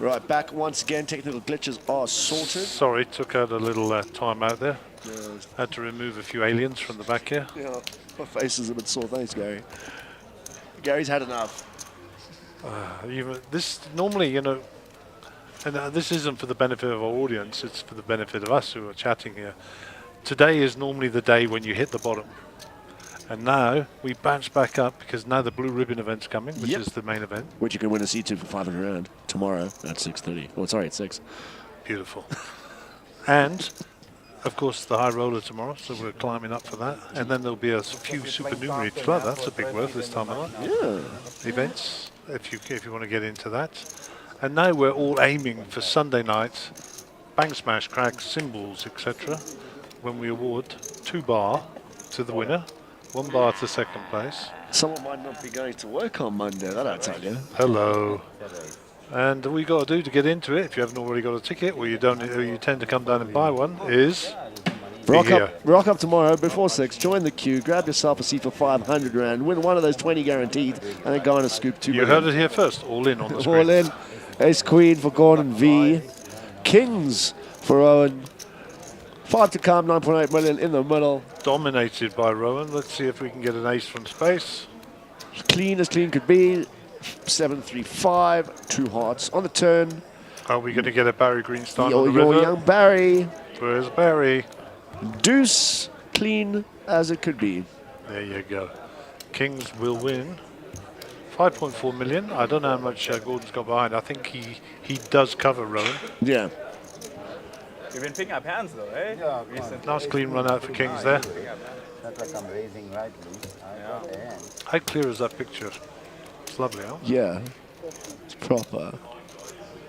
Right, back once again. Technical glitches are sorted. Sorry, took out a little time out there. Yeah. Had to remove a few aliens from the back here. Yeah, my face is a bit sore. Thanks, Gary. Gary's had enough. This normally, you know, and this isn't for the benefit of our audience, it's for the benefit of us who are chatting here. Today is normally the day when you hit the bottom. And now we bounce back up because now the blue ribbon event's coming, which is the main event. Which you can win a C2 for 500 rand tomorrow at 6:30. Oh, sorry, at 6. Beautiful. And, of course, the high roller tomorrow, so we're climbing up for that. And then there'll be a few supernumerary. That's a big word this time of night. Yeah. Events, if you want to get into that. And now we're all aiming for Sunday night, bang, smash, crack, cymbals, etc. When we award 2 bar to the winner, 1 bar to second place. Someone might not be going to work on Monday, that I tell you. Hello. And all you got to do to get into it, if you haven't already got a ticket, or you don't, or you tend to come down and buy one, is Rock up tomorrow before 6, join the queue, grab yourself a seat for 500 rand, win one of those 20 guaranteed, and then go on a scoop 2 You heard it here first, all in on the screen. All in. Ace Queen for Gordon V. Kings for Owen. 5 to come, 9.8 million in the middle. Dominated by Rowan. Let's see if we can get an ace from space. Clean as clean could be. 7-3-5, 2 hearts on the turn. Are we going to get a Barry Greenstein Your on the river? young Barry. Where's Barry? Deuce, clean as it could be. There you go. Kings will win 5.4 million. I don't know how much Gordon's got behind. I think he does cover Rowan. Yeah. You've been picking up hands though, eh? Yeah. Recently. Nice clean run out for Kings there. Not like I'm raising rightly. How clear is that picture? It's lovely, huh? Yeah. It's proper.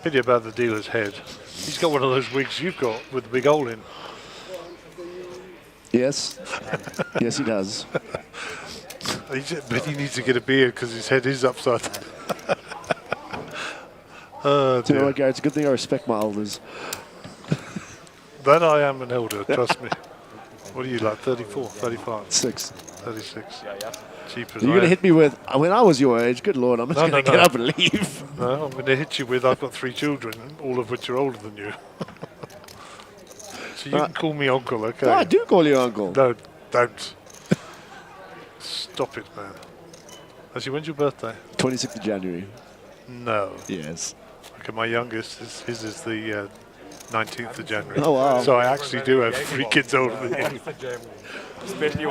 Pity about the dealer's head. He's got one of those wigs you've got with the big hole in. Yes. Yes, he does. But he needs to get a beard because his head is upside down. Oh, Do you know what, Gary? It's a good thing I respect my elders. Then I am an elder, trust me. What are you, like 34, 35? 6. 36. Yeah. Cheap as You're going to hit me with, when I was your age, good Lord, I'm just going to get up and leave. No, I'm going to hit you with, I've got 3 children, all of which are older than you. So you can call me uncle, okay? No, I do call you uncle. No, don't. Stop it, man. Actually, when's your birthday? 26th of January. No. Yes. Okay, my youngest, his is the 19th of January. Oh, wow. So I actually do have 3 kids older than you.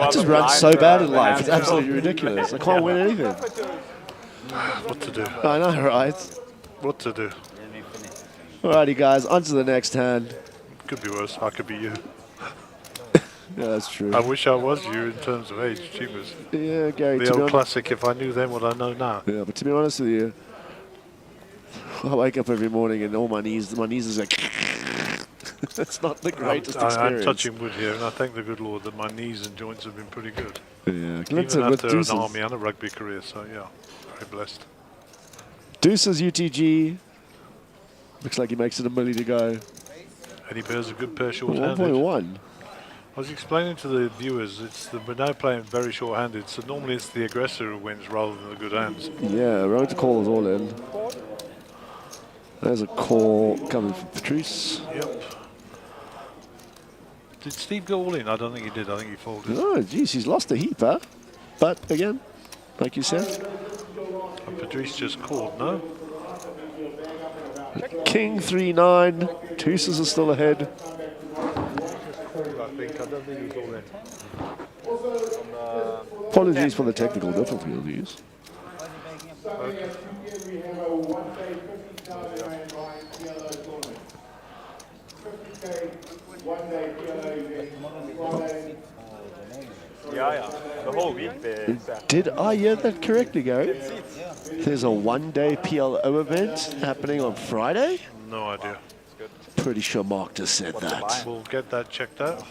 I just run so bad in life. It's absolutely ridiculous. I can't win anything. What to do? I know, right? What to do? Alrighty, guys, on to the next hand. Could be worse. I could be you. Yeah, that's true. I wish I was you in terms of age. Cheapers. Yeah, Gary. The old classic, if I knew then what I know now. Yeah, but to be honest with you, I wake up every morning and all my knees is like... It's not the greatest experience. I'm touching wood here, and I thank the good Lord that my knees and joints have been pretty good. Yeah, even after an army and a rugby career, so yeah, very blessed. Deuces UTG. Looks like he makes it $1 million to go. And he bears a good pair short-handed. 1.1. I was explaining to the viewers, we're now playing very short-handed, so normally it's the aggressor who wins rather than the good hands. Yeah, road to call is all in. There's a call coming from Patrice. Yep. Did Steve go all in? I don't think he did. I think he folded. Oh, geez, he's lost a heap, huh? But again, like you said. And Patrice just called, no? King 3-9. Deuces are still ahead. I don't think he was all in. Apologies for the technical difficulties. Yeah. The whole week there. Did I hear that correctly, Gary? There's a one-day PLO event happening on Friday. No idea. Pretty sure Mark just said that. We'll get that checked out.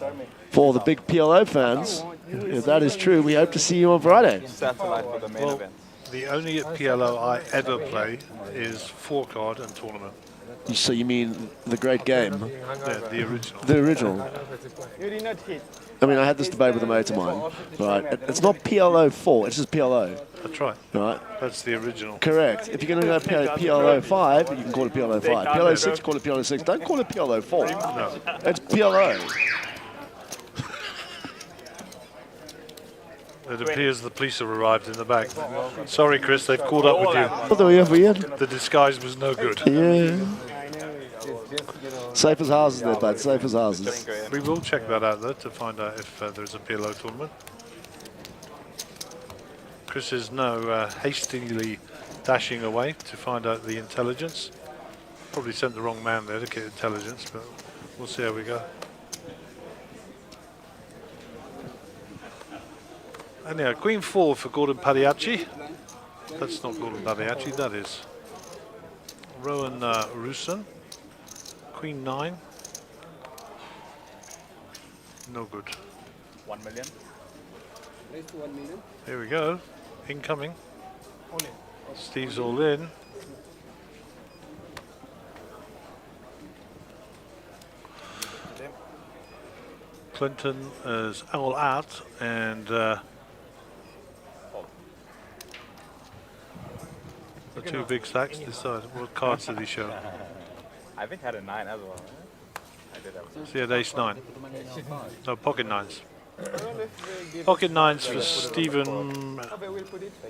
For the big PLO fans, if that is true, we hope to see you on Friday. Satellite for the main Well, event. the only PLO I ever play is 4-card and tournament. So you mean the great game? Yeah, the original. The original. You did not hit. I mean, I had this debate with a mate of mine. Right, it's not PLO 4, it's just PLO. That's right. Right. That's the original. Correct. If you're going to go PLO 5, you can call it PLO 5. PLO 6, call it PLO 6. Don't call it PLO 4. No. It's PLO. It appears the police have arrived in the back. Sorry, Chris, they've caught up with you. What are we here for you? The disguise was no good. Yeah. Safe as houses there, bud. Safe as houses. We will check that out, though, to find out if there's a PLO tournament. Chris is now hastily dashing away to find out the intelligence. Probably sent the wrong man there to get intelligence, but we'll see how we go. Anyhow, Queen 4 for Gordon Padiachi. That's not Gordon Padiachi, that is Rowan Rusin. Queen 9. No good. 1 million. Raise to 1 million. Here we go. Incoming. Steve's all in. Clinton is all out, and the two big stacks decide. What cards did he show? I think I had a 9 as well. I did have So he had ace 9. No, pocket 9s. Pocket 9s for Stephen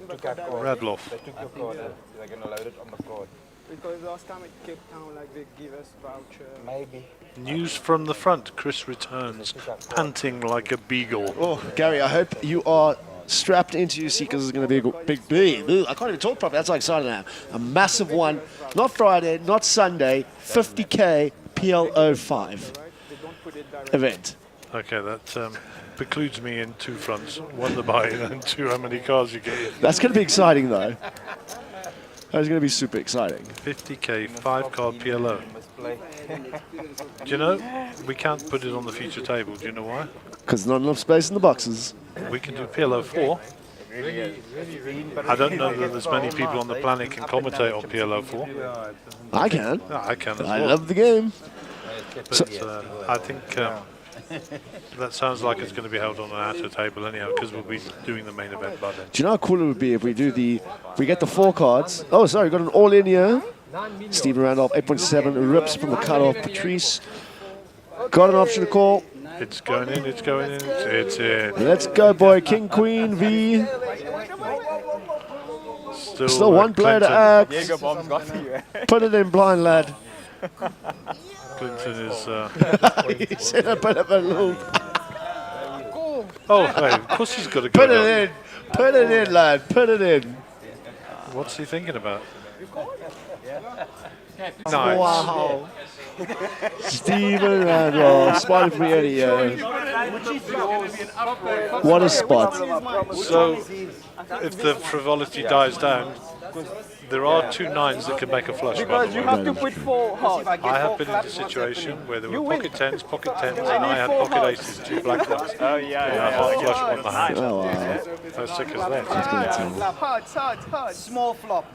Radloff. They took your card. They're going to load it on the card. Because last time at Cape Town, like they give us voucher. Maybe. News from the front. Chris returns, panting like a beagle. Oh, Gary, I hope you are strapped into your seat because it's going to be a big B. I can't even talk properly. That's how excited I am. A massive one. Not Friday, not Sunday. 50K PLO 5 event. Okay, that precludes me in two fronts. One, the buy-in, and two, how many cars you get. That's going to be exciting, though. That's going to be super exciting. 50K, 5-card PLO. Do you know, we can't put it on the future table. Do you know why? Because not enough space in the boxes. We can do PLO 4. I don't know that there's many people on the planet can commentate on PLO 4. I can. I can as well. I love the game. But I think that sounds like it's going to be held on an outer table anyhow, because we'll be doing the main event by then. Do you know how cool it would be if we do we get the 4 cards. Oh, sorry, got an all-in here. Stephen Randolph, 8.7, rips from the cutoff. Patrice got an option to call. It's going in, it's going in, it's in. Let's go, boy. King, Queen, V. Still one player to act. Jaeger bomb's got you. Put it in, blind lad. Clinton is... He said a bit of a little... Oh, hey, of course he's got to go. Put it in. Put it in, lad. Put it in. What's he thinking about? Nice. Wow. Stephen Randolph, spotted for Eddie. What a spot. So, if the frivolity dies down, there are 2 9s that can make a flush. Because you have to put 4 hearts. I have been in a situation where there were pocket 10s, and I had pocket aces, 2 black ones. Oh, yeah. And I flush on the hand. Oh, wow. How sick is that? Hearts. Small flop.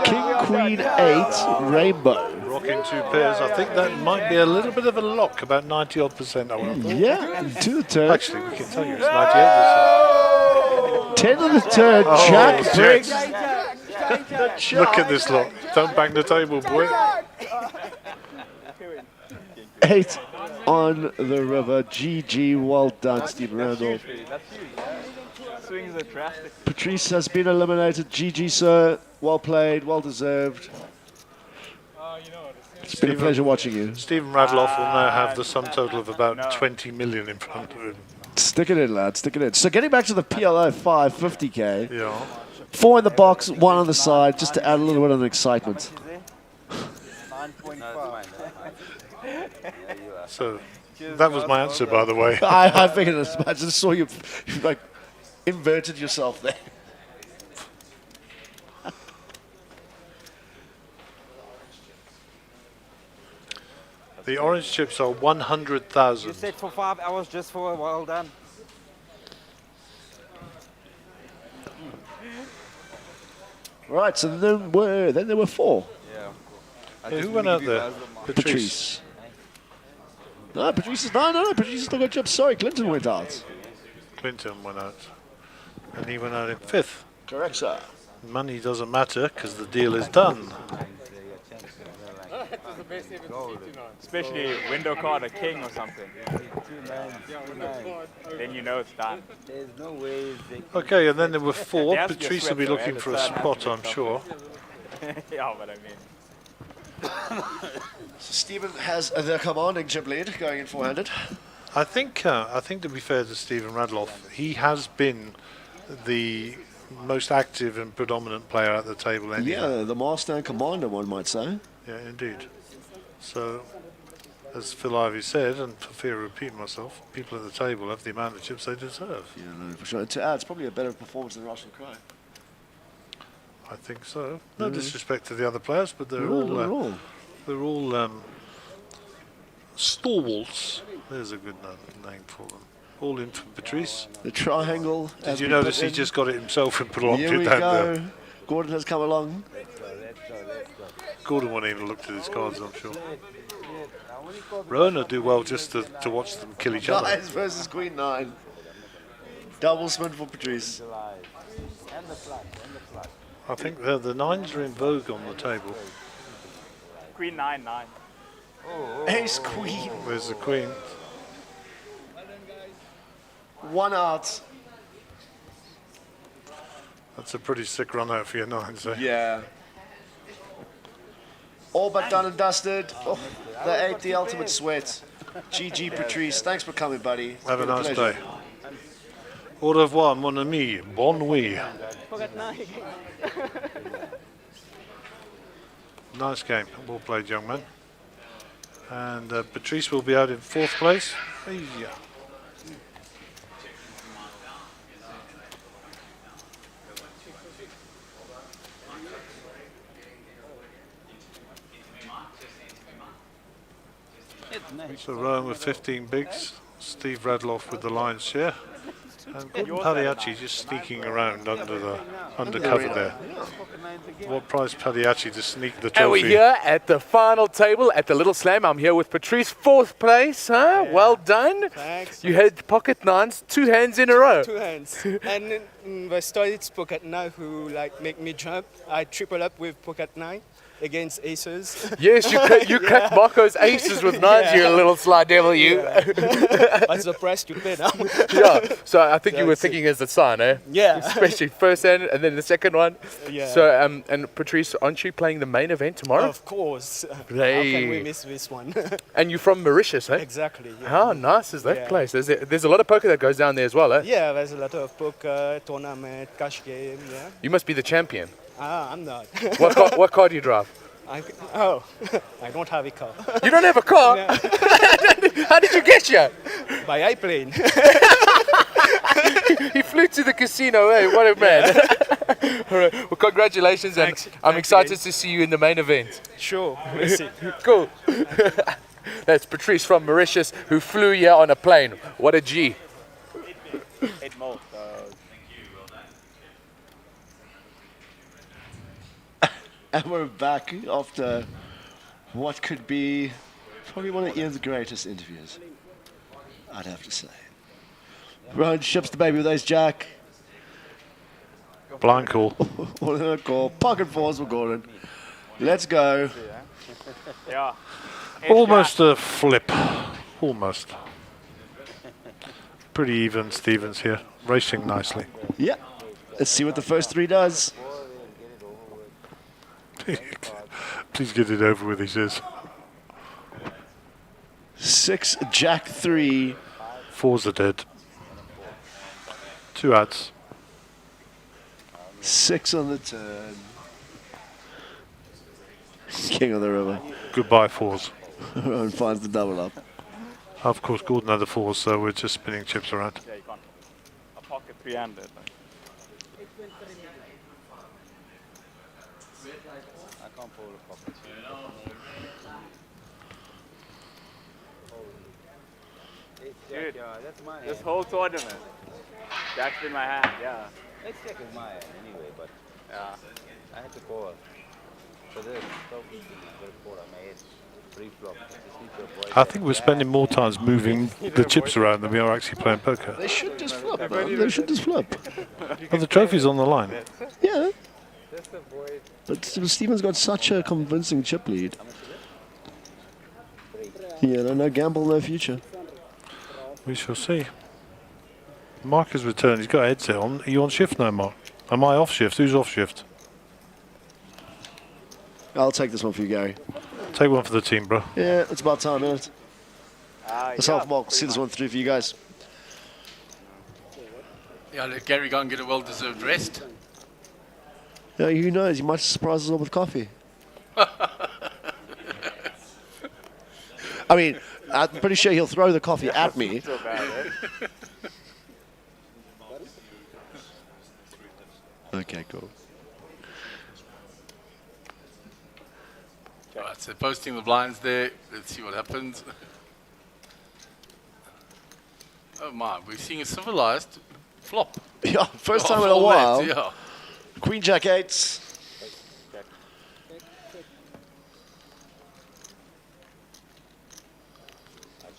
King, Queen, 8, Rainbow. Rocking 2 pairs. I think that might be a little bit of a lock, about 90-odd%. I would have Yeah, to the turn. Actually, we can tell you it's 98%. 10 of the turn, Jack Jacks. brings. Look at this lot. Don't bang the table, boy. 8 on the river. GG, well done, Stephen Randolph. Swings are drastic. Patrice has been eliminated. GG, sir. Well played, well deserved. It's been a pleasure watching you. Stephen Radloff will now have the sum total of about 20 million in front of him. Stick it in, lad. Stick it in. So getting back to the PLO 5, 50K. Yeah. 4 in the box, 1 on the side, just to add a little bit of excitement. 9.5. So that was my answer, by the way. I figured as much. I just saw you like inverted yourself there. The orange chips are 100,000. You said for 5 hours just for a well done. Right, so then there were 4. Yeah. Who went out there? Patrice. No, Patrice is Patrice has still got chips. Sorry, Clinton went out. Clinton went out. And he went out in 5th. Correct, sir. Money doesn't matter because the deal is done. Especially window card a king or something. Then you know it's done. There's no way they Okay, and then there were 4. There has to be a Patrice will sweat be though, looking the for a sun has to spot, be I'm sure. yeah, but I mean. So Stephen has the commanding chip lead going in four-handed. I think to be fair to Stephen Radloff, he has been the most active and predominant player at the table anyway. Yeah, the master and commander, one might say. Yeah, indeed. So, as Phil Ivey said, and for fear of repeating myself, people at the table have the amount of chips they deserve. Yeah, no, for sure. To add, it's probably a better performance than Russell Crowe. I think so. No disrespect to the other players, but they're all stalwarts. There's a good name for them. All in for Patrice. The triangle. Did you notice he just got it himself and prolonged Here it we down go. there? Gordon has come along. Gordon won't even look at his cards, I'm sure. Rowan will do well just to watch them kill each other. 9 versus Queen 9. Double spin for Patrice. I think the 9s are in vogue on the table. Queen 9-9. Ace Queen. Where's the Queen? 1 out. That's a pretty sick run out for your 9s, eh? Yeah. All but done and dusted. Oh, the 8, the ultimate sweat. GG Patrice. Thanks for coming, buddy. It's Have a been nice pleasure. day. Au revoir, mon ami. Bon nuit. Nice game. Well played, young man. And Patrice will be out in 4th place. Yeah. So Rowan with 15 bigs, Steve Radloff with the lion's share, and Gordon Pagliacci just sneaking around undercover there. What prize Pagliacci to sneak the trophy? And we're here at the final table at the Little Slam. I'm here with Patrice, 4th place, huh? Yeah. Well done. Thanks. You had pocket 9s, 2 hands in a row. 2 hands. And the story it's pocket 9 who make me jump. I triple up with pocket 9 against aces. Yes, you cut Marco's aces with 9s, you little sly devil, you. That's the price you pay now. Yeah, so I think you were thinking as the sign, eh? Yeah. Especially first hand and then the second one. Yeah. So, and Patrice, aren't you playing the main event tomorrow? Of course. Hey. How can we miss this one? And you're from Mauritius, eh? Exactly. Yeah. How nice is that place? There's a lot of poker that goes down there as well, eh? Yeah, there's a lot of poker, tournament, cash game, yeah. You must be the champion. I'm not. What car do you drive? I don't have a car. You don't have a car? No. How did you get here? By airplane. He flew to the casino, eh? What a man. All right. Well, congratulations. Thanks. And I'm excited Thanks to see you in the main event. Sure. We'll see. Cool. That's Patrice from Mauritius who flew here on a plane. What a G. 8 more. And we're back after what could be probably one of Ian's greatest interviews, I'd have to say. Rowan ships the baby with ace jack. Blind call. All in a call. Pocket 4s for Gordon. Let's go. Yeah. Almost a flip. Almost. Pretty even Stevens here. Racing nicely. Yeah. Let's see what the first 3 does. Please get it over with, he says. 6, jack 3. 4s are dead. 2 ads. 6 on the turn. King of the river. Goodbye 4s. Rowan finds the double up. Of course, Gordon had the 4s, so we're just spinning chips around. Yeah, you can't. A pocket 300. Dude, Yeah, that's my this hand. whole tournament, Jack's been my hand, yeah. Let's check is my hand anyway, but Yeah. I had to call. So this, so easy. I'm going to call on my head. Free flop. Just need to avoid I that. think we're spending more time moving the chips around than we are actually playing poker. They should just flip, man. They should just flip. But the trophy's on the line. Yeah. Just avoid. But Steven's got such a convincing chip lead. Yeah, no gamble, no future. We shall see. Mark has returned. He's got a headset on. Are you on shift now, Mark? Am I off shift? Who's off shift? I'll take this one for you, Gary. Take one for the team, bro. Yeah, it's about time, isn't it? Myself, yeah, Mark, see this one through for you guys. Yeah, let Gary go and get a well-deserved rest. Yeah, who knows? You might surprise us all with coffee. I mean, I'm pretty sure he'll throw the coffee at me. So bad, eh? Okay, cool. Right, so posting the blinds there. Let's see what happens. Oh my, we're seeing a civilized flop. Yeah, first time in a Full while. left, yeah. Queen Jack 8s.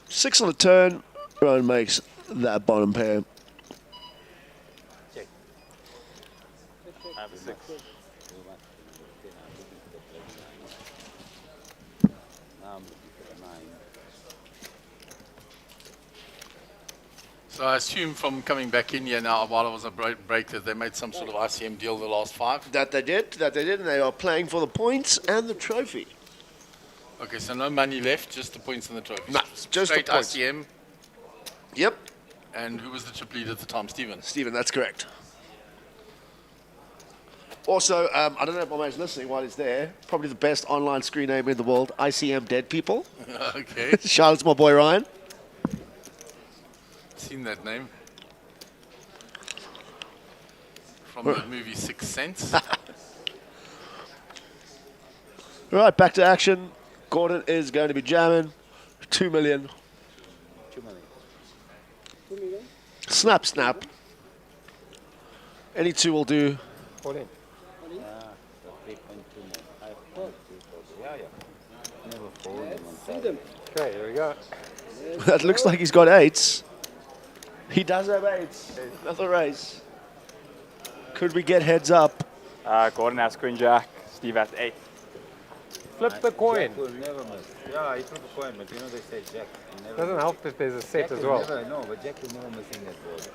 Six on the turn. Rowan makes that bottom pair. I have a 6. So I assume from coming back in here now, while I was a break, that they made some sort of ICM deal the last 5. That they did, and they are playing for the points and the trophy. Okay, so no money left, just the points and the trophies. No, just straight the points. ICM. Yep. And who was the chip lead at the time? Steven. Steven, that's correct. Also, I don't know if my mate's listening while he's there. Probably the best online screen name in the world, ICM Dead People. Okay. Shout out to my boy Ryan. Seen that name. From the movie Sixth Sense. All right, back to action. Gordon is going to be jamming. 2 million. 2 million. Snap, snap. Any two will do. All in. So 3.2 million. Yeah, yeah. Never fold them on Saturday. Okay, here we go. That looks like he's got 8s. He does have 8s. Another race. Could we get heads up? Gordon has Queen Jack, Steve has 8. Flip the coin. Jack will never miss. Yeah, he flip a coin, but you know they say Jack. Never Doesn't miss. help if there's a set Jack as will well. Never, no, but Jack will never missing that board.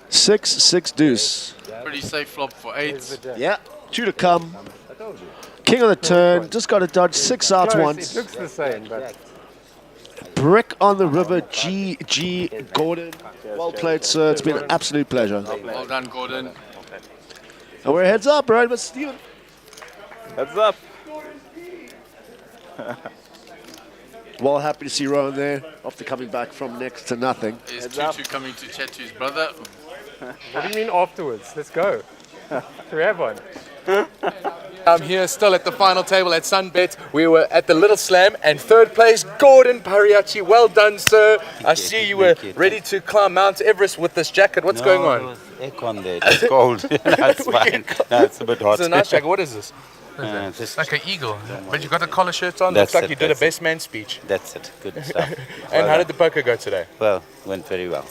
6, 6 deuce. Pretty safe flop for 8s. Yeah, 2 to come. I told you. King on the turn. Just got to dodge 6 outs Close, once. It looks the same, but Brick on the river, GG Gordon. Well played, sir. It's been an absolute pleasure. Well done, Gordon. And we're heads up, right, but Steven. Heads up. Well, happy to see Rowan there after coming back from next to nothing. Is Tutu coming to chat to his brother? what do you mean afterwards? Let's go. Do we have one? I'm here still at the final table at Sunbet. We were at the Little Slam and third place, Gordon Pariachi. Well done, sir. I see you were ready to climb Mount Everest with this jacket. What's going on? Aircon there. It's cold. That's fine. No, it's a bit hot. It's a nice jacket. What is this? Just Like an eagle. But you got the collar shirt on. That's Looks like it, you did a that's best man speech. That's it. Good stuff. And how did the poker go today? Well, went very well.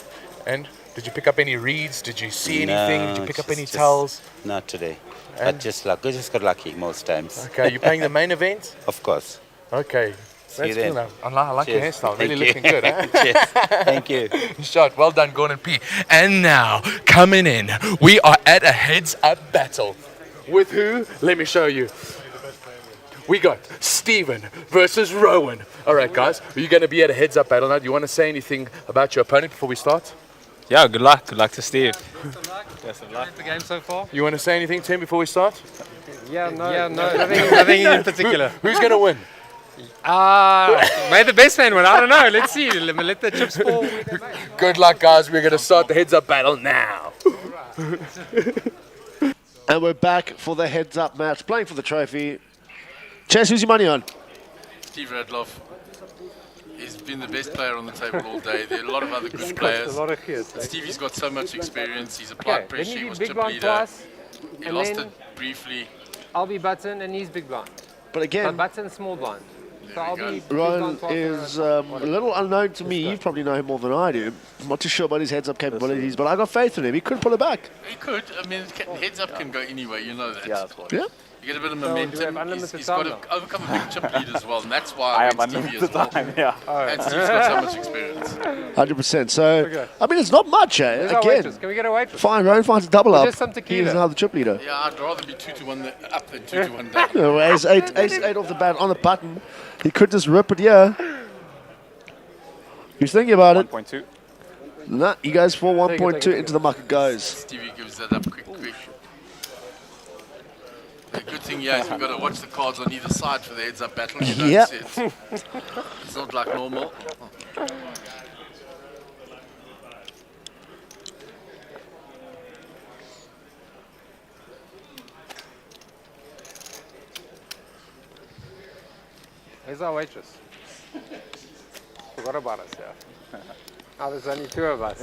And did you pick up any reads? Did you see anything? No, Did you pick up just- any just tells? Not today. And- But just luck. I just got lucky most times. Okay, you playing the main event? Of course. Okay. See That's you then. cool now. I like your Cheers. hairstyle. Thank Really you. looking good, huh? Cheers. Thank you. Shot. Well done, Gordon P. And now, coming in, we are at a heads-up battle. With who? Let me show you. We got Steven versus Rowan. All right, guys, are you going to be at a heads-up battle now? Do you want to say anything about your opponent before we start? Yeah, good luck. Good luck to Steve. Best of luck. The game so far? You want to say anything, Tim, before we start? Yeah, no, nothing in particular. Who's going to win? May the best man win. I don't know. Let's see. Let the chips fall. Good luck, guys. We're going to start the heads-up battle now. And we're back for the heads-up match, playing for the trophy. Chess, who's your money on? Steve Radloff is been the best player on the table all day. There are a lot of other He's good got players. a lot of hits, But eh? Stevie's got so much experience. He's applied Okay, pressure. then He you was do big chip blind leader. twice, He and lost then it briefly. I'll be button and he's big blind. But again, so button small blind. So I'll be big Ryan blind twice. is a little unknown to me. You probably know him more than I do. I'm not too sure about his heads-up capabilities, but I got faith in him. He could pull it back. He could. I mean, heads up can go anyway. You know that. Yeah, that's what. Yeah. You get a bit of So do we have momentum. unlimited He's got time to overcome a big chip lead as well, and that's why I I have went Stevie as unlimited well. time, yeah. And Steve's got so much experience. 100%. So, Okay. I mean, it's not much, eh? Where's our Again, waitress? Can we get a waitress? fine. Ryan finds a double Or up. just some tequila? He's now the chip leader. Yeah, I'd rather be 2-1 up than 2-1 down. No, ace eight off the bat on the button. He could just rip it, yeah. He's thinking about it. 1.2. Nah, you guys for Take it, 1.2 take it, into the muck it goes. Stevie gives that up quick. The good thing here is we've got to watch the cards on either side for the heads-up battle. You don't Yep. see it. It's not like normal. Where's our waitress? Forgot about us, yeah. Now there's only two of us.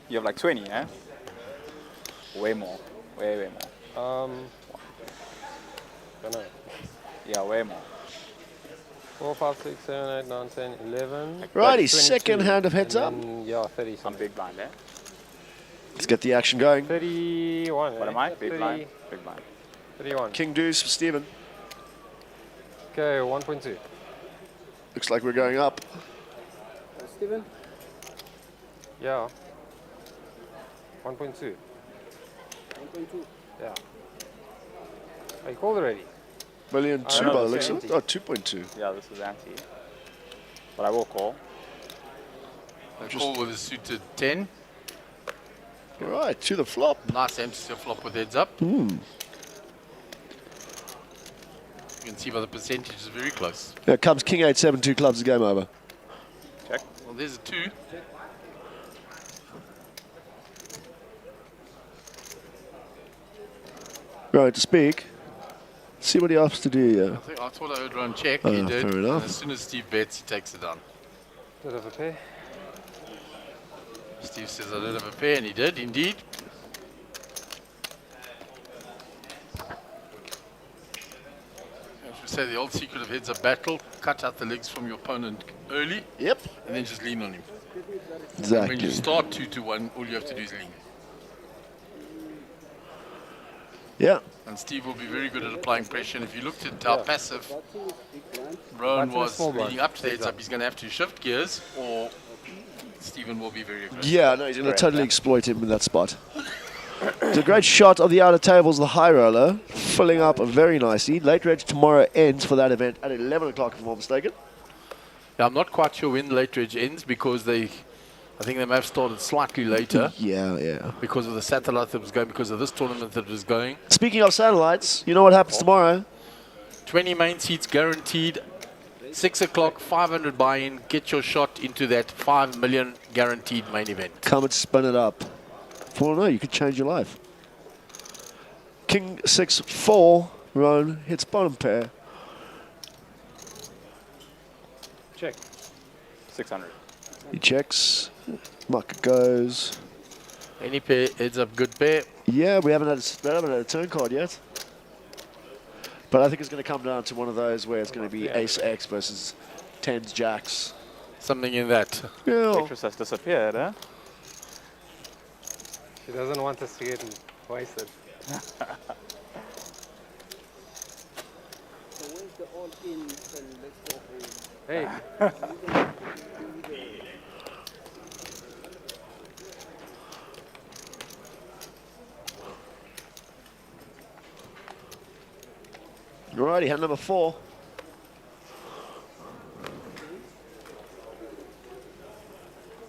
You have like 20, eh? Way more. Way more. Don't know. Yeah, way more. 4, 5, 6, 7, 8, 9, 10, 11. Righty, 22, second hand of heads and up. then, yeah, 30 I'm big blind, eh? Let's get the action going. 31. What eh? am I? Big 30, blind. Big blind. 31. King deuce for Stephen. Okay, 1.2. Looks like we're going up. Steven? Yeah. 1.2. 1.2. Yeah. Oh, you called already? Million I two don't by know, the looks of 70. it. Oh, 2.2. Yeah, this is anti. But I will call. A call with a suited 10. All right, to the flop. Nice empty flop with heads up. Hmm. You can see by the percentage is very close. Here comes King 8, 7, 2 clubs, game over. Check. Well, there's a 2. Right, to speak. See what he opts to do here. I thought I heard Ron check. Oh, He did. fair And enough. as soon as Steve bets, he takes it down. Bit of a pair. Steve says I don't have a pair, and he did indeed. As we say, the old secret of heads up battle: cut out the legs from your opponent early. Yep. And then just lean on him. Exactly. When you start 2-1, all you have to do is lean. Yeah. And Steve will be very good at applying pressure. And if you looked at how passive Rowan Button, was small blind. leading up to the Big heads up, blind. he's going to have to shift gears, or Stephen will be very aggressive. Yeah, no, he's going to totally exploit him in that spot. It's a great shot of the outer tables, the high roller, filling up very nicely. Late reg tomorrow ends for that event at 11 o'clock, if I'm not mistaken. Yeah, I'm not quite sure when late reg ends because I think they may have started slightly later. Yeah. Because of the satellite that was going, because of this tournament that was going. Speaking of satellites, you know what happens tomorrow? 20 main seats guaranteed. 6 o'clock, 500 buy-in. Get your shot into that 5 million guaranteed main event. Come and spin it up. For no, you could change your life. King 6, 4, Roan hits bottom pair. Check. 600. He checks. Muck goes. Any pair, heads up, good pair. Yeah, we haven't had a turn card yet. But I think it's going to come down to one of those where it's going to be ace X versus tens jacks. Something in that. Yeah. Waitress has disappeared, eh? She doesn't want us to get wasted. So where's the all-in and let's go home? Hey. Alrighty, hand number 4.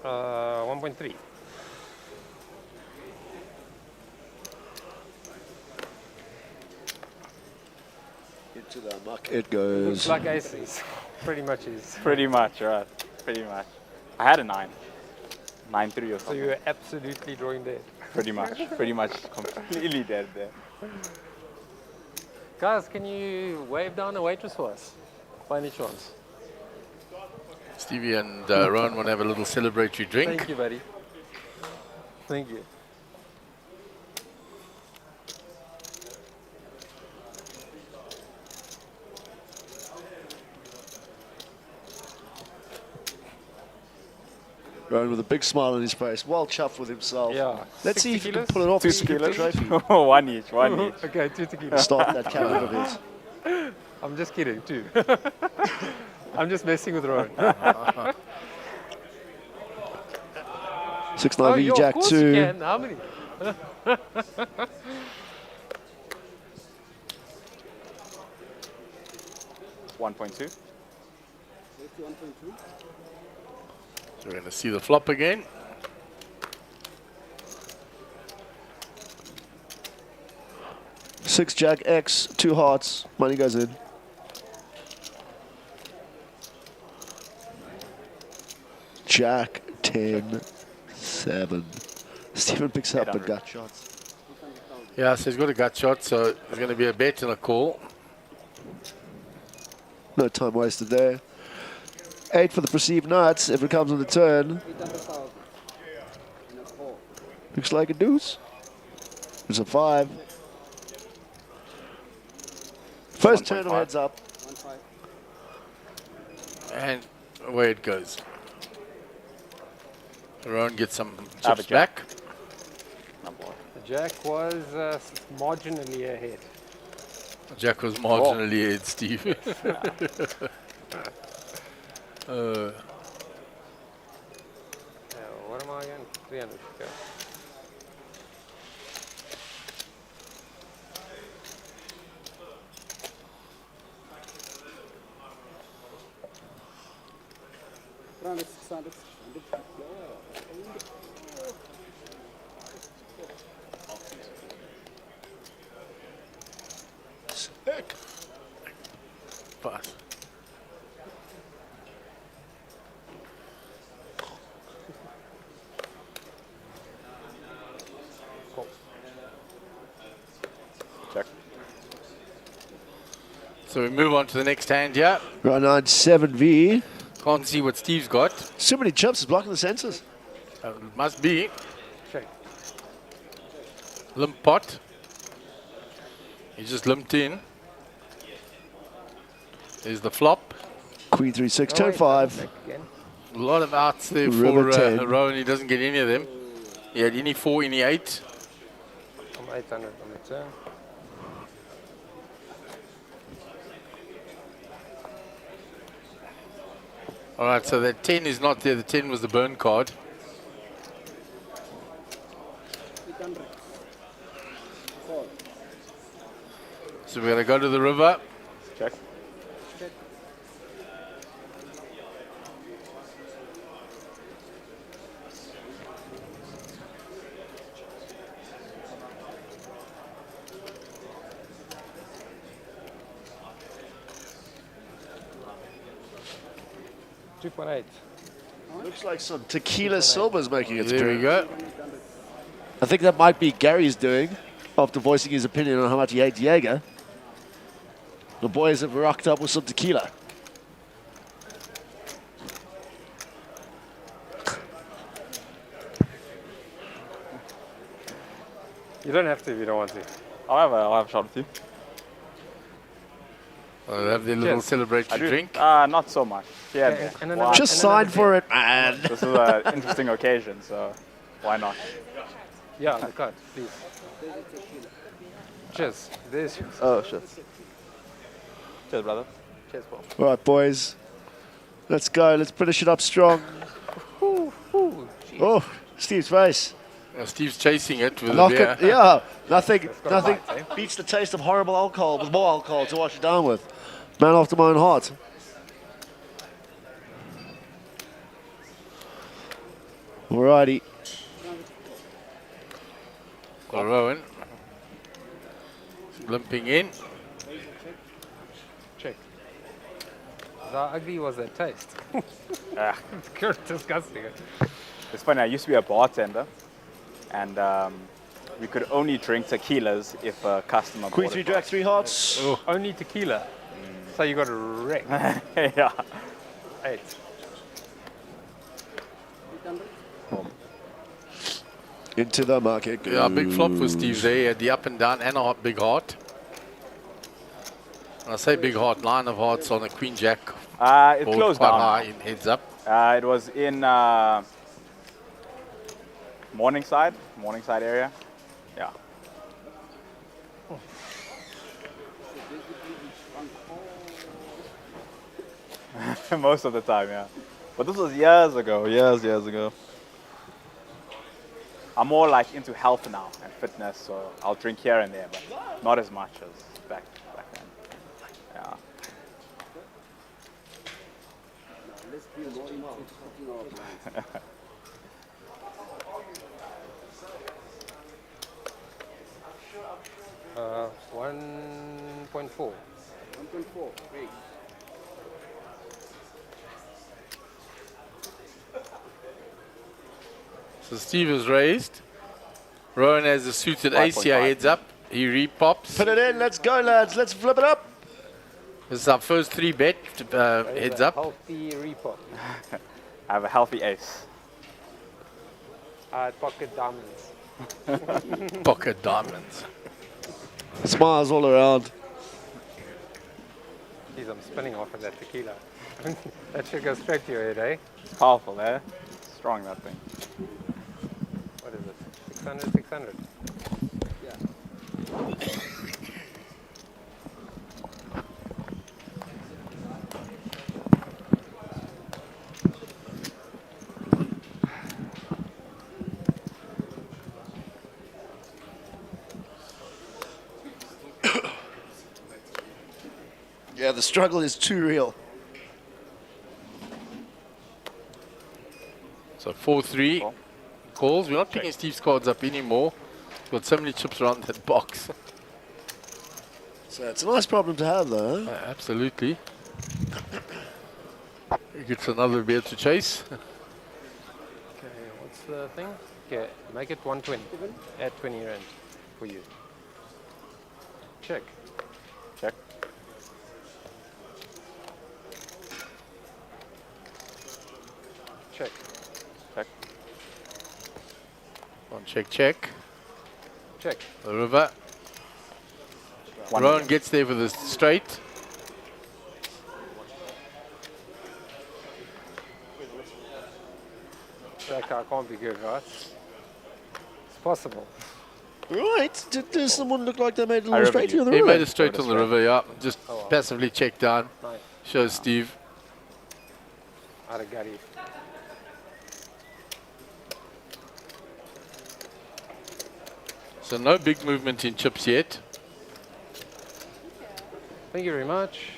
Uh, 1.3. Into the muck it goes. Looks like aces. Pretty much is. Pretty much, right. Pretty much. I had a 9. 9-3 or So something. you were absolutely drawing dead. Pretty much. Pretty much completely dead there. Guys, can you wave down a waitress for us? By any chance? Stevie and Rowan want to have a little celebratory drink. Thank you, buddy. Thank you. Rowan with a big smile on his face, well chuffed with himself. Yeah. Let's 6 see if you can tequilas? pull it off. 2 This is a good tequilas? trophy. One each, one each. Okay, 2 tequilas. Start that camera of his. I'm just kidding, too. I'm just messing with Rowan. 6-9 of Jack course 2. you can. How many? 1.2. So we're going to see the flop again. Six Jack X, 2 hearts. Money goes in. Jack 10, 7. Stephen picks up a gut shot. Yeah, so he's got a gut shot, so there's going to be a bet and a call. No time wasted there. 8 for the perceived nuts. If it comes on the turn, looks like a deuce. It's a 5. First turn of heads up. And away it goes. Rowan gets some Have a chips jack. back. Jack was marginally ahead. Jack was marginally ahead, Steve. What am I again? 300. Okay. Sick. Pass. Check. So we move on to the next hand here. Right 9 7V. Can't see what Steve's got. So many chips, it's blocking the sensors. Must be. Check. Limp pot. He just limped in. There's the flop. Queen 3 6, turn 5. A lot of outs there River for 10. Rowan. He doesn't get any of them. He had any 4, any 8. I'm 800 on the turn. All right, so that 10 is not there. The 10 was the burn card. So we're going to go to the river. Check. Looks like some tequila silver's making its There we go. I think that might be Gary's doing, after voicing his opinion on how much he hates Jaeger. The boys have rocked up with some tequila. You don't have to if you don't want to. I'll have a shot with you. I'll have their little celebratory drink. Not so much. Yeah, Just sign for it, man. This is an interesting occasion, so why not? Yeah, the card, please. Cheers. There's yours. Oh, shit. Cheers, brother. Cheers, Paul. All right, boys. Let's go. Let's finish it up strong. Oh, Steve's face. Steve's chasing it with Knock a beer. it. Yeah, nothing got a bite, beats the taste of horrible alcohol with more alcohol to wash it down with. Man after my own heart. Alrighty. Got Rowan. Limping in. Check. How ugly was that taste? Disgusting. It's funny, I used to be a bartender, and we could only drink tequilas if a customer Queen bought 3, it. Jack 3 hearts. Only tequila. So you got a wreck. Yeah. 8. Into the market. Yeah, big flop for Steve there. The up and down and a big heart. When I say big heart, 9 of hearts on a queen jack. It Board closed quite down. high in heads up. It was in Morningside area. Yeah. Most of the time, yeah. But this was years ago, years ago. I'm more like into health now and fitness, so I'll drink here and there, but not as much as back then. Yeah. Let's be more into cooking our plants. 1.4. 1.4, great. So Steve is raised. Rowan has a suited ace here, heads up. He repops. Put it in, let's go lads, let's flip it up. This is our first 3 bet, heads up. Healthy repop. I have a healthy ace. Pocket diamonds. Pocket diamonds. Smiles all around. Jeez, I'm spinning off of that tequila. That should go straight to your head, eh? It's powerful, eh? Strong, that thing. What is it? 600, 600. Yeah, the struggle is too real. So 4-3 calls. We're not picking Steve's cards up anymore. We've got so many chips around that box. So it's a nice problem to have, though. Absolutely. He gets another beer to chase. Okay, what's the thing? Okay, make it 120. Add 20 rand for you. Check. Check. Check. Check. One check, check. Check. The river. Rowan gets there with a straight. Check, I can't be good, right? It's possible. Right. Does someone look like they made a little straight on the He river? made a straight on the river, yeah. Just passively checked down. Nice. Shows Steve. Out of Gary. So no big movement in chips yet. Thank you very much.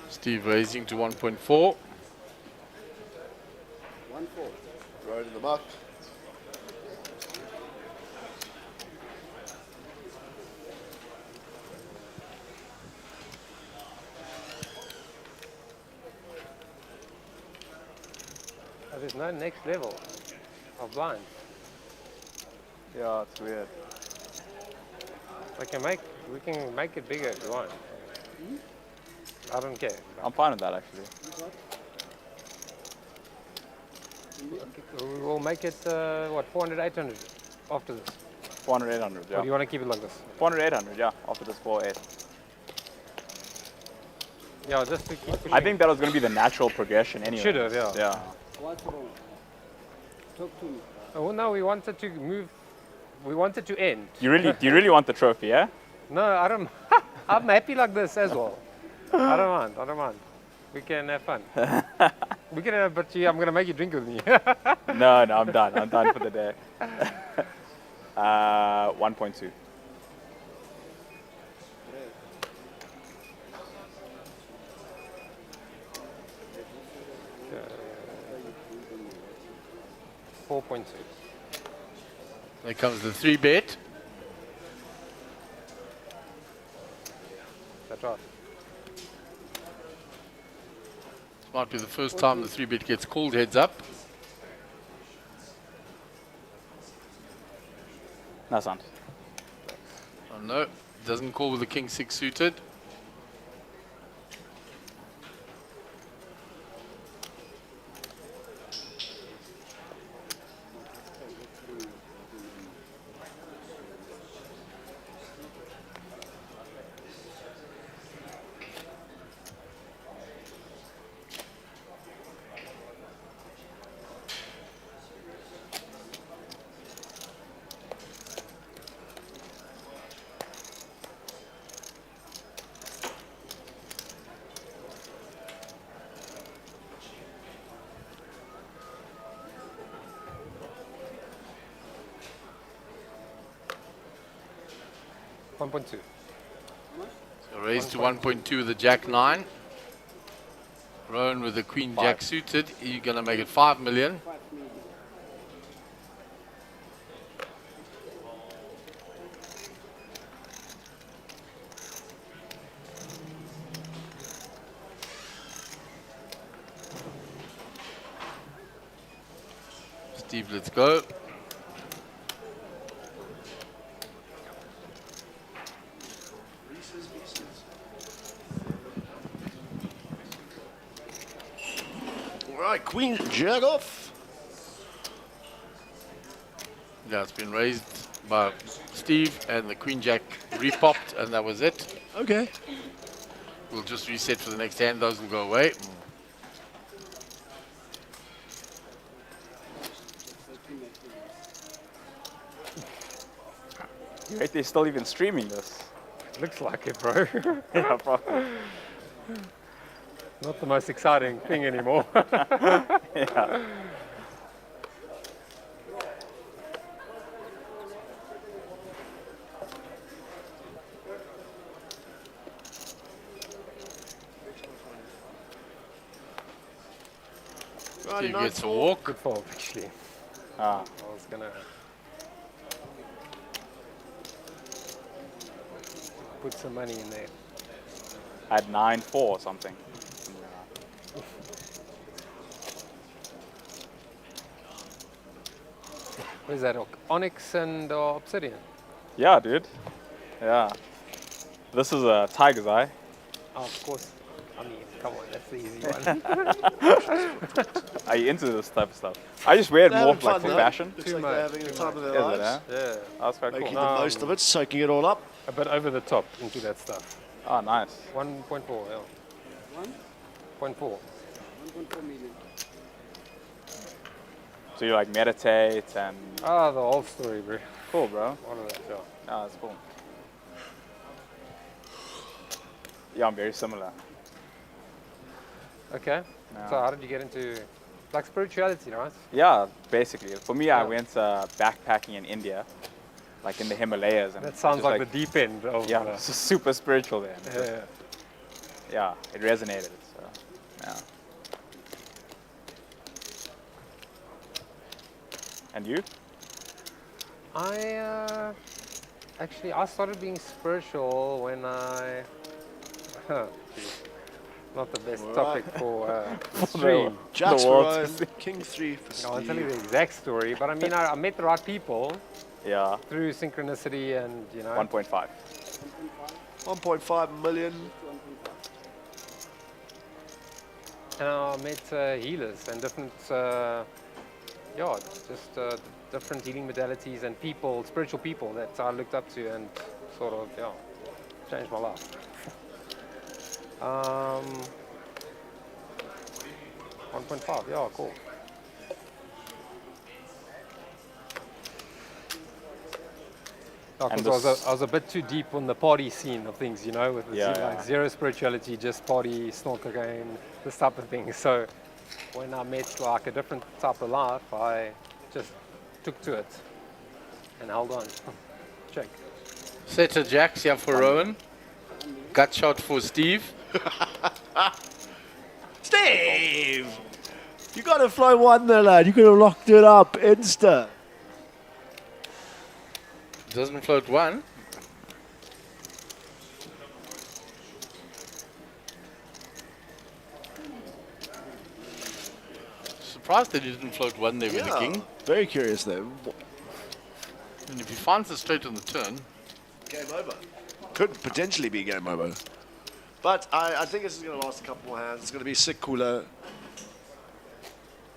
Steve raising to 1.4. 1.4. Right in the muck. Oh, there's no next level of blind. Yeah, it's weird. We can make it bigger if you want. I don't care. I'm fine with that, actually. We will make it, what, 400, 800 after this? 400, 800, yeah. Or do you want to keep it like this? 400, 800, yeah, after this 4-8. Yeah, just to keep pushing. I think that was going to be the natural progression anyway. Should have, yeah. Yeah. What's wrong? Talk to me. Oh, no, we wanted to move. We wanted to end. Do you really want the trophy, yeah? No, I don't. I'm happy like this as well. I don't mind. We can have fun. We can have, but I'm gonna make you drink with me. No, I'm done. I'm done for the day. 1.2. 4.2. There comes the 3-bet. That's right. This might be the first time the 3-bet gets called heads up. No sound. Oh no, doesn't call with the king 6 suited. $1.2. So raised to 1.2 with the jack 9. Rowan with the queen jack suited. You're going to make it 5 million. Steve, let's go. Right, Queen Jack off. Yeah, it's been raised by Steve and the Queen Jack repopped, and that was it. Okay. We'll just reset for the next hand. Those will go away. You right, they're still even streaming this. Looks like it, bro. Yeah, bro. Not the most exciting thing anymore. Yeah. Steve gets a walk. Good fold, actually. Ah. I was gonna put some money in there. At 9-4 or something. What is that? Onyx and Obsidian? Yeah, dude. Yeah. This is a tiger's eye. Oh, of course. I mean, come on, that's the easy one. Are you into this type of stuff? I just wear it They're more having like fun, for though. fashion. Looks like they're having the time of their Is it, lives. huh? Yeah. That's quite Making cool. the most of it, soaking it all up. A bit over the top into that stuff. Oh, nice. 1.4, yeah. 1.4. 1.4 million. So you like meditate and... Ah, the whole story, bro. Cool, bro. All of that, yeah. Ah, that's cool. Yeah, I'm very similar. Okay. Yeah. So how did you get into like spirituality, right? Yeah, basically. For me, I Yeah. went backpacking in India, like in the Himalayas. And That sounds just like the deep end of... Yeah, it's just super spiritual there. Yeah. Yeah, it resonated. So, yeah. And you? I actually I started being spiritual when I not the best topic for the stream. Jacks for Ryan, King 3 for Steve. I'll tell you the exact story, but I mean I met the right people. Yeah. Through synchronicity and you know. 1.5. 1.5 million. And I met healers and different, different healing modalities and people, spiritual people that I looked up to and sort of, changed my life. 1.5, yeah, cool. Because I was a bit too deep on the party scene of things, you know, with the zero spirituality, just party, snort cocaine, this type of thing. So when I met like a different type of life, I just took to it and held on. Check. Set of jacks here for Rowan. Gut shot for Steve. Steve! You got to float one there, lad. You could have locked it up. Insta. Doesn't float one. Surprised that he didn't float one there with the king. Very curious there. And if he finds it straight on the turn, Game over. Could potentially be game over. But I think this is going to last a couple more hands. It's going to be sick cooler.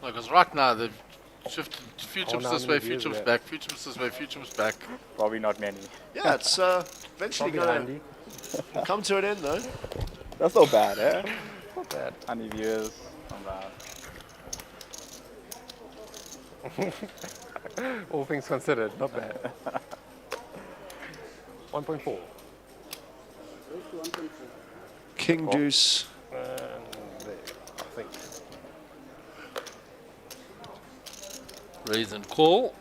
because right now they've shifted few chips now this how way, many few views chips we back, few chips this way, few chips back. Probably not many. Yeah, it's eventually going to come to an end, though. That's not bad, eh? Not bad. 100 viewers. Not bad. All things considered, not bad. 1.4. King Deuce. And there, I think. Raise and call.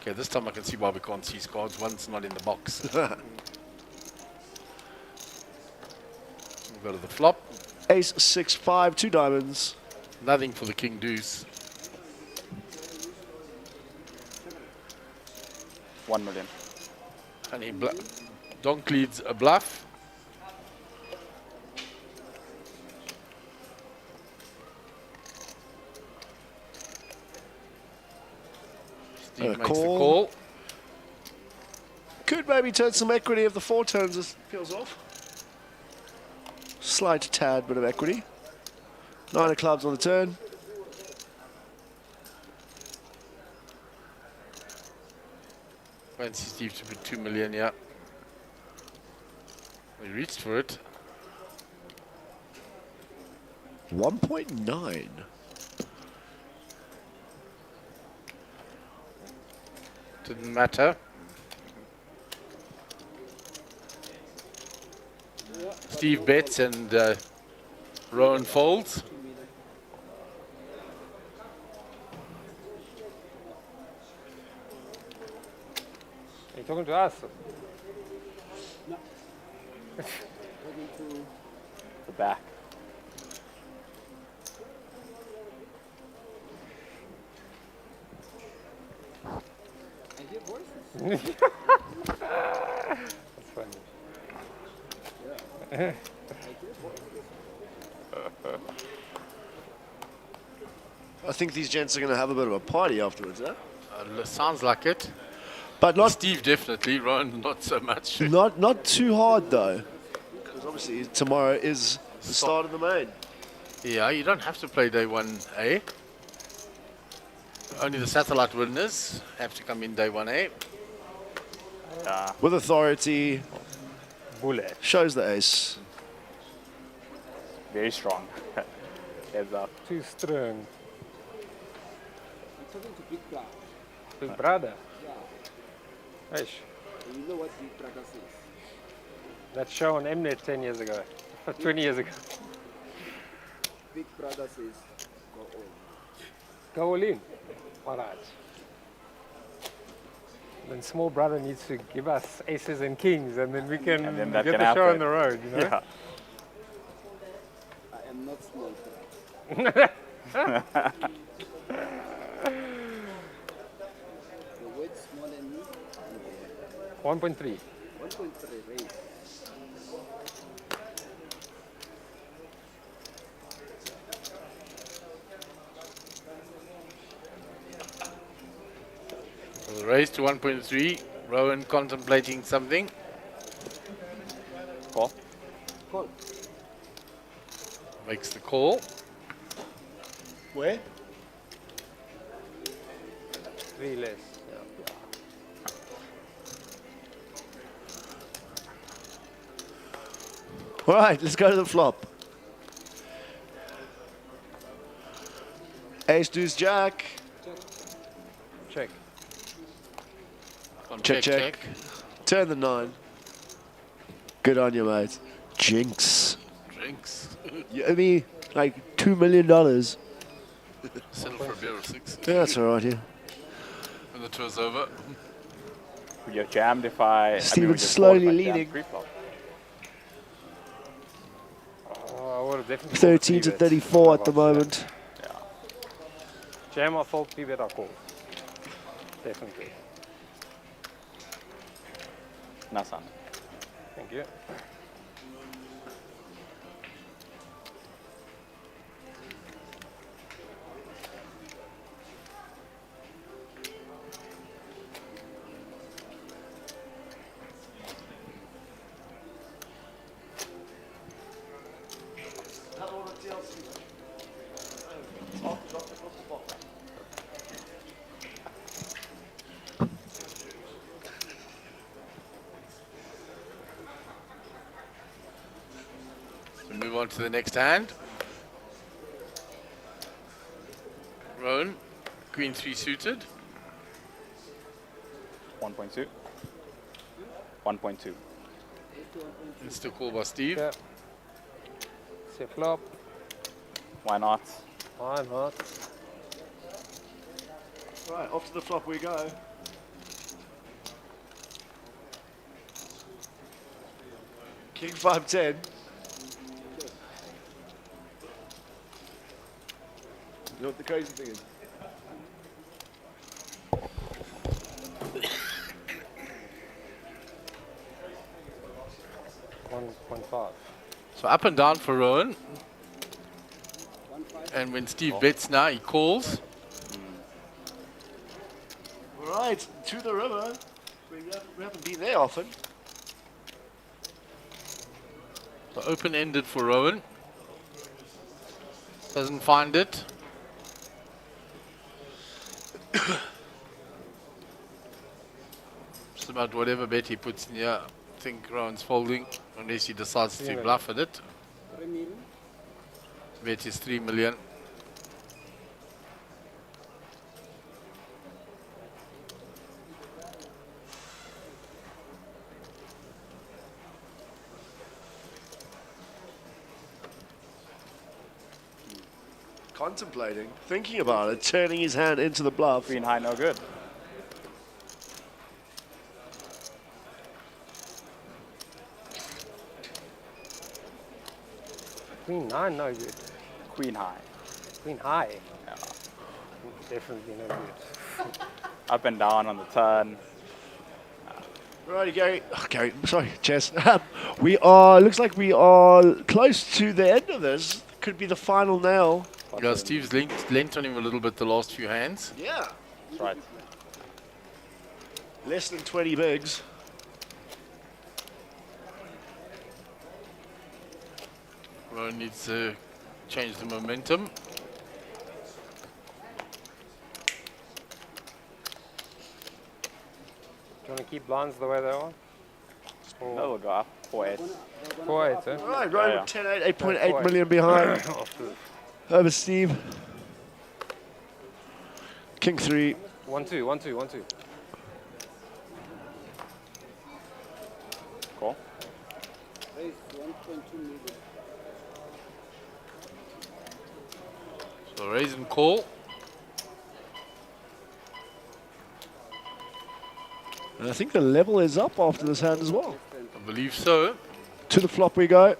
Okay, this time I can see why we can't see cards. One's not in the box. We'll go to the flop. Ace, 6, 5, 2 diamonds. Nothing for the King Deuce. 1 million. And he Donk leads a bluff. Steve makes the call. Could maybe turn some equity if the 4 turns this peels off. Slight tad bit of equity. 9 of clubs on the turn. Fancy Steve to put 2 million, yeah. We reached for it. 1.9. Didn't matter. Steve bets and Rowan folds. Are you talking to us? No. The back. I hear voices. That's funny. Yeah. I hear voices. I think these gents are going to have a bit of a party afterwards, huh? Sounds like it. But not Steve definitely, Rowan not so much. not too hard though, because obviously tomorrow is the start of the main. Yeah, you don't have to play day 1A. Only the satellite winners have to come in day 1A. With authority, bullet shows the ace. Very strong. Heads up. Too strong. I'm talking to Big Brother. Big brother. Yeah. Eish. You know what Big Brother says? That show on Mnet 10 years ago. 20 years ago. Big Brother says, go on. Go all in. All right. Then small brother needs to give us aces and kings, and then we can And then get that the can show happen. on the road, you know? Yeah. I am not small brother. The word small and me? 1.3. 1.3 raise. So raise to 1.3. Rowan contemplating something. Call. Call. Makes the call. Where? 3 less. All right, let's go to the flop. Ace, deuce, jack. Check. Check. Turn the 9. Good on you, mate. Jinx. Drinks. You owe me like $2 million. Settle for a beer or 6. Yeah, that's all right, yeah. When the tour's over. Would you have jammed if I... Steven's would you have slowly called if I jammed leading. pre-flop? Oh, I would will definitely 13 to 34 at the moment. Jam or fold, 3-bet, I call. Definitely. Nasan. Thank you. So move on to the next hand. Rowan, Queen 3 suited. 1.2. 1.2. It's still called by Steve. Yeah. Say flop. Why not? Why not? Right, off to the flop we go. King 5-10. You know what the crazy thing is? So up and down for Rowan. And when Steve bets now, he calls. Right, to the river. We haven't been there often. So open-ended for Rowan. Doesn't find it. Just about whatever bet he puts in here, I think Rowan's folding, unless he decides to bluff at it. Bet is 3 million. Contemplating, thinking about it, turning his hand into the bluff. Queen high, no good. Queen 9, no good. Queen high. Queen high. Yeah. Definitely no good. Up and down on the turn. Righty, Gary. Oh, Gary, sorry, Jess. Looks like we are close to the end of this. Could be the final nail. Yeah, Steve's lent on him a little bit the last few hands. Yeah. That's right. Less than 20 bigs. Rowan needs to change the momentum. Do you want to keep blinds the way they are? No, we'll go up. 4-8. 4-8, eh? All right, Ryan Yeah, with 10-8, 8.8 million behind. Over Steve. King 3. 1-2, 1-2, 1-2. Cool. Raise 1.2 million. So raise and call. And I think the level is up after this hand as well. I believe so. To the flop we go.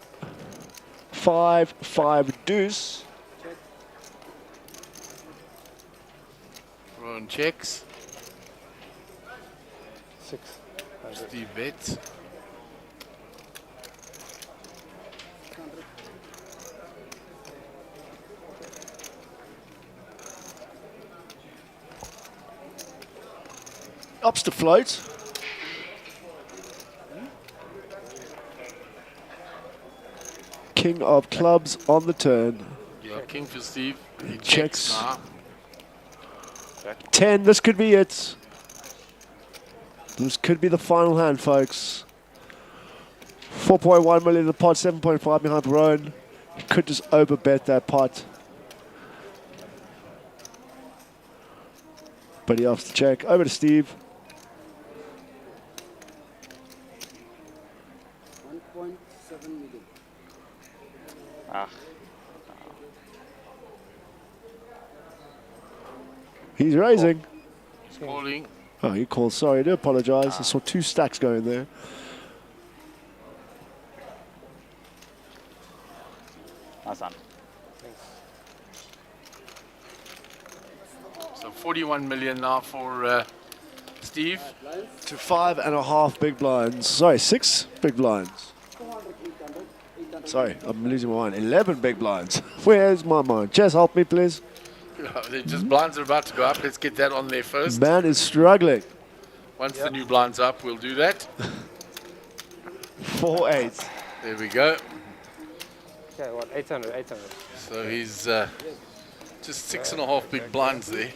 5-5 deuce. Rowan checks. 6. Steve bets. Ups to float. King of clubs on the turn. Yeah, king for Steve. He Checks. now. 10, this could be it. This could be the final hand, folks. 4.1 million in the pot, 7.5 behind Rowan. He could just overbet that pot. But he has to check. Over to Steve. 1.7 million. Ah. He's raising. He's calling. Oh, he called. Sorry, I do apologize. I saw 2 stacks going there. Hassan. So 41 million now for Steve. To 5.5 big blinds. Sorry, 6 big blinds. Sorry, I'm losing my mind. 11 big blinds. Where's my mind? Jess, help me, please. They just blinds are about to go up. Let's get that on there first. Man is struggling. Once the new blinds up, we'll do that. 4-8. There we go. Okay, what, 800, 800. So he's just 6.5 big blinds there.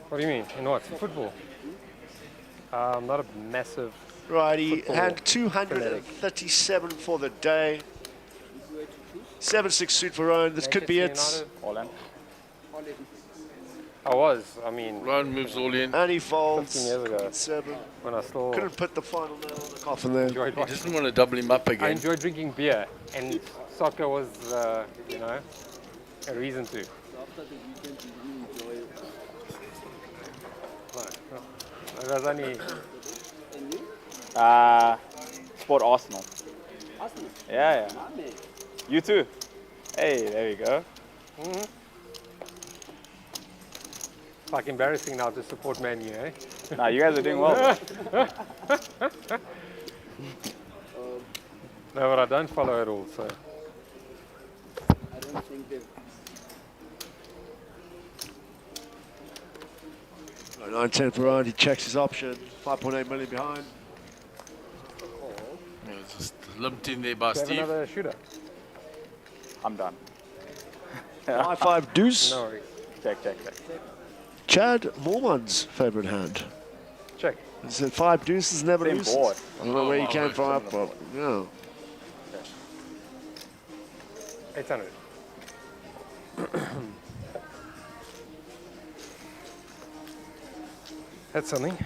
What do you mean? In what? Football? Not a massive. Righty, football hand fanatic. 237 for the day. 7-6 suit for Rowan. This could be it. Manchester All in. I was. I mean. Rowan moves all in. And he folds. 15 years ago. 7. When I still. Couldn't put the final nail on the coffin there. He doesn't want to double him up I again. enjoyed drinking beer, and soccer was, you know, a reason to. It was only. Sport Arsenal. Arsenal? Yeah. You too. Hey, there we go. It's like embarrassing now to support Man U, eh? Nah, you guys are doing well. No, but I don't follow it all, so. I don't think they've. 9-10 for Rowan. He checks his option. 5.8 million behind. Yeah, just lumped in there by Do you have Steve. another shooter? I'm done. 5-5 deuce. No worries. Check. Chad Mormon's favourite hand. Check. He said 5 deuces never Same loses. board. I don't know where you came from, but yeah. 800. That's something.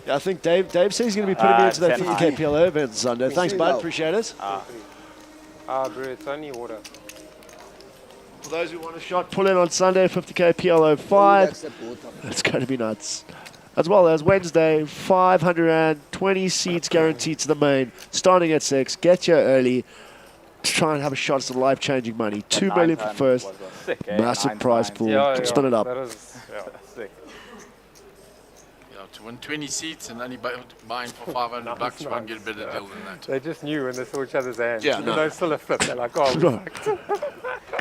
Yeah, I think Dave says he's going to be putting me into that 10 50k high. PLO event Sunday. Thanks, bud. Appreciate it. Bro, it's only water. For those who want a shot, pull in on Sunday, 50k PLO 5. It's going to be nuts. As well as Wednesday, 520 seats guaranteed to the main, starting at 6. Get here early to try and have a shot at some life-changing money. 2 million for first. Sick, eh? Massive 9 prize times. pool. Spin it up. That is, Sick. Yeah, to win 20 seats and only buying for 500 bucks, you won't get a better deal than that. They just knew when they saw each other's hands. Yeah, Even no. though it's still a flip, they're like, oh, No. we're fucked.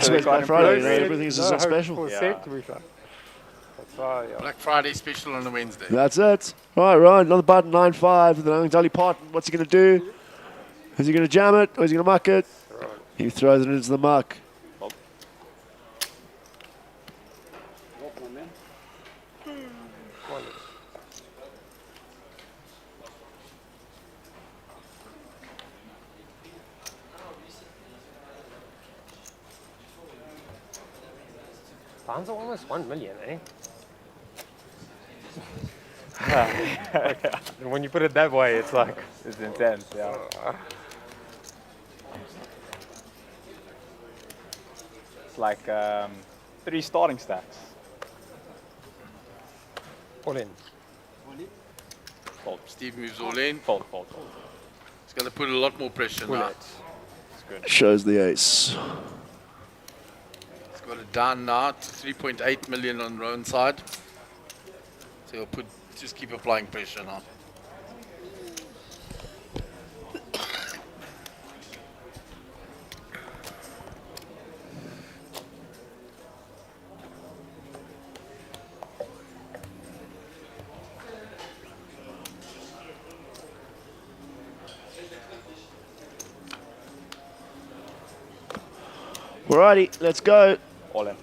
So it's Black Friday, man. Everything's just so special. For a set, we fucked. That's why, yeah. Black Friday special on a Wednesday. That's it. All right, Ryan, another button, 9-5. Then Dolly Parton, what's he going to do? Is he going to jam it or is he going to muck it? He throws it into the muck. Pounds are almost 1 million, eh? And when you put it that way, it's like... It's intense, yeah. It's like 3 starting stacks. All in. Fold. Steve moves all in. Fold. He's going to put a lot more pressure now. It's good. Shows the ace. He's got it down now to 3.8 million on Rowan's side. So he'll just keep applying pressure now. Alrighty, let's go. All in.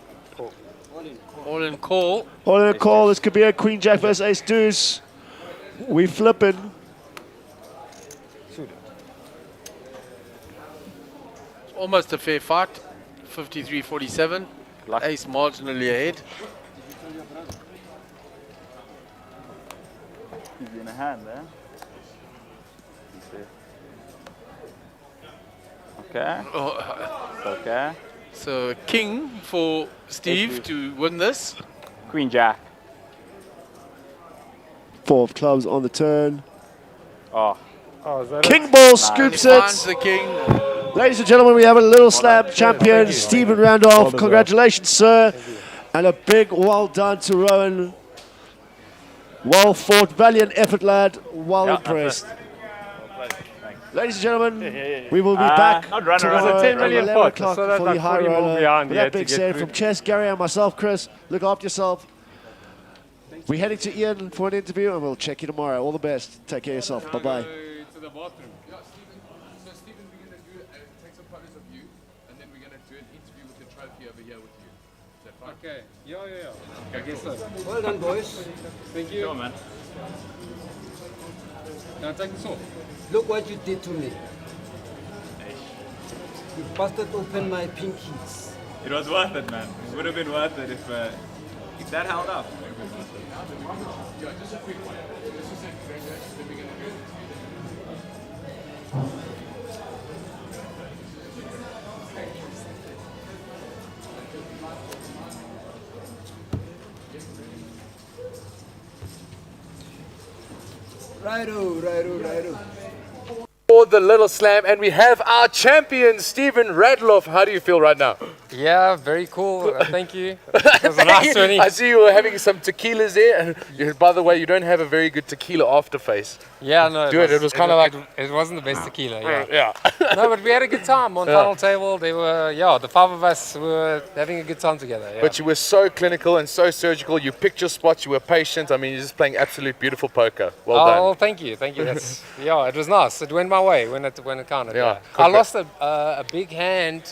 All in call. All in a call. This could be a Queen Jack versus Ace Deuce. We flipping. It's almost a fair fight. 53-47. Ace marginally ahead. He's in a hand there. Okay. Okay. So king for Steve to win this. Queen Jack. 4 of clubs on the turn. Oh, Oh, is that King it? Ball scoops Finds it. the king. Ladies and gentlemen, we have a Little Slam champion, Stephen Randolph. Congratulations, sir. And a big well done to Rowan. Well fought, valiant effort, lad. Well impressed. Ladies and gentlemen, we will be back not runner, tomorrow it's a 10 at million 11 pot, o'clock so that's for like the high 40 more roller. behind With here that to being get said, through. from Chess, Gary and myself, Chris, look after yourself. We're heading to Ian for an interview and we'll check you tomorrow. All the best. Take care of yourself. Bye-bye. To the bathroom. Yeah, Stephen, we're going to take some photos of you, and then we're going to do an interview with the trophy over here with you. Is that fine? Okay. Yeah. I guess so. Well done, boys. Thank you. Go on, man. Now take this off. Look what you did to me. You busted open my pinkies. It was worth it, man. It would have been worth it if that held up. Yeah, just a quick one. Just a second, then we're going to do Righto. for the Little Slam, and we have our champion, Stephen Radloff. How do you feel right now? Yeah, very cool. Thank you. It was a nice journey. I see you were having some tequilas there, and by the way, you don't have a very good tequila afterface. Yeah, no. It was kind of like... It wasn't the best tequila, yeah. Yeah. No, but we had a good time on final table. They were, the 5 of us were having a good time together. Yeah. But you were so clinical and so surgical. You picked your spots. You were patient. I mean, you're just playing absolute beautiful poker. Well done. Oh, thank you. That's it was nice. It went my way when it counted. Yeah, I lost a big hand,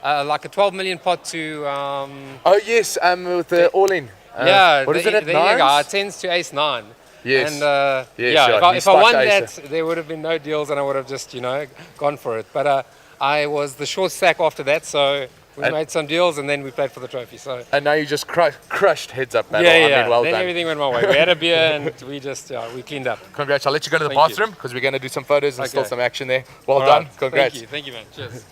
like a 12 million pot to. Oh yes, with the all-in. What is it at nines? 10s to ace 9. Yes. And if I won that, there would have been no deals, and I would have just gone for it. But I was the short stack after that, so we made some deals, and then we played for the trophy. So. And now you just crushed heads up battle. Yeah. I mean, well then done. everything went my way. We had a beer, and we just we cleaned up. Congrats. I'll let you go to the Thank bathroom because we're going to do some photos and Okay. still some action there. Well All done. right. Congrats. Thank you, man. Cheers.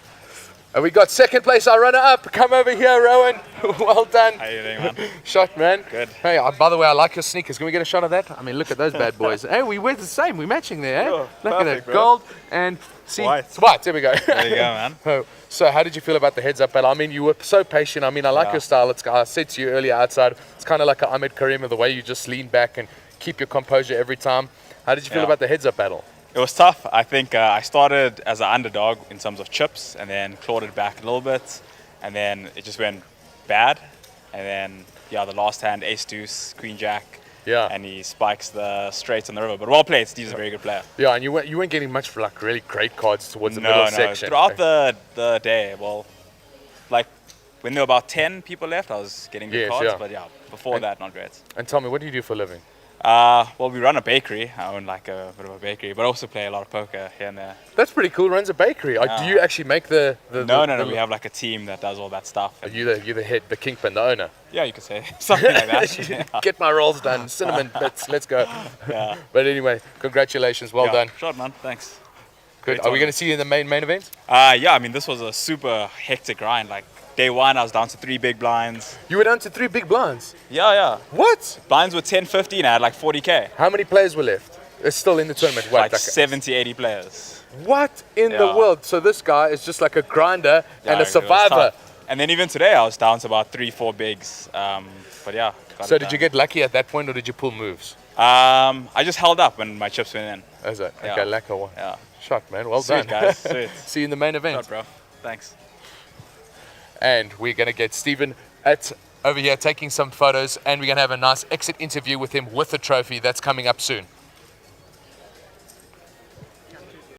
And we got second place, our runner-up. Come over here, Rowan. Well done. How you doing, man? Shot, man. Good. Hey, by the way, I like your sneakers. Can we get a shot of that? I mean, look at those bad boys. Hey, we wear the same. We're matching there, eh? Oh, Look at perfect, it. bro. Gold and White. White. There we go. There you go, man. Oh, so how did you feel about the heads-up battle? I mean, you were so patient. I mean, I like your style. I said to you earlier outside, it's kind of like a Ahmed Karim, the way you just lean back and keep your composure every time. How did you feel about the heads-up battle? It was tough. I think I started as an underdog in terms of chips and then clawed it back a little bit. And then it just went bad. And then, the last hand, ace deuce, queen jack. Yeah. And he spikes the straight on the river. But well played. Steve's a very good player. Yeah, and you weren't getting much for like really great cards towards the middle section. Throughout the day, like when there were about 10 people left, I was getting good cards. Yeah. But before that, not great. And tell me, what do you do for a living? We run a bakery. I own like a bit of a bakery, but also play a lot of poker here and there. That's pretty cool. Runs a bakery. Do you actually make the No. We have like a team that does all that stuff. Are you the head, the kingpin, the owner? Yeah, you could say something like that. Yeah. Get my rolls done, cinnamon bits. Let's go. Yeah. But anyway, congratulations. Well done. Shot, man. Thanks. Good. Great Are we going to see you in the main event? I mean, this was a super hectic grind. Like day one, I was down to 3 big blinds. You were down to 3 big blinds? Yeah. What? Blinds were 10, 15. I had like 40K. How many players were left? It's still in the tournament. What, like 70, 80 players. What in the world? So this guy is just like a grinder and a survivor. And then even today, I was down to about 3, 4 bigs. But yeah. So did you get lucky at that point, or did you pull moves? I just held up when my chips went in. Is it? Yeah. Okay, lucky one. Yeah. Shot, man. Well Sweet, done. guys. Sweet. See you in the main event. Shot, bro. Thanks. And we're going to get Stephen over here taking some photos, and we're going to have a nice exit interview with him with the trophy. That's coming up soon.